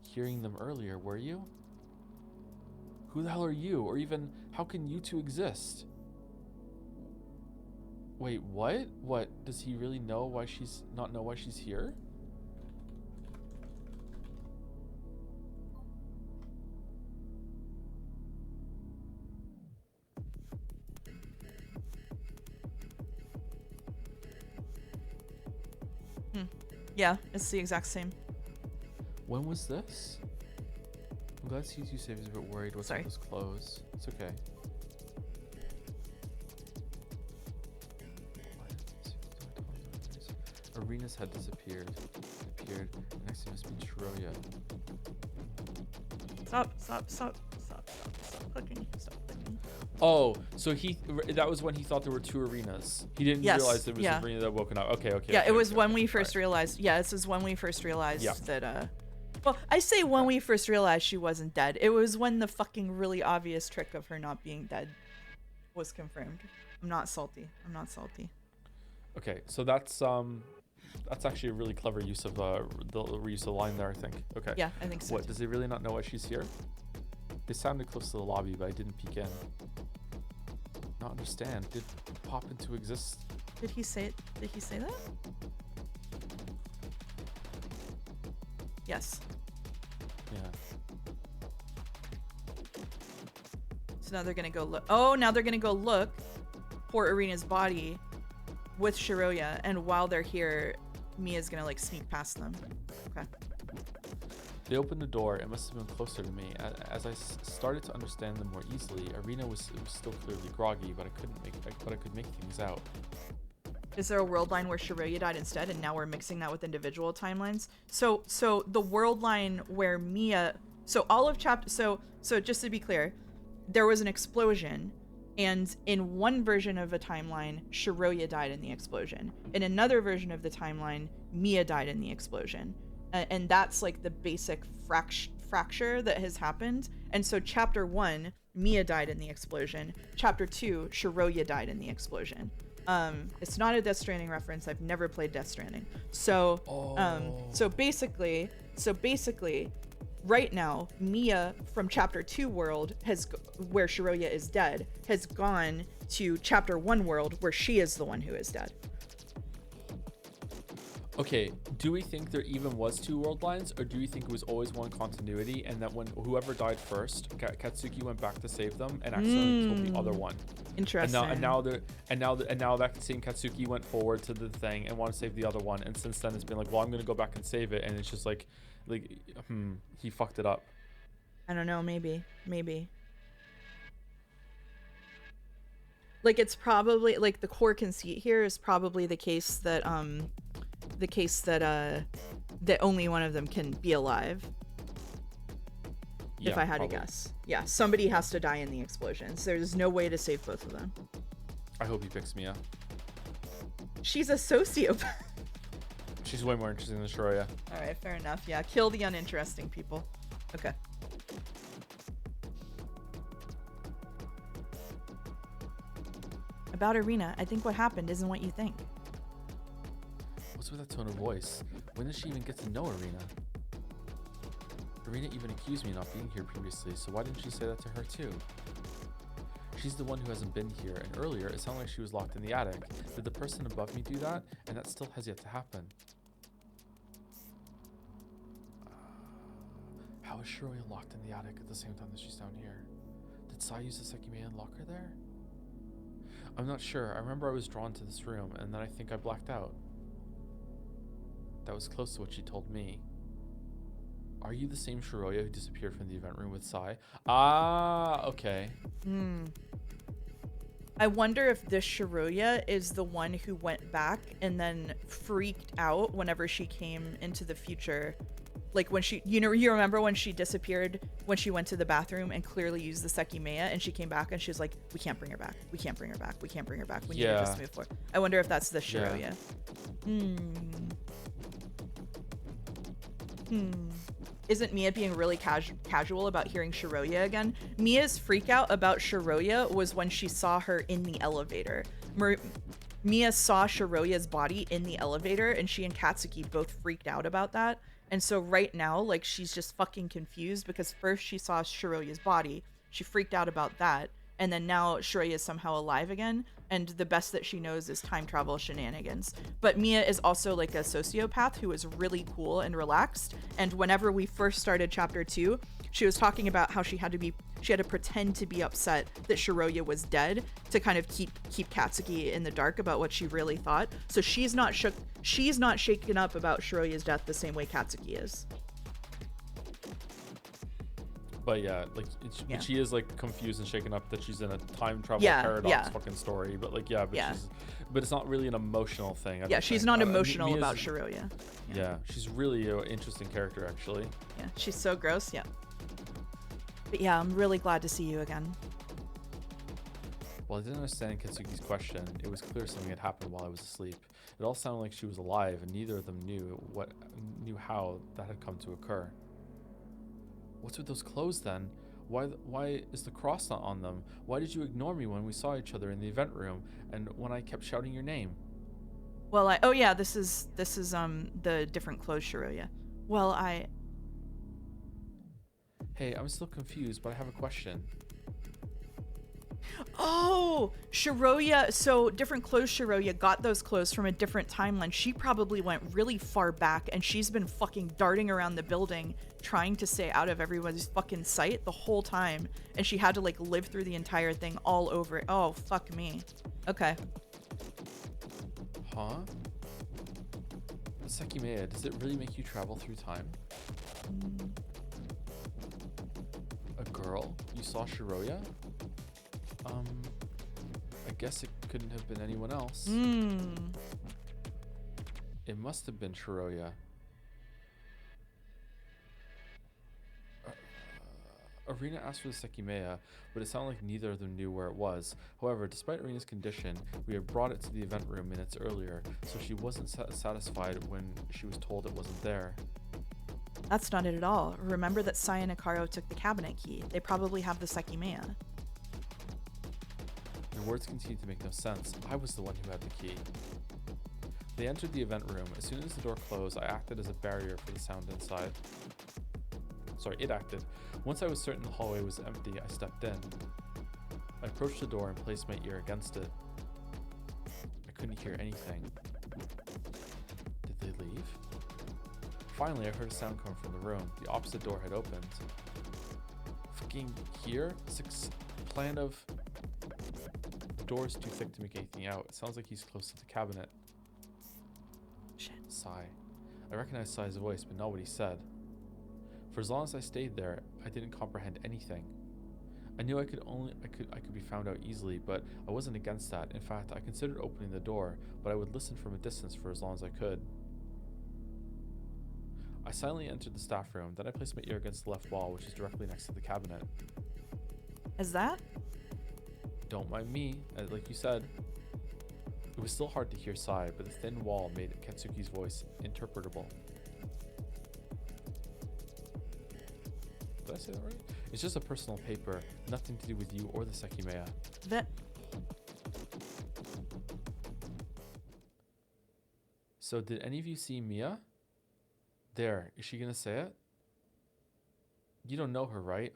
S2: Hearing them earlier, were you? Who the hell are you? Or even, how can you two exist? Wait, what? What? Does he really know why not know why she's here?
S1: Yeah, it's the exact same.
S2: When was this? I'm glad to see you safe. He's a bit worried. What's
S1: Sorry.
S2: with his clothes? It's okay. Arena's head disappeared. Appeared. Next to him must be Shiroya.
S1: Stop clicking. Stop clicking.
S2: Oh, so that was when he thought there were two arenas. He didn't realize there was an arena that woken up. Okay.
S1: Yeah, it was when we first realized. Yeah, this is when we first realized that. Well, I say when we first realized she wasn't dead. It was when the fucking really obvious trick of her not being dead was confirmed. I'm not salty.
S2: Okay, so that's actually a really clever use of the reuse of the line there, I think. Okay.
S1: Yeah, I think so.
S2: What, does he really not know why she's here? They sounded close to the lobby, but I didn't peek in. Not understand. Did pop into exist?
S1: Did he say that? Yes.
S2: Yeah.
S1: So now they're gonna go look. Oh, now they're gonna go look for Arena's body with Shiroya, and while they're here, Mia's gonna like sneak past them. Okay.
S2: They opened the door. It must have been closer to me. As I started to understand them more easily, Arena was still clearly groggy, but I could make things out.
S1: Is there a world line where Shiroya died instead, and now we're mixing that with individual timelines? So the world line where Miia, so all of chapter, so just to be clear, there was an explosion, and in one version of a timeline, Shiroya died in the explosion. In another version of the timeline, Miia died in the explosion, and that's like the basic fracture that has happened. And so chapter 1, Miia died in the explosion. Chapter 2, Shiroya died in the explosion. It's not a Death Stranding reference. I've never played Death Stranding. So, so basically, right now, Miia from Chapter 2 world where Shiroya is dead, has gone to Chapter 1 world where she is the one who is dead.
S2: Okay, do we think there even was two world lines, or do we think it was always one continuity, and that when whoever died first, Katsuki went back to save them and accidentally killed the other one?
S1: Interesting.
S2: And now that same Katsuki went forward to the thing and wanted to save the other one, and since then it's been like, well, I'm gonna go back and save it, and it's just like he fucked it up.
S1: I don't know. Maybe. Like, it's probably like the core conceit here is probably the case that that only one of them can be alive.
S2: Yeah,
S1: if I had
S2: probably.
S1: to guess. Yeah, somebody has to die in the explosions. There's no way to save both of them.
S2: I hope he picks Miia.
S1: She's a sociopath.
S2: She's way more interesting than Shiroya.
S1: All right, fair enough. Yeah, kill the uninteresting people. Okay. About Arena, I think what happened isn't what you think.
S2: What's with that tone of voice? When did she even get to know Arena? Arena even accused me of not being here previously, so why didn't she say that to her too? She's the one who hasn't been here, and earlier it sounded like she was locked in the attic. Did the person above me do that? And that still has yet to happen. How is Shiroya locked in the attic at the same time that she's down here? Did Sai use the Sekimeiya and lock her there? I'm not sure. I remember I was drawn to this room, and then I think I blacked out. That was close to what she told me. Are you the same Shiroya who disappeared from the event room with Sai? Ah, okay.
S1: I wonder if this Shiroya is the one who went back and then freaked out whenever she came into the future. Like when she, you remember when she disappeared, when she went to the bathroom and clearly used the Sekimeiya, and she came back and she's like, we can't bring her back. We can't bring her back. We can't bring her back. We need to just move forward. I wonder if that's the Shiroya. Isn't Miia being really casual about hearing Shiroya again? Mia's freak out about Shiroya was when she saw her in the elevator. Miia saw Shiroya's body in the elevator, and she and Katsuki both freaked out about that. And so right now, like, she's just fucking confused because first she saw Shiroya's body, she freaked out about that, and then now Shiroya is somehow alive again, and the best that she knows is time travel shenanigans. But Miia is also like a sociopath who is really cool and relaxed, and whenever we first started chapter 2, she was talking about how she had to pretend to be upset that Shiroya was dead to kind of keep Katsuki in the dark about what she really thought. So she's not shaken up about Shiroya's death the same way Katsuki is.
S2: But yeah, like,
S1: Yeah.
S2: but she is like confused and shaken up that she's in a time travel
S1: Yeah,
S2: paradox
S1: yeah,
S2: fucking story. But like, yeah, but
S1: yeah.
S2: but it's not really an emotional thing. I
S1: Yeah,
S2: don't
S1: she's
S2: think.
S1: not emotional
S2: Mia's,
S1: about Shiroya.
S2: yeah, she's really an interesting character actually.
S1: Yeah, she's so gross. Yeah. But yeah, I'm really glad to see you again.
S2: While I didn't understand Kitsuki's question, it was clear something had happened while I was asleep. It all sounded like she was alive, and neither of them knew how that had come to occur. What's with those clothes then? Why is the cross not on them? Why did you ignore me when we saw each other in the event room and when I kept shouting your name?
S1: Well, oh yeah, this is the different clothes Shiroya. Well,
S2: Hey, I'm still confused, but I have a question.
S1: oh, Shiroya, so different clothes Shiroya got those clothes from a different timeline. She probably went really far back and she's been fucking darting around the building trying to stay out of everyone's fucking sight the whole time, and she had to like live through the entire thing all over it. Oh, fuck me. Okay.
S2: Huh? Sekimeiya, does it really make you travel through time? A girl? You saw Shiroya? I guess it couldn't have been anyone else. It must have been Shiroya. Arena asked for the Sekimeiya, but it sounded like neither of them knew where it was. However, despite Arena's condition, we had brought it to the event room minutes earlier, so she wasn't satisfied when she was told it wasn't there.
S1: That's not it at all. Remember that Sai and Ikaro took the cabinet key. They probably have the Sekimeiya.
S2: Their words continued to make no sense. I was the one who had the key. They entered the event room. As soon as the door closed, I acted as a barrier for the sound inside. Sorry, it acted. Once I was certain the hallway was empty, I stepped in. I approached the door and placed my ear against it. I couldn't hear anything. Did they leave? Finally, I heard a sound come from the room. The opposite door had opened. Fucking here? Plan of... The door is too thick to make anything out. It sounds like he's close to the cabinet.
S1: Shit.
S2: Sigh. I recognized Sai's voice, but not what he said. For as long as I stayed there, I didn't comprehend anything. I knew I could be found out easily, but I wasn't against that. In fact, I considered opening the door, but I would listen from a distance for as long as I could. I silently entered the staff room, then I placed my ear against the left wall, which is directly next to the cabinet.
S1: Is that?
S2: Don't mind me, like you said. It was still hard to hear Sai, but the thin wall made Ketsuki's voice interpretable. Did I say that right? It's just a personal paper, nothing to do with you or the Sekimeiya.
S1: That...
S2: So did any of you see Miiya? There, is she gonna say it? You don't know her, right?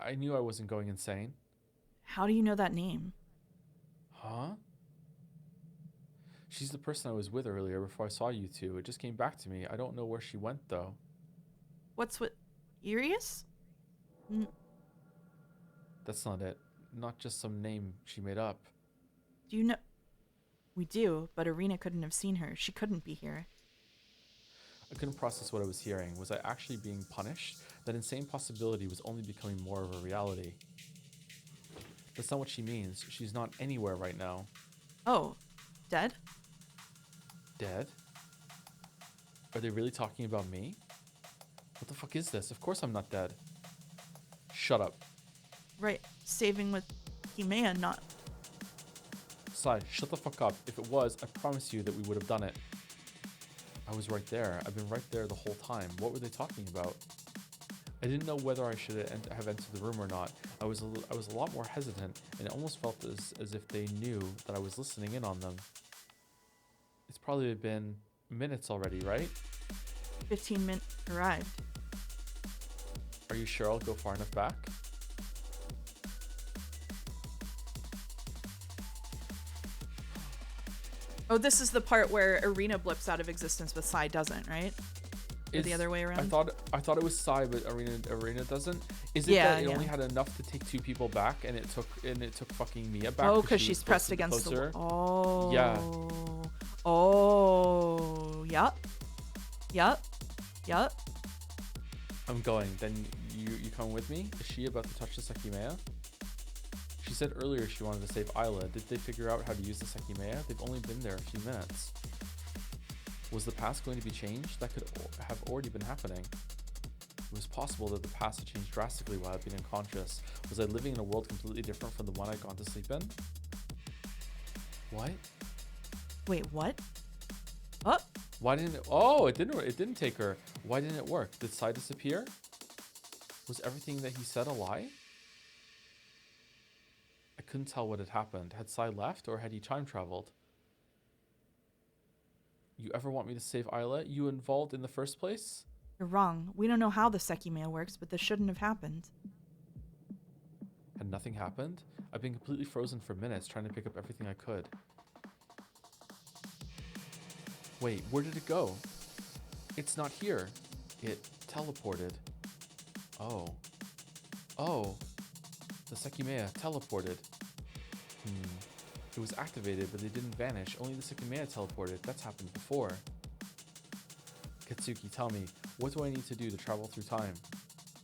S2: I knew I wasn't going insane.
S1: How do you know that name?
S2: Huh? She's the person I was with earlier before I saw you two. It just came back to me. I don't know where she went, though.
S1: What's with... Irius?
S2: That's not it. Not just some name she made up.
S1: Do you know... We do, but Arena couldn't have seen her. She couldn't be here.
S2: I couldn't process what I was hearing. Was I actually being punished? That insane possibility was only becoming more of a reality. That's not what she means. She's not anywhere right now.
S1: Oh, dead?
S2: Dead? Are they really talking about me? What the fuck is this? Of course I'm not dead. Shut up.
S1: Right, saving with Sekimeiya, not...
S2: Sai, shut the fuck up. If it was, I promise you that we would have done it. I was right there. I've been right there the whole time. What were they talking about? I didn't know whether I should have entered the room or not. I was a lot more hesitant, and it almost felt as if they knew that I was listening in on them. It's probably been minutes already, right?
S1: 15 minutes arrived.
S2: Are you sure I'll go far enough back?
S1: Oh, this is the part where Arena blips out of existence, but Sai doesn't, right? Or the other way around?
S2: I thought it was Sai, but Arena doesn't. Is it that it only had enough to take two people back, and it took fucking Miiya back?
S1: Oh, because she's pressed against the wall. Oh.
S2: Yeah.
S1: Oh. Yup. Yup. Yup.
S2: I'm going. Then you come with me? Is she about to touch the Sekimeiya? She said earlier she wanted to save Isla. Did they figure out how to use the Sekimeiya? They've only been there a few minutes. Was the past going to be changed? That could have already been happening. It was possible that the past had changed drastically while I'd been unconscious. Was I living in a world completely different from the one I'd gone to sleep in? What?
S1: Wait, what? Oh,
S2: Why didn't it? Oh, it didn't take her. Why didn't it work? Did Sai disappear? Was everything that he said a lie? I couldn't tell what had happened. Had Sai left or had he time traveled? You ever want me to save Isla? You involved in the first place?
S1: you're wrong. We don't know how the Sekimeiya works, but this shouldn't have happened.
S2: Had nothing happened? I've been completely frozen for minutes trying to pick up everything I could. Wait, where did it go? It's not here. It teleported. Oh. Oh. The Sekimeiya teleported. It was activated, but they didn't vanish. Only the Sekimeiya teleported. That's happened before. Katsuki, tell me, what do I need to do to travel through time?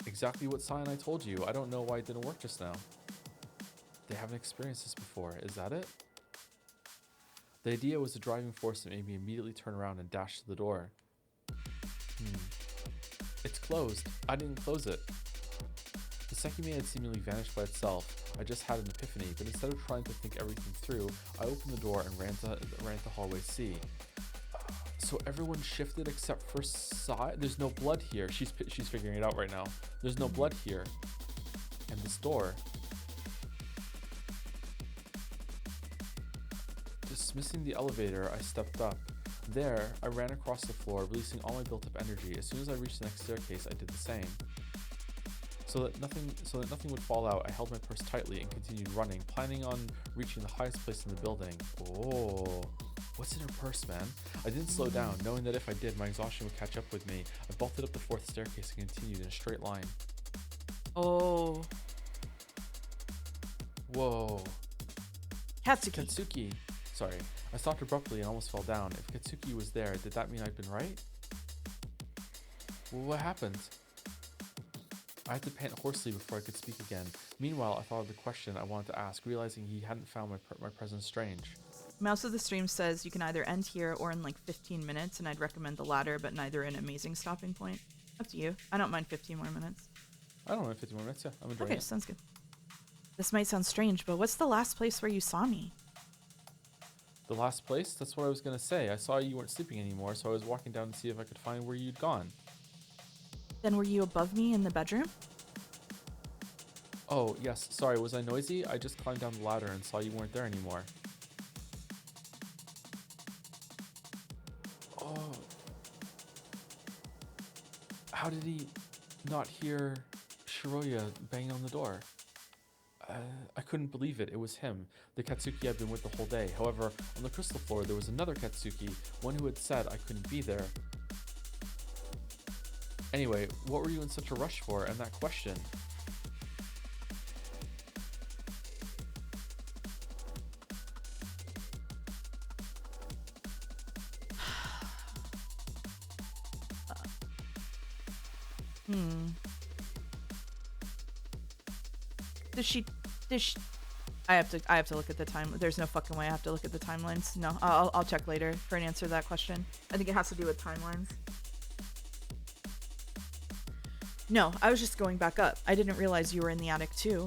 S2: Exactly what sign I told you. I don't know why it didn't work just now. They haven't experienced this before. Is that it? The idea was the driving force that made me immediately turn around and dash to the door. It's closed. I didn't close it. The Sekimeiya had seemingly vanished by itself. I just had an epiphany, but instead of trying to think everything through, I opened the door and ran to hallway C. So everyone shifted except for Sai. There's no blood here. She's figuring it out right now. There's no blood here. And this door. Dismissing the elevator, I stepped up. There, I ran across the floor, releasing all my built-up energy. As soon as I reached the next staircase, I did the same. So that nothing would fall out, I held my purse tightly and continued running, planning on reaching the highest place in the building. Oh, what's in her purse, man? I didn't slow down, knowing that if I did, my exhaustion would catch up with me. I bolted up the fourth staircase and continued in a straight line.
S1: Oh.
S2: Whoa.
S1: Katsuki.
S2: Katsuki. Sorry. I stopped abruptly and almost fell down. If Katsuki was there, did that mean I'd been right? Well, what happened? I had to pant hoarsely before I could speak again. Meanwhile, I thought of the question I wanted to ask, realizing he hadn't found my presence strange.
S1: Mouse of the Stream says you can either end here or in like 15 minutes, and I'd recommend the latter, but neither an amazing stopping point. Up to you. I don't mind 15 more minutes.
S2: I don't know, 50 more minutes, yeah. I'm enjoying it.
S1: Okay, sounds good. This might sound strange, but what's the last place where you saw me?
S2: The last place? That's what I was going to say. I saw you weren't sleeping anymore, so I was walking down to see if I could find where you'd gone.
S1: Then were you above me in the bedroom?
S2: Oh, yes. Sorry, was I noisy? I just climbed down the ladder and saw you weren't there anymore. Oh. How did he not hear Shiroya banging on the door? I couldn't believe it. It was him, the Katsuki I'd been with the whole day. However, on the crystal floor, there was another Katsuki, one who had said I couldn't be there. Anyway, what were you in such a rush for, and that question?
S1: Does she I have to look at the time. There's no fucking way I have to look at the timelines. No, I'll check later for an answer to that question. I think it has to do with timelines. No, I was just going back up. I didn't realize you were in the attic too.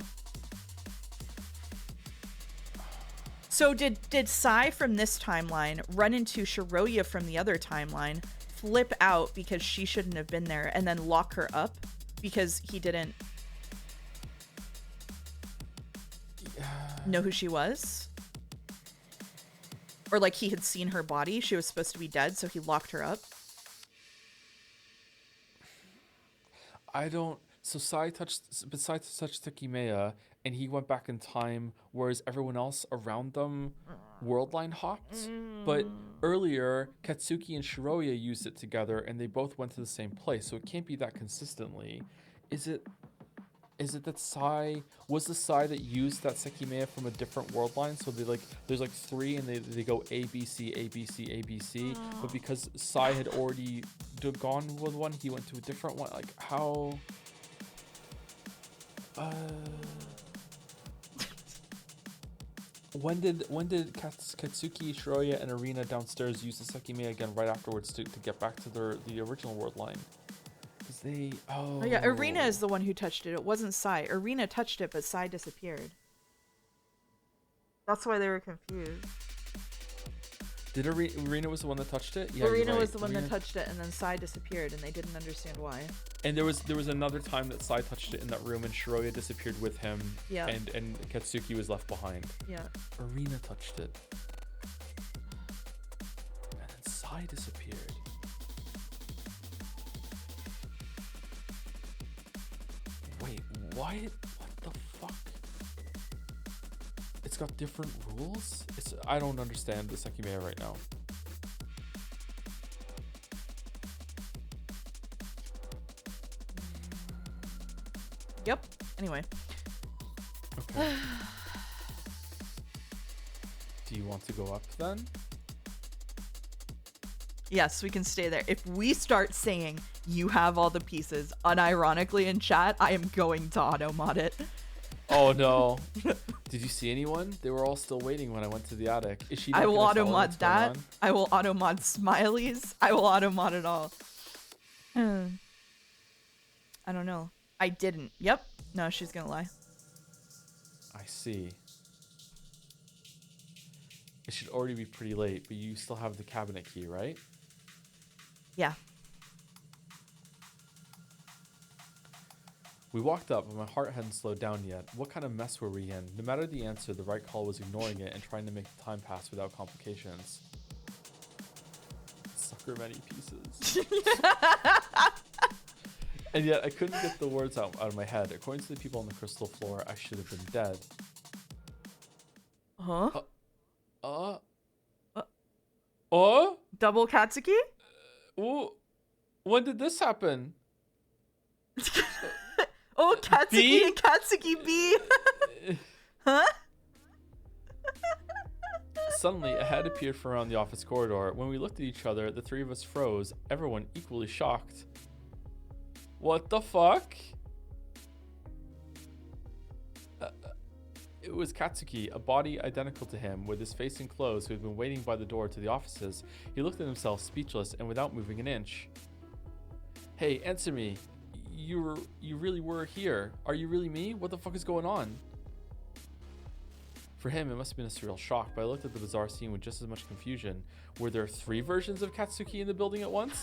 S1: So did Sai from this timeline run into Shiroya from the other timeline, flip out because she shouldn't have been there, and then lock her up because he didn't know who she was? Or like he had seen her body, she was supposed to be dead, so he locked her up?
S2: I don't... So Sai touched Sekimeiya, and he went back in time, whereas everyone else around them world line hopped. But earlier, Katsuki and Shiroya used it together, and they both went to the same place, so it can't be that consistently. Is it that Sai was the Sai that used that Sekimeiya from a different world line? So they there's like three, and they go A B C A B C A B C. But because Sai had already gone with one. He went to a different one. Like, how? When did Katsuki, Shiroya, and Arena downstairs use the Sekimeiya again right afterwards to get back to the original world line? Because they...
S1: Oh yeah, Arena is the one who touched it. It wasn't Sai. Arena touched it, but Sai disappeared. That's why they were confused.
S2: Did Arena was the one that touched it? Yeah,
S1: Arena
S2: right.
S1: was the one that touched it, and then Sai disappeared, and they didn't understand why.
S2: And there was another time that Sai touched it in that room, and Shiroya disappeared with him.
S1: Yeah.
S2: And Katsuki was left behind.
S1: Yeah.
S2: Arena touched it. And then Sai disappeared. Wait, what? What the fuck? It's got different rules? I don't understand the Sekimeiya right now.
S1: Yep. Anyway.
S2: Okay. Do you want to go up then?
S1: Yes, we can stay there. If we start saying you have all the pieces unironically in chat, I am going to auto-mod it.
S2: Oh no. Did you see anyone? They were all still waiting when I went to the attic. Is she not
S1: I will
S2: gonna tell her
S1: auto-mod
S2: what's going
S1: that.
S2: on?
S1: I will auto-mod smileys. I will auto-mod it all. I don't know. I didn't. Yep. No, she's gonna lie.
S2: I see. It should already be pretty late, but you still have the cabinet key, right?
S1: Yeah.
S2: We walked up, but my heart hadn't slowed down yet. What kind of mess were we in? No matter the answer, the right call was ignoring it and trying to make the time pass without complications. Sucker many pieces. And yet I couldn't get the words out of my head. According to the people on the crystal floor, I should have been dead.
S1: Huh? Double Katsuki?
S2: Ooh, when did this happen?
S1: Oh, Katsuki
S2: B?
S1: and Katsuki B. Huh?
S2: Suddenly, a head appeared from around the office corridor. When we looked at each other, the three of us froze, everyone equally shocked. What the fuck? It was Katsuki, a body identical to him, with his face and clothes, who had been waiting by the door to the offices. He looked at himself, speechless and without moving an inch. Hey, answer me. You really were here. Are you really me? What the fuck is going on? For him, it must have been a surreal shock, but I looked at the bizarre scene with just as much confusion. Were there 3 versions of Katsuki in the building at once?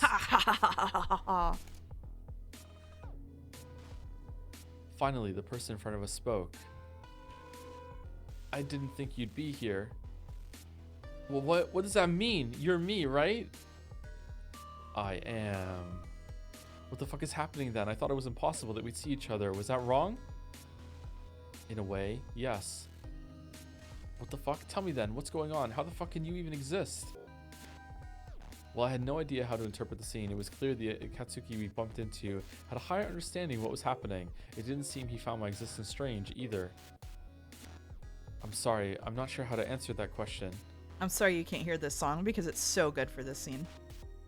S2: Finally, the person in front of us spoke. I didn't think you'd be here. Well, what does that mean? You're me, right? I am. What the fuck is happening then? I thought it was impossible that we'd see each other. Was that wrong? In a way, yes. What the fuck? Tell me then, what's going on? How the fuck can you even exist? Well, I had no idea how to interpret the scene. It was clear the Katsuki we bumped into had a higher understanding of what was happening. It didn't seem he found my existence strange either. I'm sorry, I'm not sure how to answer that question.
S1: I'm sorry you can't hear this song because it's so good for this scene.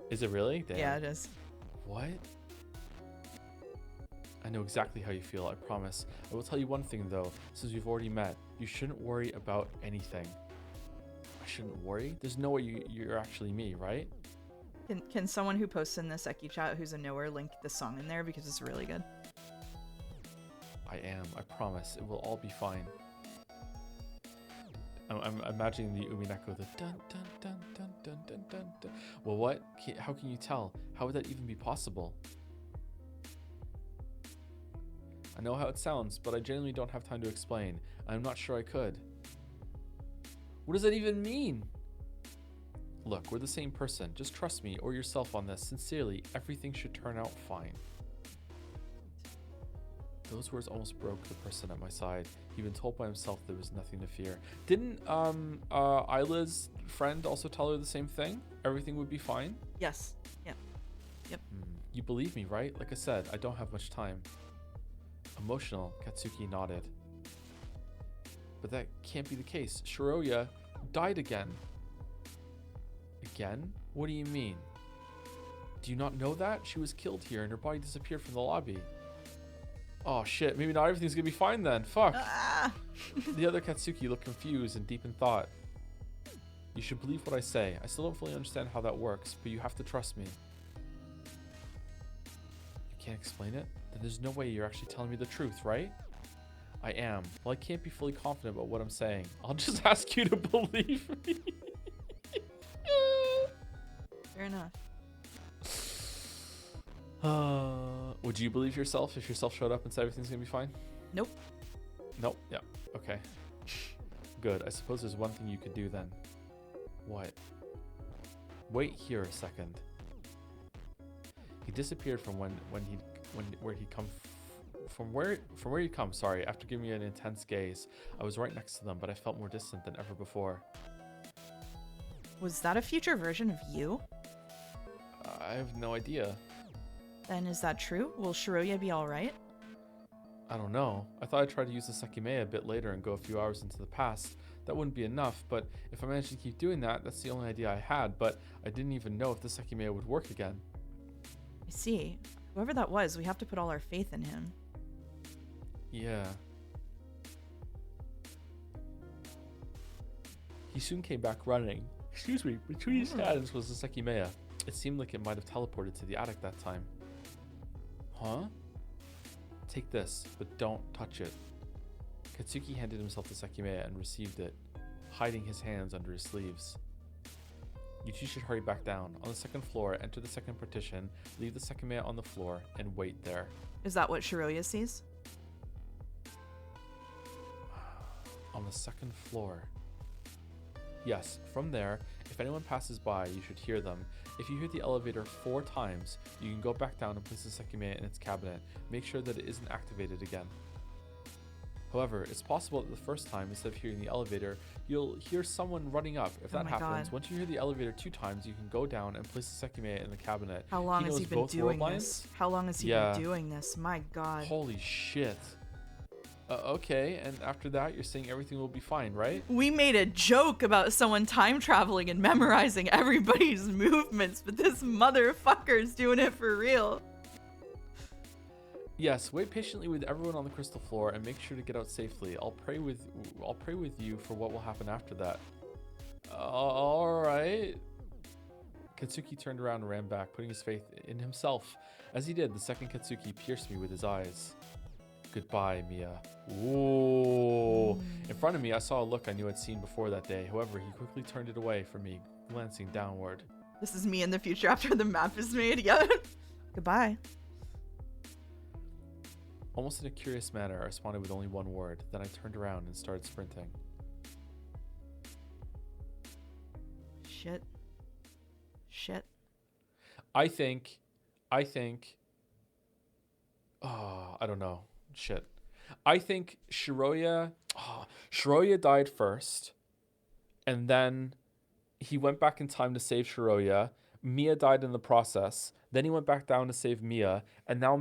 S2: Is it really? Damn.
S1: Yeah, it is.
S2: What? I know exactly how you feel, I promise. I will tell you one thing though, since we've already met, you shouldn't worry about anything. I shouldn't worry? There's no way you're actually me, right?
S1: Can someone who posts in the Seki chat who's a knower link the song in there because it's really good?
S2: I am, I promise. It will all be fine. I'm imagining the Umineko, the dun dun dun dun dun dun dun dun. Well, what? How can you tell? How would that even be possible? I know how it sounds, but I genuinely don't have time to explain. I'm not sure I could. What does that even mean? Look, we're the same person. Just trust me or yourself on this. Sincerely, everything should turn out fine. Those words almost broke the person at my side. He'd been told by himself there was nothing to fear. Didn't Isla's friend also tell her the same thing? Everything would be fine?
S1: Yes. Yep. Yep.
S2: You believe me, right? Like I said, I don't have much time. Emotional, Katsuki nodded. But that can't be the case. Shiroya died again. Again? What do you mean? Do you not know that? She was killed here and her body disappeared from the lobby. Oh shit, maybe not everything's gonna be fine then. Fuck.
S1: Ah!
S2: The other Katsuki looked confused and deep in thought. You should believe what I say. I still don't fully understand how that works, but you have to trust me. You can't explain it? Then there's no way you're actually telling me the truth, right? I am. Well, I can't be fully confident about what I'm saying. I'll just ask you to believe me.
S1: Fair enough.
S2: Would you believe yourself if yourself showed up and said everything's gonna be fine?
S1: Nope.
S2: Nope. Yeah. Okay. Good. I suppose there's one thing you could do then. What? Wait here a second. He disappeared from where he'd come from where he'd come. Sorry. After giving me an intense gaze, I was right next to them, but I felt more distant than ever before.
S1: Was that a future version of you?
S2: I have no idea.
S1: Then is that true? Will Shiroya be alright?
S2: I don't know. I thought I'd try to use the Sekimeiya a bit later and go a few hours into the past. That wouldn't be enough, but if I managed to keep doing that, that's the only idea I had, but I didn't even know if the Sekimeiya would work again.
S1: I see. Whoever that was, we have to put all our faith in him.
S2: Yeah. He soon came back running. Excuse me, between his hands was the Sekimeiya. It seemed like it might have teleported to the attic that time. Huh? Take this, but don't touch it. Katsuki handed himself the Sekimeiya and received it, hiding his hands under his sleeves. You two should hurry back down. On the second floor, enter the second partition, leave the Sekimeiya on the floor, and wait there.
S1: Is that what Shiroya sees?
S2: On the second floor. Yes, from there, if anyone passes by, you should hear them. If you hear the elevator 4 times, you can go back down and place the Sekimeiya in its cabinet. Make sure that it isn't activated again. However, it's possible that the first time, instead of hearing the elevator, you'll hear someone running up. If that happens, once you hear the elevator 2 times, you can go down and place the Sekimeiya in the cabinet.
S1: How long has he been doing this? How long has he been doing this? My god.
S2: Holy shit. Okay, and after that, you're saying everything will be fine, right?
S1: We made a joke about someone time traveling and memorizing everybody's movements, but this motherfucker's doing it for real.
S2: Yes, wait patiently with everyone on the crystal floor and make sure to get out safely. I'll pray with you for what will happen after that. All right. Katsuki turned around and ran back, putting his faith in himself. As he did, the second Katsuki pierced me with his eyes. Goodbye, miiya. Whoa. In front of me, I saw a look I knew I'd seen before that day. However, he quickly turned it away from me, glancing downward.
S1: This is me in the future after the map is made. Yeah. Goodbye.
S2: Almost in a curious manner, I responded with only one word. Then I turned around and started sprinting.
S1: Shit. Shit.
S2: I think, oh, I don't know. Shit. I think Shiroya died first, and then he went back in time to save Shiroya. Miiya died in the process. Then he went back down to save Miiya, and now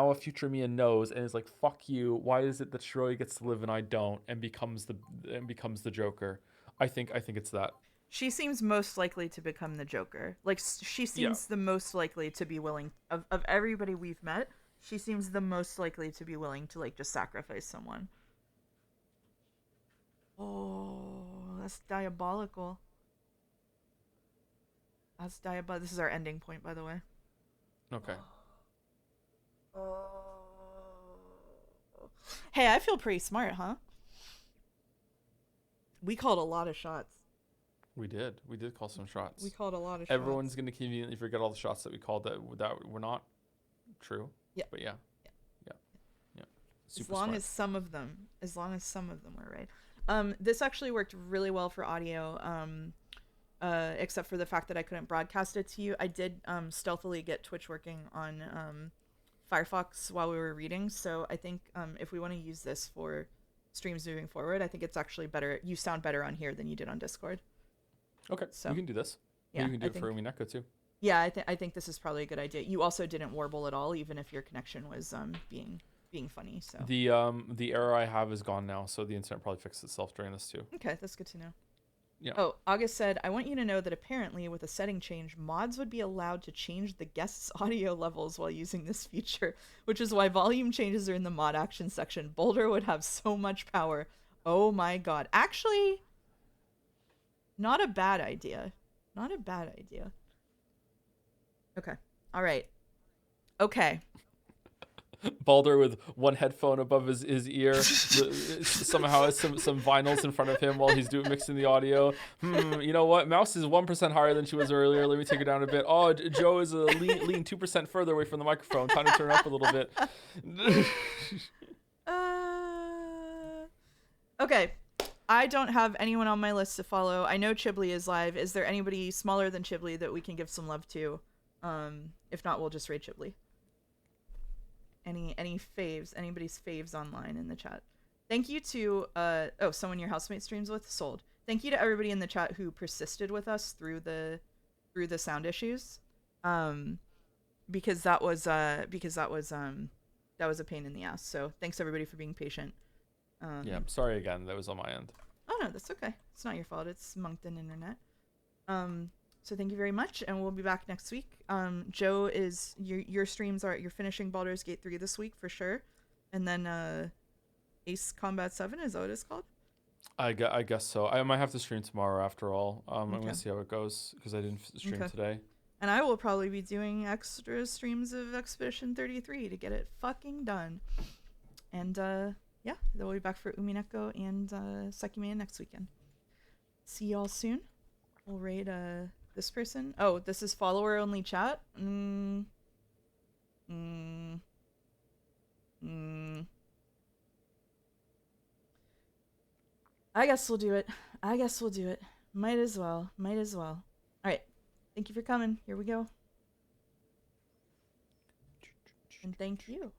S2: a future Miiya knows and is like, "Fuck you! Why is it that Shiroya gets to live and I don't?" and becomes the Joker. I think it's that.
S1: She seems most likely to become the Joker. Like, she seems the most likely to be willing of everybody we've met. She seems the most likely to be willing to, like, just sacrifice someone. Oh, that's diabolical. That's diabolical. This is our ending point, by the way.
S2: Okay.
S1: Hey, I feel pretty smart, huh? We called a lot of shots.
S2: We did call some shots.
S1: We called a lot of shots.
S2: Everyone's going to conveniently forget all the shots that we called that were not true.
S1: Yeah.
S2: But yeah.
S1: Super as long smart. As long as some of them were right. This actually worked really well for audio. Except for the fact that I couldn't broadcast it to you. I did stealthily get Twitch working on Firefox while we were reading. So I think if we want to use this for streams moving forward, I think it's actually better. You sound better on here than you did on Discord.
S2: Okay, so we can do this.
S1: Yeah,
S2: you can do it for Umineko too.
S1: Yeah, I think this is probably a good idea. You also didn't warble at all, even if your connection was being funny. So
S2: the error I have is gone now, so the internet probably fixed itself during this too.
S1: Okay, that's good to know.
S2: Yeah.
S1: Oh, August said, I want you to know that apparently with a setting change, mods would be allowed to change the guest's audio levels while using this feature, which is why volume changes are in the mod action section. Boulder would have so much power. Oh my god. Actually, not a bad idea. Not a bad idea. Okay. All right. Okay.
S2: Balder with one headphone above his ear, somehow has some vinyls in front of him while he's mixing the audio. You know what? Mouse is 1% higher than she was earlier. Let me take her down a bit. Oh, Joe is a lean 2% further away from the microphone. Time to turn it up a little bit.
S1: Okay. I don't have anyone on my list to follow. I know Chiblee is live. Is there anybody smaller than Chiblee that we can give some love to? If not, we'll just raid Chiblee. Any faves? Anybody's faves online in the chat? Thank you to someone your housemate streams with sold. Thank you to everybody in the chat who persisted with us through the sound issues. Because that was a pain in the ass. So thanks everybody for being patient.
S2: Yeah, sorry again. That was on my end.
S1: Oh no, that's okay. It's not your fault. It's Moncton internet. So thank you very much, and we'll be back next week. Joe, is your streams are you're finishing Baldur's Gate 3 this week for sure, and then Ace Combat 7 is that what it's called?
S2: I guess so. I might have to stream tomorrow after all. I'm
S1: Okay.
S2: gonna see how it goes because I didn't stream today.
S1: And I will probably be doing extra streams of Expedition 33 to get it fucking done. And yeah, then we'll be back for Umineko and Sekimeiya next weekend. See y'all soon. We'll raid this person. Oh, this is follower only chat. I guess we'll do it. Might as well. All right. Thank you for coming. Here we go. And thank you.